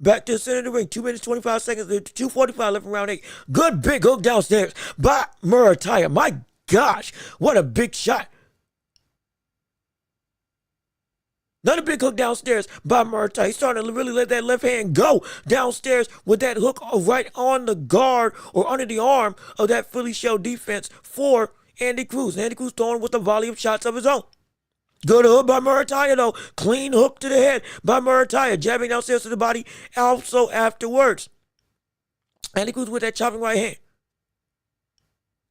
Back to the center of the ring. 2 minutes, 25 seconds. 2:45 left in round 8. Good big hook downstairs by Muratalla. My gosh, what a big shot. Another big hook downstairs by Muratalla. He's starting to really let that left hand go downstairs with that hook right on the guard or under the arm of that Philly shell defense for Andy Cruz. And Andy Cruz throwing with a volley of shots of his own. Good hook by Muratalla, though. Clean hook to the head by Muratalla. Jabbing downstairs to the body also afterwards. Andy Cruz with that chopping right hand.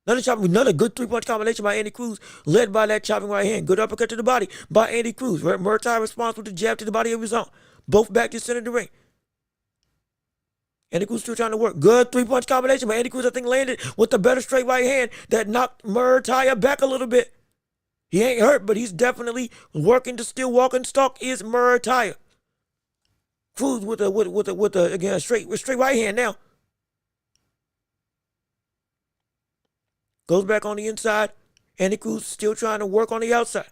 Another good three-punch combination by Andy Cruz, led by that chopping right hand. Good uppercut to the body by Andy Cruz. Muratalla responds with the jab to the body of his own. Both back to the center of the ring. Andy Cruz still trying to work. Good three-punch combination, but Andy Cruz, I think, landed with a better straight right hand that knocked Muratalla back a little bit. He ain't hurt, but he's definitely working to still walk and stalk is Muratalla. Cruz with a again straight right hand now. Goes back on the inside. Andy Cruz still trying to work on the outside.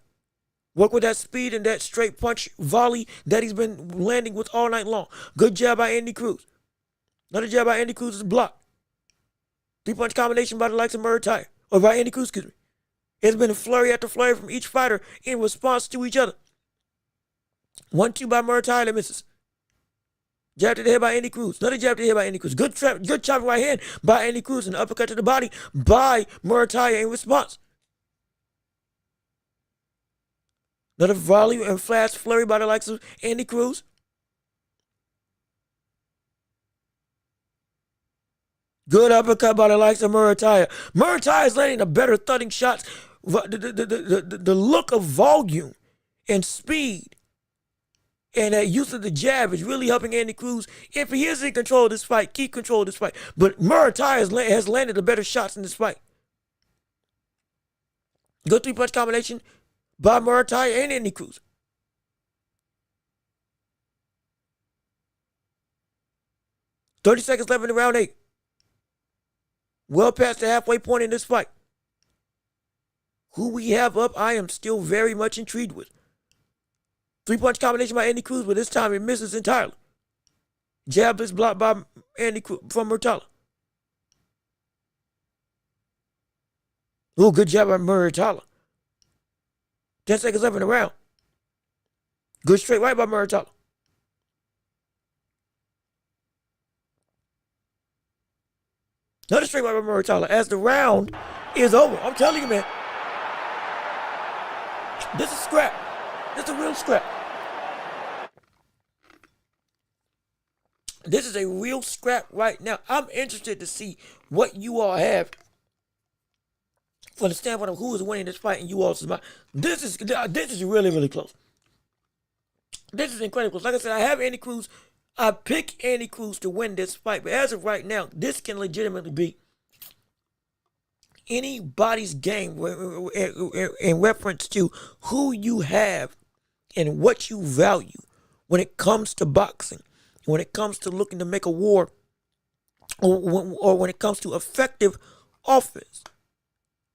Work with that speed and that straight punch volley that he's been landing with all night long. Good jab by Andy Cruz. Another jab by Andy Cruz is blocked. Three-punch combination by the likes of Muratalla. Or by Andy Cruz, excuse me. It's been a flurry after flurry from each fighter in response to each other. 1-2 by Muratalla misses. Jab to the head by Andy Cruz. Another jab to the head by Andy Cruz. Good chopping right hand by Andy Cruz. And uppercut to the body by Muratalla in response. Another volley and flash flurry by the likes of Andy Cruz. Good uppercut by the likes of Muratalla. Muratalla is landing the better thudding shots. The look of volume and speed and that use of the jab is really helping Andy Cruz. If he is in control of this fight, keep control of this fight. But Muratalla has landed the better shots in this fight. Good three-punch combination by Muratalla and Andy Cruz. $30 seconds left in the round 8. Well past the halfway point in this fight. Who we have up, I am still very much intrigued with. Three-punch combination by Andy Cruz, but this time it misses entirely. Jab is blocked by Andy Cruz from Muratalla. Ooh, good jab by Muratalla. 10 seconds left in the round. Good straight right by Muratalla. Another straight right by Muratalla as the round is over. I'm telling you, man. This is scrap. This is a real scrap. This is a real scrap right now. I'm interested to see what you all have from the standpoint of who is winning this fight in you all's mind. This is really, really close. This is incredible. Like I said, I have Andy Cruz. I pick Andy Cruz to win this fight. But as of right now, this can legitimately be anybody's game in reference to who you have and what you value when it comes to boxing, when it comes to looking to make a war, or when it comes to effective offense.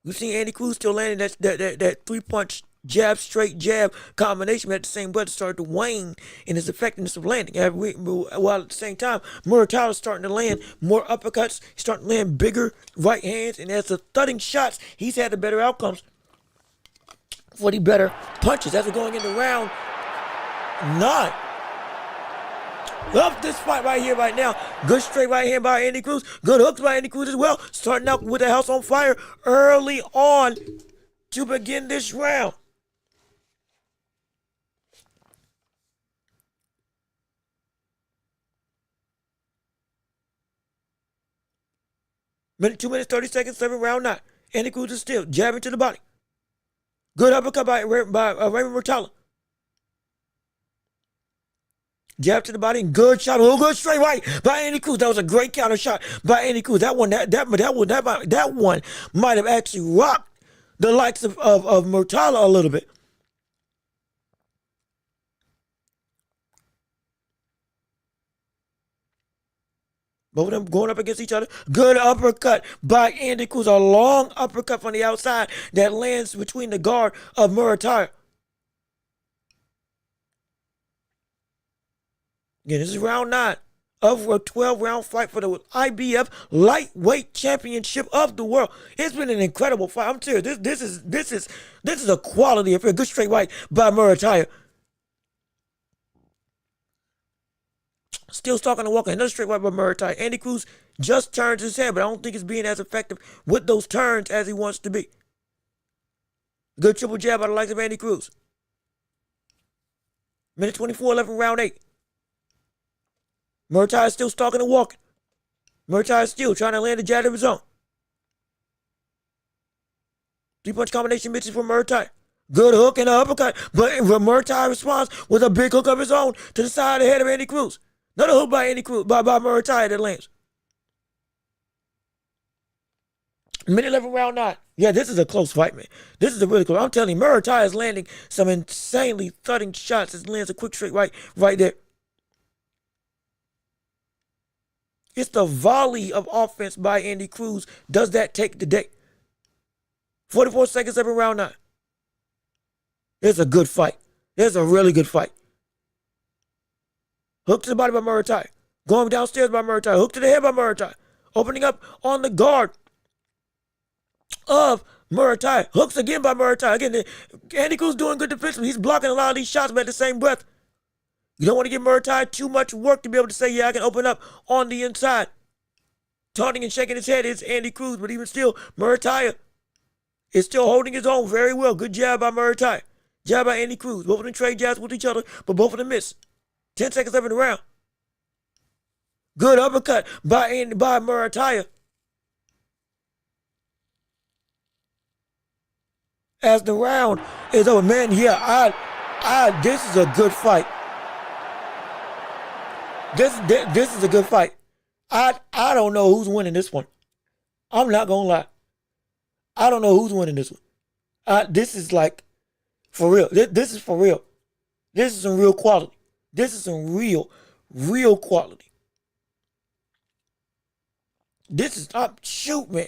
We've seen Andy Cruz still landing that three-punch jab, straight jab combination, but at the same breath started to wane in his effectiveness of landing. While at the same time, Muratalla is starting to land more uppercuts, he's starting to land bigger right hands, and as the thudding shots, he's had the better outcomes for the better punches. As we're going into round 9. Love this fight right here, right now. Good straight right hand by Andy Cruz. Good hooks by Andy Cruz as well. Starting out with the house on fire early on to begin this round. Minute, 2 minutes, 30 seconds, 7 round 9. Andy Cruz is still jabbing to the body. Good uppercut by Raymond Muratalla. Jab to the body and good shot. Oh, good straight right by Andy Cruz. That was a great counter shot by Andy Cruz. That one might have actually rocked the likes of Muratalla a little bit. Both of them going up against each other. Good uppercut by Andy Cruz. A long uppercut from the outside that lands between the guard of Muratalla. Again, this is round 9 of a 12-round fight for the IBF Lightweight Championship of the world. It's been an incredible fight. I'm serious. This is a quality affair. Good straight right by Muratalla. Still stalking and walking. Another straight right by Muratalla. Andy Cruz just turns his head, but I don't think it's being as effective with those turns as he wants to be. Good triple jab by the likes of Andy Cruz. Minute 24, 11, round 8. Muratalla is still stalking and walking. Muratalla is still trying to land a jab of his own. 3-punch combination misses for Muratalla. Good hook and an uppercut, but Muratalla responds with a big hook of his own to the side of the head of Andy Cruz. Another hook by Andy Cruz, by Muratalla that lands. Minute 11, round 9. Yeah, this is a close fight, man. This is a really close. I'm telling you, Muratalla is landing some insanely thudding shots. It lands a quick straight right there. It's the volley of offense by Andy Cruz. Does that take the day? 44 seconds left in round 9. It's a good fight. It's a really good fight. Hook to the body by Muratalla. Going downstairs by Muratalla. Hook to the head by Muratalla. Opening up on the guard of Muratalla. Hooks again by Muratalla. Again, Andy Cruz doing good defensively. He's blocking a lot of these shots, but at the same breath, you don't want to give Muratalla too much work to be able to say, yeah, I can open up on the inside. Taunting and shaking his head is Andy Cruz, but even still, Muratalla is still holding his own very well. Good jab by Muratalla. Jab by Andy Cruz. Both of them trade jabs with each other, but both of them miss. 10 seconds left in the round. Good uppercut by Muratalla. As the round is over, man, yeah, this is a good fight. This is a good fight. I don't know who's winning this one. I'm not gonna lie. I don't know who's winning this one. This is like, for real. This is for real. This is some real quality. This is some real quality. This is, shoot, man.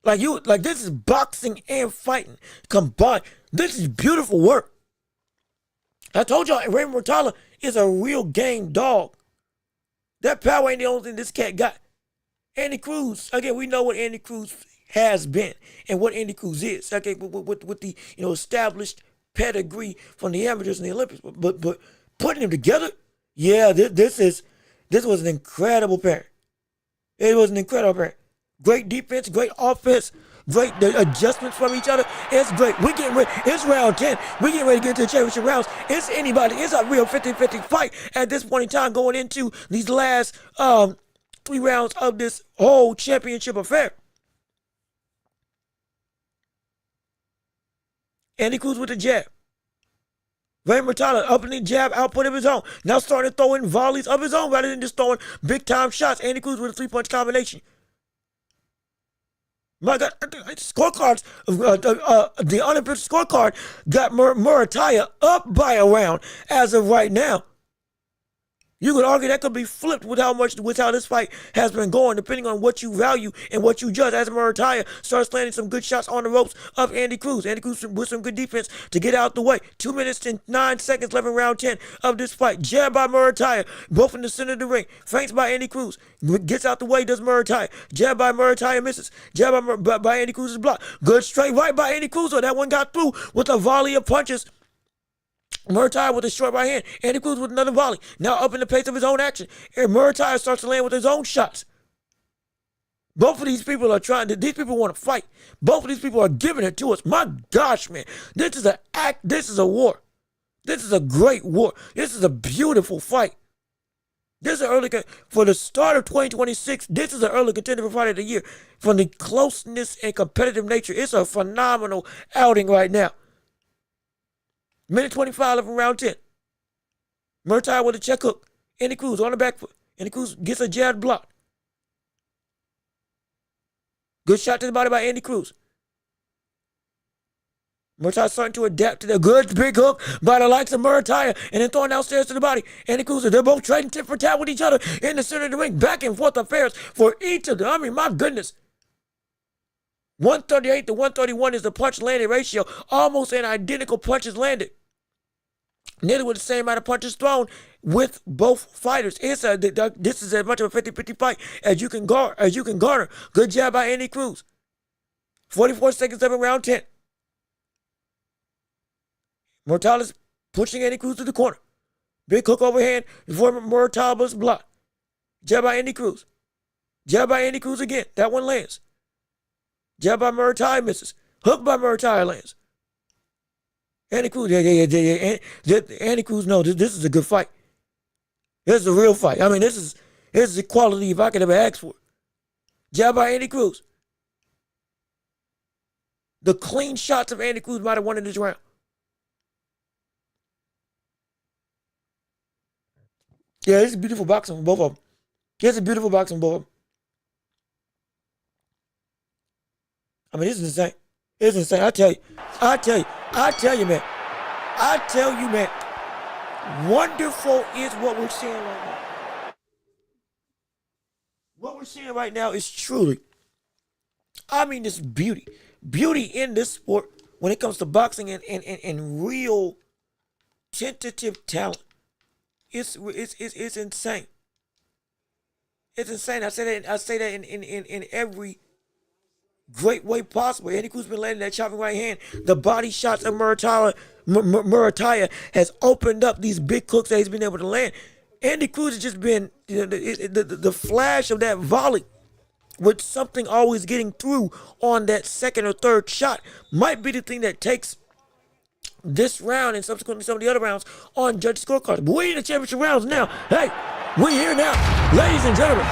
Like this is boxing and fighting combined. This is beautiful work. I told y'all, Raymond Muratalla is a real game dog. That power ain't the only thing this cat got. Andy Cruz, again, we know what Andy Cruz has been and what Andy Cruz is. Okay, with the established pedigree from the amateurs and the Olympics, but putting them together, yeah, this was an incredible pair. It was an incredible pair. Great defense, great offense, great adjustments from each other. It's great. We getting ready. It's round 10. We getting ready to get into the championship rounds. It's anybody. It's a real 50-50 fight at this point in time going into these last 3 rounds of this whole championship affair. Andy Cruz with the jab. Raymond Muratalla up in the jab output of his own. Now starting to throw in volleys of his own rather than just throwing big time shots. Andy Cruz with a 3-punch combination. My God, scorecards, the unofficial scorecard got Muratalla up by a round as of right now. You could argue that could be flipped with how this fight has been going, depending on what you value and what you judge. As Muratalla starts landing some good shots on the ropes of Andy Cruz. Andy Cruz with some good defense to get out the way. 2 minutes and 9 seconds left in round 10 of this fight. Jab by Muratalla, both in the center of the ring. Feints by Andy Cruz. Gets out the way, does Muratalla. Jab by Muratalla, misses. Jab by Andy Cruz's block. Good straight right by Andy Cruz. That one got through with a volley of punches. Muratalla with a short right hand. Andy Cruz with another volley. Now up in the pace of his own action. And Muratalla starts to land with his own shots. Both of these people are these people want to fight. Both of these people are giving it to us. My gosh, man. This is This is a war. This is a great war. This is a beautiful fight. This is for the start of 2026, this is an early contender for fight of the year. From the closeness and competitive nature, it's a phenomenal outing right now. Minute 25 left in round 10. Muratalla with a check hook. Andy Cruz on the back foot. Andy Cruz gets a jab block. Good shot to the body by Andy Cruz. Muratalla starting to adapt to the good big hook by the likes of Muratalla and then throwing downstairs to the body. Andy Cruz, they're both trading tit for tat with each other in the center of the ring. Back and forth affairs for each of them. I mean, my goodness. 138 to 131 is the punch landed ratio. Almost an identical punches landed. Nearly with the same amount of punches thrown with both fighters. This is as much of a 50-50 fight as you can garner. Good job by Andy Cruz. 44 seconds left in round 10. Muratalla's pushing Andy Cruz to the corner. Big hook overhand before Muratalla's blocked. Jab by Andy Cruz. Jab by Andy Cruz again. That one lands. Jab by Muratalla misses. Hook by Muratalla lands. Andy Cruz, Andy Cruz, no, this is a good fight. This is a real fight. I mean, this is equality if I could ever ask for it. Jab by Andy Cruz. The clean shots of Andy Cruz might have won in this round. Yeah, it's beautiful boxing from both of them. It's a beautiful boxing from both of them. I mean, this is insane. It's insane. I tell you, man. Wonderful is what we're seeing right now. What we're seeing right now is truly, I mean, this beauty. Beauty in this sport when it comes to boxing and real tentative talent. It's insane. It's insane. I say that in every great way possible. Andy Cruz been landing that chopping right hand. The body shots of Muratalla has opened up these big hooks that he's been able to land. Andy Cruz has just been the flash of that volley with something always getting through on that second or third shot might be the thing that takes this round and subsequently some of the other rounds on judge scorecards. But we're in the championship rounds now. Hey, we're here now. Ladies and gentlemen,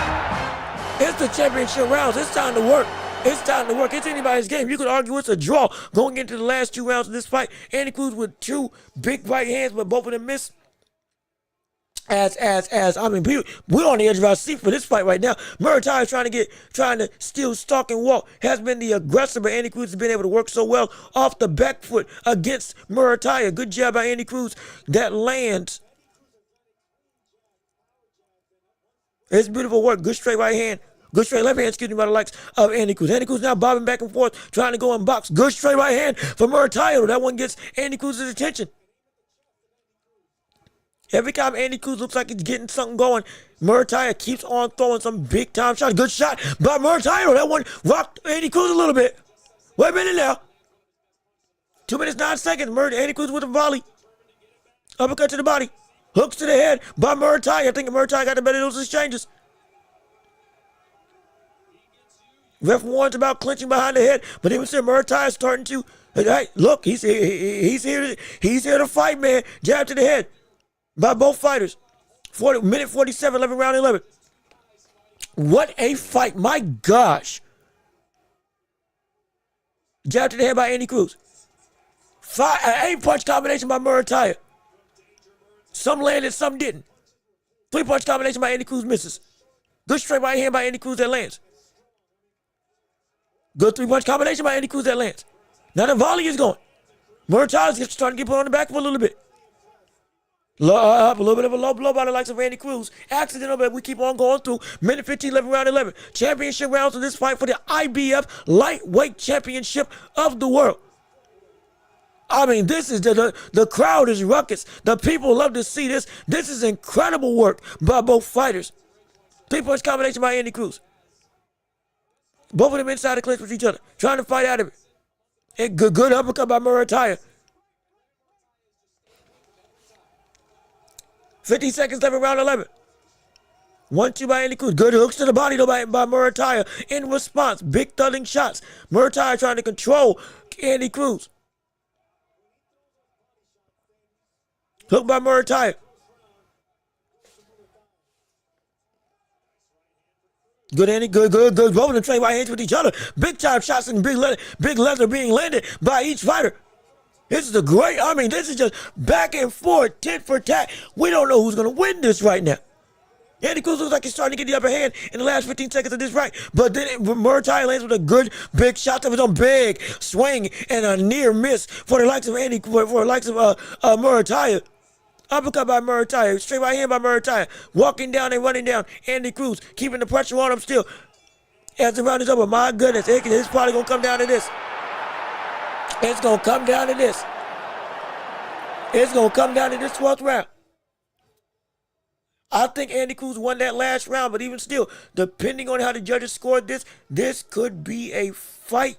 it's the championship rounds. It's time to work. It's time to work. It's anybody's game. You could argue it's a draw going into the last 2 rounds of this fight. Andy Cruz with 2 big right hands, but both of them missed. I mean, we're on the edge of our seat for this fight right now. Muratalla is trying to steal, stalk, and walk. Has been the aggressor, but Andy Cruz has been able to work so well off the back foot against Muratalla. Good job by Andy Cruz. That lands. It's beautiful work. Good straight right hand. Good straight left hand, excuse me, by the likes of Andy Cruz. Andy Cruz now bobbing back and forth, trying to go and box. Good straight right hand for Muratalla. That one gets Andy Cruz's attention. Every time Andy Cruz looks like he's getting something going, Muratalla keeps on throwing some big time shots. Good shot by Muratalla. That one rocked Andy Cruz a little bit. Wait a minute now. 2 minutes, 9 seconds. Andy Cruz with a volley. Uppercut to the body. Hooks to the head by Muratalla. I think Muratalla got the better of those exchanges. Ref warns about clinching behind the head, but even still, Muratalla is starting to. Hey, look, he's here to fight, man. Jab to the head by both fighters. Minute 47, 11 round 11. What a fight! My gosh. Jab to the head by Andy Cruz. 8-punch combination by Muratalla. Some landed, some didn't. 3-punch combination by Andy Cruz misses. Good straight right hand by Andy Cruz that lands. Good 3-punch combination by Andy Cruz that lands. Now the volley is going. Muratalla's starting to get put on the back foot a little bit. A little bit of a low blow by the likes of Andy Cruz. Accidental, but we keep on going through. Minute 15, 11, round 11. Championship rounds of this fight for the IBF Lightweight Championship of the world. I mean, this is the crowd is ruckus. The people love to see this. This is incredible work by both fighters. 3-punch combination by Andy Cruz. Both of them inside the clinch with each other, trying to fight out of it. And good uppercut by Muratalla. 50 seconds left in round 11. 1-2 by Andy Cruz. Good hooks to the body though by Muratalla. In response, big thudding shots. Muratalla trying to control Andy Cruz. Hook by Muratalla. Good Andy, good. Both of them trade right hands with each other. Big time shots and big leather being landed by each fighter. This is this is just back and forth, tit for tat. We don't know who's going to win this right now. Andy Cruz looks like he's starting to get the upper hand in the last 15 seconds of this fight. But then Muratalla lands with a good big shot of his own big swing and a near miss for the likes of Muratalla. Uppercut by Muratalla, straight right hand by Muratalla. Walking down and running down. Andy Cruz keeping the pressure on him still. As the round is over, my goodness, it's probably going to come down to this. It's going to come down to this. It's going to come down to this 12th round. I think Andy Cruz won that last round, but even still, depending on how the judges scored this could be a fight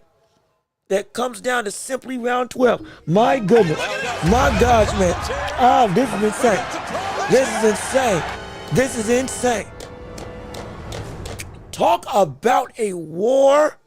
that comes down to simply round 12. My goodness. My gosh, man. Oh, this is insane. This is insane. This is insane. Talk about a war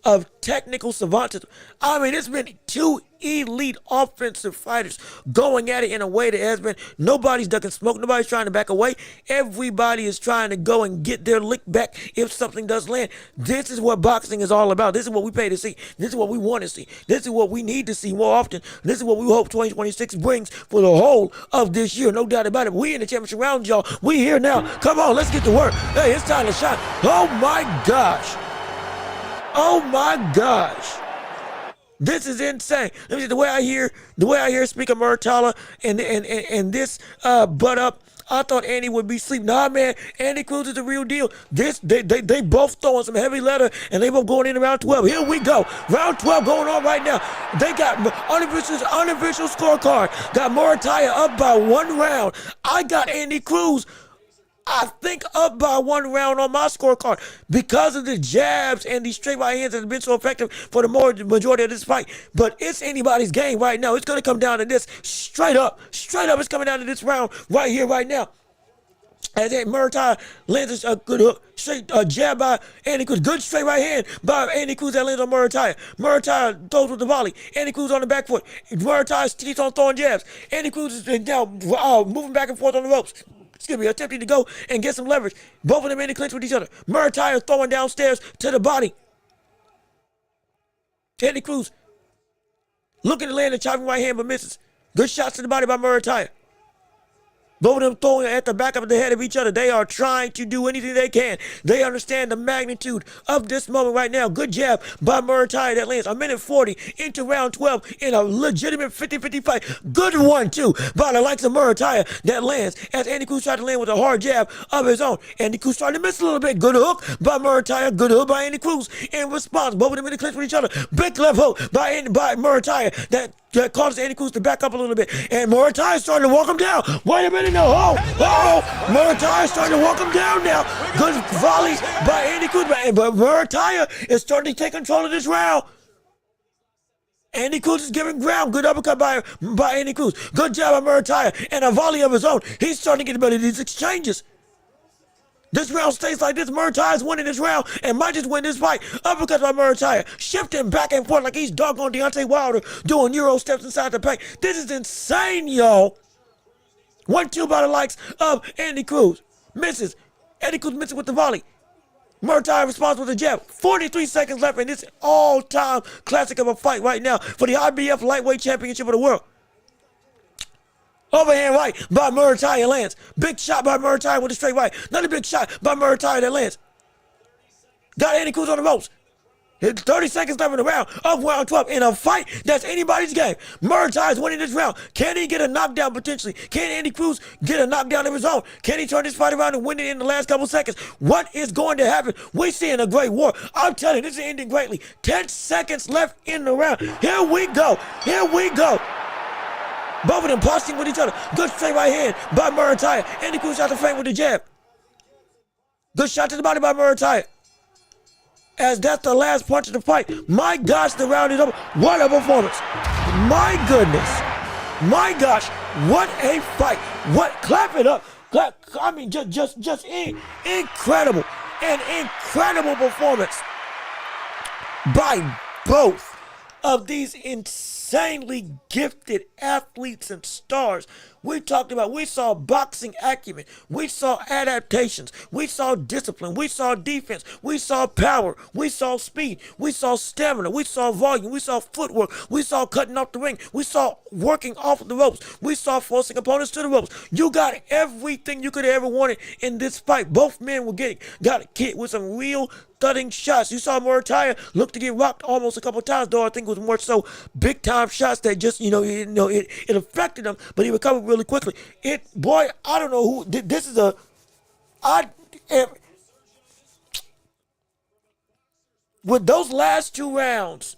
of technical savants. I mean, it's been 2 elite offensive fighters going at it in a way that has been, nobody's ducking smoke, nobody's trying to back away. Everybody is trying to go and get their lick back if something does land. This is what boxing is all about. This is what we pay to see. This is what we want to see. This is what we need to see more often. This is what we hope 2026 brings for the whole of this year. No doubt about it. We in the championship round, y'all. We here now. Come on, let's get to work. Hey, it's time to shine. Oh my gosh. Oh my gosh. This is insane. Let me see, the way I hear Speaker Muratalla and this butt up, I thought Andy would be asleep. Nah, man, Andy Cruz is the real deal. They both throwing some heavy letter, and they both going into round 12. Here we go. Round 12 going on right now. They got unofficial scorecard. Got Muratalla up by 1 round. I got Andy Cruz, I think, up by 1 round on my scorecard because of the jabs and these straight right hands that have been so effective for the majority of this fight. But it's anybody's game right now. It's going to come down to this. Straight up. It's coming down to this round right here, right now. As Muratalla lands a good hook, straight jab by Andy Cruz. Good straight right hand by Andy Cruz that lands on Muratalla. Muratalla throws with the volley. Andy Cruz on the back foot. Muratalla keeps on throwing jabs. Andy Cruz is now moving back and forth on the ropes. Excuse me, attempting to go and get some leverage. Both of them in the clinch with each other. Muratalla throwing downstairs to the body. Andy Cruz looking to land a chopping right hand but misses. Good shots to the body by Muratalla. Both of them throwing at the back of the head of each other. They are trying to do anything they can. They understand the magnitude of this moment right now. Good jab by Muratalla that lands 1:40 into round 12 in a legitimate 50-50 fight. Good one, too, by the likes of Muratalla that lands as Andy Cruz tried to land with a hard jab of his own. Andy Cruz started to miss a little bit. Good hook by Muratalla. Good hook by Andy Cruz in response. Both of them in the clinch with each other. Big left hook by Muratalla that causes Andy Cruz to back up a little bit. And Muratalla starting to walk him down. Wait a minute now. Muratalla starting to walk him down now. Good volleys by Andy Cruz. But Muratalla is starting to take control of this round. Andy Cruz is giving ground. Good uppercut by Andy Cruz. Good job by Muratalla. And a volley of his own. He's starting to get better at these exchanges. This round stays like this. Muratalla's winning this round and might just win this fight. Uppercut by Muratalla, shifting back and forth like he's doggone Deontay Wilder doing Euro steps inside the paint. This is insane, y'all. 1-2 by the likes of Andy Cruz. Misses. Andy Cruz misses with the volley. Muratalla responds with a jab. 43 seconds left in this all-time classic of a fight right now for the IBF Lightweight Championship of the World. Overhand right by Muratalla lands. Big shot by Muratalla with a straight right. Another big shot by Muratalla that lands. Got Andy Cruz on the ropes. 30 seconds left in the round of round 12 in a fight that's anybody's game. Muratalla is winning this round. Can he get a knockdown potentially? Can Andy Cruz get a knockdown of his own? Can he turn this fight around and win it in the last couple seconds? What is going to happen? We're seeing a great war. I'm telling you, this is ending greatly. 10 seconds left in the round. Here we go. Both of them posting with each other. Good straight right hand by Muratalla. Andy Cruz out the frame with the jab. Good shot to the body by Muratalla. As that's the last punch of the fight. My gosh, the round is over. What a performance. My goodness. My gosh, what a fight. Clap it up. I mean, just incredible. An incredible performance by both of these insanely gifted athletes and stars. We saw boxing acumen, we saw adaptations, we saw discipline, we saw defense, we saw power, we saw speed, we saw stamina, we saw volume, we saw footwork, we saw cutting off the ring, we saw working off of the ropes, we saw forcing opponents to the ropes. You got everything you could have ever wanted in this fight. Both men got a hit with some real thudding shots. You saw Muratalla look to get rocked almost a couple times, though I think it was more so big time shots that just it affected him, but he recovered really quickly. I don't know who this is. With those last two rounds,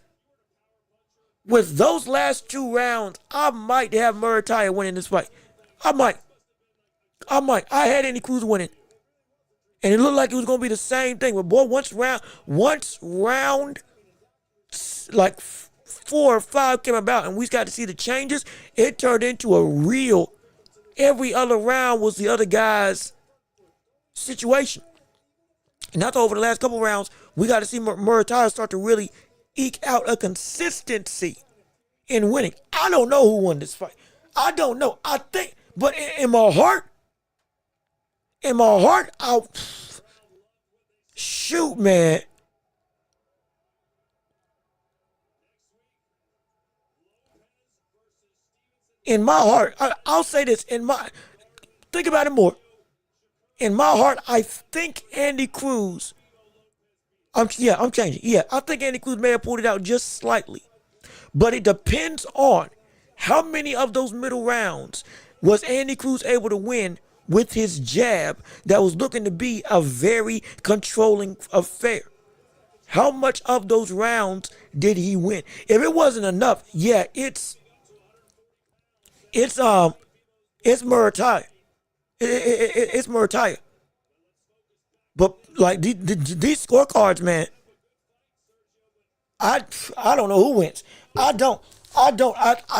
I might have Muratalla winning this fight. I might. I had Andy Cruz winning. And it looked like it was going to be the same thing. But boy, once round like 4 or 5 came about and we got to see the changes, it turned into a real, every other round was the other guy's situation. And after over the last couple rounds, we got to see Muratalla start to really eke out a consistency in winning. I don't know who won this fight. I don't know. I think, but in my heart, I'll shoot, man. In my heart, I'll say this. Think about it more. In my heart, I think Andy Cruz. I'm changing. Yeah, I think Andy Cruz may have pulled it out just slightly, but it depends on how many of those middle rounds was Andy Cruz able to win with his jab that was looking to be a very controlling affair. How much of those rounds did he win? If it wasn't enough, yeah, it's Muratalla. It's Muratalla. But like these scorecards, man, I don't know who wins. I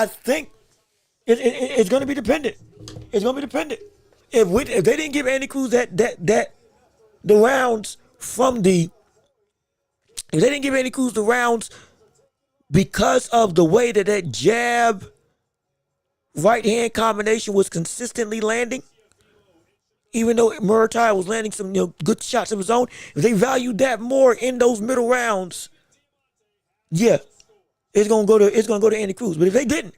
think it's going to be dependent. It's going to be dependent. If they didn't give Andy Cruz the rounds from the, if they didn't give Andy Cruz the rounds because of the way that jab right hand combination was consistently landing, even though Muratalla was landing some good shots of his own, if they valued that more in those middle rounds, yeah, it's gonna go to Andy Cruz. But if they didn't,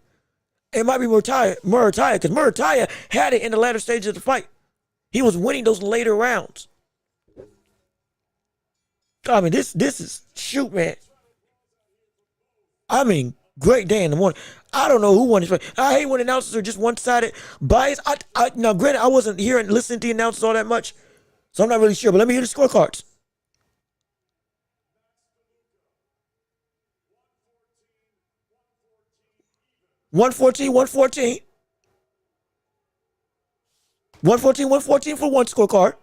it might be Muratalla, because Muratalla had it in the latter stages of the fight. He was winning those later rounds. I mean, this is shoot, man. I mean, great day in the morning. I don't know who won this fight. I hate when announcers are just one-sided bias. Now, granted, I wasn't here and listening to the announcers all that much, so I'm not really sure. But let me hear the scorecards. $114 for one scorecard.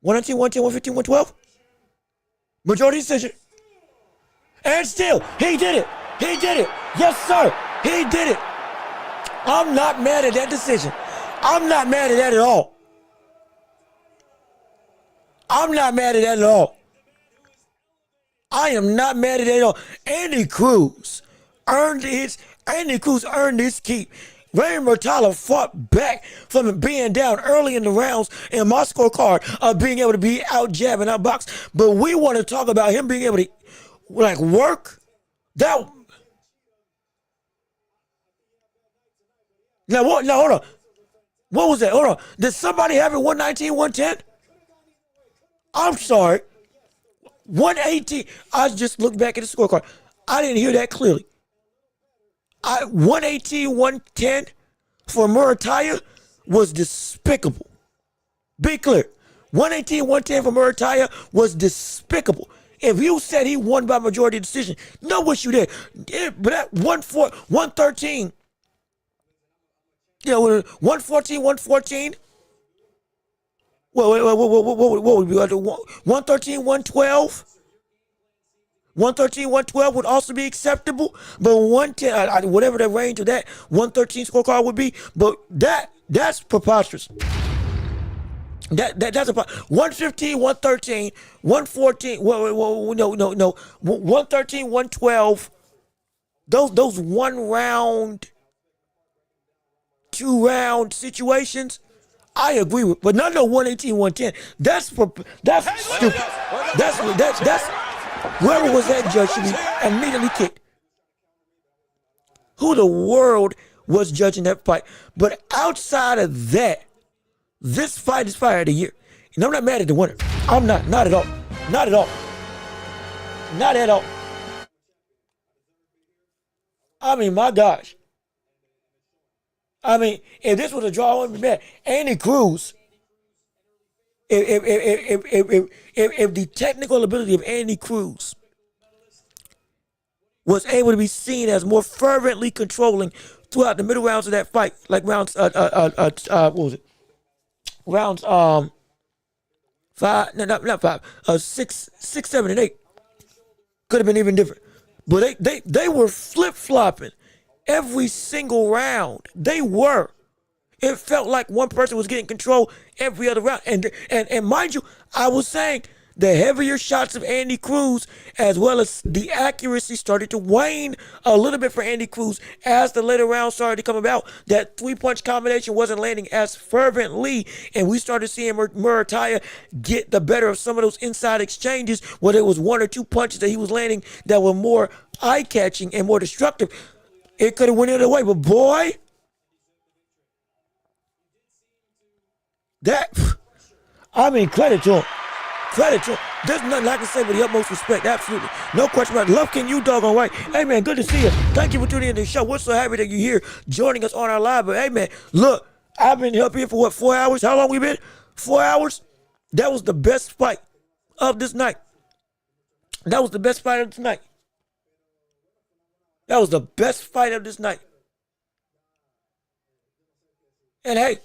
$119, $110, $115, $112. Majority decision. And still, he did it. He did it. Yes, sir. He did it. I'm not mad at that decision. I'm not mad at that at all. I'm not mad at that at all. I am not mad at that at all. Andy Cruz earned his keep. Raymond Muratalla fought back from being down early in the rounds in my scorecard of being able to be out jab and out box. But we want to talk about him being able to work that. Now hold on. What was that? Hold on. Did somebody have it 119, 110? I'm sorry. 118. I just looked back at the scorecard. I didn't hear that clearly. 118, 110 for Muratalla was despicable. Be clear. 118, 110 for Muratalla was despicable. If you said he won by majority decision, no wish you did. But that 113, 114, 114. What would be 113, 112? 113, 112 would also be acceptable, but 110, whatever the range of that 113 scorecard would be, but that's preposterous. That's a 115, 113, 114. No. 113, 112. Those 1 round, 2 round situations, I agree with, but not no 118, 110. That's stupid. That's whoever was that judge should be immediately kicked. Who the world was judging that fight? But outside of that, this fight is fight of the year. And I'm not mad at the winner. I'm not at all. Not at all. Not at all. I mean, my gosh. I mean, if this was a draw, I wouldn't be mad. Andy Cruz, if the technical ability of Andy Cruz was able to be seen as more fervently controlling throughout the middle rounds of that fight, like rounds, what was it? Rounds, 5, no, not 5, 6, 7, and 8. Could have been even different. But they were flip-flopping every single round. They were. It felt like one person was getting control every other round. And mind you, I was saying the heavier shots of Andy Cruz, as well as the accuracy, started to wane a little bit for Andy Cruz as the later rounds started to come about. That three-punch combination wasn't landing as fervently, and we started seeing Muratalla get the better of some of those inside exchanges, whether it was one or two punches that he was landing that were more eye-catching and more destructive. It could have went the other way, but boy, credit to him. Credit to him. There's nothing I can say but the utmost respect. Absolutely. No question about it. Love King, you doggone right. Hey, man, good to see you. Thank you for tuning in to the show. We're so happy that you're here joining us on our live. But, hey, man, look, I've been up here for, what, 4 hours? How long we been? 4 hours? That was the best fight of this night. That was the best fight of this night. That was the best fight of this night. And, hey,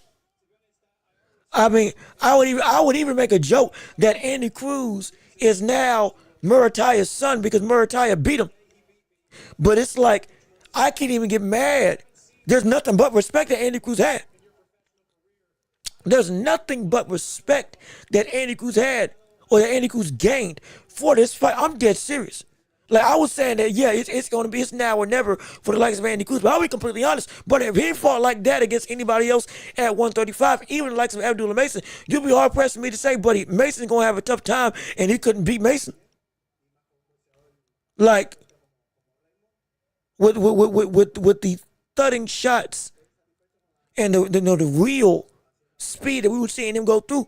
I mean, I would even make a joke that Andy Cruz is now Muratalla's son because Muratalla beat him. But it's like, I can't even get mad. There's nothing but respect that Andy Cruz had. There's nothing but respect that Andy Cruz had or that Andy Cruz gained for this fight. I'm dead serious. Like, I was saying that, yeah, it's going to be, it's now or never for the likes of Andy Cruz. But I'll be completely honest. But if he fought like that against anybody else at 135, even the likes of Abdullah Mason, you'll be hard-pressed for me to say, buddy, Mason's going to have a tough time, and he couldn't beat Mason. Like, with the thudding shots and the real speed that we were seeing him go through,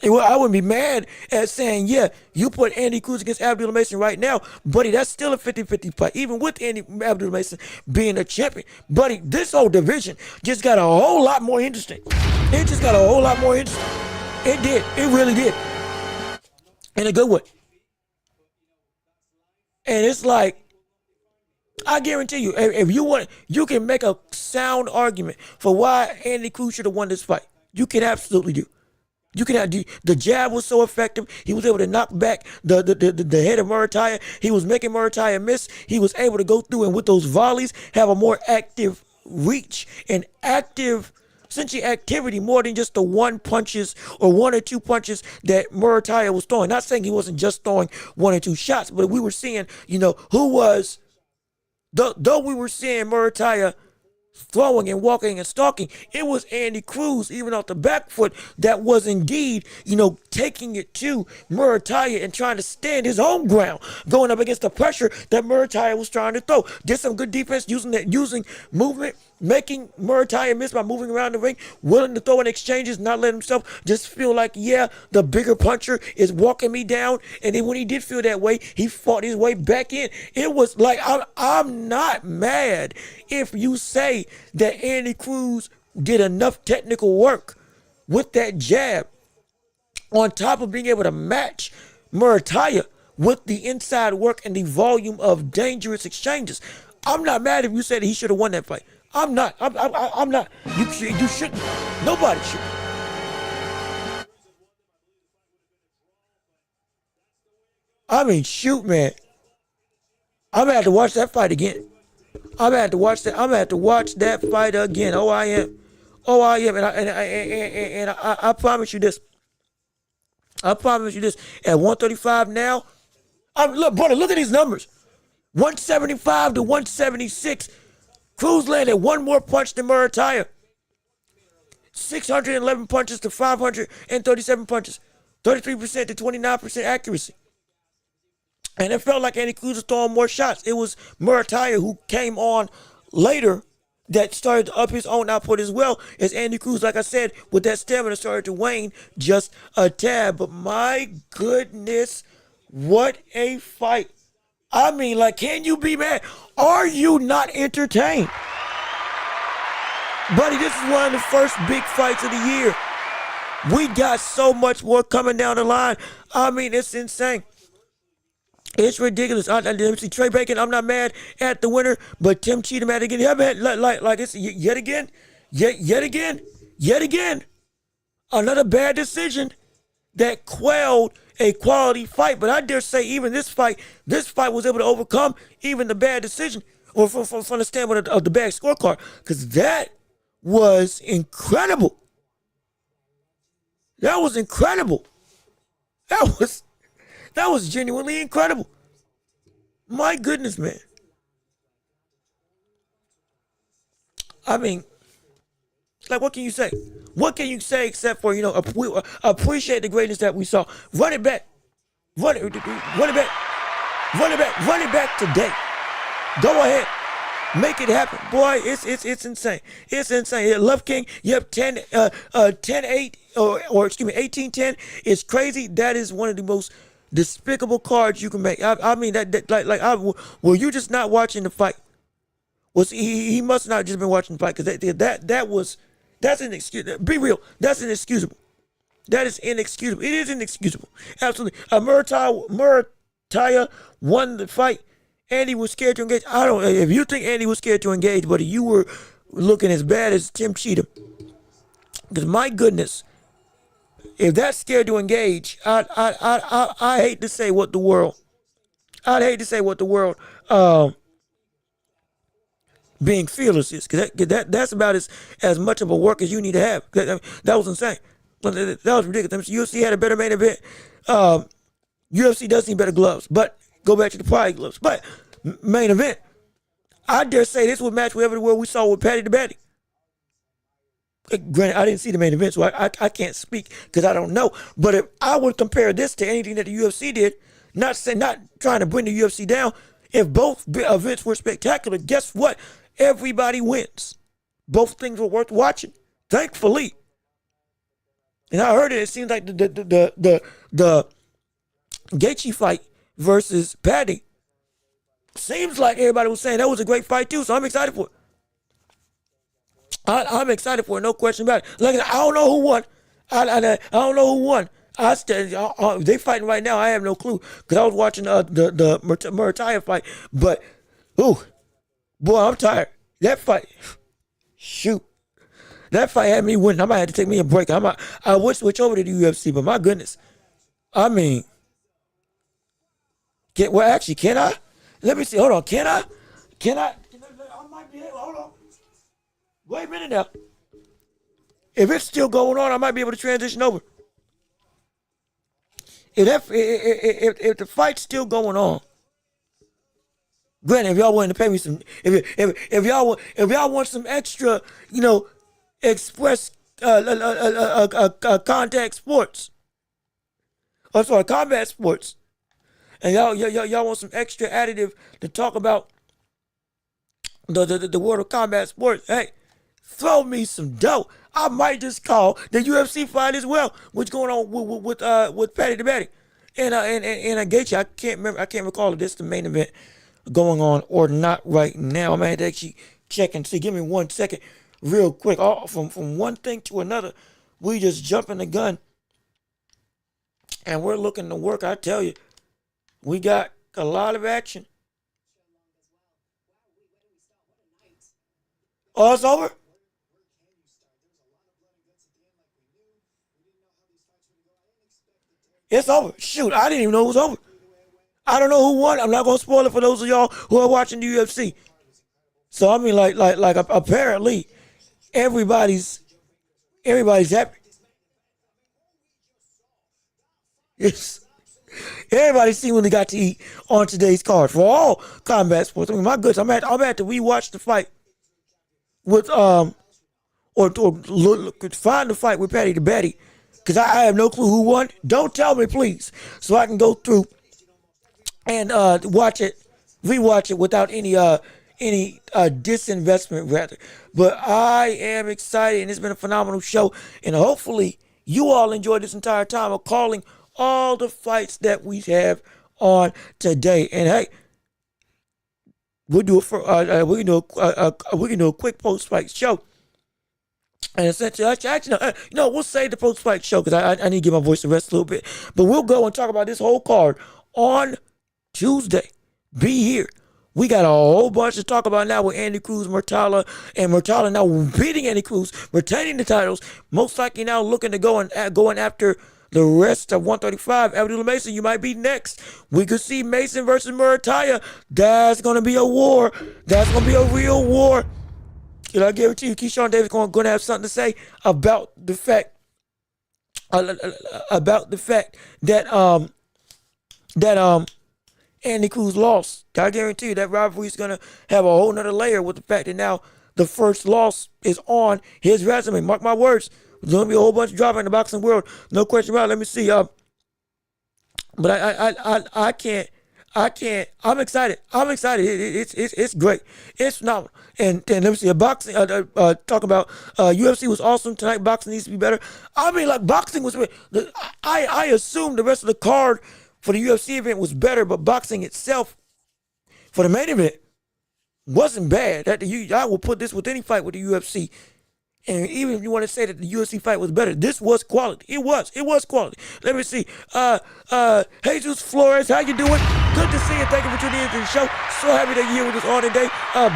I wouldn't be mad at saying, yeah, you put Andy Cruz against Abdullah Mason right now, buddy, that's still a 50-50 fight, even with Abdullah Mason being a champion. Buddy, this whole division just got a whole lot more interesting. It just got a whole lot more interesting. It did. It really did. In a good way. And it's like, I guarantee you, if you want, you can make a sound argument for why Andy Cruz should have won this fight. You can absolutely do. You can have the jab was so effective. He was able to knock back the head of Muratalla. He was making Muratalla miss. He was able to go through and with those volleys have a more active reach and active, essentially activity more than just the one punches or one or two punches that Muratalla was throwing. Not saying he wasn't just throwing one or two shots, but we were seeing, who was, though we were seeing Muratalla throwing and walking and stalking, it was Andy Cruz, even off the back foot, that was indeed, taking it to Muratalla and trying to stand his own ground, going up against the pressure that Muratalla was trying to throw. Did some good defense using movement, making Muratalla miss by moving around the ring, willing to throw in exchanges, not letting himself just feel like, yeah, the bigger puncher is walking me down. And then when he did feel that way, he fought his way back in. It was like, I'm not mad if you say that Andy Cruz did enough technical work with that jab on top of being able to match Muratalla with the inside work and the volume of dangerous exchanges. I'm not mad if you said he should have won that fight. I'm not. I'm not. You shouldn't. Nobody should. I mean, shoot, man. I'm gonna have to watch that fight again. I'm gonna have to watch that. I'm gonna have to watch that fight again. Oh, I am. Oh, I am. And I promise you this. I promise you this. At 135 now, look, brother, look at these numbers. 175 to 176. Cruz landed one more punch than Muratalla. 611 punches to 537 punches. 33% to 29% accuracy. And it felt like Andy Cruz was throwing more shots. It was Muratalla who came on later that started to up his own output as well as Andy Cruz, like I said, with that stamina started to wane just a tad. But my goodness, what a fight. I mean, like, can you be mad? Are you not entertained? Buddy, this is one of the first big fights of the year. We got so much more coming down the line. I mean, it's insane. It's ridiculous. Let me see, Trey Bacon, I'm not mad at the winner, but Tim Cheatham had to get him mad. Like it's yet again. Another bad decision that quelled a quality fight. But I dare say even this fight was able to overcome even the bad decision, or from the standpoint of the bad scorecard, because that was incredible. That was incredible. That was genuinely incredible. My goodness, man. I mean, like, what can you say? What can you say except for, appreciate the greatness that we saw? Run it back. Run it back today. Go ahead. Make it happen. Boy, it's insane. It's insane. Love King, yep, 10-8, or excuse me, 18-10 is crazy. That is one of the most despicable cards you can make. I mean, were you just not watching the fight? He must not just been watching the fight, because that's inexcusable. Be real. That's inexcusable. That is inexcusable. It is inexcusable. Absolutely. Muratalla won the fight. Andy was scared to engage. I don't. If you think Andy was scared to engage, but you were looking as bad as Tim Cheatham. Because my goodness, if that's scared to engage, I hate to say what the world. I'd hate to say what the world being fearless is, because that's about as much of a work as you need to have. That was insane. That was ridiculous. UFC had a better main event. UFC does need better gloves, but go back to the prior gloves. But main event, I dare say this would match whatever we saw with Paddy the Baddy. Granted, I didn't see the main event, so I can't speak because I don't know. But if I would compare this to anything that the UFC did, not trying to bring the UFC down, if both events were spectacular, guess what? Everybody wins. Both things were worth watching, thankfully. And I heard it seems like the Gaethje fight versus Paddy, seems like everybody was saying that was a great fight too. So I'm excited for it. I'm excited for it, no question about it. Like, I don't know who won. I don't know who won. They fighting right now. I have no clue because I was watching the Muratalla fight. But, ooh, boy, I'm tired. That fight, shoot, that fight had me winning. I might have to take me a break. I would switch over to the UFC, but my goodness, I mean, can I? Let me see. Hold on. Can I? I might be able. Hold on. Wait a minute now. If it's still going on, I might be able to transition over. If the fight's still going on, granted, if y'all want to pay me some, if y'all want some extra, express contact sports, or sorry, combat sports, and y'all want some extra additive to talk about the world of combat sports, hey, throw me some dough. I might just call the UFC fight as well. What's going on with Paddy the Baddy and Gaethje? I can't recall if this is the main event going on or not right now. I'm gonna have to actually check and see. Give me 1 second, real quick. From one thing to another, we just jumping the gun, and we're looking to work. I tell you, we got a lot of action. Oh, it's over? It's over. Shoot, I didn't even know it was over. I don't know who won. I'm not gonna spoil it for those of y'all who are watching the UFC. So I mean, like apparently, everybody's happy. Yes. Everybody seemingly got to eat on today's card for all combat sports. I mean, my goodness, I'm at to rewatch the fight with or find the fight with Paddy the Baddy, because I have no clue who won. Don't tell me, please, so I can go through and rewatch it without any disinvestment rather. But I am excited, and it's been a phenomenal show, and hopefully you all enjoyed this entire time of calling all the fights that we have on today. And hey, we'll do it we can do a quick post-fight show. And essentially, actually, no, we'll save the post-fight show because I need to give my voice a rest a little bit. But we'll go and talk about this whole card on Tuesday. Be here. We got a whole bunch to talk about now with Andy Cruz, Muratalla now beating Andy Cruz, retaining the titles, most likely now looking to going after the rest of 135. Abdullah Mason, you might be next. We could see Mason versus Muratalla. That's going to be a war. That's going to be a real war. And I guarantee you, Keyshawn Davis going to have something to say about the fact that that Andy Cruz lost. I guarantee you that rivalry is gonna have a whole nother layer with the fact that now the first loss is on his resume. Mark my words. There's gonna be a whole bunch of drama in the boxing world. No question about it. Let me see. But I can't. I'm excited. It's great. It's phenomenal. And let me see. A boxing. Talk about UFC was awesome tonight. Boxing needs to be better. I mean, like boxing was. I assumed the rest of the card for the UFC event was better, but boxing itself for the main event wasn't bad. I will put this with any fight with the UFC. And even if you want to say that the UFC fight was better, this was quality. It was quality. Let me see. Jesus Flores, how you doing? Good to see you. Thank you for tuning in to the show. So happy that you're here with us all today.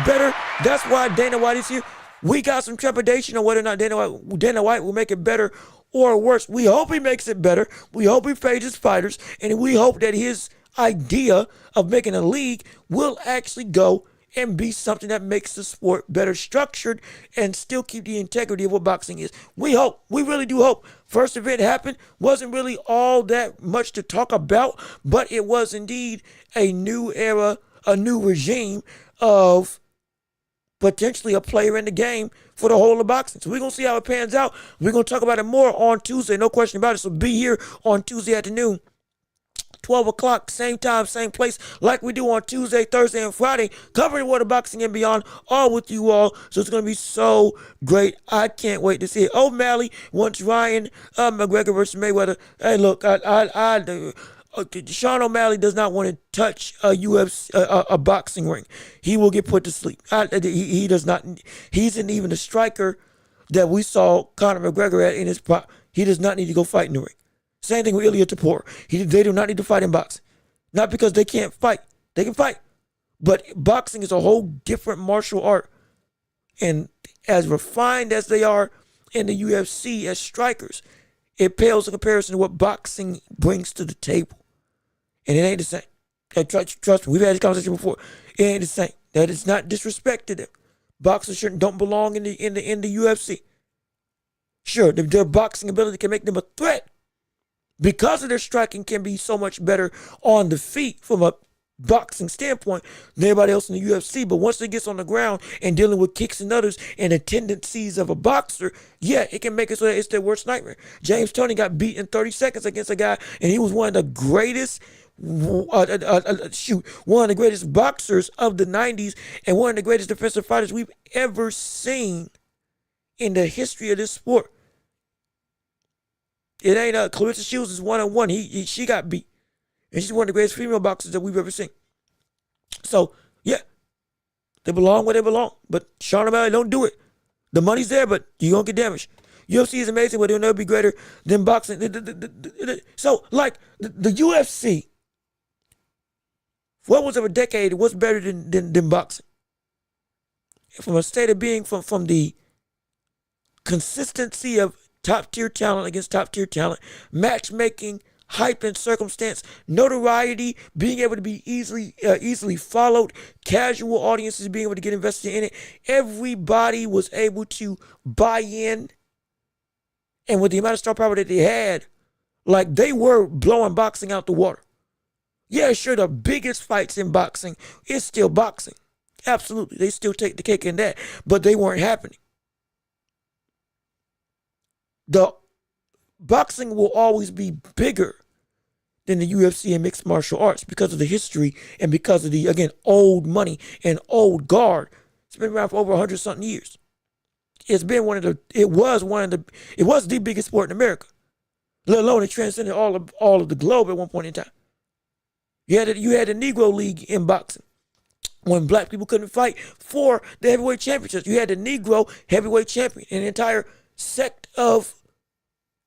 Better. That's why Dana White is here. We got some trepidation on whether or not Dana White will make it better or worse. We hope he makes it better. We hope he phases fighters. And we hope that his idea of making a league will actually go and be something that makes the sport better structured and still keep the integrity of what boxing is. We hope. We really do hope. First event happened. Wasn't really all that much to talk about, but it was indeed a new era, a new regime of potentially a player in the game for the whole of boxing. So we're going to see how it pans out. We're going to talk about it more on Tuesday. No question about it. So be here on Tuesday afternoon. 12 o'clock, same time, same place, like we do on Tuesday, Thursday, and Friday, covering World of Boxing and beyond, all with you all. So it's going to be so great. I can't wait to see it. O'Malley wants Ryan McGregor versus Mayweather. Hey, look, Sean O'Malley does not want to touch a boxing ring. He will get put to sleep. He does not. He's not even the striker that we saw Conor McGregor at in his prime. He does not need to go fight in the ring. Same thing with Ilya Tapor. They do not need to fight in boxing. Not because they can't fight. They can fight. But boxing is a whole different martial art. And as refined as they are in the UFC as strikers, it pales in comparison to what boxing brings to the table. And it ain't the same. And trust me, we've had this conversation before. It ain't the same. That is not disrespect to them. Boxers don't belong in the UFC. Sure, their boxing ability can make them a threat. Because of their striking can be so much better on the feet from a boxing standpoint than everybody else in the UFC. But once it gets on the ground and dealing with kicks and others and the tendencies of a boxer, yeah, it can make it so that it's their worst nightmare. James Toney got beat in 30 seconds against a guy, and he was one of the greatest one of the greatest boxers of the 90s and one of the greatest defensive fighters we've ever seen in the history of this sport. It ain't Clarissa Shields is 1-on-1. She got beat. And she's one of the greatest female boxers that we've ever seen. So, yeah. They belong where they belong. But Sean O'Malley, don't do it. The money's there, but you're going to get damaged. UFC is amazing, but it'll never be greater than boxing. So, like, the UFC, for what was over a decade, what's better than boxing? From a state of being, from the consistency of top-tier talent against top-tier talent, matchmaking, hype and circumstance, notoriety, being able to be easily followed, casual audiences being able to get invested in it. Everybody was able to buy in. And with the amount of star power that they had, like they were blowing boxing out the water. Yeah, sure, the biggest fights in boxing is still boxing. Absolutely. They still take the cake in that, but they weren't happening. The boxing will always be bigger than the UFC and mixed martial arts because of the history and because of the, again, old money and old guard. It's been around for over 100-something years. It was the biggest sport in America, let alone it transcended all of the globe at one point in time. You had the Negro League in boxing when black people couldn't fight for the heavyweight championships. You had the Negro heavyweight champion, an entire sect of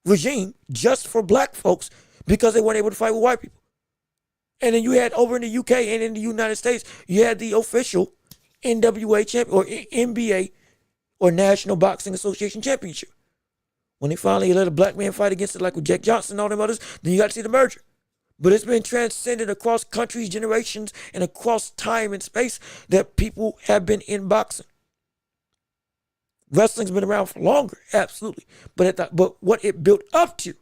regime just for black folks because they weren't able to fight with white people. And then you had over in the UK and in the United States, you had the official NWA champion or NBA or National Boxing Association championship. When they finally let a black man fight against it, like with Jack Johnson and all them others, then you got to see the merger. But it's been transcended across countries, generations, and across time and space that people have been in boxing. Wrestling's been around for longer, absolutely. But what it built up to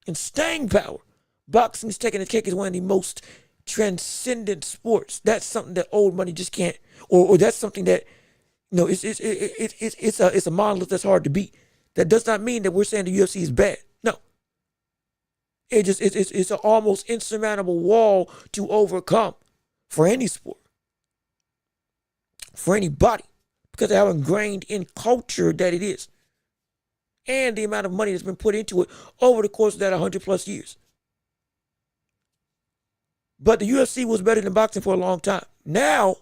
in staying power, Boxing's taking the cake as one of the most transcendent sports. That's something that old money just can't, or that's something that, it's a monolith that's hard to beat. That does not mean that we're saying the UFC is bad. No, it's an almost insurmountable wall to overcome for any sport, for anybody, because of how ingrained in culture that it is, and the amount of money that's been put into it over the course of that 100+ years. But the UFC was better than boxing for a long time. Now,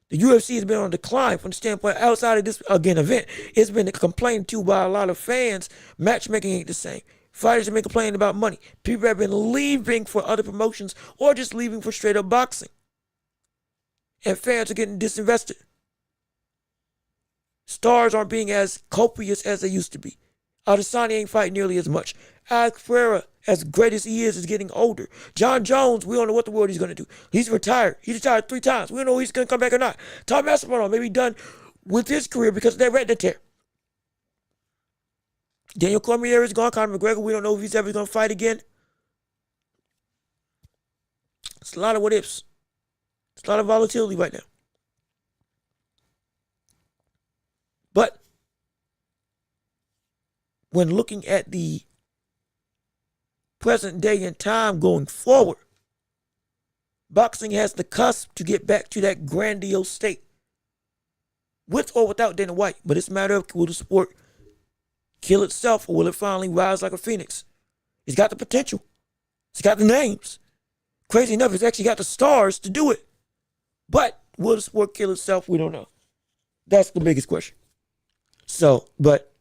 the UFC has been on decline from the standpoint outside of this, again, event. It's been complained to by a lot of fans. Matchmaking ain't the same. Fighters have been complaining about money. People have been leaving for other promotions or just leaving for straight up boxing. And fans are getting disinvested. Stars aren't being as copious as they used to be. Adesanya ain't fighting nearly as much. Alex Pereira, as great as he is getting older. John Jones, we don't know what the world he's going to do. He's retired. He's retired 3 times. We don't know if he's going to come back or not. Tom Aspinall may be done with his career because of that retina tear. Daniel Cormier is gone. Conor McGregor, we don't know if he's ever going to fight again. It's a lot of what ifs. It's a lot of volatility right now. But when looking at the present day and time going forward, boxing has the cusp to get back to that grandiose state, with or without Dana White. But it's a matter of, will the sport kill itself, or will it finally rise like a phoenix? It's got the potential. It's got the names. Crazy enough, it's actually got the stars to do it. But will the sport kill itself? We don't know. That's the biggest question. So, but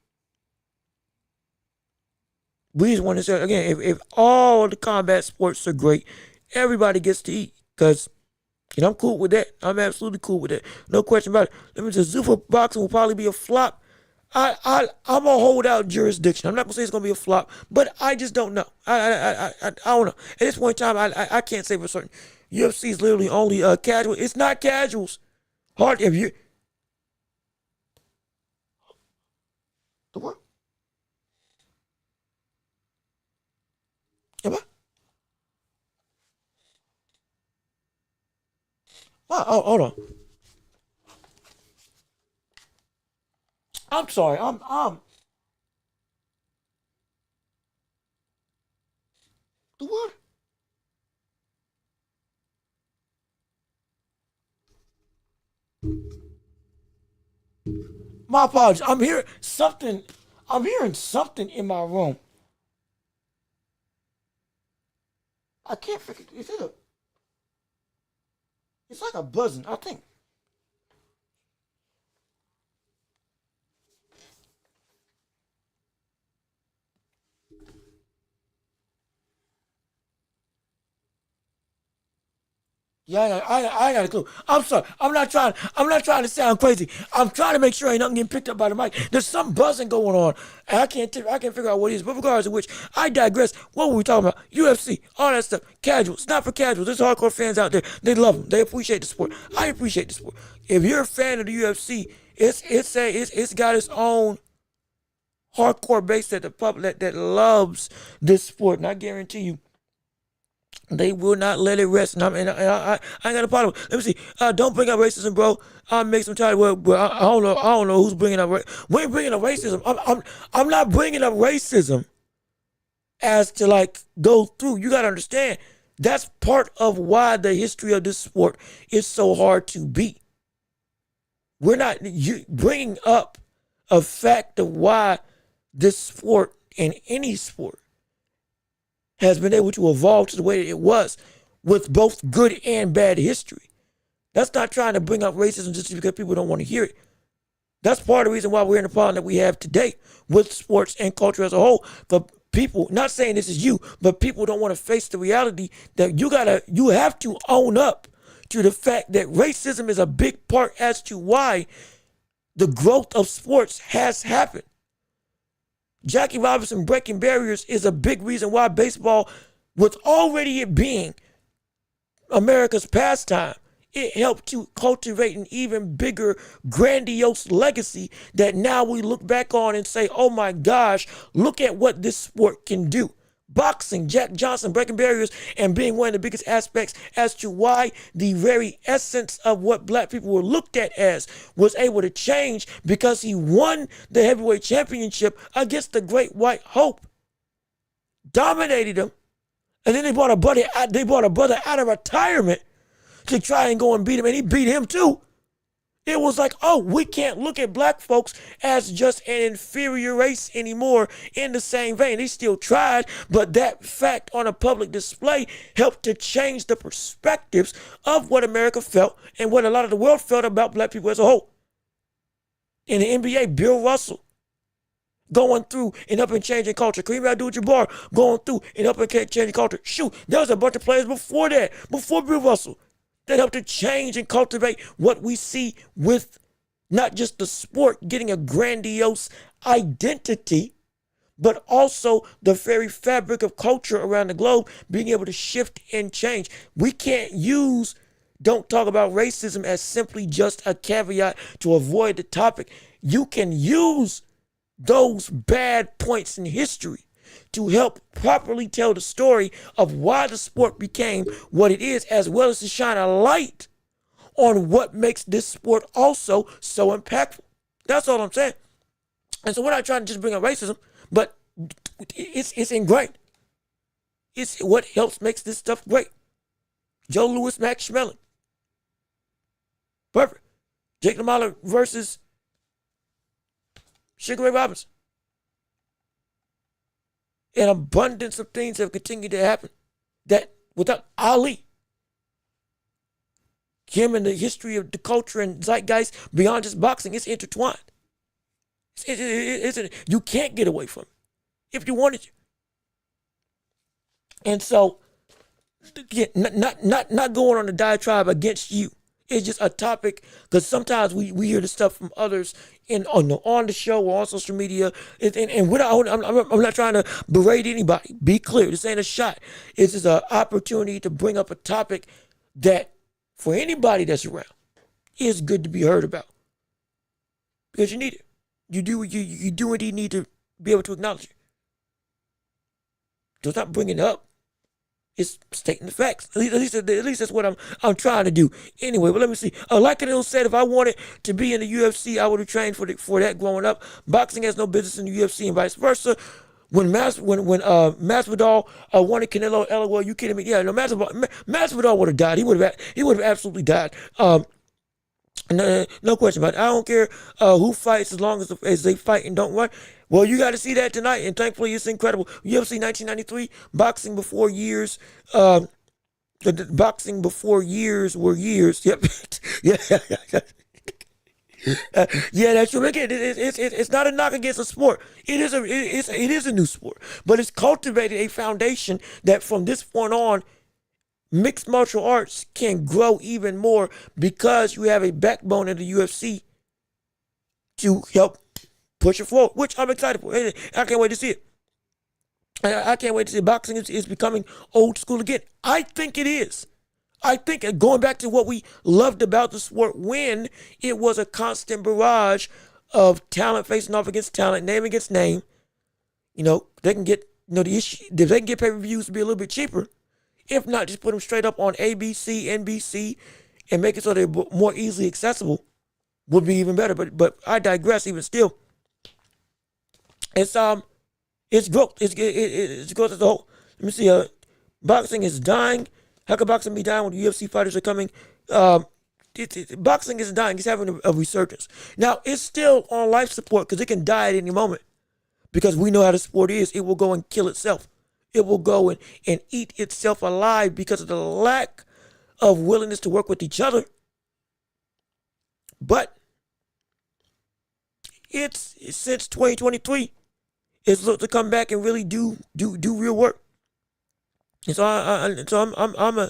we just want to say, again, if all the combat sports are great, everybody gets to eat. Because, I'm cool with that. I'm absolutely cool with that. No question about it. Let me just, Zuffa boxing will probably be a flop. I'm going to hold out jurisdiction. I'm not going to say it's going to be a flop, but I just don't know. I don't know. At this point in time, I can't say for certain. UFC is literally only casual. It's not casuals. Hard if you. The what? Am I? Oh, hold on. I'm sorry. I'm. The what? My apologies. I'm hearing something. I'm hearing something in my room. I can't figure. Is it a? It's like a buzzing. I think. Yeah, I got a clue. I'm sorry. I'm not trying to sound crazy. I'm trying to make sure ain't nothing getting picked up by the mic. There's some buzzing going on, and I can't figure out what it is. But regardless of which, I digress. What were we talking about? UFC, all that stuff. Casual. It's not for casuals. There's hardcore fans out there. They love them. They appreciate the sport. I appreciate the sport. If you're a fan of the UFC, it's got its own hardcore base that the public that loves this sport, and I guarantee you, they will not let it rest, and I ain't got a problem. Let me see. Don't bring up racism, bro. Make some tired. Well, I don't know who's bringing up. We ain't bringing up racism. I'm not bringing up racism as to like go through. You gotta understand. That's part of why the history of this sport is so hard to beat. We're not bringing up a fact of why this sport and any sport has been able to evolve to the way that it was with both good and bad history. That's not trying to bring up racism just because people don't want to hear it. That's part of the reason why we're in the problem that we have today with sports and culture as a whole. But people, not saying this is you, but people don't want to face the reality that you have to own up to the fact that racism is a big part as to why the growth of sports has happened. Jackie Robinson breaking barriers is a big reason why baseball, with already it being America's pastime, it helped to cultivate an even bigger, grandiose legacy that now we look back on and say, oh my gosh, look at what this sport can do. boxing, Jack Johnson breaking barriers and being one of the biggest aspects as to why the very essence of what black people were looked at as was able to change, because he won the heavyweight championship against the Great White Hope, dominated him, and then they brought a brother out of retirement to try and go and beat him, and he beat him too. It was like, oh, we can't look at black folks as just an inferior race anymore in the same vein. They still tried, but that fact on a public display helped to change the perspectives of what America felt and what a lot of the world felt about black people as a whole. In the NBA, Bill Russell going through and up and changing culture. Kareem Abdul-Jabbar going through and up and changing culture. Shoot, there was a bunch of players before that, before Bill Russell, that helped to change and cultivate what we see with not just the sport getting a grandiose identity, but also the very fabric of culture around the globe being able to shift and change. We can't don't talk about racism as simply just a caveat to avoid the topic. You can use those bad points in history to help properly tell the story of why the sport became what it is, as well as to shine a light on what makes this sport also so impactful. That's all I'm saying. And so we're not trying to just bring up racism, but it's ingrained. It's what makes this stuff great. Joe Louis, Max Schmeling. Perfect. Jake LaMotta versus Sugar Ray Robinson. An abundance of things have continued to happen that without Ali, him and the history of the culture and zeitgeist beyond just boxing, it's intertwined. You can't get away from it if you wanted to. And so, not going on a diatribe against you. It's just a topic, because sometimes we hear the stuff from others on the show or on social media, and I'm not trying to berate anybody. Be clear, this ain't a shot. It's just an opportunity to bring up a topic that, for anybody that's around, is good to be heard about, because you need it. You do what you need to be able to acknowledge it. So stop bringing it up. It's stating the facts. At least that's what I'm trying to do. Anyway, but let me see. Like Canelo said, if I wanted to be in the UFC, I would have trained for that growing up. Boxing has no business in the UFC and vice versa. When Masvidal wanted Canelo, LOL, you kidding me? Yeah, no, Masvidal would have died. He would have absolutely died. No question about it. I don't care who fights, as long as they fight and don't run. Well, you got to see that tonight, and thankfully it's incredible. UFC 1993, boxing before years. Boxing before years were years. Yep. Yeah. Yeah, that's true. Again, it's not a knock against a sport. It is a new sport, but it's cultivated a foundation that from this point on, mixed martial arts can grow even more, because you have a backbone in the UFC to help push it forward, which I'm excited for. I can't wait to see it. I can't wait to see boxing is becoming old school again. I think it is. I think, going back to what we loved about the sport when it was a constant of talent facing off against talent, name against name. They can get, the issue, if they can get pay-per-views to be a little bit cheaper, if not, just put them straight up on ABC, NBC, and make it so they're more easily accessible, would be even better. But I digress. Even still, it's growth. It's growth as a whole. Let me see. Boxing is dying. How could boxing be dying when the UFC fighters are coming? Boxing is dying. It's having a resurgence. Now, it's still on life support, because it can die at any moment. Because we know how the sport is. It will go and kill itself. It will go and eat itself alive because of the lack of willingness to work with each other. But it's since 2023, it's looked to come back and really do real work. And so I'm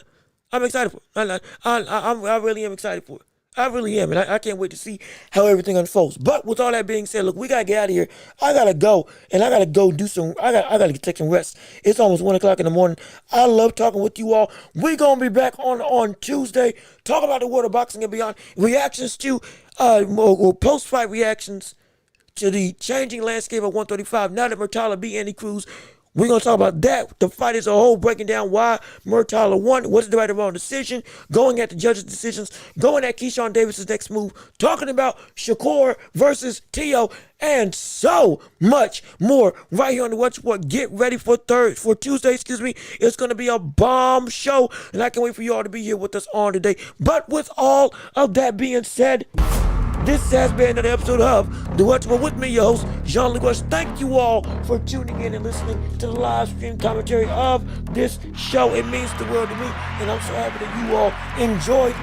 excited for it. I really am excited for it. I really am, and I can't wait to see how everything unfolds. But with all that being said, look, we gotta get out of here. I gotta go, and I gotta go do some. I gotta take some rest. It's almost 1:00 in the morning. I love talking with you all. We're gonna be back on Tuesday. Talk about the world of boxing and beyond. Reactions to post-fight reactions to the changing landscape of 135. Now that Muratalla beat Cruz, We're going to talk about that. The fight as a whole, breaking down why Muratalla won, what's the right or wrong decision, going at the judges' decisions, going at Keyshawn Davis's next move, talking about Shakur versus Tio, and so much more right here on the Watch Report. Get ready for Tuesday, It's going to be a bomb show, and I can't wait for you all to be here with us on today. But with all of that being said, this has been another episode of The Watch Report with me, your host, Jean-Luc West. Thank you all for tuning in and listening to the live stream commentary of this show. It means the world to me, and I'm so happy that you all enjoyed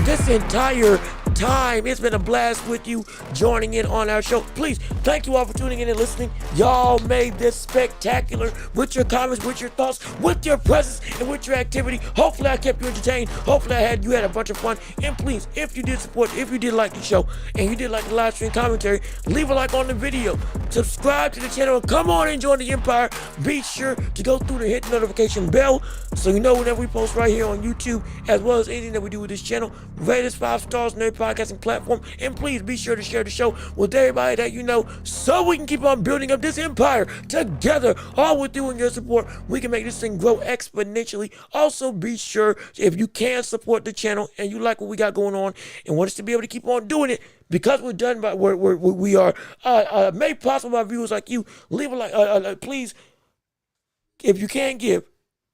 this entire time. It's been a blast with you joining in on our show. Please, thank you all for tuning in and listening. Y'all made this spectacular with your comments, with your thoughts, with your presence, and with your activity. Hopefully I kept you entertained. Hopefully you had a bunch of fun. And please, if you did support, if you did like the show, and you did like the live stream commentary, leave a like on the video. Subscribe to the channel and come on and join the Empire. Be sure to go through and hit the notification bell so you know whenever we post right here on YouTube, as well as anything that we do with this channel. Rate us 5 stars on every podcasting platform, and please be sure to share the show with everybody that you know so we can keep on building up this empire together. All with you and your support, we can make this thing grow exponentially. Also, be sure, if you can support the channel and you like what we got going on and want us to be able to keep on doing it, because we're done by we are made possible by viewers like you, leave a like, please, if you can give.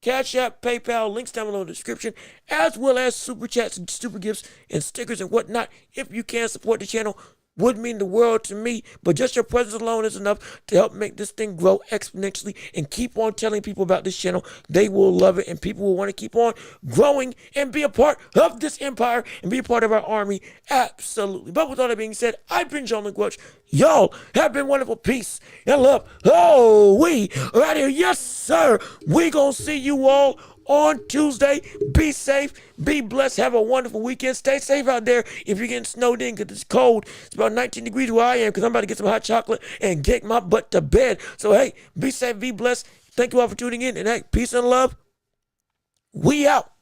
Cash App, PayPal, links down below in the description, as well as super chats and super gifts and stickers and whatnot. If you can support the channel, would mean the world to me, but just your presence alone is enough to help make this thing grow exponentially, and keep on telling people about this channel. They will love it, and people will want to keep on growing and be a part of this empire and be a part of our army. Absolutely. But with all that being said, I've been Jean-Luc Welch. Y'all have been wonderful. Peace and love. Oh, we are out here. Yes, sir. We gonna see you all on Tuesday. Be safe, be blessed, have a wonderful weekend. Stay safe out there if you're getting snowed in, because it's cold. It's about 19 degrees where I am, because I'm about to get some hot chocolate and get my butt to bed. So hey, be safe, be blessed. Thank you all for tuning in, and hey, peace and love. We out.